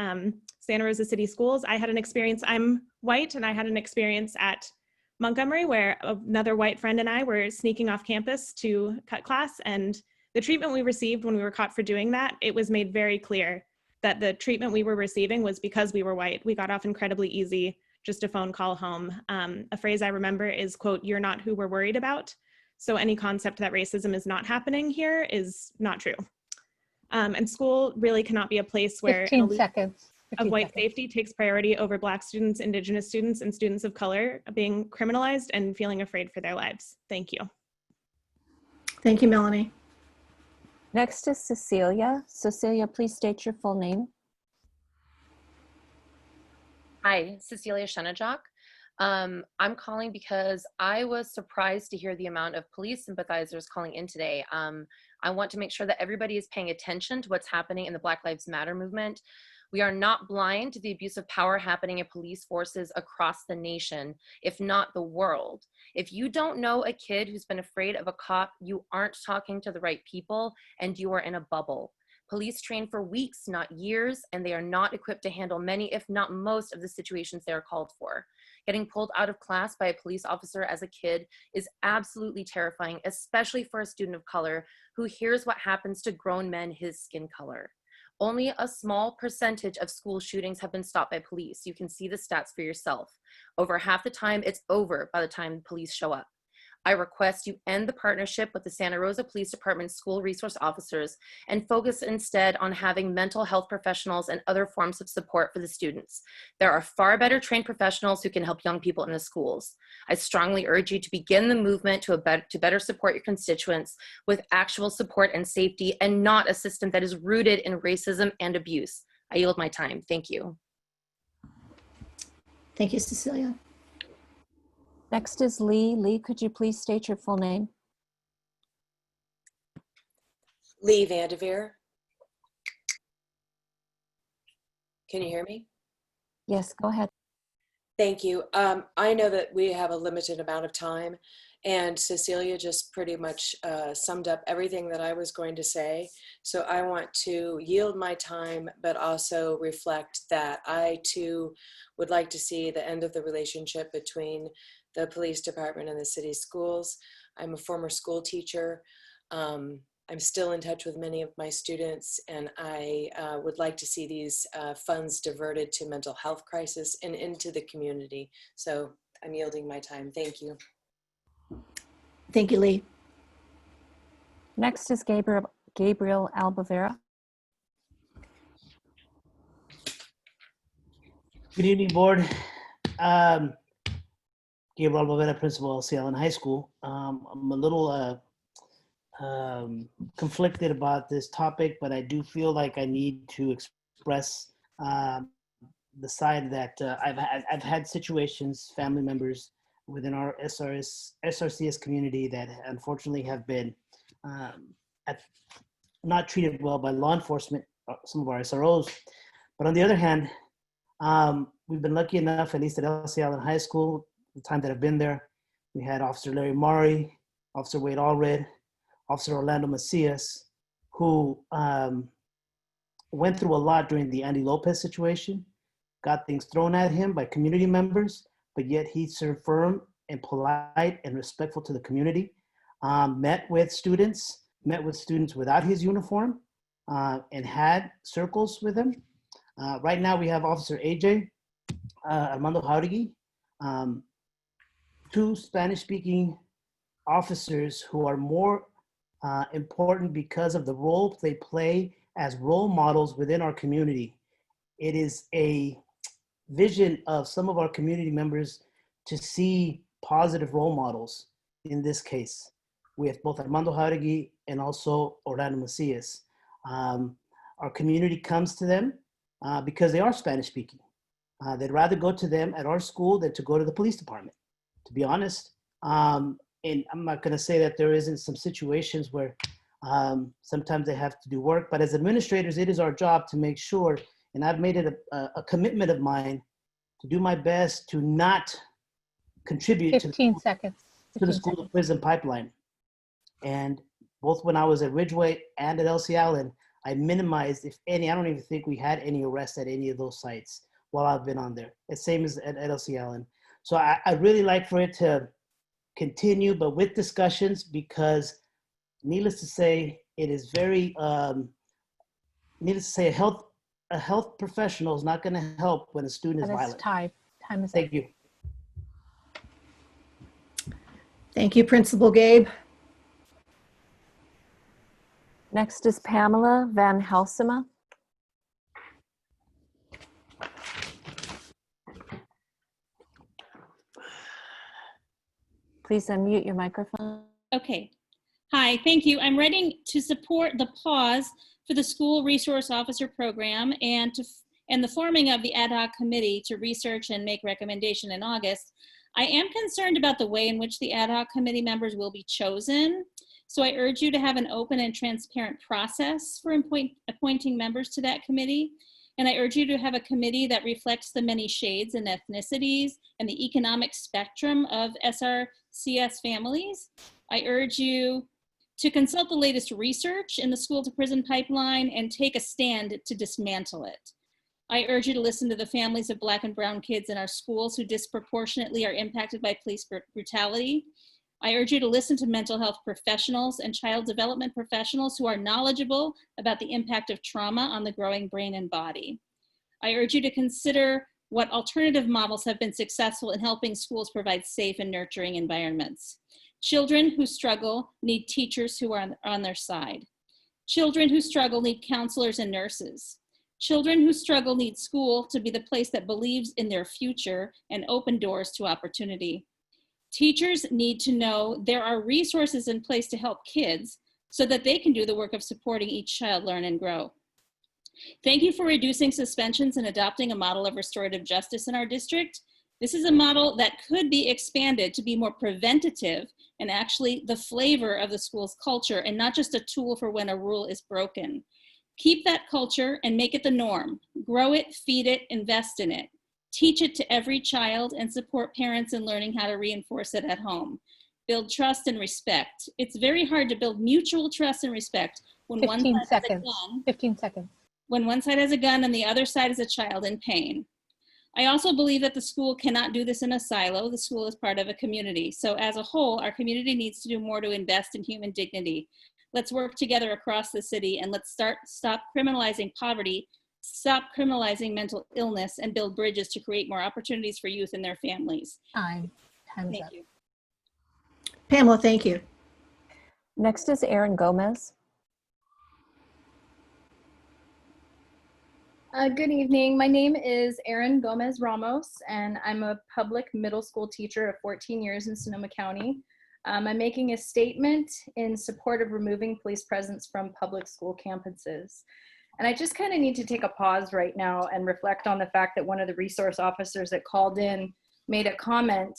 Speaker 9: Santa Rosa City Schools. I had an experience, I'm white, and I had an experience at Montgomery where another white friend and I were sneaking off campus to cut class, and the treatment we received when we were caught for doing that, it was made very clear that the treatment we were receiving was because we were white. We got off incredibly easy, just a phone call home. A phrase I remember is, quote, "You're not who we're worried about." So any concept that racism is not happening here is not true. And school really cannot be a place where
Speaker 1: 15 seconds.
Speaker 9: of white safety takes priority over Black students, Indigenous students, and students of color being criminalized and feeling afraid for their lives. Thank you.
Speaker 2: Thank you, Melanie.
Speaker 7: Next is Cecilia. Cecilia, please state your full name.
Speaker 18: Hi, Cecilia Shenajok.
Speaker 8: I'm calling because I was surprised to hear the amount of police sympathizers calling in today. I want to make sure that everybody is paying attention to what's happening in the Black Lives Matter movement. We are not blind to the abuse of power happening in police forces across the nation, if not the world. If you don't know a kid who's been afraid of a cop, you aren't talking to the right people, and you are in a bubble. Police train for weeks, not years, and they are not equipped to handle many, if not most, of the situations they are called for. Getting pulled out of class by a police officer as a kid is absolutely terrifying, especially for a student of color who hears what happens to grown men his skin color. Only a small percentage of school shootings have been stopped by police. You can see the stats for yourself. Over half the time, it's over by the time police show up. I request you end the partnership with the Santa Rosa Police Department school resource officers and focus instead on having mental health professionals and other forms of support for the students. There are far better trained professionals who can help young people in the schools. I strongly urge you to begin the movement to better support your constituents with actual support and safety, and not a system that is rooted in racism and abuse. I yield my time. Thank you.
Speaker 2: Thank you, Cecilia.
Speaker 7: Next is Lee. Lee, could you please state your full name?
Speaker 18: Lee Vanderveer. Can you hear me?
Speaker 7: Yes, go ahead.
Speaker 18: Thank you. I know that we have a limited amount of time, and Cecilia just pretty much summed up everything that I was going to say. So I want to yield my time, but also reflect that I too would like to see the end of the relationship between the police department and the city schools. I'm a former school teacher. I'm still in touch with many of my students, and I would like to see these funds diverted to mental health crisis and into the community. So I'm yielding my time. Thank you.
Speaker 2: Thank you, Lee.
Speaker 7: Next is Gabriel Albavera.
Speaker 23: Good evening, board. Gabriel Albavera, principal, LC Allen High School. I'm a little conflicted about this topic, but I do feel like I need to express the side that I've had situations, family members within our SRCS community that unfortunately have been not treated well by law enforcement, some of our SROs. But on the other hand, we've been lucky enough, at least at LC Allen High School, the time that I've been there, we had Officer Larry Murray, Officer Wade Allred, Officer Orlando Macias, who went through a lot during the Andy Lopez situation, got things thrown at him by community members, but yet he stood firm and polite and respectful to the community, met with students without his uniform, and had circles with him. Right now we have Officer AJ Armando Jauregui, two Spanish-speaking officers who are more important because of the role they play as role models within our community. It is a vision of some of our community members to see positive role models in this case, with both Armando Jauregui and also Orlando Macias. Our community comes to them because they are Spanish-speaking. They'd rather go to them at our school than to go to the police department, to be honest. And I'm not going to say that there isn't some situations where sometimes they have to do work, but as administrators, it is our job to make sure, and I've made it a commitment of mine to do my best to not contribute
Speaker 1: 15 seconds.
Speaker 23: To the school to prison pipeline. And both when I was at Ridgeway and at LC Allen, I minimized, if any, I don't even think we had any arrests at any of those sites while I've been on there. The same as at LC Allen. So I really like for it to continue, but with discussions, because needless to say, it is very, needless to say, a health professional is not going to help when a student is violent.
Speaker 1: Time is
Speaker 23: Thank you.
Speaker 2: Thank you, Principal Gabe.
Speaker 7: Next is Pamela Van Helsema. Please unmute your microphone.
Speaker 24: Okay. Hi, thank you. I'm ready to support the pause for the School Resource Officer Program and to and the forming of the ad hoc committee to research and make recommendation in August, I am concerned about the way in which the ad hoc committee members will be chosen. So I urge you to have an open and transparent process for appointing members to that committee. And I urge you to have a committee that reflects the many shades and ethnicities and the economic spectrum of SRCS families. I urge you to consult the latest research in the school to prison pipeline and take a stand to dismantle it. I urge you to listen to the families of Black and brown kids in our schools who disproportionately are impacted by police brutality. I urge you to listen to mental health professionals and child development professionals who are knowledgeable about the impact of trauma on the growing brain and body. I urge you to consider what alternative models have been successful in helping schools provide safe and nurturing environments. Children who struggle need teachers who are on their side. Children who struggle need counselors and nurses. Children who struggle need school to be the place that believes in their future and open doors to opportunity. Teachers need to know there are resources in place to help kids so that they can do the work of supporting each child learn and grow. Thank you for reducing suspensions and adopting a model of restorative justice in our district. This is a model that could be expanded to be more preventative and actually the flavor of the school's culture and not just a tool for when a rule is broken. Keep that culture and make it the norm. Grow it, feed it, invest in it. Teach it to every child and support parents in learning how to reinforce it at home. Build trust and respect. It's very hard to build mutual trust and respect when
Speaker 1: 15 seconds. 15 seconds.
Speaker 24: When one side has a gun and the other side is a child in pain. I also believe that the school cannot do this in a silo. The school is part of a community. So as a whole, our community needs to do more to invest in human dignity. Let's work together across the city and let's stop criminalizing poverty, stop criminalizing mental illness, and build bridges to create more opportunities for youth and their families.
Speaker 1: Time's
Speaker 24: Thank
Speaker 1: up.
Speaker 24: you.
Speaker 2: Pamela, thank you.
Speaker 7: Next is Erin Gomez.
Speaker 4: Good evening. My name is Erin Gomez Ramos, and I'm a public middle school teacher of 14 years in Sonoma County. I'm making a statement in support of removing police presence from public school campuses. And I just kind of need to take a pause right now and reflect on the fact that one of the resource officers that called in made a comment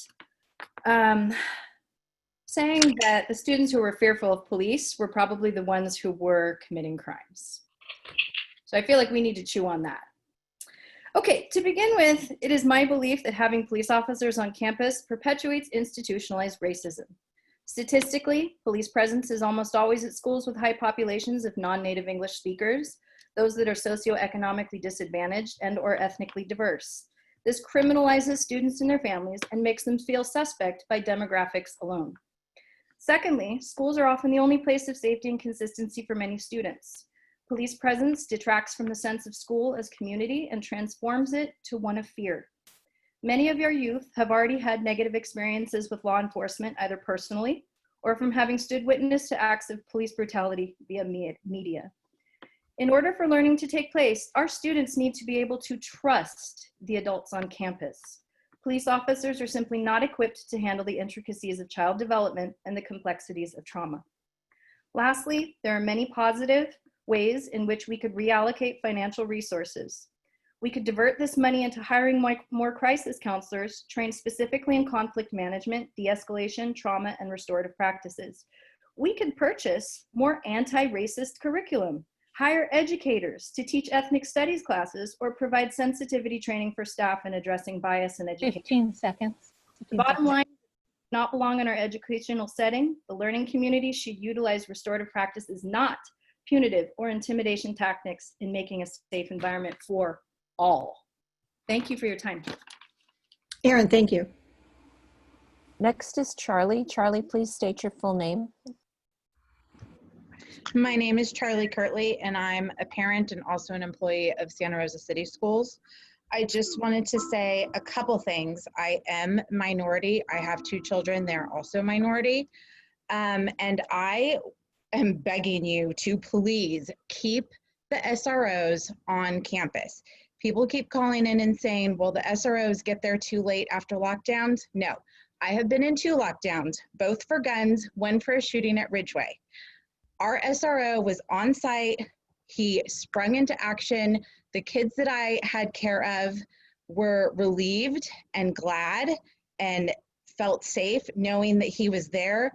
Speaker 4: saying that the students who were fearful of police were probably the ones who were committing crimes. So I feel like we need to chew on that. Okay, to begin with, it is my belief that having police officers on campus perpetuates institutionalized racism. Statistically, police presence is almost always at schools with high populations of non-native English speakers, those that are socioeconomically disadvantaged and or ethnically diverse. This criminalizes students and their families and makes them feel suspect by demographics alone. Secondly, schools are often the only place of safety and consistency for many students. Police presence detracts from the sense of school as community and transforms it to one of fear. Many of your youth have already had negative experiences with law enforcement, either personally or from having stood witness to acts of police brutality via media. In order for learning to take place, our students need to be able to trust the adults on campus. Police officers are simply not equipped to handle the intricacies of child development and the complexities of trauma. Lastly, there are many positive ways in which we could reallocate financial resources. We could divert this money into hiring more crisis counselors trained specifically in conflict management, de-escalation, trauma, and restorative practices. We could purchase more anti-racist curriculum, hire educators to teach ethnic studies classes, or provide sensitivity training for staff in addressing bias in education.
Speaker 1: 15 seconds.
Speaker 4: The bottom line, not belong in our educational setting. The learning community should utilize restorative practices, not punitive or intimidation tactics, in making a safe environment for all. Thank you for your time.
Speaker 2: Erin, thank you.
Speaker 7: Next is Charlie. Charlie, please state your full name.
Speaker 10: My name is Charlie Kirtley, and I'm a parent and also an employee of Santa Rosa City Schools. I just wanted to say a couple things. I am minority. I have 2 children. They're also minority. And I am begging you to please keep the SROs on campus. People keep calling in and saying, well, the SROs get there too late after lockdowns. No, I have been in 2 lockdowns, both for guns, one for a shooting at Ridgeway. Our SRO was on site. He sprung into action. The kids that I had care of were relieved and glad and felt safe knowing that he was there,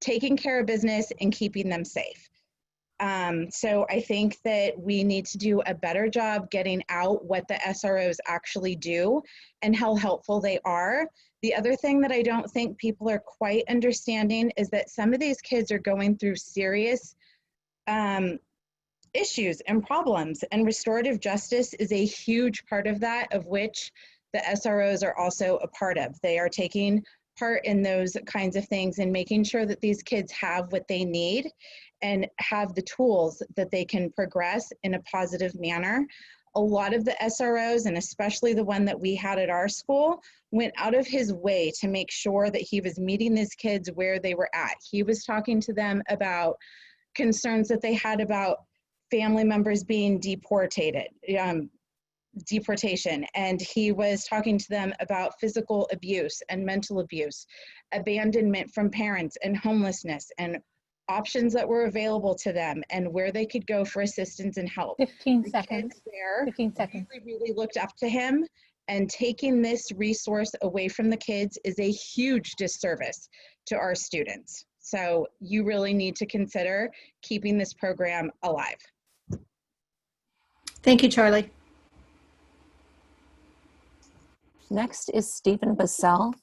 Speaker 10: taking care of business and keeping them safe. So I think that we need to do a better job getting out what the SROs actually do and how helpful they are. The other thing that I don't think people are quite understanding is that some of these kids are going through serious issues and problems, and restorative justice is a huge part of that, of which the SROs are also a part of. They are taking part in those kinds of things and making sure that these kids have what they need and have the tools that they can progress in a positive manner. A lot of the SROs, and especially the one that we had at our school, went out of his way to make sure that he was meeting these kids where they were at. He was talking to them about concerns that they had about family members being deportation, and he was talking to them about physical abuse and mental abuse, abandonment from parents, and homelessness, and options that were available to them and where they could go for assistance and help.
Speaker 1: 15 seconds.
Speaker 10: There
Speaker 1: 15 seconds.
Speaker 10: really looked up to him, and taking this resource away from the kids is a huge disservice to our students. So you really need to consider keeping this program alive.
Speaker 2: Thank you, Charlie.
Speaker 7: Next is Stephen Bassell.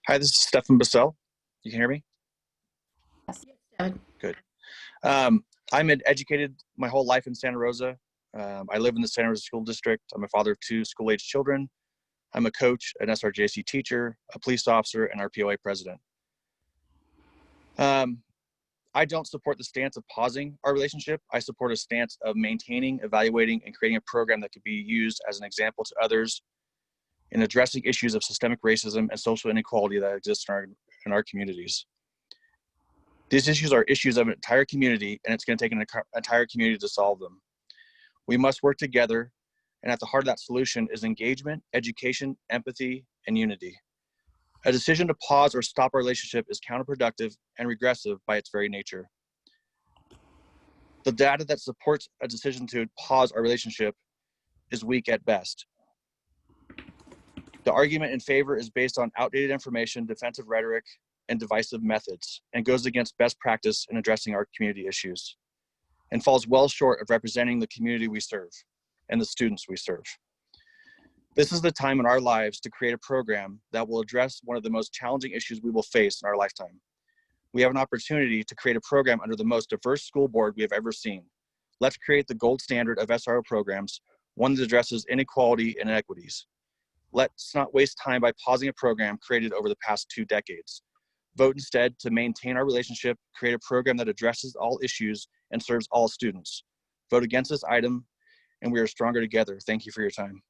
Speaker 12: Hi, this is Stefan Bassell. You can hear me?
Speaker 2: Yes.
Speaker 12: Good. I'm educated my whole life in Santa Rosa. I live in the Santa Rosa School District. I'm a father of 2 school-age children. I'm a coach, an SRJC teacher, a police officer, and our POA president. I don't support the stance of pausing our relationship. I support a stance of maintaining, evaluating, and creating a program that could be used as an example to others in addressing issues of systemic racism and social inequality that exist in our communities. These issues are issues of an entire community, and it's going to take an entire community to solve them. We must work together, and at the heart of that solution is engagement, education, empathy, and unity. A decision to pause or stop our relationship is counterproductive and regressive by its very nature. The data that supports a decision to pause our relationship is weak at best. The argument in favor is based on outdated information, defensive rhetoric, and divisive methods, and goes against best practice in addressing our community issues, and falls well short of representing the community we serve and the students we serve. This is the time in our lives to create a program that will address one of the most challenging issues we will face in our lifetime. We have an opportunity to create a program under the most diverse school board we have ever seen. Let's create the gold standard of SRO programs, one that addresses inequality and inequities. Let's not waste time by pausing a program created over the past 2 decades. Vote instead to maintain our relationship, create a program that addresses all issues and serves all students. Vote against this item, and we are stronger together. Thank you for your time.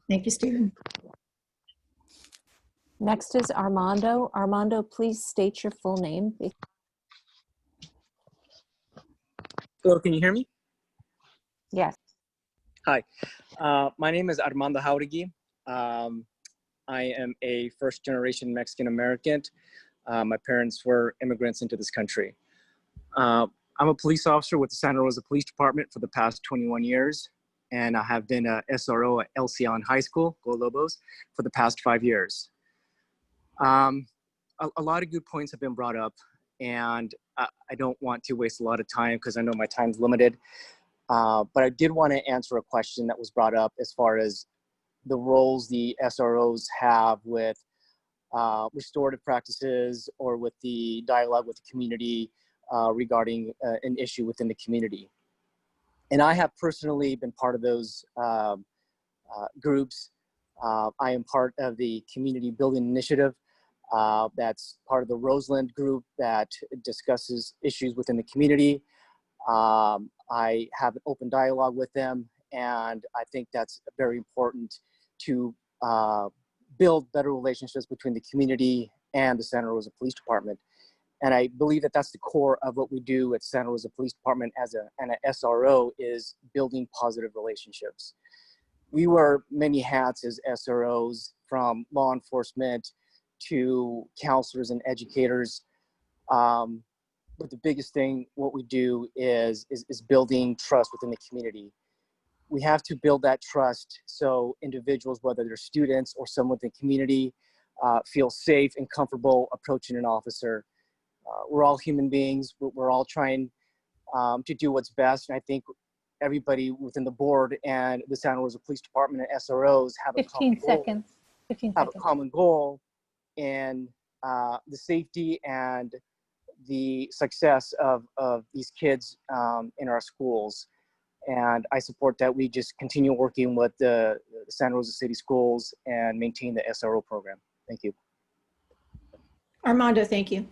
Speaker 2: Thank you, Stephen.
Speaker 7: Next is Armando. Armando, please state your full name.
Speaker 13: Hello, can you hear me?
Speaker 7: Yes.
Speaker 13: Hi, my name is Armando Jauregui. I am a first-generation Mexican-American. My parents were immigrants into this country. I'm a police officer with the Santa Rosa Police Department for the past 21 years, and I have been a SRO at LC Allen High School, Go Lobos, for the past 5 years. A lot of good points have been brought up, and I don't want to waste a lot of time because I know my time's limited. But I did want to answer a question that was brought up as far as the roles the SROs have with restorative practices or with the dialogue with the community regarding an issue within the community. And I have personally been part of those groups. I am part of the Community Building Initiative. That's part of the Roseland group that discusses issues within the community. I have an open dialogue with them, and I think that's very important to build better relationships between the community and the Santa Rosa Police Department. And I believe that that's the core of what we do at Santa Rosa Police Department and an SRO is building positive relationships. We wear many hats as SROs, from law enforcement to counselors and educators. but the biggest thing, what we do is building trust within the community. We have to build that trust so individuals, whether they're students or someone in the community, feel safe and comfortable approaching an officer. We're all human beings. We're all trying to do what's best. And I think everybody within the board and the Santa Rosa Police Department and SROs have a
Speaker 1: 15 seconds. 15
Speaker 13: have
Speaker 1: seconds.
Speaker 13: a common goal in the safety and the success of these kids in our schools. And I support that we just continue working with the Santa Rosa City Schools and maintain the SRO program. Thank you.
Speaker 2: Armando, thank you.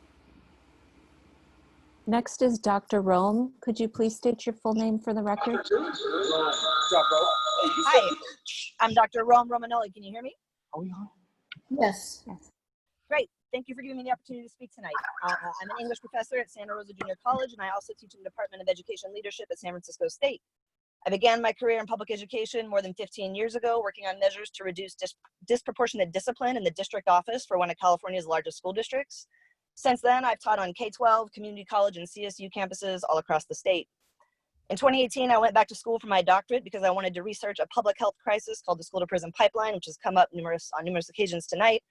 Speaker 7: Next is Dr. Rome. Could you please state your full name for the record?
Speaker 14: Hi, I'm Dr. Rome Romanoli. Can you hear me?
Speaker 2: Yes.
Speaker 14: Great. Thank you for giving me the opportunity to speak tonight. I'm an English professor at Santa Rosa Junior College, and I also teach in the Department of Education Leadership at San Francisco State. I began my career in public education more than 15 years ago, working on measures to reduce disproportionate discipline in the district office for one of California's largest school districts. Since then, I've taught on K-12, community college, and CSU campuses all across the state. In 2018, I went back to school for my doctorate because I wanted to research a public health crisis called the school to prison pipeline, which has come up on numerous occasions tonight.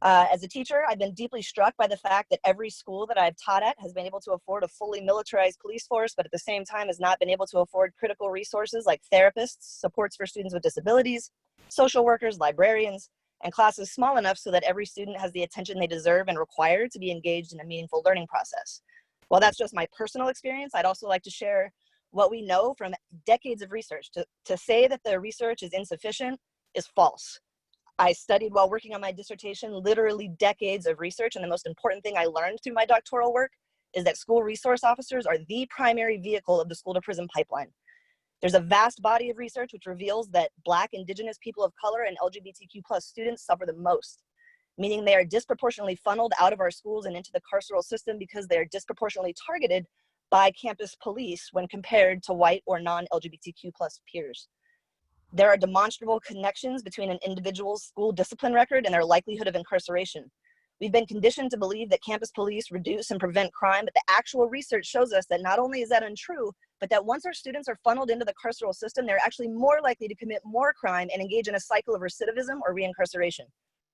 Speaker 14: As a teacher, I've been deeply struck by the fact that every school that I've taught at has been able to afford a fully militarized police force, but at the same time has not been able to afford critical resources like therapists, supports for students with disabilities, social workers, librarians, and classes small enough so that every student has the attention they deserve and require to be engaged in a meaningful learning process. While that's just my personal experience, I'd also like to share what we know from decades of research. To say that the research is insufficient is false. I studied while working on my dissertation, literally decades of research, and the most important thing I learned through my doctoral work is that school resource officers are the primary vehicle of the school to prison pipeline. There's a vast body of research which reveals that Black, Indigenous, people of color, and LGBTQ+ students suffer the most, meaning they are disproportionately funneled out of our schools and into the carceral system because they are disproportionately targeted by campus police when compared to white or non-LGBTQ+ peers. There are demonstrable connections between an individual's school discipline record and their likelihood of incarceration. We've been conditioned to believe that campus police reduce and prevent crime, but the actual research shows us that not only is that untrue, but that once our students are funneled into the carceral system, they're actually more likely to commit more crime and engage in a cycle of recidivism or reincarceration.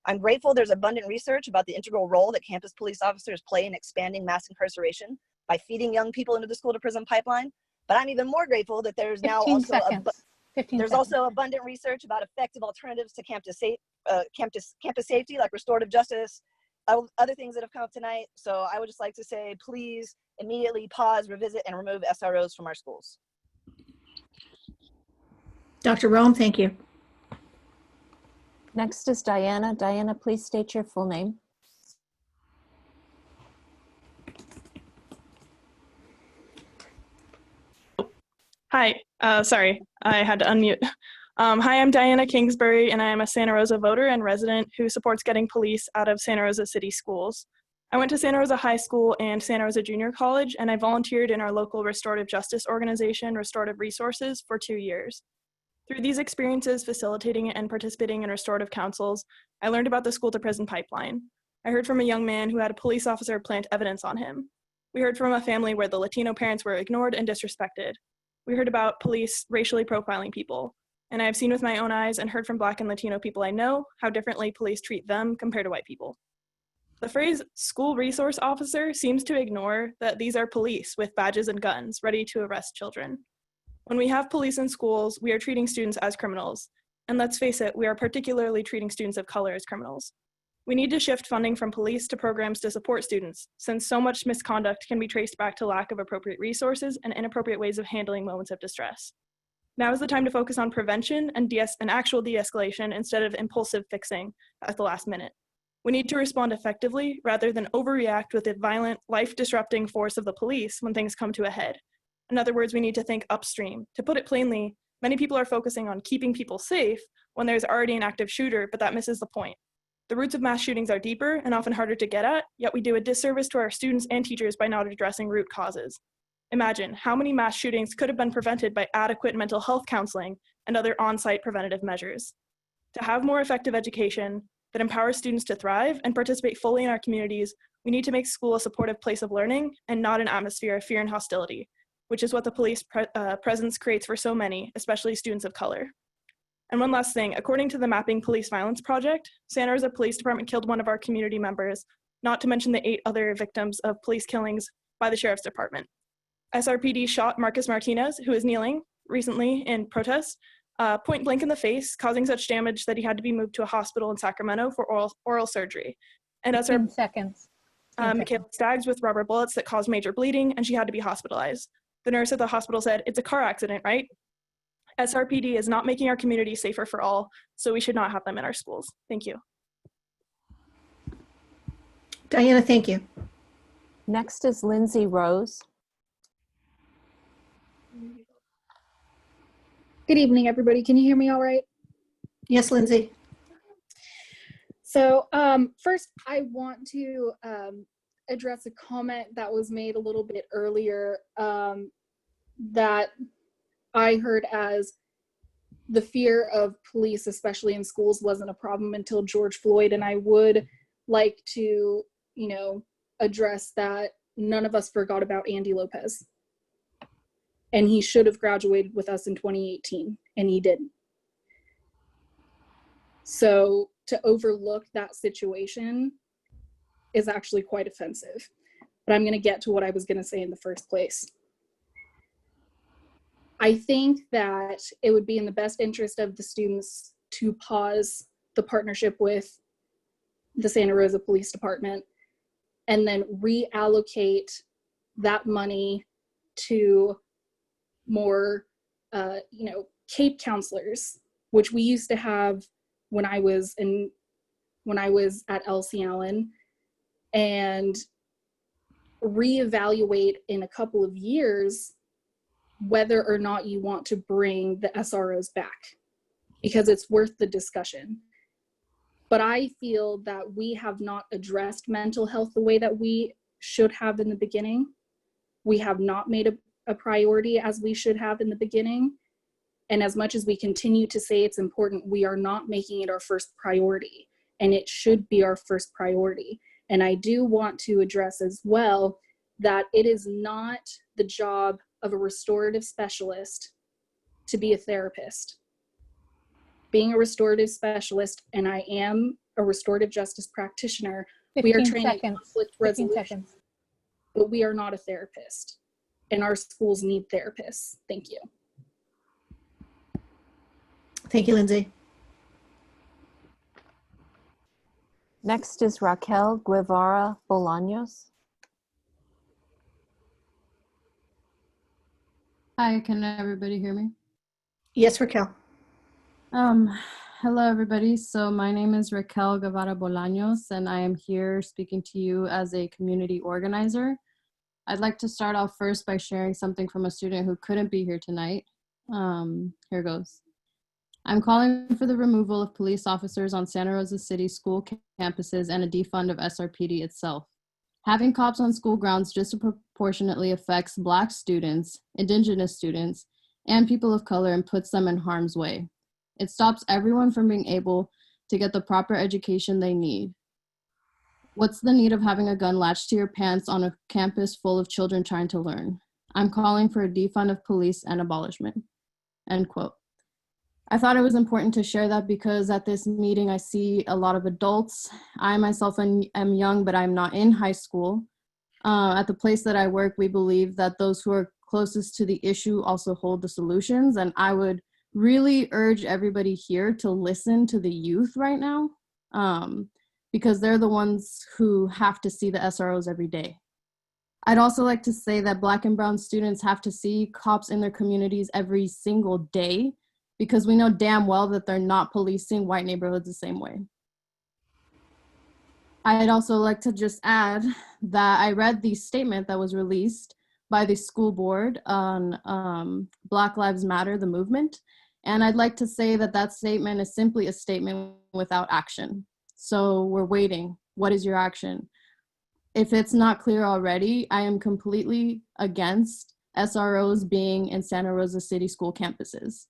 Speaker 14: I'm grateful there's abundant research about the integral role that campus police officers play in expanding mass incarceration by feeding young people into the school to prison pipeline, but I'm even more grateful that there's now also also abundant research about effective alternatives to campus safety, like restorative justice, other things that have come up tonight. So I would just like to say, please immediately pause, revisit, and remove SROs from our schools.
Speaker 2: Dr. Rome, thank you.
Speaker 7: Next is Diana. Diana, please state your full name.
Speaker 9: Hi, sorry, I had to unmute. Hi, I'm Diana Kingsbury, and I am a Santa Rosa voter and resident who supports getting police out of Santa Rosa City Schools. I went to Santa Rosa High School and Santa Rosa Junior College, and I volunteered in our local restorative justice organization, Restorative Resources, for 2 years. Through these experiences facilitating and participating in restorative councils, I learned about the school to prison pipeline. I heard from a young man who had a police officer plant evidence on him. We heard from a family where the Latino parents were ignored and disrespected. We heard about police racially profiling people, and I have seen with my own eyes and heard from Black and Latino people I know how differently police treat them compared to white people. The phrase school resource officer seems to ignore that these are police with badges and guns ready to arrest children. When we have police in schools, we are treating students as criminals, and let's face it, we are particularly treating students of color as criminals. We need to shift funding from police to programs to support students, since so much misconduct can be traced back to lack of appropriate resources and inappropriate ways of handling moments of distress. Now is the time to focus on prevention and actual de-escalation instead of impulsive fixing at the last minute. We need to respond effectively rather than overreact with the violent, life-disrupting force of the police when things come to a head. In other words, we need to think upstream. To put it plainly, many people are focusing on keeping people safe when there's already an active shooter, but that misses the point. The roots of mass shootings are deeper and often harder to get at, yet we do a disservice to our students and teachers by not addressing root causes. Imagine how many mass shootings could have been prevented by adequate mental health counseling and other on-site preventative measures. To have more effective education that empowers students to thrive and participate fully in our communities,
Speaker 15: We need to make school a supportive place of learning and not an atmosphere of fear and hostility, which is what the police presence creates for so many, especially students of color. And one last thing, according to the Mapping Police Violence Project, Santa Rosa Police Department killed one of our community members, not to mention the 8 other victims of police killings by the Sheriff's Department. SRPD shot Marcus Martinez, who is kneeling recently in protest, point blank in the face, causing such damage that he had to be moved to a hospital in Sacramento for oral surgery. And
Speaker 1: 15 seconds.
Speaker 15: Michaela Staggs with rubber bullets that caused major bleeding, and she had to be hospitalized. The nurse at the hospital said, "It's a car accident, right?" SRPD is not making our community safer for all, so we should not have them in our schools. Thank you.
Speaker 2: Diana, thank you.
Speaker 7: Next is Lindsay Rose.
Speaker 17: Good evening, everybody. Can you hear me all right?
Speaker 2: Yes, Lindsay.
Speaker 17: So first, I want to address a comment that was made a little bit earlier that I heard as the fear of police, especially in schools, wasn't a problem until George Floyd. And I would like to, address that none of us forgot about Andy Lopez. And he should have graduated with us in 2018, and he didn't. So to overlook that situation is actually quite offensive. But I'm going to get to what I was going to say in the first place. I think that it would be in the best interest of the students to pause the partnership with the Santa Rosa Police Department and then reallocate that money to more, CAPE counselors, which we used to have when I was at Elsie Allen, and reevaluate in a couple of years whether or not you want to bring the SROs back, because it's worth the discussion. But I feel that we have not addressed mental health the way that we should have in the beginning. We have not made a priority as we should have in the beginning. And as much as we continue to say it's important, we are not making it our first priority, and it should be our first priority. And I do want to address as well that it is not the job of a restorative specialist to be a therapist. Being a restorative specialist, and I am a restorative justice practitioner, we are trained in conflict resolution, but we are not a therapist, and our schools need therapists. Thank you.
Speaker 2: Thank you, Lindsay.
Speaker 7: Next is Raquel Guevara Bolaños.
Speaker 19: Hi, can everybody hear me?
Speaker 2: Yes, Raquel.
Speaker 19: Hello, everybody. So my name is Raquel Guevara Bolaños, and I am here speaking to you as a community organizer. I'd like to start off first by sharing something from a student who couldn't be here tonight. Here goes. I'm calling for the removal of police officers on Santa Rosa City school campuses and a defund of SRPD itself. Having cops on school grounds disproportionately affects Black students, Indigenous students, and people of color and puts them in harm's way. It stops everyone from being able to get the proper education they need. What's the need of having a gun latched to your pants on a campus full of children trying to learn? I'm calling for a defund of police and abolishment." End quote. I thought it was important to share that because at this meeting I see a lot of adults. I myself am young, but I'm not in high school. At the place that I work, we believe that those who are closest to the issue also hold the solutions, and I would really urge everybody here to listen to the youth right now, because they're the ones who have to see the SROs every day. I'd also like to say that Black and brown students have to see cops in their communities every single day, because we know damn well that they're not policing white neighborhoods the same way. I'd also like to just add that I read the statement that was released by the school board on Black Lives Matter, the movement. And I'd like to say that that statement is simply a statement without action. So we're waiting. What is your action? If it's not clear already, I am completely against SROs being in Santa Rosa City school campuses.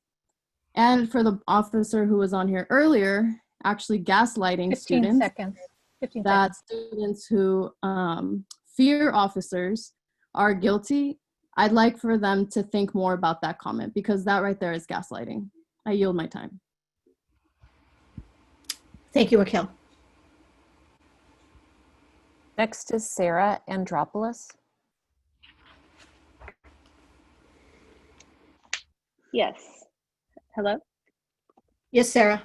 Speaker 19: And for the officer who was on here earlier, actually gaslighting
Speaker 1: 15
Speaker 19: students.
Speaker 1: seconds. 15
Speaker 19: that students who fear officers are guilty, I'd like for them to think more about that comment, because that right there is gaslighting. I yield my time.
Speaker 2: Thank you, Raquel.
Speaker 7: Next is Sarah Andropoulos.
Speaker 3: Yes. Hello?
Speaker 2: Yes, Sarah.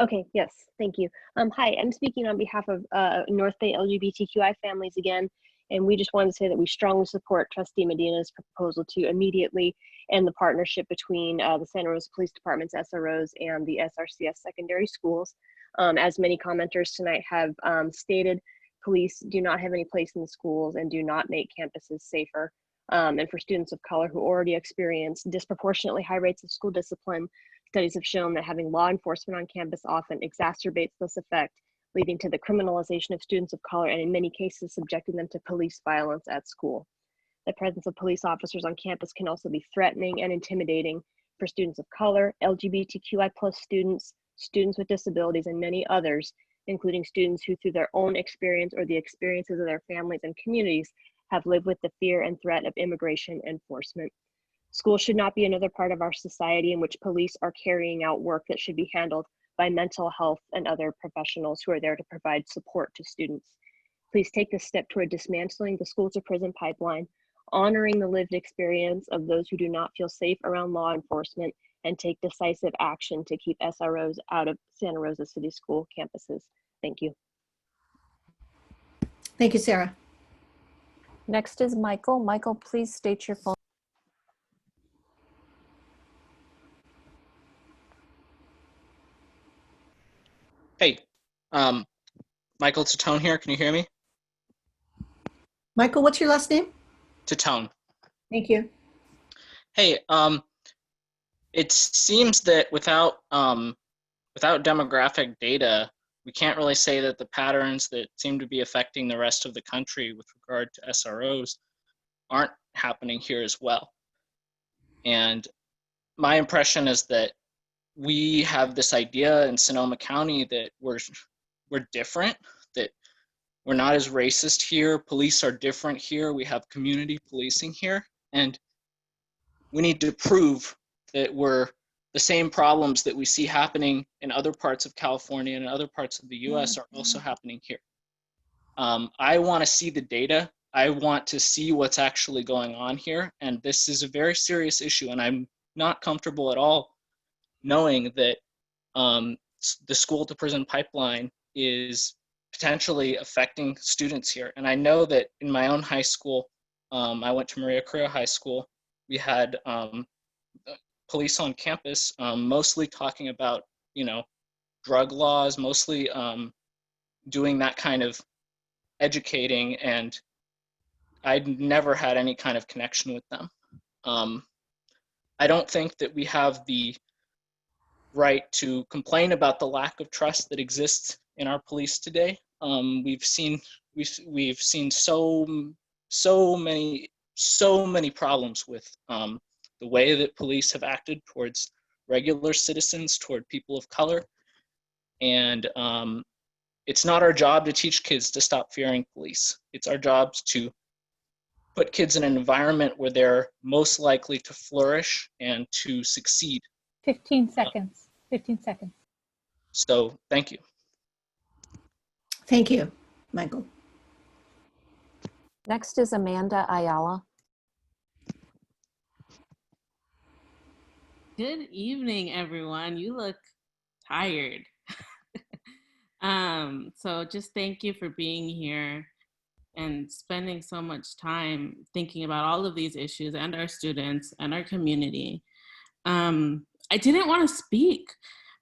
Speaker 3: Okay, yes, thank you. Hi, I'm speaking on behalf of North Bay LGBTQI families again, and we just wanted to say that we strongly support Trustee Medina's proposal to immediately end the partnership between the Santa Rosa Police Department's SROs and the SRCS secondary schools. As many commenters tonight have stated, police do not have any place in the schools and do not make campuses safer. And for students of color who already experience disproportionately high rates of school discipline, studies have shown that having law enforcement on campus often exacerbates this effect, leading to the criminalization of students of color and in many cases subjecting them to police violence at school. The presence of police officers on campus can also be threatening and intimidating for students of color, LGBTQI+ students, students with disabilities, and many others, including students who through their own experience or the experiences of their families and communities have lived with the fear and threat of immigration enforcement. Schools should not be another part of our society in which police are carrying out work that should be handled by mental health and other professionals who are there to provide support to students. Please take this step toward dismantling the school to prison pipeline, honoring the lived experience of those who do not feel safe around law enforcement, and take decisive action to keep SROs out of Santa Rosa City School campuses. Thank you.
Speaker 2: Thank you, Sarah.
Speaker 7: Next is Michael. Michael, please state your full.
Speaker 16: Hey, Michael Tatone here. Can you hear me?
Speaker 2: Michael, what's your last name?
Speaker 16: Tatone.
Speaker 2: Thank you.
Speaker 16: Hey, it seems that without demographic data, we can't really say that the patterns that seem to be affecting the rest of the country with regard to SROs aren't happening here as well. And my impression is that we have this idea in Sonoma County that we're different, that we're not as racist here. Police are different here. We have community policing here. And we need to prove that we're the same problems that we see happening in other parts of California and other parts of the US are also happening here. I want to see the data. I want to see what's actually going on here. And this is a very serious issue. And I'm not comfortable at all knowing that the school to prison pipeline is potentially affecting students here. And I know that in my own high school, I went to Maria Correa High School. We had police on campus, mostly talking about, drug laws, mostly doing that kind of educating, and I'd never had any kind of connection with them. I don't think that we have the right to complain about the lack of trust that exists in our police today. We've seen so many problems with the way that police have acted towards regular citizens, toward people of color. And it's not our job to teach kids to stop fearing police. It's our jobs to put kids in an environment where they're most likely to flourish and to succeed.
Speaker 1: 15 seconds. 15 seconds.
Speaker 16: So thank you.
Speaker 2: Thank you, Michael.
Speaker 7: Next is Amanda Ayala.
Speaker 20: Good evening, everyone. You look tired. So just thank you for being here and spending so much time thinking about all of these issues and our students and our community. I didn't want to speak,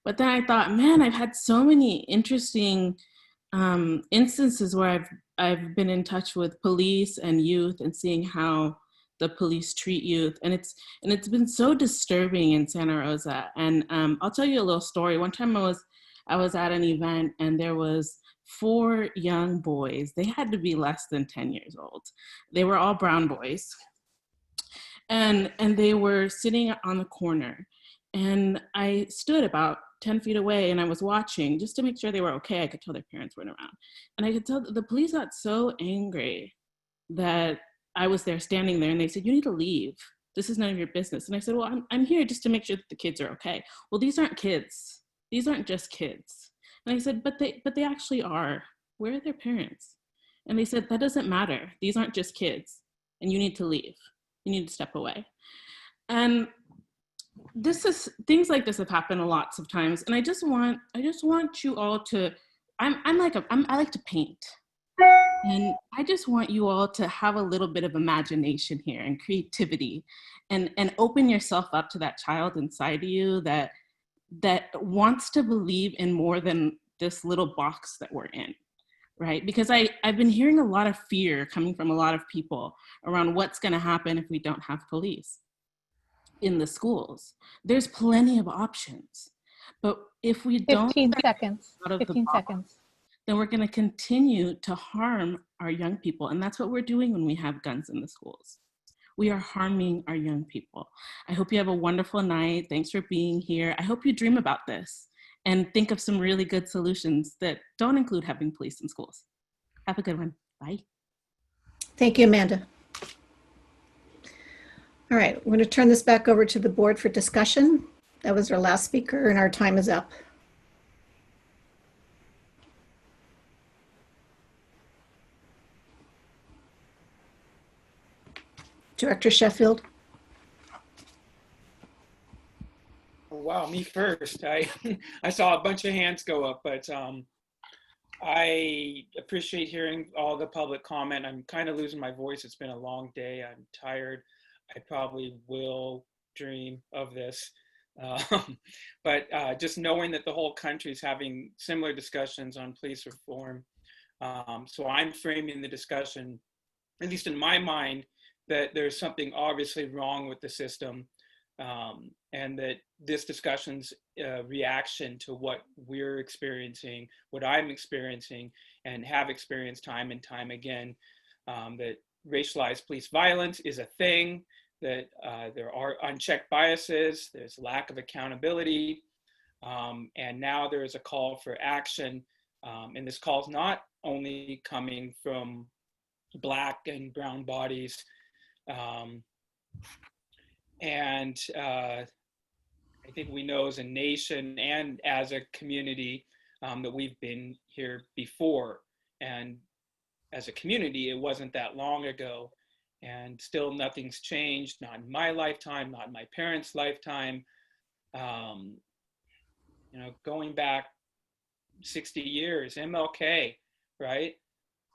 Speaker 20: but then I thought, man, I've had so many interesting instances where I've been in touch with police and youth and seeing how the police treat youth, and it's been so disturbing in Santa Rosa. And I'll tell you a little story. One time I was at an event and there was 4 young boys. They had to be less than 10 years old. They were all brown boys, and they were sitting on the corner. And I stood about 10 feet away and I was watching just to make sure they were okay. I could tell their parents weren't around. And I could tell that the police got so angry that I was there standing there, and they said, "You need to leave. This is none of your business." And I said, "Well, I'm here just to make sure that the kids are okay." "Well, these aren't kids. These aren't just kids." And I said, but they actually are. Where are their parents?" And they said, "That doesn't matter. These aren't just kids, and you need to leave. You need to step away." And things like this have happened lots of times. And I just want you all to, I like to paint. And I just want you all to have a little bit of imagination here and creativity, and open yourself up to that child inside of you that wants to believe in more than this little box that we're in, right? Because I've been hearing a lot of fear coming from a lot of people around what's going to happen if we don't have police in the schools. There's plenty of options, but if we don't
Speaker 1: 15 seconds,
Speaker 20: out of the
Speaker 1: 15
Speaker 20: box,
Speaker 1: seconds.
Speaker 20: then we're going to continue to harm our young people. And that's what we're doing when we have guns in the schools. We are harming our young people. I hope you have a wonderful night. Thanks for being here. I hope you dream about this and think of some really good solutions that don't include having police in schools. Have a good one. Bye.
Speaker 2: Thank you, Amanda. All right, we're going to turn this back over to the board for discussion. That was our last speaker, and our time is up. Director Sheffield.
Speaker 6: Wow, me first. I saw a bunch of hands go up, but I appreciate hearing all the public comment. I'm kind of losing my voice. It's been a long day. I'm tired. I probably will dream of this. But just knowing that the whole country is having similar discussions on police reform. So I'm framing the discussion, at least in my mind, that there's something obviously wrong with the system, and that this discussion's reaction to what we're experiencing, what I'm experiencing and have experienced time and time again, that racialized police violence is a thing, that there are unchecked biases, there's lack of accountability, and now there is a call for action. And this call is not only coming from Black and brown bodies, and I think we know as a nation and as a community that we've been here before. And as a community, it wasn't that long ago. And still nothing's changed, not in my lifetime, not in my parents' lifetime. You know, going back 60 years, MLK, right?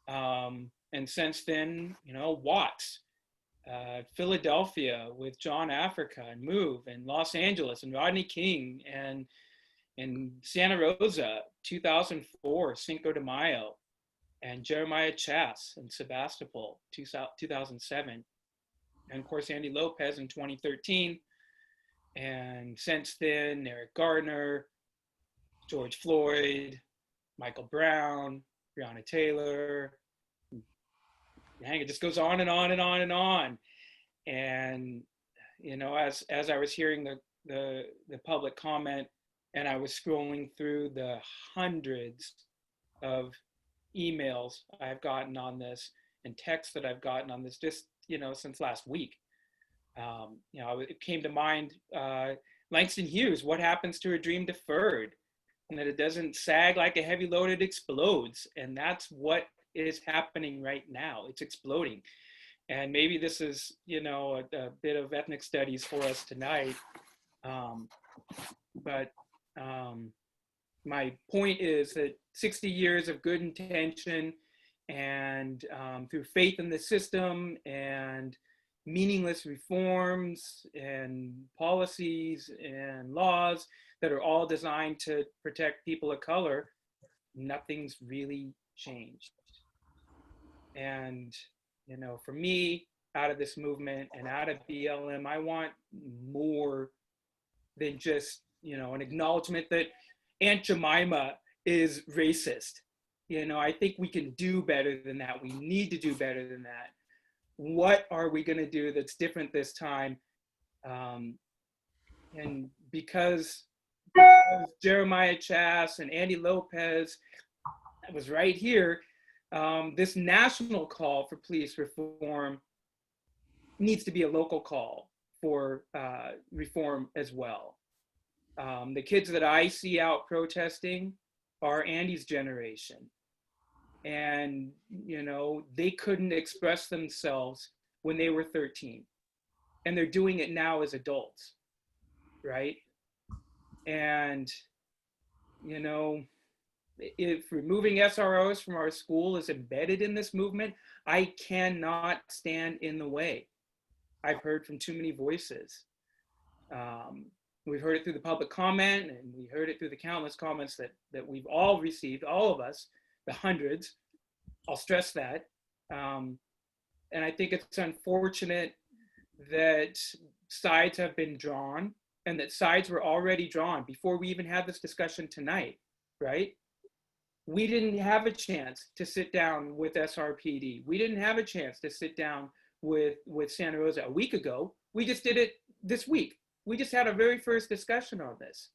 Speaker 6: And since then, you know, Watts. Philadelphia with John Africa and MOVE, and Los Angeles and Rodney King, and in Santa Rosa, 2004, Cinco de Mayo, and Jeremiah Chass in Sebastopol, 2007, and of course Andy Lopez in 2013, and since then Eric Gardner, George Floyd, Michael Brown, Breonna Taylor. Dang, it just goes on and on and on and on. And, you know, as I was hearing the public comment, and I was scrolling through the hundreds of emails I've gotten on this and texts that I've gotten on this, just, you know, since last week. You know, it came to mind, Langston Hughes, what happens to a dream deferred? And that it doesn't sag like a heavy load, it explodes. And that's what is happening right now. It's exploding. And maybe this is, you know, a bit of ethnic studies for us tonight. But my point is that 60 years of good intention and through faith in the system and meaningless reforms and policies and laws that are all designed to protect people of color, nothing's really changed. And, you know, for me, out of this movement and out of BLM, I want more than just, you know, an acknowledgement that Aunt Jemima is racist. You know, I think we can do better than that. We need to do better than that. What are we going to do that's different this time? And because because Jeremiah Chass and Andy Lopez was right here, this national call for police reform needs to be a local call for reform as well. The kids that I see out protesting are Andy's generation. And, you know, they couldn't express themselves when they were 13. And they're doing it now as adults, right? And, you know, if removing SROs from our school is embedded in this movement, I cannot stand in the way. I've heard from too many voices. We've heard it through the public comment, and we heard it through the countless comments that we've all received, all of us, the hundreds. I'll stress that. And I think it's unfortunate that sides have been drawn, and that sides were already drawn before we even had this discussion tonight, right? We didn't have a chance to sit down with SRPD. We didn't have a chance to sit down with Santa Rosa a week ago. We just did it this week. We just had a very first discussion on this.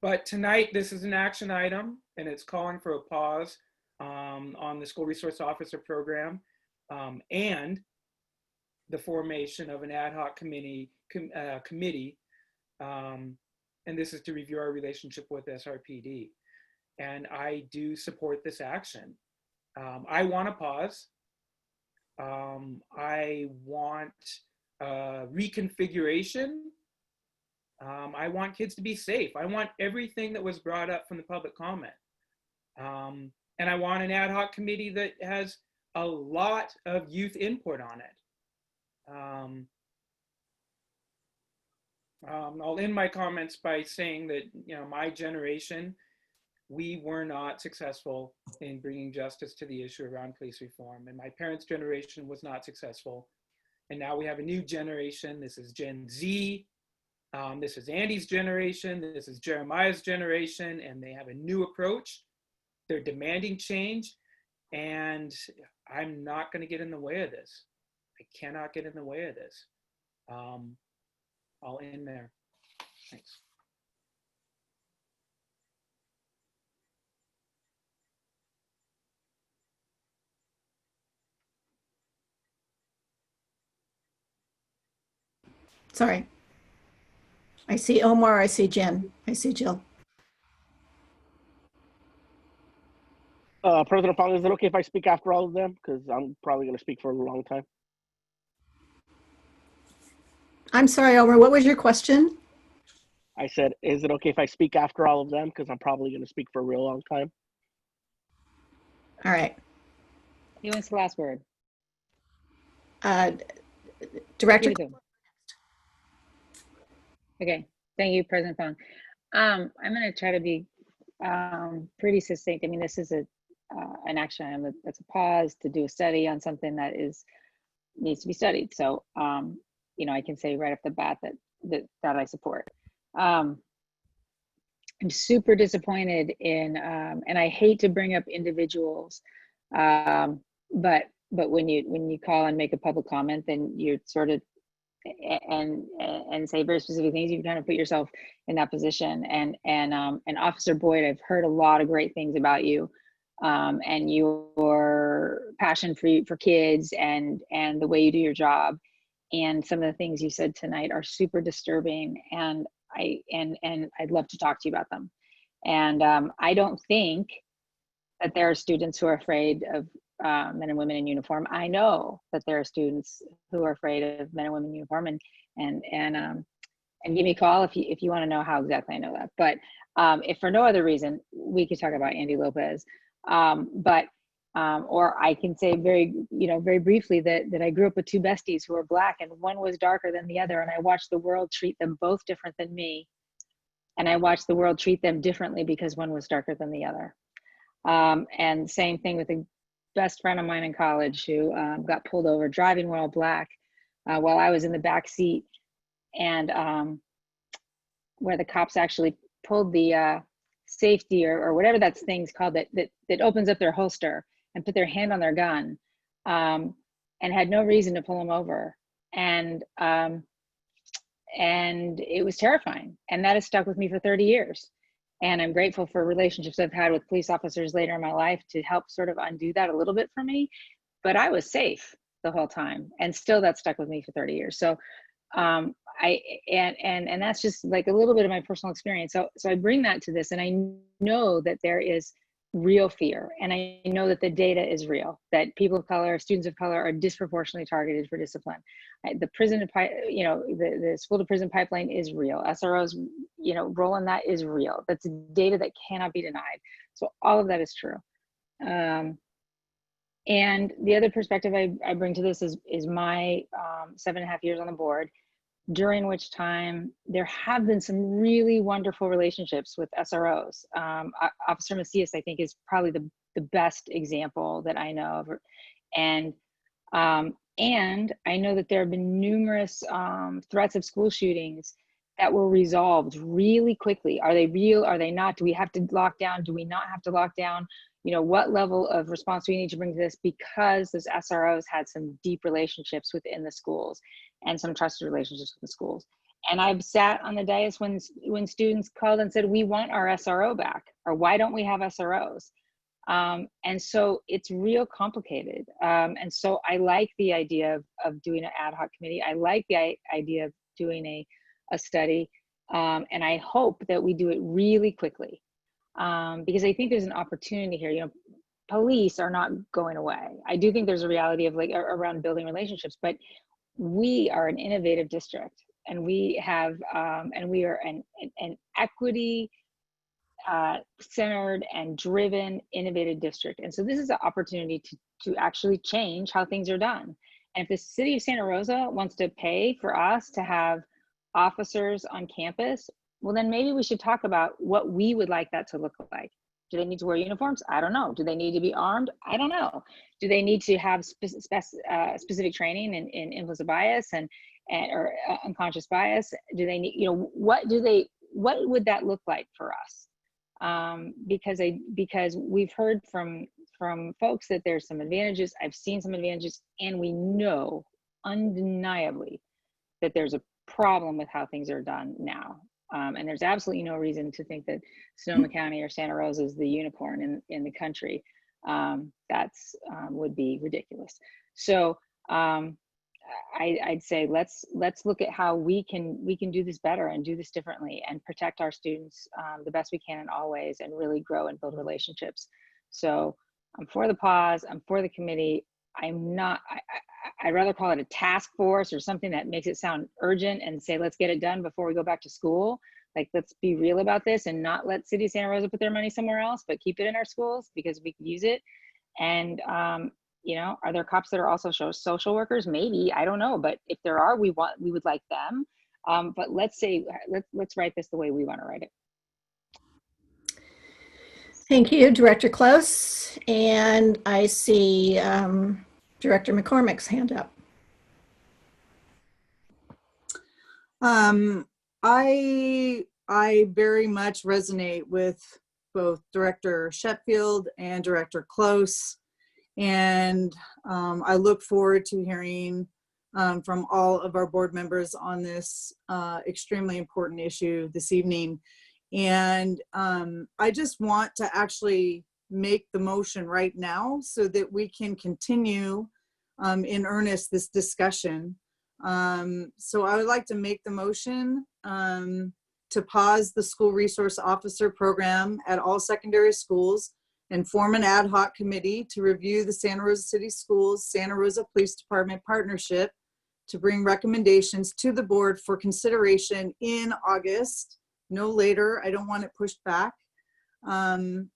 Speaker 6: But tonight, this is an action item, and it's calling for a pause on the school resource officer program and the formation of an ad hoc committee, and this is to review our relationship with SRPD. And I do support this action. I want a pause. I want reconfiguration. I want kids to be safe. I want everything that was brought up from the public comment. And I want an ad hoc committee that has a lot of youth input on it. I'll end my comments by saying that, you know, my generation, we were not successful in bringing justice to the issue around police reform. And my parents' generation was not successful. And now we have a new generation. This is Gen Z. This is Andy's generation. This is Jeremiah's generation. And they have a new approach. They're demanding change. And I'm not going to get in the way of this. I cannot get in the way of this. I'll end there. Thanks.
Speaker 2: Sorry. I see Omar, I see Jen, I see Jill.
Speaker 5: President Fong, is it okay if I speak after all of them? Because I'm probably going to speak for a long time.
Speaker 2: I'm sorry, Omar, what was your question?
Speaker 5: I said, is it okay if I speak after all of them? Because I'm probably going to speak for a real long time.
Speaker 2: All right.
Speaker 11: He wants the last word.
Speaker 2: Director.
Speaker 11: Okay, thank you, President Fong. I'm going to try to be pretty succinct. I mean, this is an action item that's a pause to do a study on something that needs to be studied. So, you know, I can say right off the bat that I support. I'm super disappointed in, and I hate to bring up individuals, but when you call and make a public comment, then you're sort of and say very specific things. You kind of put yourself in that position. And Officer Boyd, I've heard a lot of great things about you, and your passion for kids and the way you do your job. And some of the things you said tonight are super disturbing, and I'd love to talk to you about them. And I don't think that there are students who are afraid of men and women in uniform. I know that there are students who are afraid of men and women in uniform, and give me a call if you want to know how exactly I know that. But if for no other reason, we could talk about Andy Lopez. Or I can say very briefly that I grew up with two besties who were Black, and one was darker than the other, and I watched the world treat them both different than me, and I watched the world treat them differently because one was darker than the other. And same thing with a best friend of mine in college who got pulled over driving while Black, while I was in the back seat, and where the cops actually pulled the safety or whatever that thing's called that opens up their holster and put their hand on their gun, and had no reason to pull him over. And and it was terrifying. And that has stuck with me for 30 years. And I'm grateful for relationships I've had with police officers later in my life to help sort of undo that a little bit for me. But I was safe the whole time, and still that stuck with me for 30 years. So and that's just like a little bit of my personal experience. So I bring that to this, and I know that there is real fear, and I know that the data is real, that people of color, students of color, are disproportionately targeted for discipline. The prison, the school to prison pipeline is real. SRO's, role in that is real. That's data that cannot be denied. So all of that is true. And the other perspective I bring to this is my 7.5 years on the board, during which time there have been some really wonderful relationships with SROs. Officer Macias, I think, is probably the best example that I know of. And I know that there have been numerous threats of school shootings that were resolved really quickly. Are they real? Are they not? Do we have to lock down? Do we not have to lock down? What level of response do we need to bring to this? Because those SROs had some deep relationships within the schools and some trusted relationships with the schools. And I've sat on the dais when students called and said, we want our SRO back, or why don't we have SROs? And so it's real complicated. And so I like the idea of doing an ad hoc committee. I like the idea of doing a study. And I hope that we do it really quickly. Because I think there's an opportunity here. Police are not going away. I do think there's a reality of around building relationships, but we are an innovative district, and we have, and we are an equity centered and driven innovative district. And so this is an opportunity to actually change how things are done. And if the city of Santa Rosa wants to pay for us to have officers on campus, well, then maybe we should talk about what we would like that to look like. Do they need to wear uniforms? I don't know. Do they need to be armed? I don't know. Do they need to have specific training in implicit bias or unconscious bias? Do they need, what would that look like for us? Because we've heard from folks that there's some advantages. I've seen some advantages, and we know undeniably that there's a problem with how things are done now. And there's absolutely no reason to think that Sonoma County or Santa Rosa is the unicorn in the country. That's would be ridiculous. So I'd say let's look at how we can do this better and do this differently and protect our students the best we can in all ways, and really grow and build relationships. So I'm for the pause. I'm for the committee. I'm not. I'd rather call it a task force or something that makes it sound urgent and say, let's get it done before we go back to school. Like, let's be real about this and not let City of Santa Rosa put their money somewhere else, but keep it in our schools because we could use it. And, are there cops that are also social workers? Maybe, I don't know. But if there are, we would like them. But let's write this the way we want to write it.
Speaker 2: Thank you, Director Close. And I see Director McCormick's hand up.
Speaker 8: I very much resonate with both Director Sheffield and Director Close, and I look forward to hearing from all of our board members on this extremely important issue this evening. And I just want to actually make the motion right now so that we can continue in earnest this discussion. So I would like to make the motion to pause the school resource officer program at all secondary schools and form an ad hoc committee to review the Santa Rosa City Schools, Santa Rosa Police Department partnership to bring recommendations to the board for consideration in August, no later. I don't want it pushed back. And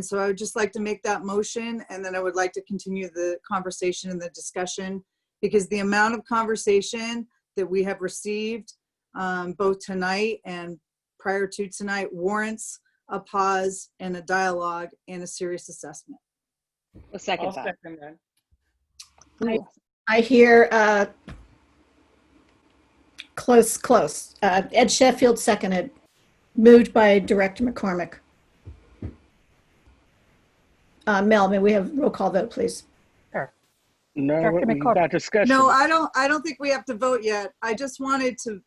Speaker 8: so I would just like to make that motion, and then I would like to continue the conversation and the discussion, because the amount of conversation that we have received both tonight and prior to tonight warrants a pause and a dialogue and a serious assessment.
Speaker 11: A second
Speaker 6: I'll
Speaker 11: thought.
Speaker 6: second that.
Speaker 2: I hear close. Ed Sheffield seconded, moved by Director McCormick. Mel, may we have roll call vote, please?
Speaker 1: Sure.
Speaker 5: No,
Speaker 1: Dr.
Speaker 5: we've got discussion.
Speaker 8: No, I don't think we have to vote yet. I just wanted to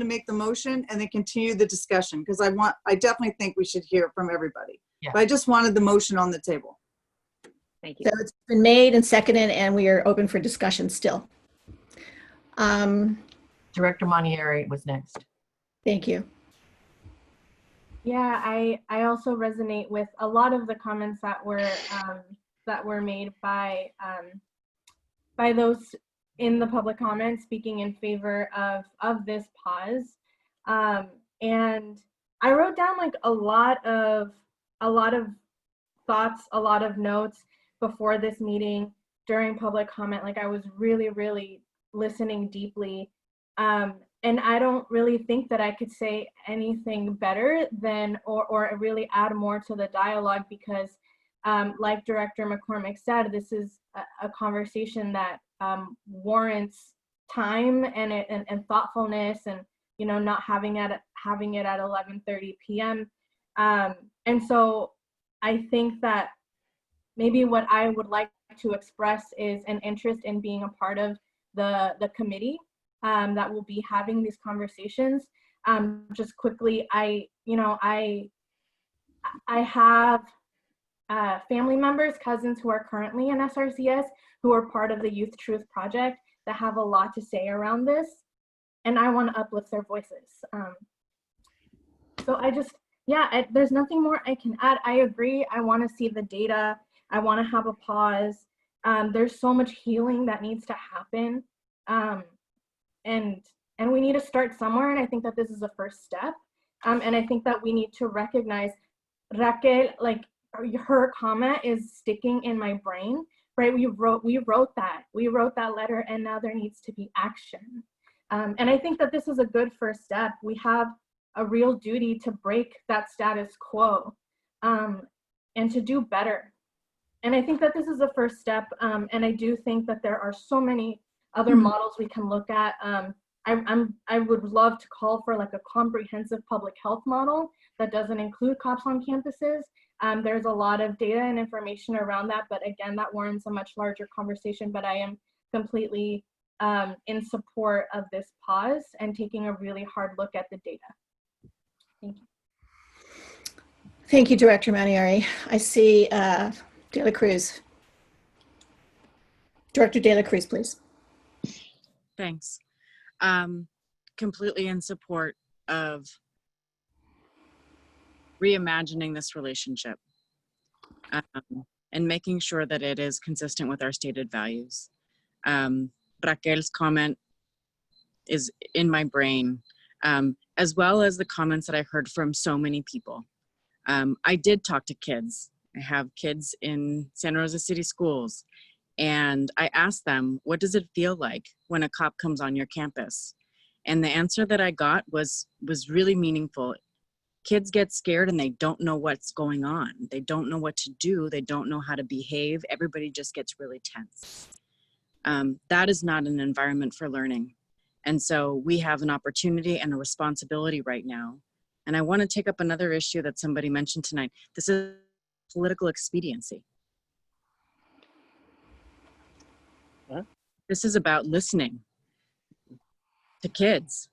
Speaker 8: make the motion and then continue the discussion because I definitely think we should hear from everybody.
Speaker 18: Yeah.
Speaker 8: But I just wanted the motion on the table.
Speaker 11: Thank
Speaker 2: So it's been made and seconded, and we are open for discussion still.
Speaker 18: Director Manieri was next.
Speaker 2: Thank you.
Speaker 21: Yeah, I also resonate with a lot of the comments that were made by those in the public comments speaking in favor of this pause. And I wrote down like a lot of thoughts, a lot of notes before this meeting during public comment. Like I was really listening deeply. And I don't really think that I could say anything better than or really add more to the dialogue because like Director McCormick said, this is a conversation that warrants time and thoughtfulness and, you know, not having it at 11:30 p.m. And so I think that maybe what I would like to express is an interest in being a part of the committee that will be having these conversations. Just quickly, I have family members, cousins who are currently in SRCS who are part of the Youth Truth Project that have a lot to say around this, and I want to uplift their voices. So there's nothing more I can add. I agree. I want to see the data. I want to have a pause. There's so much healing that needs to happen. And we need to start somewhere, and I think that this is a first step. And I think that we need to recognize Raquel, like her comment is sticking in my brain, right? We wrote that letter, and now there needs to be action. And I think that this is a good first step. We have a real duty to break that status quo and to do better. And I think that this is a first step. And I do think that there are so many other models we can look at. I would love to call for like a comprehensive public health model that doesn't include cops on campuses. There's a lot of data and information around that, but again, that warrants a much larger conversation. But I am completely in support of this pause and taking a really hard look at the data. Thank you.
Speaker 2: Thank you, Director Manieri. I see De La Cruz. Director De La Cruz, please.
Speaker 22: Thanks. Completely in support of reimagining this relationship and making sure that it is consistent with our stated values. Raquel's comment is in my brain, as well as the comments that I heard from so many people. I did talk to kids. I have kids in Santa Rosa City Schools. And I asked them, what does it feel like when a cop comes on your campus? And the answer that I got was really meaningful. Kids get scared and they don't know what's going on. They don't know what to do. They don't know how to behave. Everybody just gets really tense. That is not an environment for learning. And so we have an opportunity and a responsibility right now. And I want to take up another issue that somebody mentioned tonight. This is political expediency. This is about listening to kids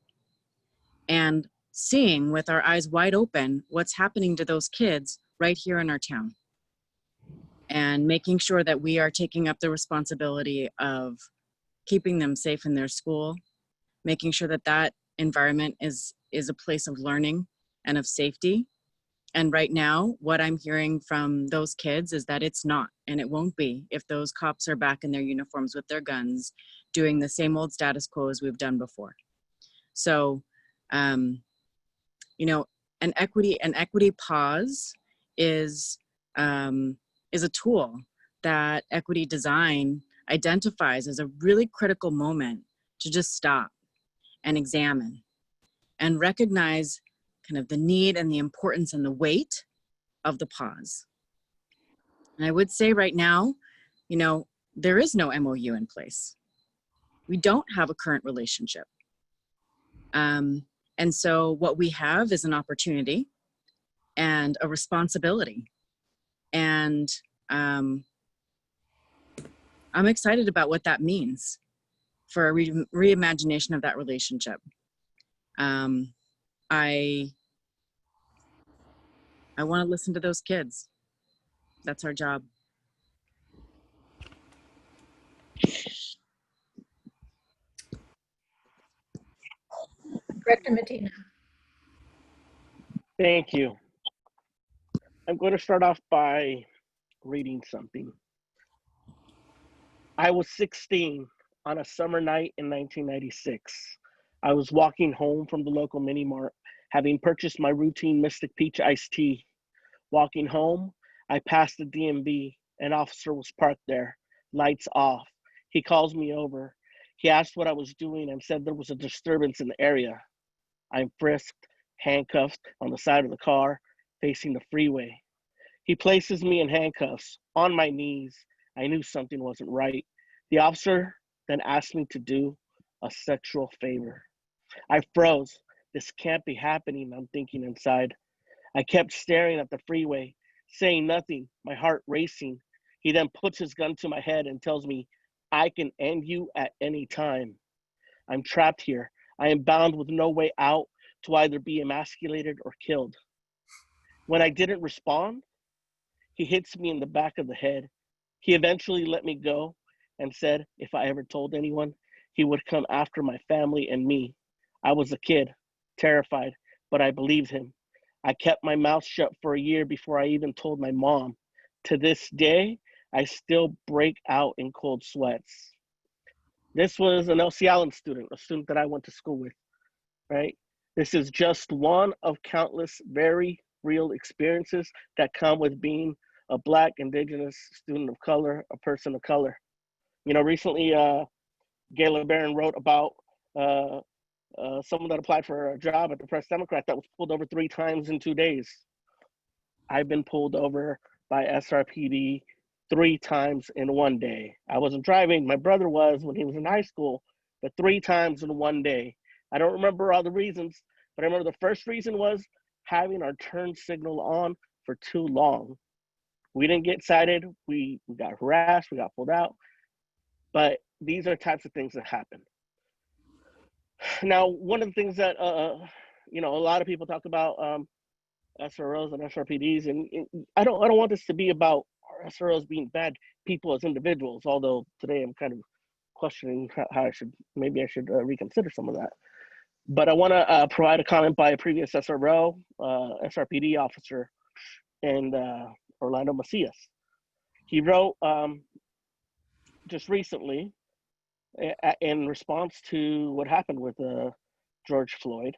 Speaker 22: and seeing with our eyes wide open what's happening to those kids right here in our town, and making sure that we are taking up the responsibility of keeping them safe in their school, making sure that that environment is a place of learning and of safety. And right now, what I'm hearing from those kids is that it's not, and it won't be if those cops are back in their uniforms with their guns, doing the same old status quo as we've done before. So, you know, an equity pause is a tool that equity design identifies as a really critical moment to just stop and examine and recognize kind of the need and the importance and the weight of the pause. And I would say right now, you know, there is no MOU in place. We don't have a current relationship. And so what we have is an opportunity and a responsibility. And I'm excited about what that means for a reimagination of that relationship. I want to listen to those kids. That's our job.
Speaker 2: Director Medina.
Speaker 5: Thank you. I'm going to start off by reading something. I was 16 on a summer night in 1996. I was walking home from the local mini mart, having purchased my routine Mystic Peach iced tea. Walking home, I passed the DMV. An officer was parked there, lights off. He calls me over. He asked what I was doing and said there was a disturbance in the area. I'm frisked, handcuffed on the side of the car, facing the freeway. He places me in handcuffs, on my knees. I knew something wasn't right. The officer then asked me to do a sexual favor. I froze. This can't be happening, I'm thinking inside. I kept staring at the freeway, saying nothing, my heart racing. He then puts his gun to my head and tells me, I can end you at any time. I'm trapped here. I am bound with no way out to either be emasculated or killed. When I didn't respond, he hits me in the back of the head. He eventually let me go and said if I ever told anyone, he would come after my family and me. I was a kid, terrified, but I believed him. I kept my mouth shut for a year before I even told my mom. To this day, I still break out in cold sweats. This was an Elsie Allen student, a student that I went to school with, right? This is just one of countless very real experiences that come with being a Black, Indigenous student of color, a person of color. You know, recently, Gayla Barron wrote about someone that applied for a job at the Press Democrat that was pulled over 3 times in 2 days. I've been pulled over by SRPD 3 times in 1 day. I wasn't driving, my brother was when he was in high school, but 3 times in 1 day. I don't remember all the reasons, but I remember the first reason was having our turn signal on for too long. We didn't get cited, we got harassed, we got pulled out, but these are types of things that happen. Now, one of the things that, you know, a lot of people talk about SROs and SRPDs, and I don't want this to be about our SROs being bad people as individuals, although today I'm kind of questioning how maybe I should reconsider some of that. But I want to provide a comment by a previous SRO, SRPD officer, and Orlando Macias. He wrote just recently in response to what happened with George Floyd,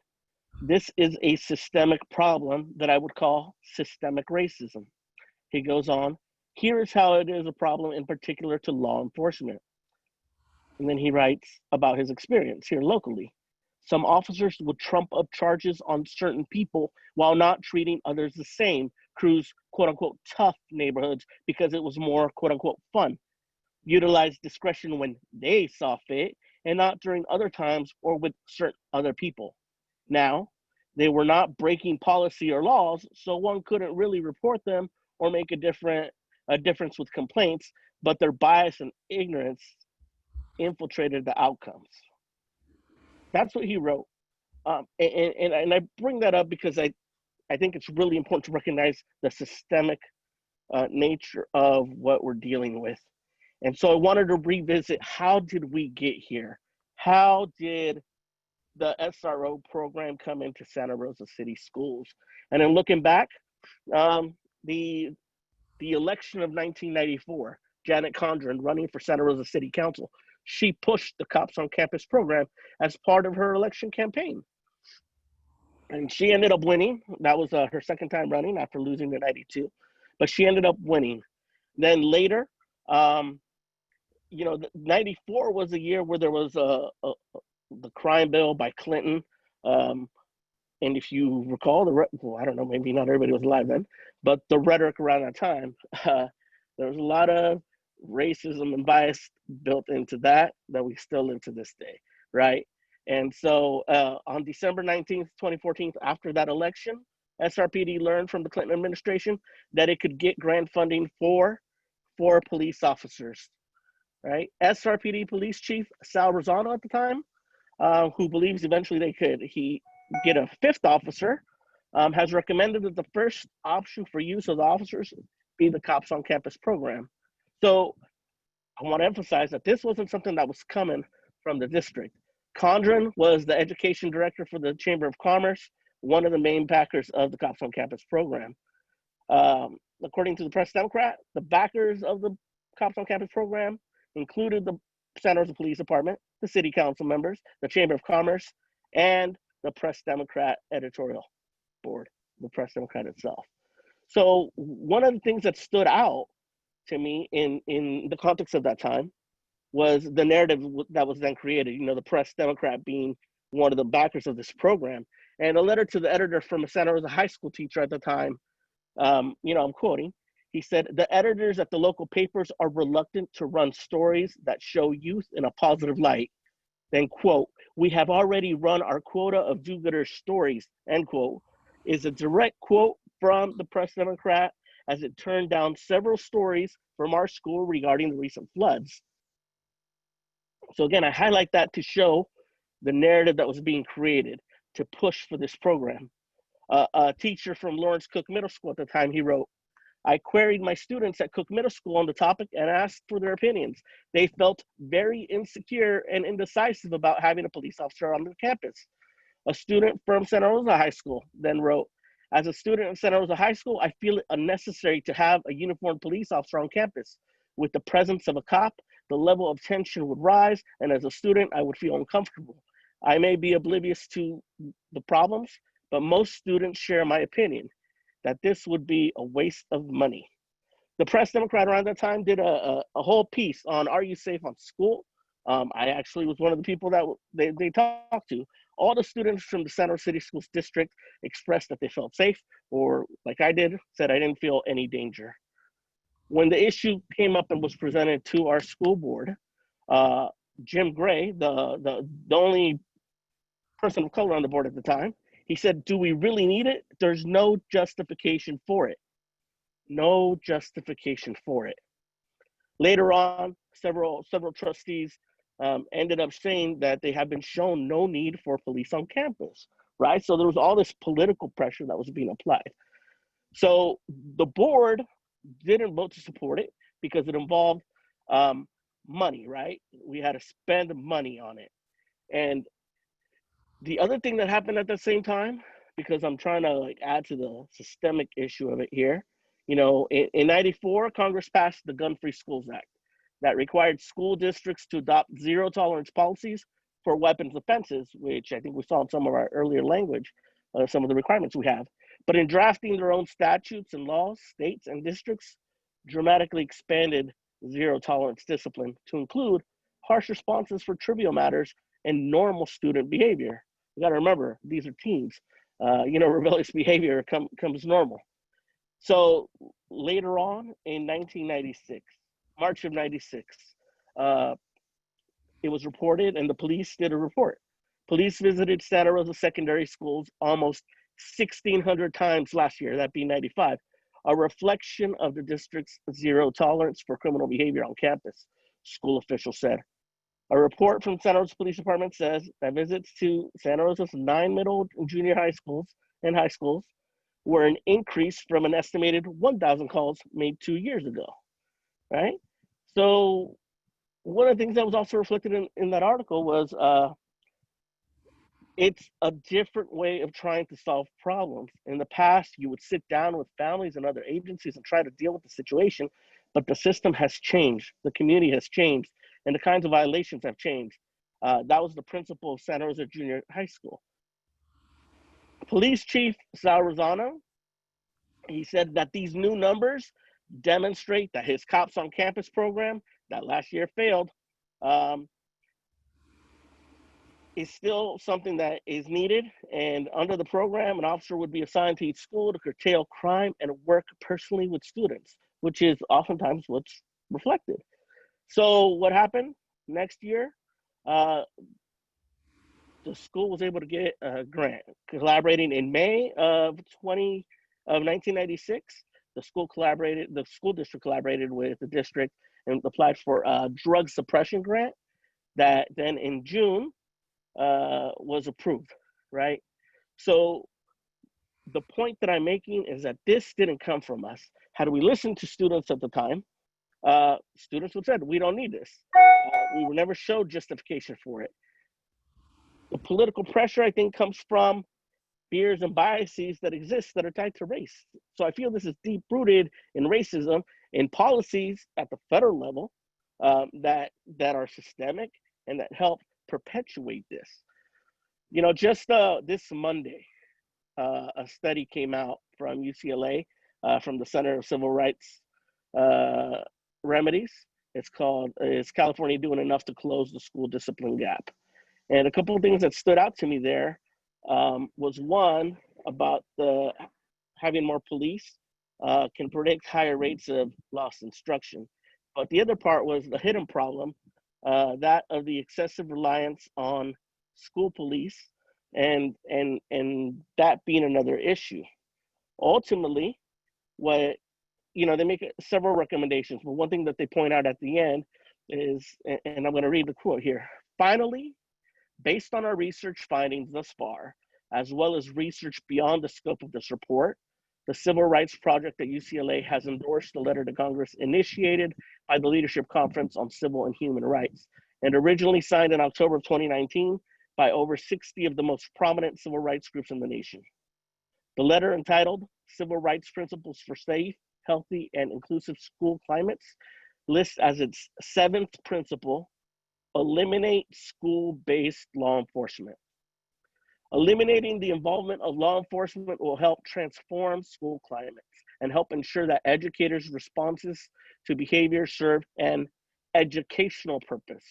Speaker 5: this is a systemic problem that I would call systemic racism. He goes on, here is how it is a problem in particular to law enforcement. And then he writes about his experience here locally. Some officers would trump up charges on certain people while not treating others the same, cruise quote unquote tough neighborhoods because it was more quote unquote fun. Utilize discretion when they saw fit and not during other times or with certain other people. Now, they were not breaking policy or laws, so one couldn't really report them or make a difference with complaints, but their bias and ignorance infiltrated the outcomes. That's what he wrote. And I bring that up because I think it's really important to recognize the systemic nature of what we're dealing with. And so I wanted to revisit, how did we get here? How did the SRO program come into Santa Rosa City Schools? And then looking back, the election of 1994, Janet Condren running for Santa Rosa City Council, she pushed the Cops on Campus program as part of her election campaign. And she ended up winning. That was her second time running after losing in 92, but she ended up winning. Then later, you know, 94 was a year where there was the crime bill by Clinton. And if you recall, well, I don't know, maybe not everybody was alive then, but the rhetoric around that time, there was a lot of racism and bias built into that we still live to this day, right? And so on December 19th, 2014, after that election, SRPD learned from the Clinton administration that it could get grant funding for police officers. right? SRPD Police Chief Sal Rosano at the time, who believes eventually he get a 5th officer, has recommended that the first option for use of the officers be the Cops on Campus program. So I want to emphasize that this wasn't something that was coming from the district. Condren was the education director for the Chamber of Commerce, one of the main backers of the Cops on Campus program. According to the Press Democrat, the backers of the Cops on Campus program included the Santa Rosa Police Department, the city council members, the Chamber of Commerce, and the Press Democrat editorial board, the Press Democrat itself. So one of the things that stood out to me in the context of that time was the narrative that was then created, you know, the Press Democrat being one of the backers of this program. And a letter to the editor from a Santa Rosa high school teacher at the time, you know, I'm quoting, he said, "The editors at the local papers are reluctant to run stories that show youth in a positive light." Then quote, "We have already run our quota of do-gooder stories," end quote, is a direct quote from the Press Democrat as it turned down several stories from our school regarding the recent floods. So again, I highlight that to show the narrative that was being created to push for this program. A teacher from Lawrence Cook Middle School at the time, he wrote, "I queried my students at Cook Middle School on the topic and asked for their opinions. They felt very insecure and indecisive about having a police officer on the campus." A student from Santa Rosa High School then wrote, "As a student at Santa Rosa High School, I feel it unnecessary to have a uniformed police officer on campus. With the presence of a cop, the level of tension would rise, and as a student, I would feel uncomfortable. I may be oblivious to the problems, but most students share my opinion that this would be a waste of money." The Press Democrat around that time did a whole piece on "Are you safe on school?" I actually was one of the people that they talked to. All the students from the Santa Rosa City Schools District expressed that they felt safe, or like I did, said I didn't feel any danger. When the issue came up and was presented to our school board, Jim Gray, the only person of color on the board at the time, he said, "Do we really need it? There's no justification for it." No justification for it. Later on, several trustees ended up saying that they have been shown no need for police on campus, right? So there was all this political pressure that was being applied. So the board didn't vote to support it because it involved money, right? We had to spend money on it. And the other thing that happened at the same time, because I'm trying to like add to the systemic issue of it here, you know, in 94, Congress passed the Gun-Free Schools Act that required school districts to adopt zero tolerance policies for weapons offenses, which I think we saw in some of our earlier language, some of the requirements we have. But in drafting their own statutes and laws, states and districts dramatically expanded zero tolerance discipline to include harsh responses for trivial matters and normal student behavior. You got to remember, these are teens. You know, rebellious behavior comes normal. So later on in 1996, March of 96, it was reported and the police did a report. Police visited Santa Rosa secondary schools almost 1,600 times last year, that being 95, a reflection of the district's zero tolerance for criminal behavior on campus, school officials said. A report from Santa Rosa Police Department says that visits to Santa Rosa's 9 middle and junior high schools and high schools were an increase from an estimated 1,000 calls made 2 years ago, right? So one of the things that was also reflected in that article was it's a different way of trying to solve problems. In the past, you would sit down with families and other agencies and try to deal with the situation, but the system has changed, the community has changed, and the kinds of violations have changed. That was the principle of Santa Rosa Junior High School. Police Chief Sal Rosano, he said that these new numbers demonstrate that his Cops on Campus program that last year failed is still something that is needed. And under the program, an officer would be assigned to each school to curtail crime and work personally with students, which is oftentimes what's reflected. So what happened next year? The school was able to get a grant. Collaborating in May of 1996, the school district collaborated with the district and applied for a drug suppression grant that then in June was approved, right? So the point that I'm making is that this didn't come from us. Had we listened to students at the time, students would have said, we don't need this. We were never showed justification for it. The political pressure, I think, comes from fears and biases that exist that are tied to race. So I feel this is deep rooted in racism, in policies at the federal level that are systemic and that help perpetuate this. You know, just this Monday, a study came out from UCLA, from the Center of Civil Rights Remedies. It's called, Is California Doing Enough to Close the School Discipline Gap? And a couple of things that stood out to me there was one about having more police can predict higher rates of lost instruction. But the other part was the hidden problem, that of the excessive reliance on school police and that being another issue. Ultimately, what, you know, they make several recommendations, but one thing that they point out at the end is, and I'm going to read the quote here. Finally, based on our research findings thus far, as well as research beyond the scope of this report, the Civil Rights Project at UCLA has endorsed a letter to Congress initiated by the Leadership Conference on Civil and Human Rights, and originally signed in October of 2019 by over 60 of the most prominent civil rights groups in the nation. The letter, entitled Civil Rights Principles for Safe, Healthy, and Inclusive School Climates, lists as its 7th principle, eliminate school-based law enforcement. Eliminating the involvement of law enforcement will help transform school climates and help ensure that educators' responses to behavior serve an educational purpose.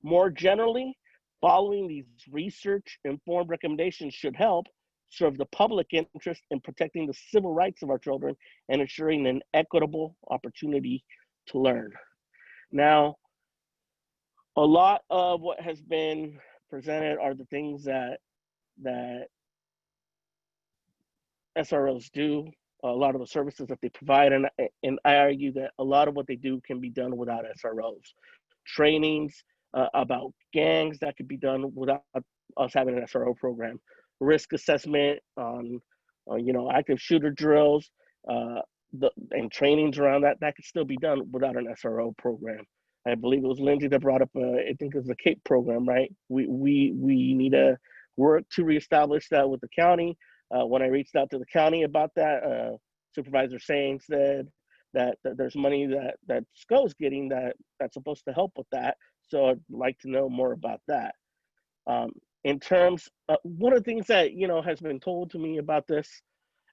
Speaker 5: More generally, following these research-informed recommendations should help serve the public interest in protecting the civil rights of our children and ensuring an equitable opportunity to learn. Now, a lot of what has been presented are the things that SROs do, a lot of the services that they provide, and I argue that a lot of what they do can be done without SROs. Trainings about gangs, that could be done without us having an SRO program. Risk assessment on you know, active shooter drills, and trainings around that could still be done without an SRO program. I believe it was Lindsay that brought up, I think it was the CAPE program, right? We need to work to reestablish that with the county. When I reached out to the county about that, Supervisor Sain said that there's money that SCO's getting that's supposed to help with that. So I'd like to know more about that. In terms of, one of the things that, you know, has been told to me about this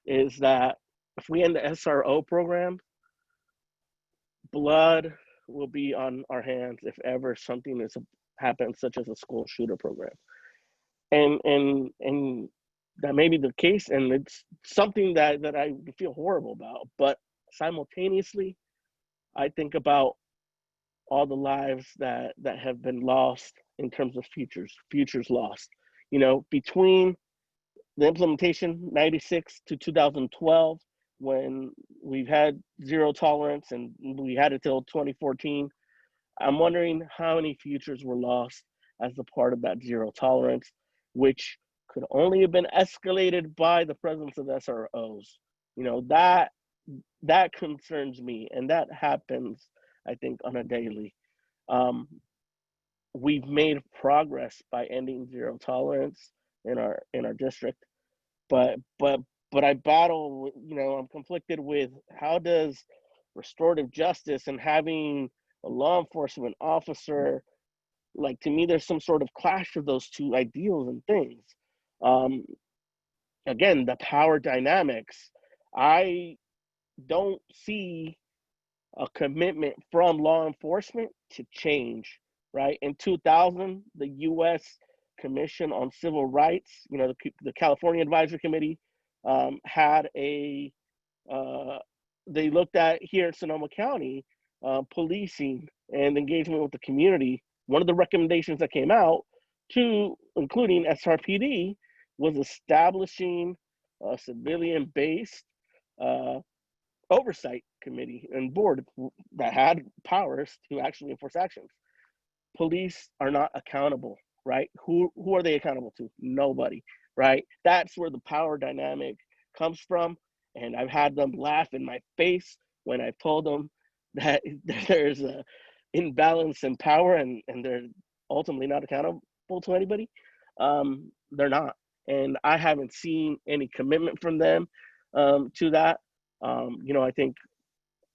Speaker 5: is that if we end the SRO program, blood will be on our hands if ever something happens, such as a school shooter program. And that may be the case, and it's something that I feel horrible about. But simultaneously, I think about all the lives that have been lost in terms of futures lost. You know, between the implementation 96 to 2012, when we've had zero tolerance and we had it till 2014, I'm wondering how many futures were lost as a part of that zero tolerance, which could only have been escalated by the presence of SROs. You know, that concerns me, and that happens, I think, on a daily. We've made progress by ending zero tolerance in our district, but I battle, you know, I'm conflicted with how does restorative justice and having a law enforcement officer, like, to me, there's some sort of clash of those two ideals and things. Again, the power dynamics, I don't see a commitment from law enforcement to change, right? In 2000, the U.S. Commission on Civil Rights, you know, the California Advisory Committee had they looked at here in Sonoma County, policing and engagement with the community. One of the recommendations that came out, including SRPD, was establishing a civilian-based oversight committee and board that had powers to actually enforce actions. Police are not accountable, right? Who are they accountable to? Nobody, right? That's where the power dynamic comes from. And I've had them laugh in my face when I've told them that there's a imbalance in power and they're ultimately not accountable to anybody. They're not. And I haven't seen any commitment from them to that. I think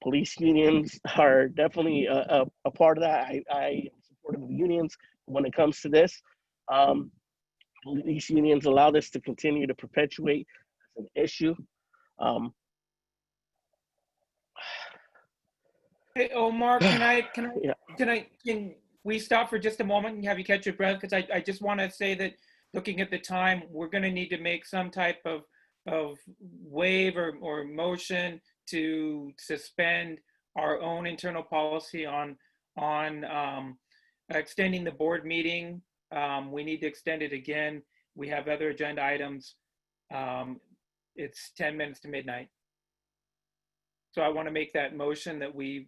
Speaker 5: police unions are definitely a part of that. I am supportive of the unions when it comes to this. Police unions allow this to continue to perpetuate as an issue.
Speaker 6: Hey, Omar,
Speaker 5: Yeah.
Speaker 6: can we stop for just a moment and have you catch your breath? Because I just want to say that looking at the time, we're going to need to make some type of waive or motion to suspend our own internal policy on extending the board meeting. We need to extend it again. We have other agenda items. It's 10 minutes to midnight. So I want to make that motion that we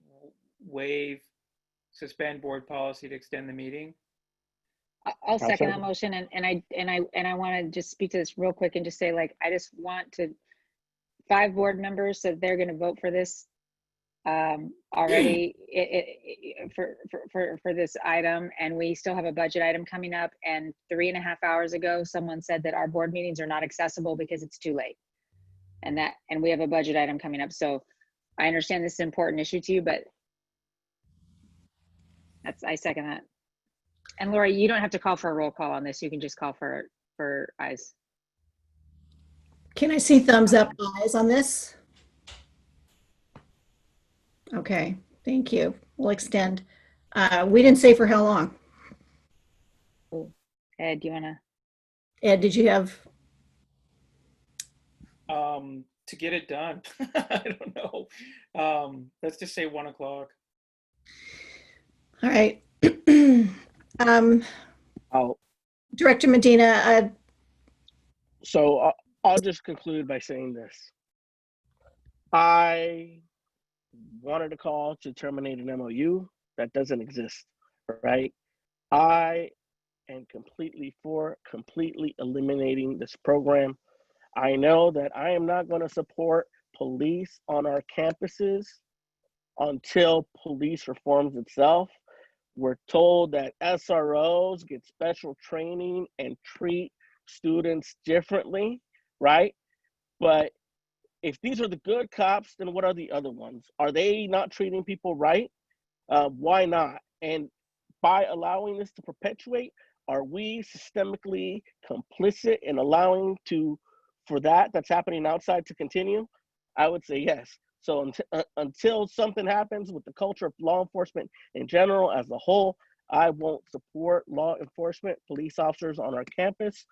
Speaker 6: suspend board policy to extend the meeting.
Speaker 11: I'll second that motion, and I want to just speak to this real quick and just say, like, I just want to 5 board members said they're going to vote for this already for this item, and we still have a budget item coming up. And 3.5 hours ago, someone said that our board meetings are not accessible because it's too late, and we have a budget item coming up. So I understand this is an important issue to you, but I second that. And Lori, you don't have to call for a roll call on this. You can just call for ayes.
Speaker 2: Can I see thumbs up eyes on this? Okay, thank you. We'll extend. We didn't say for how long.
Speaker 11: Ed, do you want to?
Speaker 2: Ed, did you have?
Speaker 6: To get it done. I don't know. Let's just say 1 o'clock.
Speaker 2: All right. Director Medina.
Speaker 5: So I'll just conclude by saying this. I wanted a call to terminate an MOU that doesn't exist, right? I am completely for completely eliminating this program. I know that I am not going to support police on our campuses until police reforms itself. We're told that SROs get special training and treat students differently, right? But if these are the good cops, then what are the other ones? Are they not treating people right? Why not? And by allowing this to perpetuate, are we systemically complicit in allowing for that's happening outside to continue? I would say yes. So until something happens with the culture of law enforcement in general as a whole, I won't support law enforcement, police officers on our campus.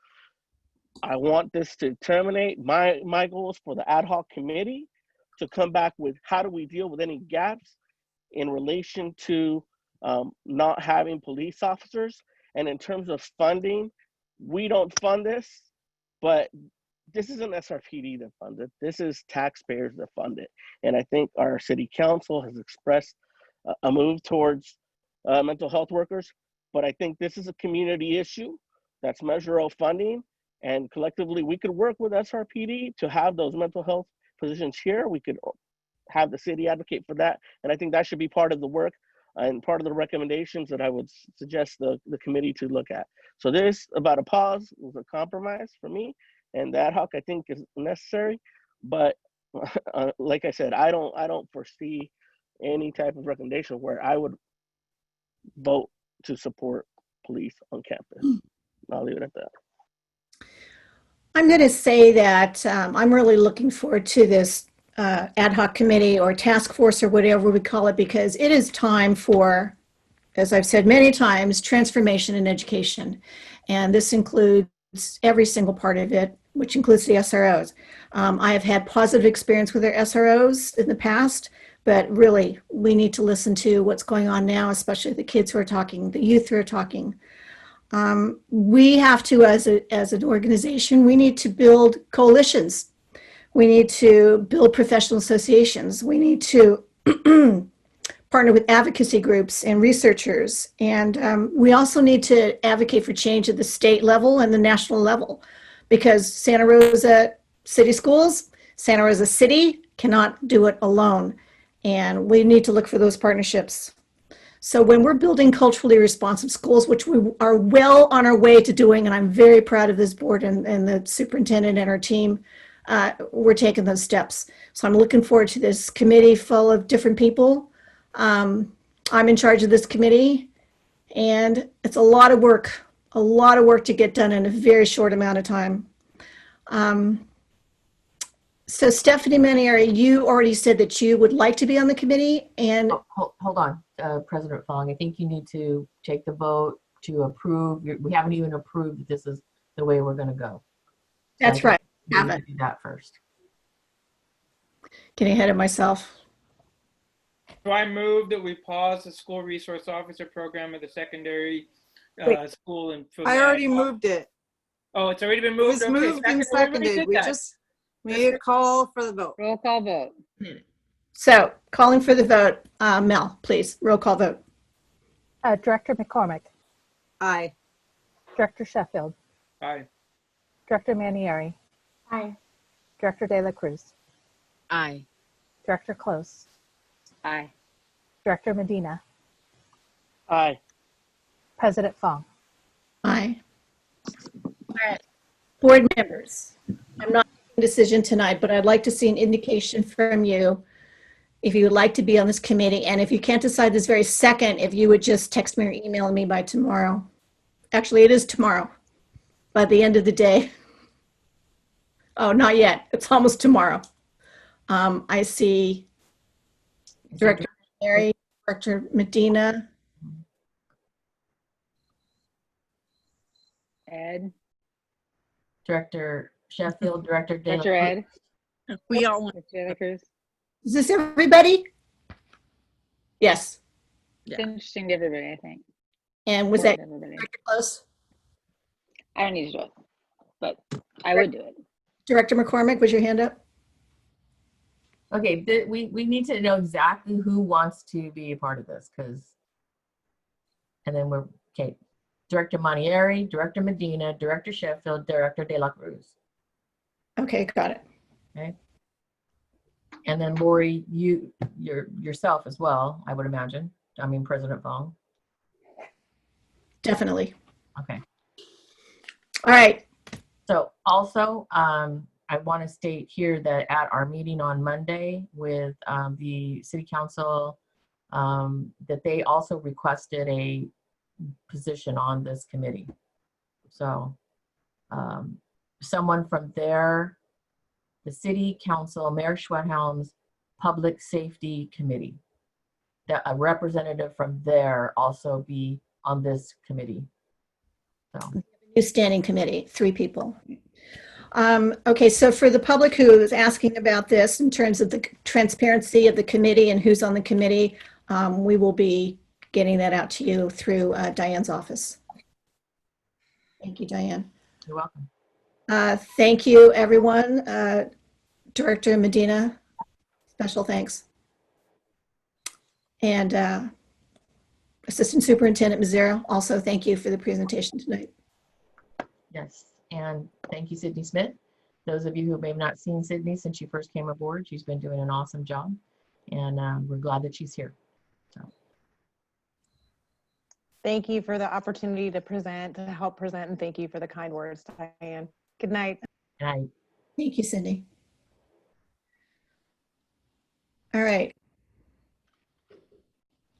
Speaker 5: I want this to terminate. My goal is for the ad hoc committee to come back with how do we deal with any gaps in relation to not having police officers. And in terms of funding, we don't fund this, but this isn't SRPD that funds it. This is taxpayers that fund it. And I think our city council has expressed a move towards mental health workers, but I think this is a community issue that's Measure O funding, and collectively we could work with SRPD to have those mental health positions here. We could have the city advocate for that, and I think that should be part of the work and part of the recommendations that I would suggest the committee to look at. So this, about a pause, was a compromise for me, and the ad hoc I think is necessary, but like I said, I don't foresee any type of recommendation where I would vote to support police on campus. I'll leave it at that.
Speaker 2: I'm going to say that I'm really looking forward to this ad hoc committee or task force or whatever we call it, because it is time for, as I've said many times, transformation in education. And this includes every single part of it, which includes the SROs. I have had positive experience with our SROs in the past, but really we need to listen to what's going on now, especially the kids who are talking, the youth who are talking. We have to, as an organization, we need to build coalitions We need to build professional associations. We need to partner with advocacy groups and researchers. And we also need to advocate for change at the state level and the national level, because Santa Rosa City Schools, Santa Rosa City cannot do it alone. And we need to look for those partnerships. So when we're building culturally responsive schools, which we are well on our way to doing, and I'm very proud of this board and the superintendent and our team, we're taking those steps. So I'm looking forward to this committee full of different people. I'm in charge of this committee, and it's a lot of work to get done in a very short amount of time. So Stephanie Manieri, you already said that you would like to be on the committee, and
Speaker 18: Hold on, President Fong. I think you need to take the vote to approve. We haven't even approved that this is the way we're going to go.
Speaker 2: That's right.
Speaker 18: We need to do that first.
Speaker 2: Getting ahead of myself.
Speaker 6: So I move that we pause the school resource officer program at the secondary school. And
Speaker 8: I already moved it.
Speaker 6: Oh, it's already been
Speaker 8: It
Speaker 6: moved?
Speaker 8: was moved and seconded. We just made a call for the vote.
Speaker 11: Roll call vote.
Speaker 2: So calling for the vote, Mel, please, roll call vote.
Speaker 1: Director McCormick,
Speaker 8: Aye.
Speaker 1: Director Sheffield,
Speaker 6: Aye.
Speaker 1: Director Manieri,
Speaker 21: Aye.
Speaker 1: Director De La Cruz,
Speaker 22: Aye.
Speaker 1: Director Close,
Speaker 11: Aye.
Speaker 1: Director Medina,
Speaker 5: Aye.
Speaker 1: President Fong.
Speaker 2: Aye. All right. Board members, I'm not making a decision tonight, but I'd like to see an indication from you if you would like to be on this committee. And if you can't decide this very second, if you would just text me or email me by tomorrow. Actually, it is tomorrow, by the end of the day. Oh, not yet. It's almost tomorrow. I see Director Mary, Director Medina,
Speaker 11: Ed.
Speaker 18: Director Sheffield, Director De La
Speaker 11: Director Ed.
Speaker 22: We all want.
Speaker 11: Director De La Cruz.
Speaker 2: Is this everybody? Yes.
Speaker 11: It's interesting to everybody, I think.
Speaker 2: And was
Speaker 11: Forward
Speaker 2: that
Speaker 11: everybody.
Speaker 2: Director Close?
Speaker 11: I don't need to do it, but I would do it.
Speaker 2: Director McCormick, was your hand up?
Speaker 18: Okay, we need to know exactly who wants to be a part of this, and then we're, okay, Director Manieri, Director Medina, Director Sheffield, Director De La Cruz.
Speaker 2: Okay, got it.
Speaker 18: Okay. And then Lori, yourself as well, I would imagine. I mean, President Fong.
Speaker 2: Definitely.
Speaker 18: Okay.
Speaker 2: All right.
Speaker 18: So also, I want to state here that at our meeting on Monday with the City Council, that they also requested a position on this committee. So someone from there, the City Council, Mayor Schwedhelm's Public Safety Committee, that a representative from there also be on this committee. So.
Speaker 2: New standing committee, 3 people. Okay, so for the public who is asking about this in terms of the transparency of the committee and who's on the committee, we will be getting that out to you through Diane's office. Thank you, Diane.
Speaker 18: You're welcome.
Speaker 2: Thank you, everyone. Director Medina, special thanks. And Assistant Superintendent Mazzaro, also thank you for the presentation tonight.
Speaker 18: Yes, and thank you, Sydney Smith. Those of you who may have not seen Sydney since she first came aboard, she's been doing an awesome job, and we're glad that she's here. So.
Speaker 4: Thank you for the opportunity to present, to help present, and thank you for the kind words, Diane. Good night.
Speaker 18: Good night.
Speaker 2: Thank you, Cindy. All right.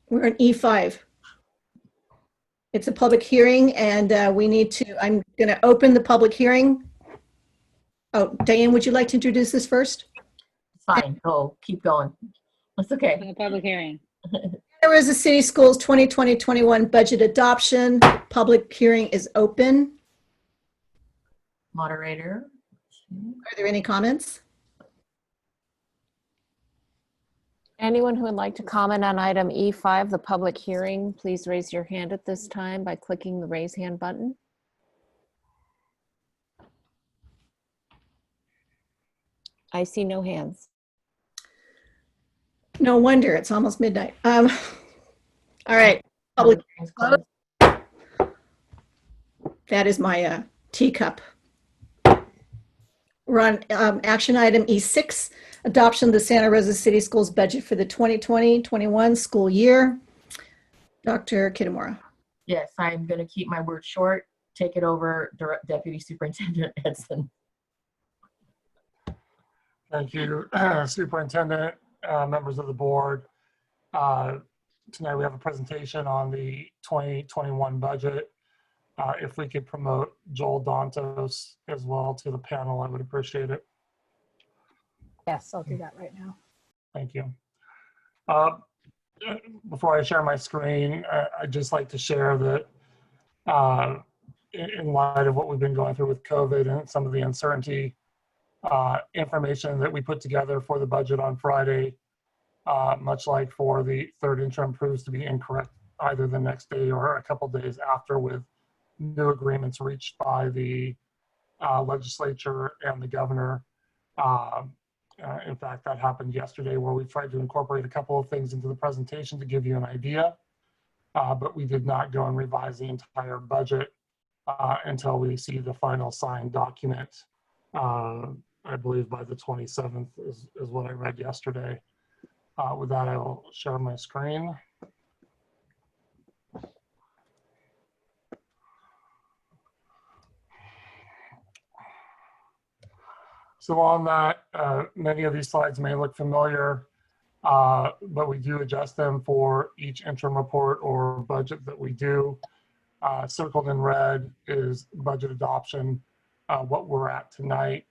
Speaker 2: We're on E5. It's a public hearing, and I'm going to open the public hearing. Oh, Diane, would you like to introduce this first?
Speaker 18: It's fine. Oh, keep going. That's okay.
Speaker 11: The public hearing.
Speaker 2: There is a City Schools 2020-21 budget adoption. Public hearing is open.
Speaker 18: Moderator.
Speaker 2: Are there any comments?
Speaker 7: Anyone who would like to comment on item E5, the public hearing, please raise your hand at this time by clicking the raise hand button. I see no hands.
Speaker 2: No wonder, it's almost midnight. All right, public close. That is my teacup. We're on action item E6, adoption of the Santa Rosa City Schools budget for the 2020-21 school year. Dr. Kitamura.
Speaker 18: Yes, I'm going to keep my word short. Take it over, Deputy Superintendent Edson.
Speaker 10: Thank you, Superintendent, members of the board. Tonight we have a presentation on the 2021 budget. If we could promote Joel Dantos as well to the panel, I would appreciate it.
Speaker 1: Yes, I'll do that right now.
Speaker 10: Thank you. Before I share my screen, I'd just like to share that in light of what we've been going through with COVID and some of the uncertainty, information that we put together for the budget on Friday, much like for the third interim, proves to be incorrect either the next day or a couple days after, with new agreements reached by the legislature and the governor. In fact, that happened yesterday, where we tried to incorporate a couple of things into the presentation to give you an idea, but we did not go and revise the entire budget until we see the final signed document. I believe by the 27th is what I read yesterday. With that, I will share my screen. So on that, many of these slides may look familiar, but we do adjust them for each interim report or budget that we do. Circled in red is budget adoption, what we're at tonight.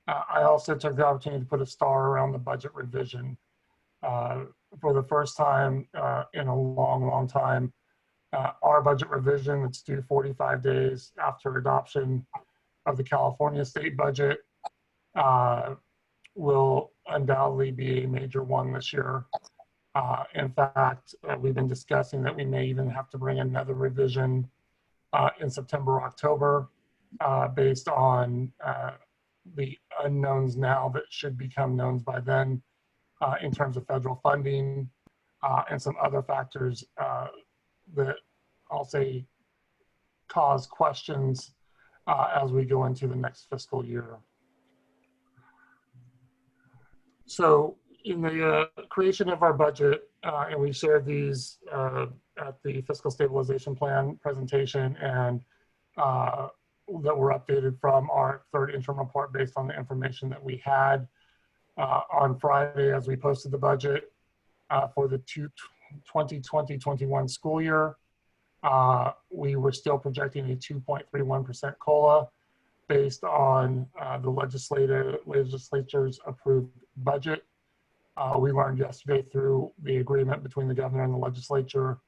Speaker 10: I also took the opportunity to put a star around the budget revision. For the first time in a long, long time, our budget revision, that's due 45 days after adoption of the California state budget, will undoubtedly be a major one this year. In fact, we've been discussing that we may even have to bring another revision in September, October, based on the unknowns now that should become knowns by then, in terms of federal funding and some other factors that I'll say cause questions as we go into the next fiscal year. So in the creation of our budget, and we shared these at the fiscal stabilization plan presentation, and that were updated from our third interim report based on the information that we had on Friday as we posted the budget for the 2020-21 school year. We were still projecting a 2.31% COLA based on the legislature's approved budget. We learned yesterday through the agreement between the governor and the legislature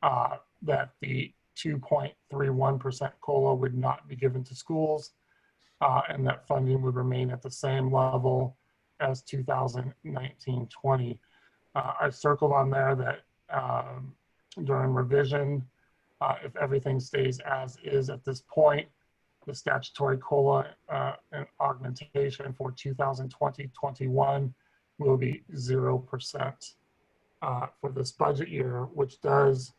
Speaker 10: that the 2.31% COLA would not be given to schools, and that funding would remain at the same level as 2019-20. I've circled on there that during revision, if everything stays as is at this point, the statutory COLA and augmentation for 2020-21 will be 0% for this budget year, which does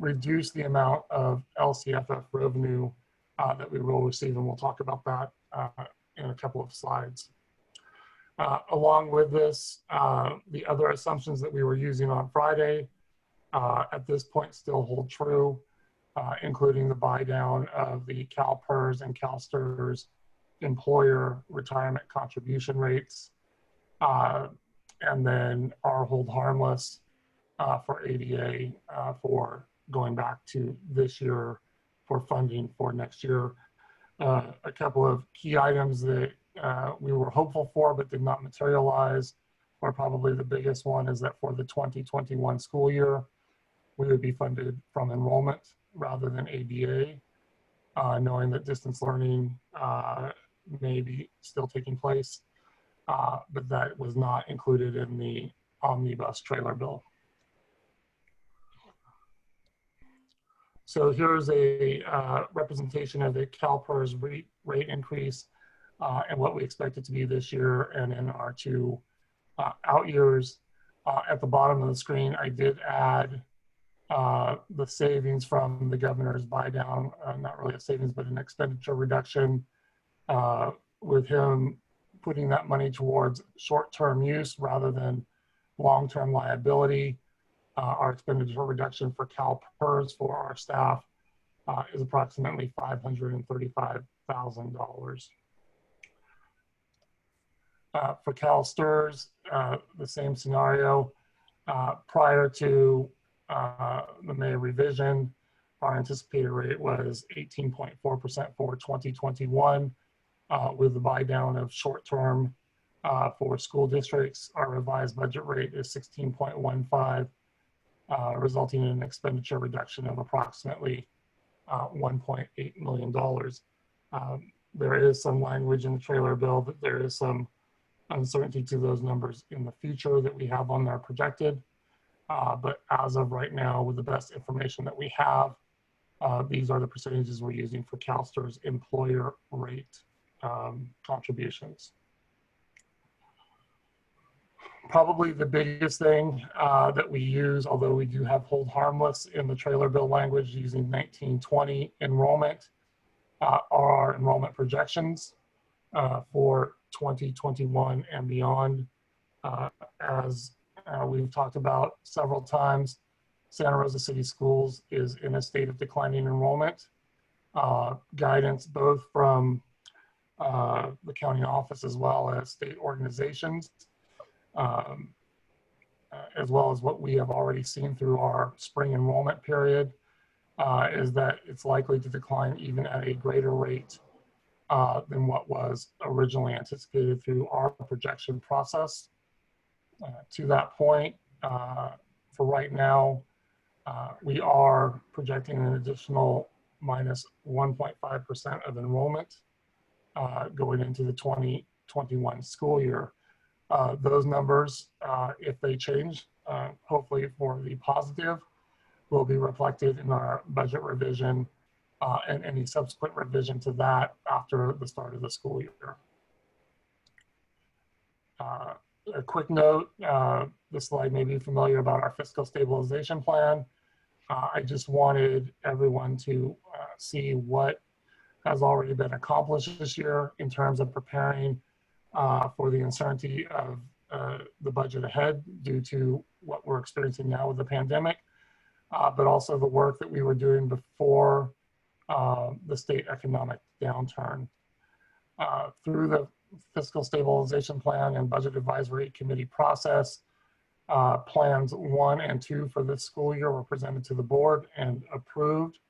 Speaker 10: reduce the amount of LCFF revenue that we will receive, and we'll talk about that in a couple of slides. Along with this, the other assumptions that we were using on Friday at this point still hold true, including the buy down of the CalPERS and CalSTRS employer retirement contribution rates, and then our hold harmless for ADA for going back to this year for funding for next year. A couple of key items that we were hopeful for but did not materialize, or probably the biggest one, is that for the 2021 school year, we would be funded from enrollment rather than ADA, knowing that distance learning may be still taking place, but that was not included in the omnibus trailer bill. So here's a representation of the CalPERS rate increase and what we expect it to be this year and in our two out years. At the bottom of the screen, I did add the savings from the governor's buy down, not really a savings, but an expenditure reduction, with him putting that money towards short-term use rather than long-term liability. Our expenditure reduction for CalPERS for our staff is approximately $535,000. For CalSTRS, the same scenario. Prior to the May revision, our anticipated rate was 18.4% for 2021. With the buy down of short-term for school districts, our revised budget rate is 16.15, resulting in an expenditure reduction of approximately $1.8 million. There is some language in the trailer bill that there is some uncertainty to those numbers in the future that we have on there projected. But as of right now, with the best information that we have, these are the percentages we're using for CalSTRS employer rate contributions. Probably the biggest thing that we use, although we do have hold harmless in the trailer bill language using 1920 enrollment, are our enrollment projections for 2021 and beyond. As we've talked about several times, Santa Rosa City Schools is in a state of declining enrollment. Guidance both from the county office as well as state organizations, as well as what we have already seen through our spring enrollment period, is that it's likely to decline even at a greater rate than what was originally anticipated through our projection process. To that point, for right now, we are projecting an additional minus 1.5% of enrollment going into the 2021 school year. Those numbers, if they change, hopefully for the positive, will be reflected in our budget revision and any subsequent revision to that after the start of the school year. A quick note, this slide may be familiar about our fiscal stabilization plan. I just wanted everyone to see what has already been accomplished this year in terms of preparing for the uncertainty of the budget ahead due to what we're experiencing now with the pandemic, but also the work that we were doing before the state economic downturn. Through the fiscal stabilization plan and budget advisory committee process, plans 1 and 2 for this school year were presented to the board and approved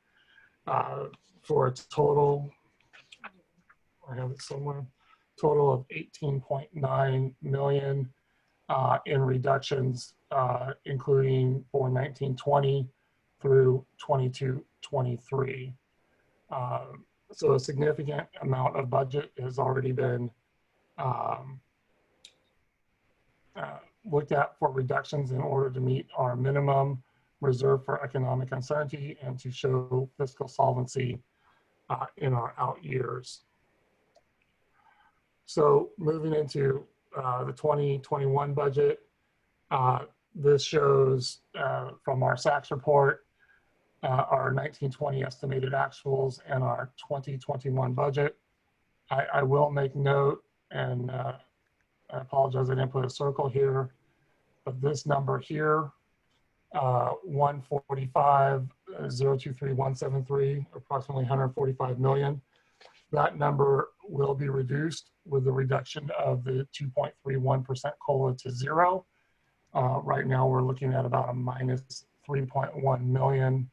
Speaker 10: for a total, I have it somewhere, total of 18.9 million in reductions, including for 1920 through 22-23. So a significant amount of budget has already been looked at for reductions in order to meet our minimum reserve for economic uncertainty and to show fiscal solvency in our out years. So moving into the 2021 budget, this shows from our SACS report, our 1920 estimated actuals and our 2021 budget. I will make note, and I apologize I didn't put a circle here, but this number here, 145,023,173, approximately 145 million. That number will be reduced with the reduction of the 2.31% COLA to 0. Right now we're looking at about a minus 3.1 million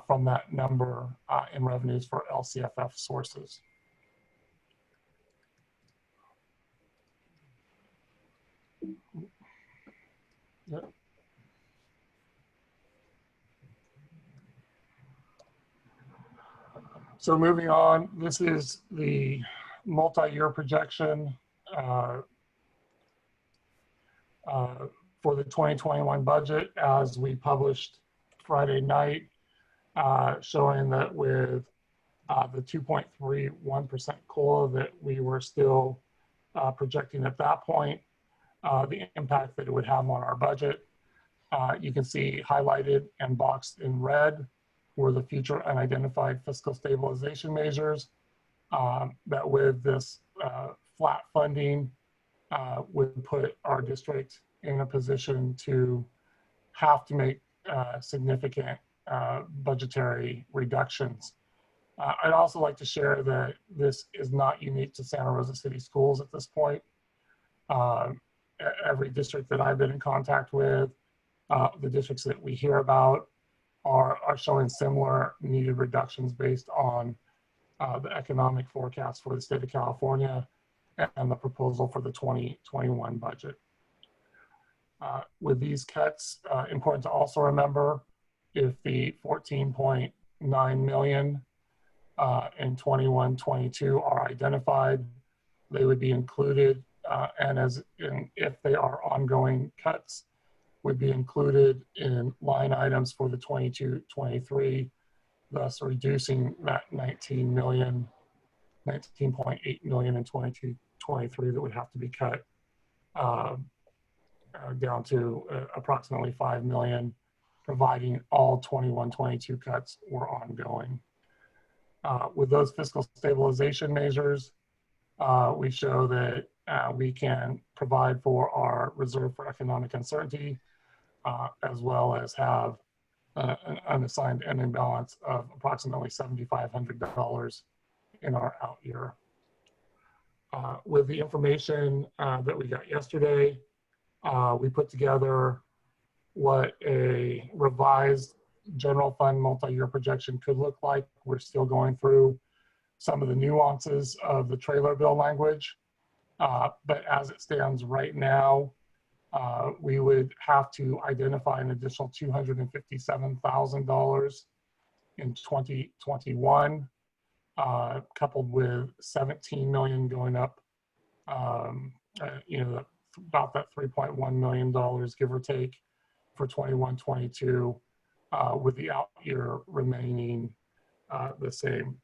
Speaker 10: from that number in revenues for LCFF sources. Yep. So moving on, this is the multi-year projection for the 2021 budget as we published Friday night, showing that with the 2.31% COLA that we were still projecting at that point, the impact that it would have on our budget. You can see highlighted and boxed in red were the future unidentified fiscal stabilization measures that with this flat funding would put our district in a position to have to make significant budgetary reductions. I'd also like to share that this is not unique to Santa Rosa City Schools at this point. Every district that I've been in contact with, the districts that we hear about are showing similar needed reductions based on the economic forecast for the state of California and the proposal for the 2021 budget. With these cuts, important to also remember, if the 14.9 million in 21-22 are identified, they would be included, and if they are ongoing cuts, would be included in line items for the 22-23, thus reducing that 19.8 million in 22-23 that would have to be cut down to approximately 5 million, providing all 21-22 cuts were ongoing. With those fiscal stabilization measures, we show that we can provide for our reserve for economic uncertainty, as well as have an unassigned ending balance of approximately $7,500 in our out year. With the information that we got yesterday, we put together what a revised general fund multi-year projection could look like. We're still going through some of the nuances of the trailer bill language, but as it stands right now, we would have to identify an additional $257,000 in 2021, coupled with 17 million going up, about that $3.1 million, give or take, for 21-22, with the out year remaining the same.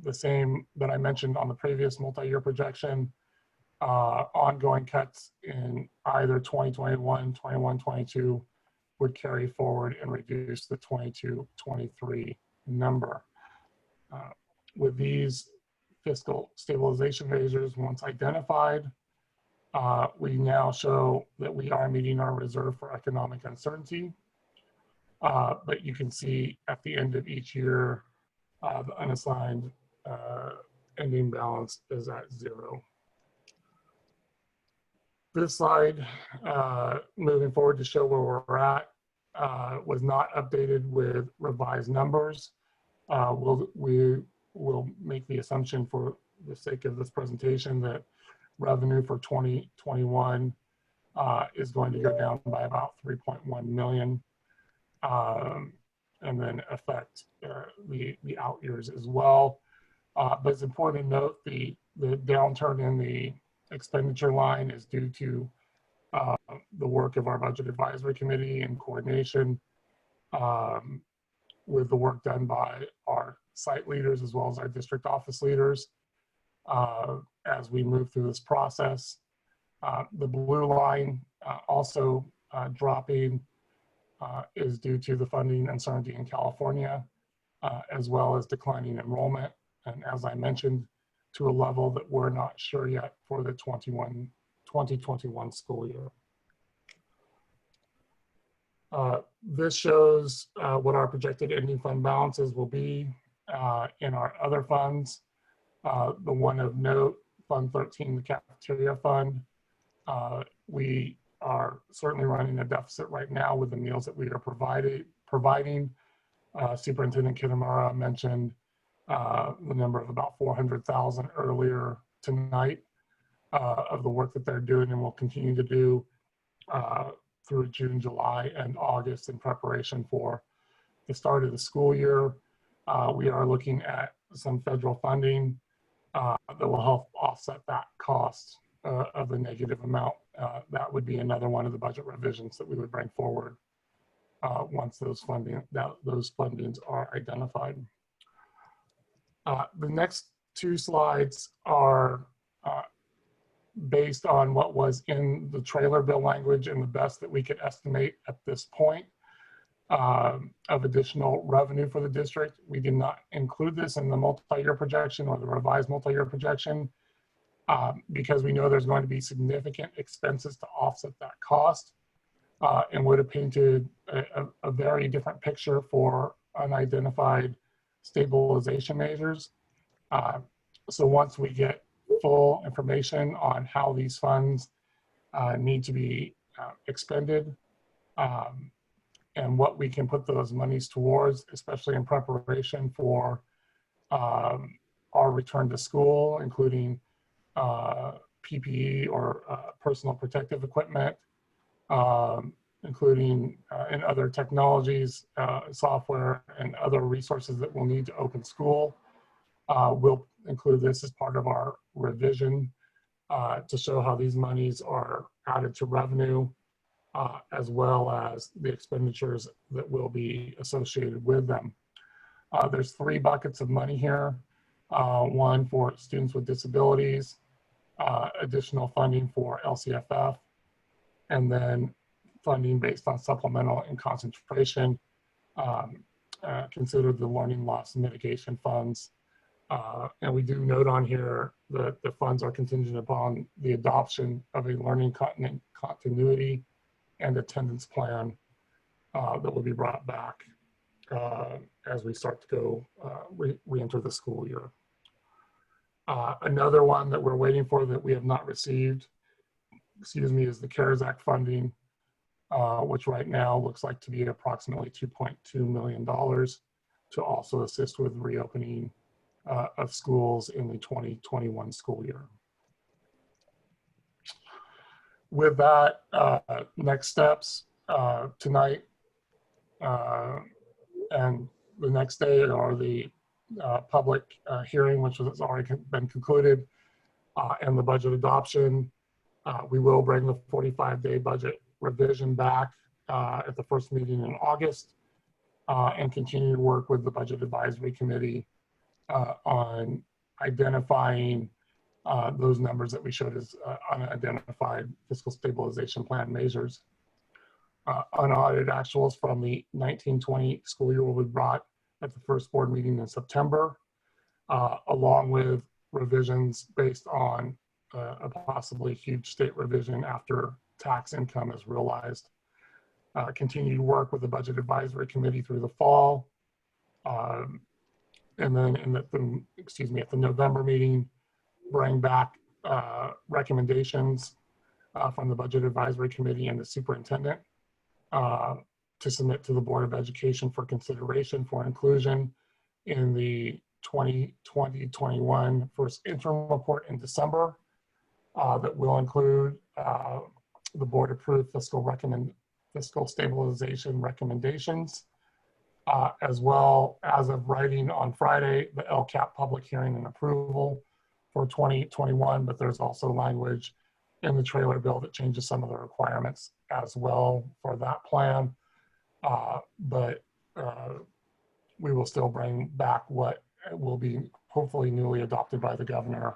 Speaker 10: The same that I mentioned on the previous multi-year projection, ongoing cuts in either 2021, 21-22 would carry forward and reduce the 22-23 number. With these fiscal stabilization measures, once identified, we now show that we are meeting our reserve for economic uncertainty. But you can see at the end of each year, the unassigned ending balance is at 0. This slide, moving forward to show where we're at, was not updated with revised numbers. We will make the assumption for the sake of this presentation that revenue for 2021 is going to go down by about 3.1 million, and then affect the out years as well. But it's important to note the downturn in the expenditure line is due to the work of our budget advisory committee in coordination with the work done by our site leaders as well as our district office leaders as we move through this process. The blue line also dropping is due to the funding uncertainty in California, as well as declining enrollment. And as I mentioned, to a level that we're not sure yet for the 2021 school year. This shows what our projected ending fund balances will be in our other funds. The one of note, Fund 13, the cafeteria fund. We are certainly running a deficit right now with the meals that we are providing. Superintendent Kitamura mentioned the number of about 400,000 earlier tonight of the work that they're doing and will continue to do through June, July, and August in preparation for the start of the school year. We are looking at some federal funding that will help offset that cost of the negative amount. That would be another one of the budget revisions that we would bring forward once those fundings are identified. The next two slides are based on what was in the trailer bill language and the best that we could estimate at this point of additional revenue for the district. We did not include this in the multi-year projection or the revised multi-year projection because we know there's going to be significant expenses to offset that cost and would have painted a very different picture for unidentified stabilization measures. So once we get full information on how these funds need to be expended and what we can put those monies towards, especially in preparation for our return to school, including PPE or personal protective equipment, including and other technologies, software, and other resources that we'll need to open school. We'll include this as part of our revision to show how these monies are added to revenue, as well as the expenditures that will be associated with them. There's 3 buckets of money here. One for students with disabilities, additional funding for LCFF, and then funding based on supplemental and concentration. Consider the learning loss mitigation funds. And we do note on here that the funds are contingent upon the adoption of a learning continuity and attendance plan that will be brought back as we start to go re-enter the school year. Another one that we're waiting for that we have not received, excuse me, is the CARES Act funding, which right now looks like to be approximately $2.2 million to also assist with reopening of schools in the 2021 school year. With that, next steps tonight and the next day are the public hearing, which has already been concluded, and the budget adoption. We will bring the 45-day budget revision back at the first meeting in August and continue to work with the Budget Advisory Committee on identifying those numbers that we showed as unidentified fiscal stabilization plan measures. Unaudited actuals from the 1920 school year will be brought at the first board meeting in September, along with revisions based on a possibly huge state revision after tax income is realized. Continue to work with the Budget Advisory Committee through the fall. And then at the November meeting, bring back recommendations from the Budget Advisory Committee and the superintendent to submit to the Board of Education for consideration for inclusion in the 2020-21 first interim report in December that will include the board approved fiscal stabilization recommendations, as well as of writing on Friday, the LCAP public hearing and approval for 2021, but there's also language in the trailer bill that changes some of the requirements as well for that plan. But we will still bring back what will be hopefully newly adopted by the governor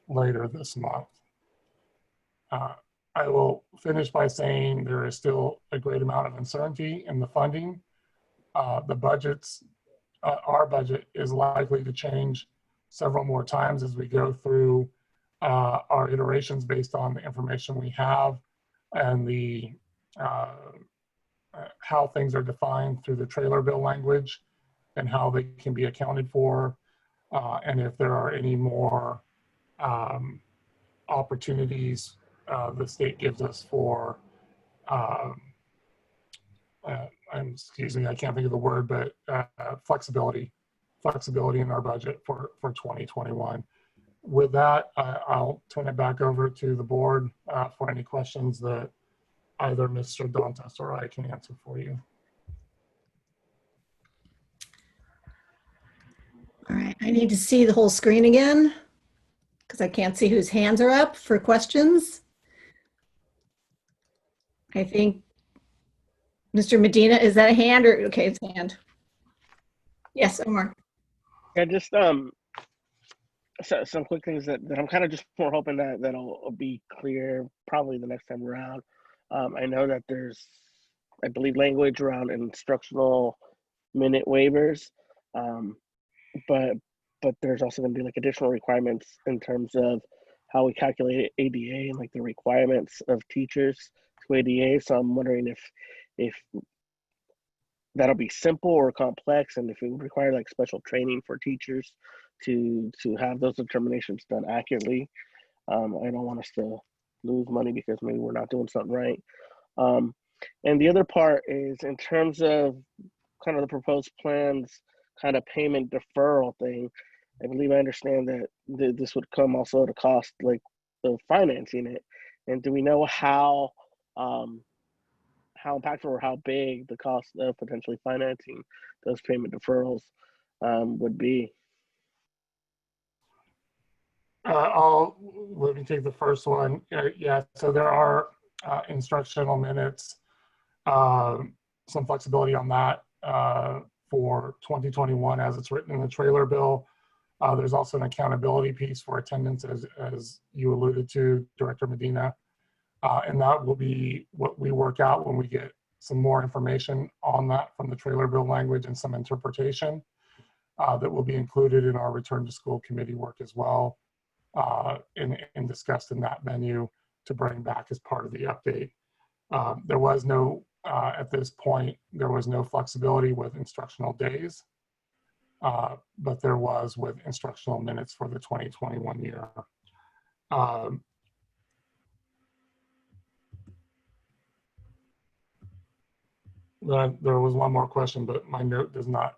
Speaker 10: later this month. I will finish by saying there is still a great amount of uncertainty in the funding. The budgets, our budget is likely to change several more times as we go through our iterations based on the information we have and the how things are defined through the trailer bill language and how they can be accounted for, and if there are any more opportunities the state gives us for excuse me, I can't think of the word, but flexibility in our budget for 2021. With that, I'll turn it back over to the board for any questions that either Mr. Dantas or I can answer for you.
Speaker 2: All right, I need to see the whole screen again because I can't see whose hands are up for questions. I think Mr. Medina, is that a hand or, okay, it's a hand. Yes, Omar.
Speaker 5: Yeah, just So some quick things that I'm kind of just more hoping that that'll be clear probably the next time around. I know that there's, I believe, language around instructional minute waivers, but there's also going to be like additional requirements in terms of how we calculate ADA and like the requirements of teachers to ADA. So I'm wondering if that'll be simple or complex, and if it would require like special training for teachers to have those determinations done accurately. I don't want us to lose money because maybe we're not doing something right. And the other part is in terms of kind of the proposed plans, kind of payment deferral thing. I believe I understand that this would come also at a cost like of financing it. And do we know how impactful or how big the cost of potentially financing those payment deferrals would be?
Speaker 10: Let me take the first one. Yeah, so there are instructional minutes, some flexibility on that for 2021 as it's written in the trailer bill. There's also an accountability piece for attendance as you alluded to, Director Medina. And that will be what we work out when we get some more information on that from the trailer bill language and some interpretation that will be included in our return to school committee work as well, and discussed in that venue to bring back as part of the update. There was no, at this point, there was no flexibility with instructional days, but there was with instructional minutes for the 2021 year. There was one more question, but my note does not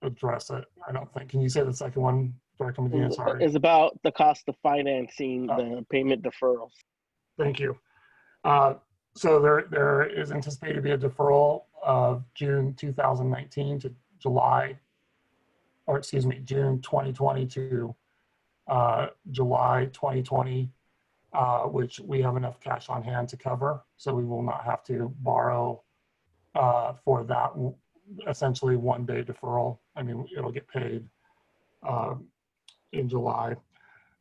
Speaker 10: address it, I don't think. Can you say the second one, Director Medina? Sorry.
Speaker 5: It's about the cost of financing the payment deferrals.
Speaker 10: Thank you. So there is anticipated to be a deferral of June 2019 to July, or excuse me, June 2020 to July 2020, which we have enough cash on hand to cover. So we will not have to borrow for that essentially one-day deferral. I mean, it'll get paid in July.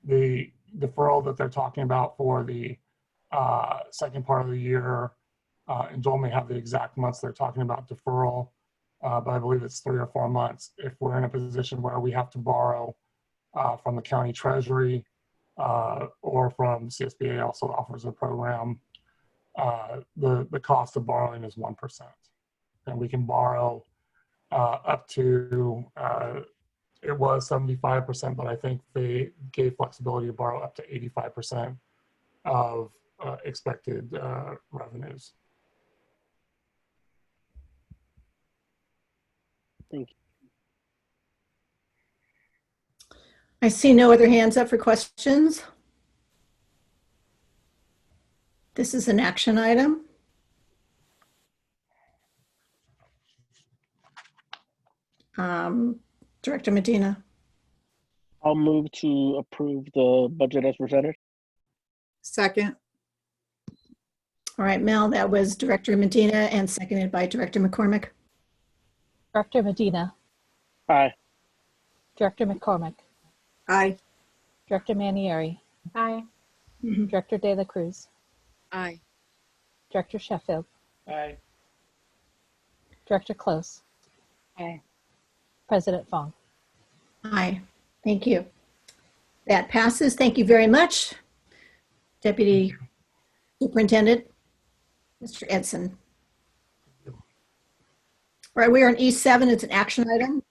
Speaker 10: The deferral that they're talking about for the second part of the year, and Joel may have the exact months they're talking about deferral, but I believe it's 3 or 4 months. If we're in a position where we have to borrow from the county treasury or from CSBA also offers a program, the cost of borrowing is 1%. And we can borrow up to, it was 75%, but I think they gave flexibility to borrow up to 85% of expected revenues.
Speaker 5: Thank you.
Speaker 2: I see no other hands up for questions. This is an action item. Director Medina.
Speaker 5: I'll move to approve the budget as presented.
Speaker 8: Second.
Speaker 2: All right, Mel, that was Director Medina and seconded by Director McCormick.
Speaker 1: Director Medina.
Speaker 5: Aye.
Speaker 1: Director McCormick.
Speaker 8: Aye.
Speaker 1: Director Manieri.
Speaker 21: Aye.
Speaker 1: Director De La Cruz.
Speaker 22: Aye.
Speaker 1: Director Sheffield.
Speaker 6: Aye.
Speaker 1: Director Close.
Speaker 22: Aye.
Speaker 1: President Fong.
Speaker 2: Aye. Thank you. That passes. Thank you very much, Deputy Superintendent, Mr. Edson. All right, we are on E7. It's an action item.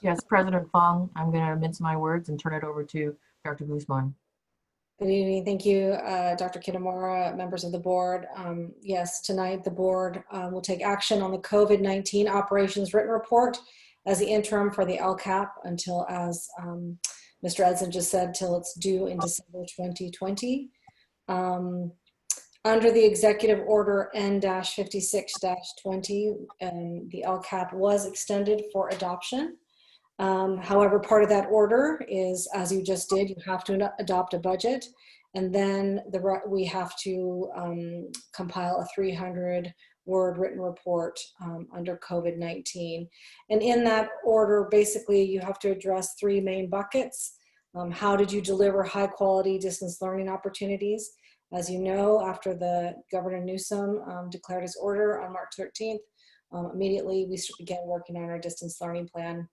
Speaker 18: Yes, President Fong, I'm going to mince my words and turn it over to Dr. Guzman.
Speaker 12: Good evening. Thank you, Dr. Kitamura, members of the board. Yes, tonight the board will take action on the COVID-19 operations written report as the interim for the LCAP until, as Mr. Edson just said, till it's due in December 2020. Under the executive order N-56-20, the LCAP was extended for adoption. However, part of that order is, as you just did, you have to adopt a budget, and then we have to compile a 300-word written report under COVID-19. And in that order, basically, you have to address 3 main buckets. How did you deliver high quality distance learning opportunities? As you know, after the Governor Newsom declared his order on March 13th, immediately we began working on our distance learning plan,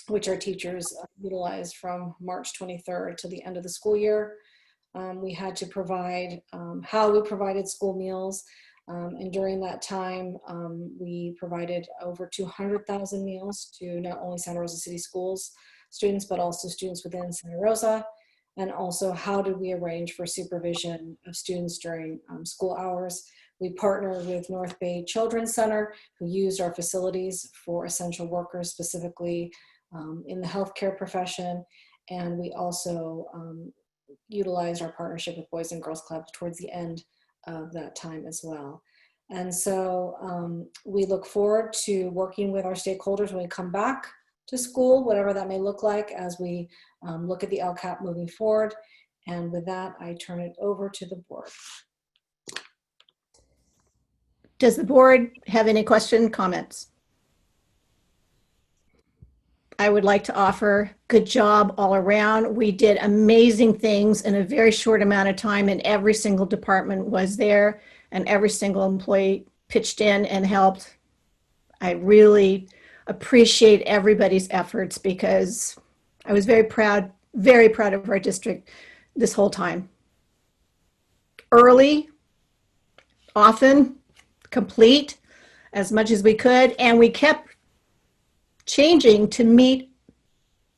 Speaker 12: which our teachers utilized from March 23rd to the end of the school year. We had to provide how we provided school meals. And during that time, we provided over 200,000 meals to not only Santa Rosa City Schools students, but also students within Santa Rosa. And also, how did we arrange for supervision of students during school hours? We partnered with North Bay Children's Center, who used our facilities for essential workers, specifically in the healthcare profession. And we also utilized our partnership with Boys and Girls Clubs towards the end of that time as well. And so we look forward to working with our stakeholders when we come back to school, whatever that may look like, as we look at the LCAP moving forward. And with that, I turn it over to the board.
Speaker 2: Does the board have any comments? I would like to offer good job all around. We did amazing things in a very short amount of time, and every single department was there and every single employee pitched in and helped. I really appreciate everybody's efforts because I was very proud of our district this whole time. Early, often, complete, as much as we could, and we kept changing to meet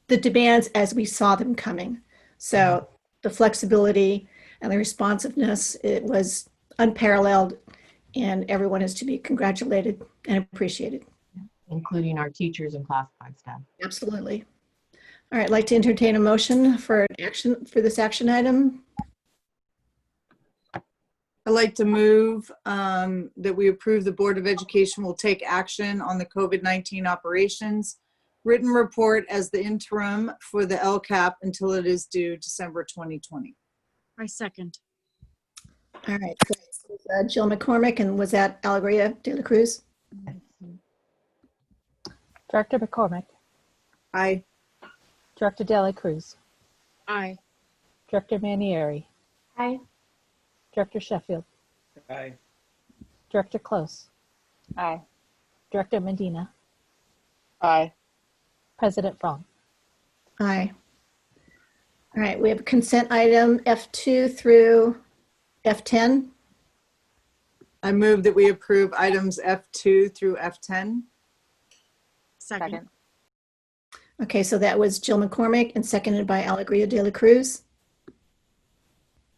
Speaker 2: the demands as we saw them coming. So the flexibility and the responsiveness, it was unparalleled, and everyone is to be congratulated and appreciated.
Speaker 18: Including our teachers and classified staff.
Speaker 2: Absolutely. All right, I'd like to entertain a motion for this action item.
Speaker 8: I'd like to move that we approve the Board of Education will take action on the COVID-19 operations written report as the interim for the LCAP until it is due December 2020.
Speaker 22: I second.
Speaker 2: All right, so this was, Jill McCormick, and was that Alegria de la Cruz?
Speaker 1: Director McCormick.
Speaker 8: Aye.
Speaker 1: Director De La Cruz.
Speaker 22: Aye.
Speaker 1: Director Manieri.
Speaker 21: Aye.
Speaker 1: Director Sheffield.
Speaker 6: Aye.
Speaker 1: Director Close.
Speaker 11: Aye.
Speaker 1: Director Medina.
Speaker 5: Aye.
Speaker 1: President Fong.
Speaker 2: Aye. All right, we have a consent item F2 through F10.
Speaker 8: I move that we approve items F2 through F10.
Speaker 22: Second.
Speaker 2: Okay, so that was Jill McCormick and seconded by Alegria de la Cruz.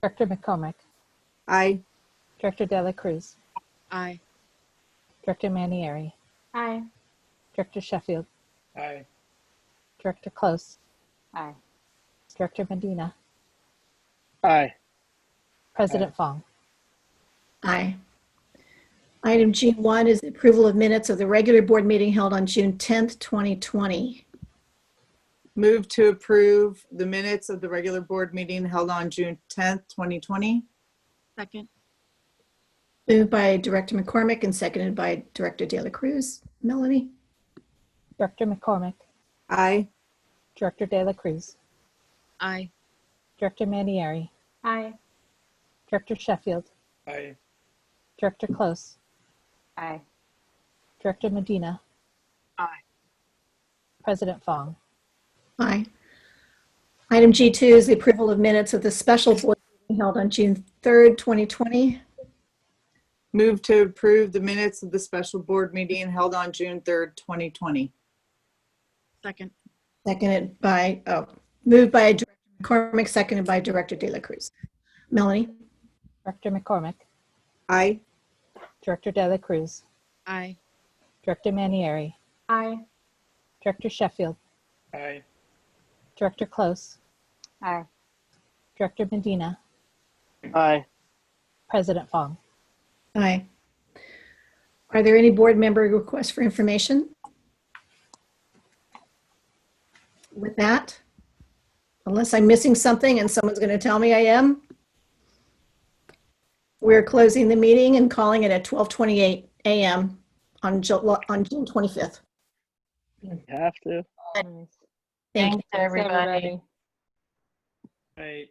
Speaker 1: Director McCormick.
Speaker 8: Aye.
Speaker 1: Director De La Cruz.
Speaker 22: Aye.
Speaker 1: Director Manieri.
Speaker 21: Aye.
Speaker 1: Director Sheffield.
Speaker 6: Aye.
Speaker 1: Director Close.
Speaker 11: Aye.
Speaker 1: Director Medina.
Speaker 5: Aye.
Speaker 1: President Fong.
Speaker 2: Aye. Item G1 is the approval of minutes of the regular board meeting held on June 10th, 2020.
Speaker 8: Move to approve the minutes of the regular board meeting held on June 10th, 2020.
Speaker 22: Second.
Speaker 2: Moved by Director McCormick and seconded by Director De La Cruz. Melanie?
Speaker 1: Director McCormick.
Speaker 8: Aye.
Speaker 1: Director De La Cruz.
Speaker 22: Aye.
Speaker 1: Director Manieri.
Speaker 21: Aye.
Speaker 1: Director Sheffield.
Speaker 6: Aye.
Speaker 1: Director Close.
Speaker 11: Aye.
Speaker 1: Director Medina.
Speaker 22: Aye.
Speaker 1: President Fong.
Speaker 2: Aye. Item G2 is the approval of minutes of the special board meeting held on June 3rd, 2020.
Speaker 8: Move to approve the minutes of the special board meeting held on June 3rd, 2020.
Speaker 22: Second.
Speaker 2: Seconded by, moved by Director McCormick, seconded by Director De La Cruz. Melanie?
Speaker 1: Director McCormick.
Speaker 8: Aye.
Speaker 1: Director De La Cruz.
Speaker 22: Aye.
Speaker 1: Director Manieri.
Speaker 21: Aye.
Speaker 1: Director Sheffield.
Speaker 6: Aye.
Speaker 1: Director Close.
Speaker 11: Aye.
Speaker 1: Director Medina.
Speaker 5: Aye.
Speaker 1: President Fong.
Speaker 2: Aye. Are there any board member requests for information? With that, unless I'm missing something and someone's going to tell me I am, we're closing the meeting and calling it at 12:28 a.m. on June 25th.
Speaker 5: You have to.
Speaker 2: Thank you,
Speaker 11: everybody.
Speaker 6: Right.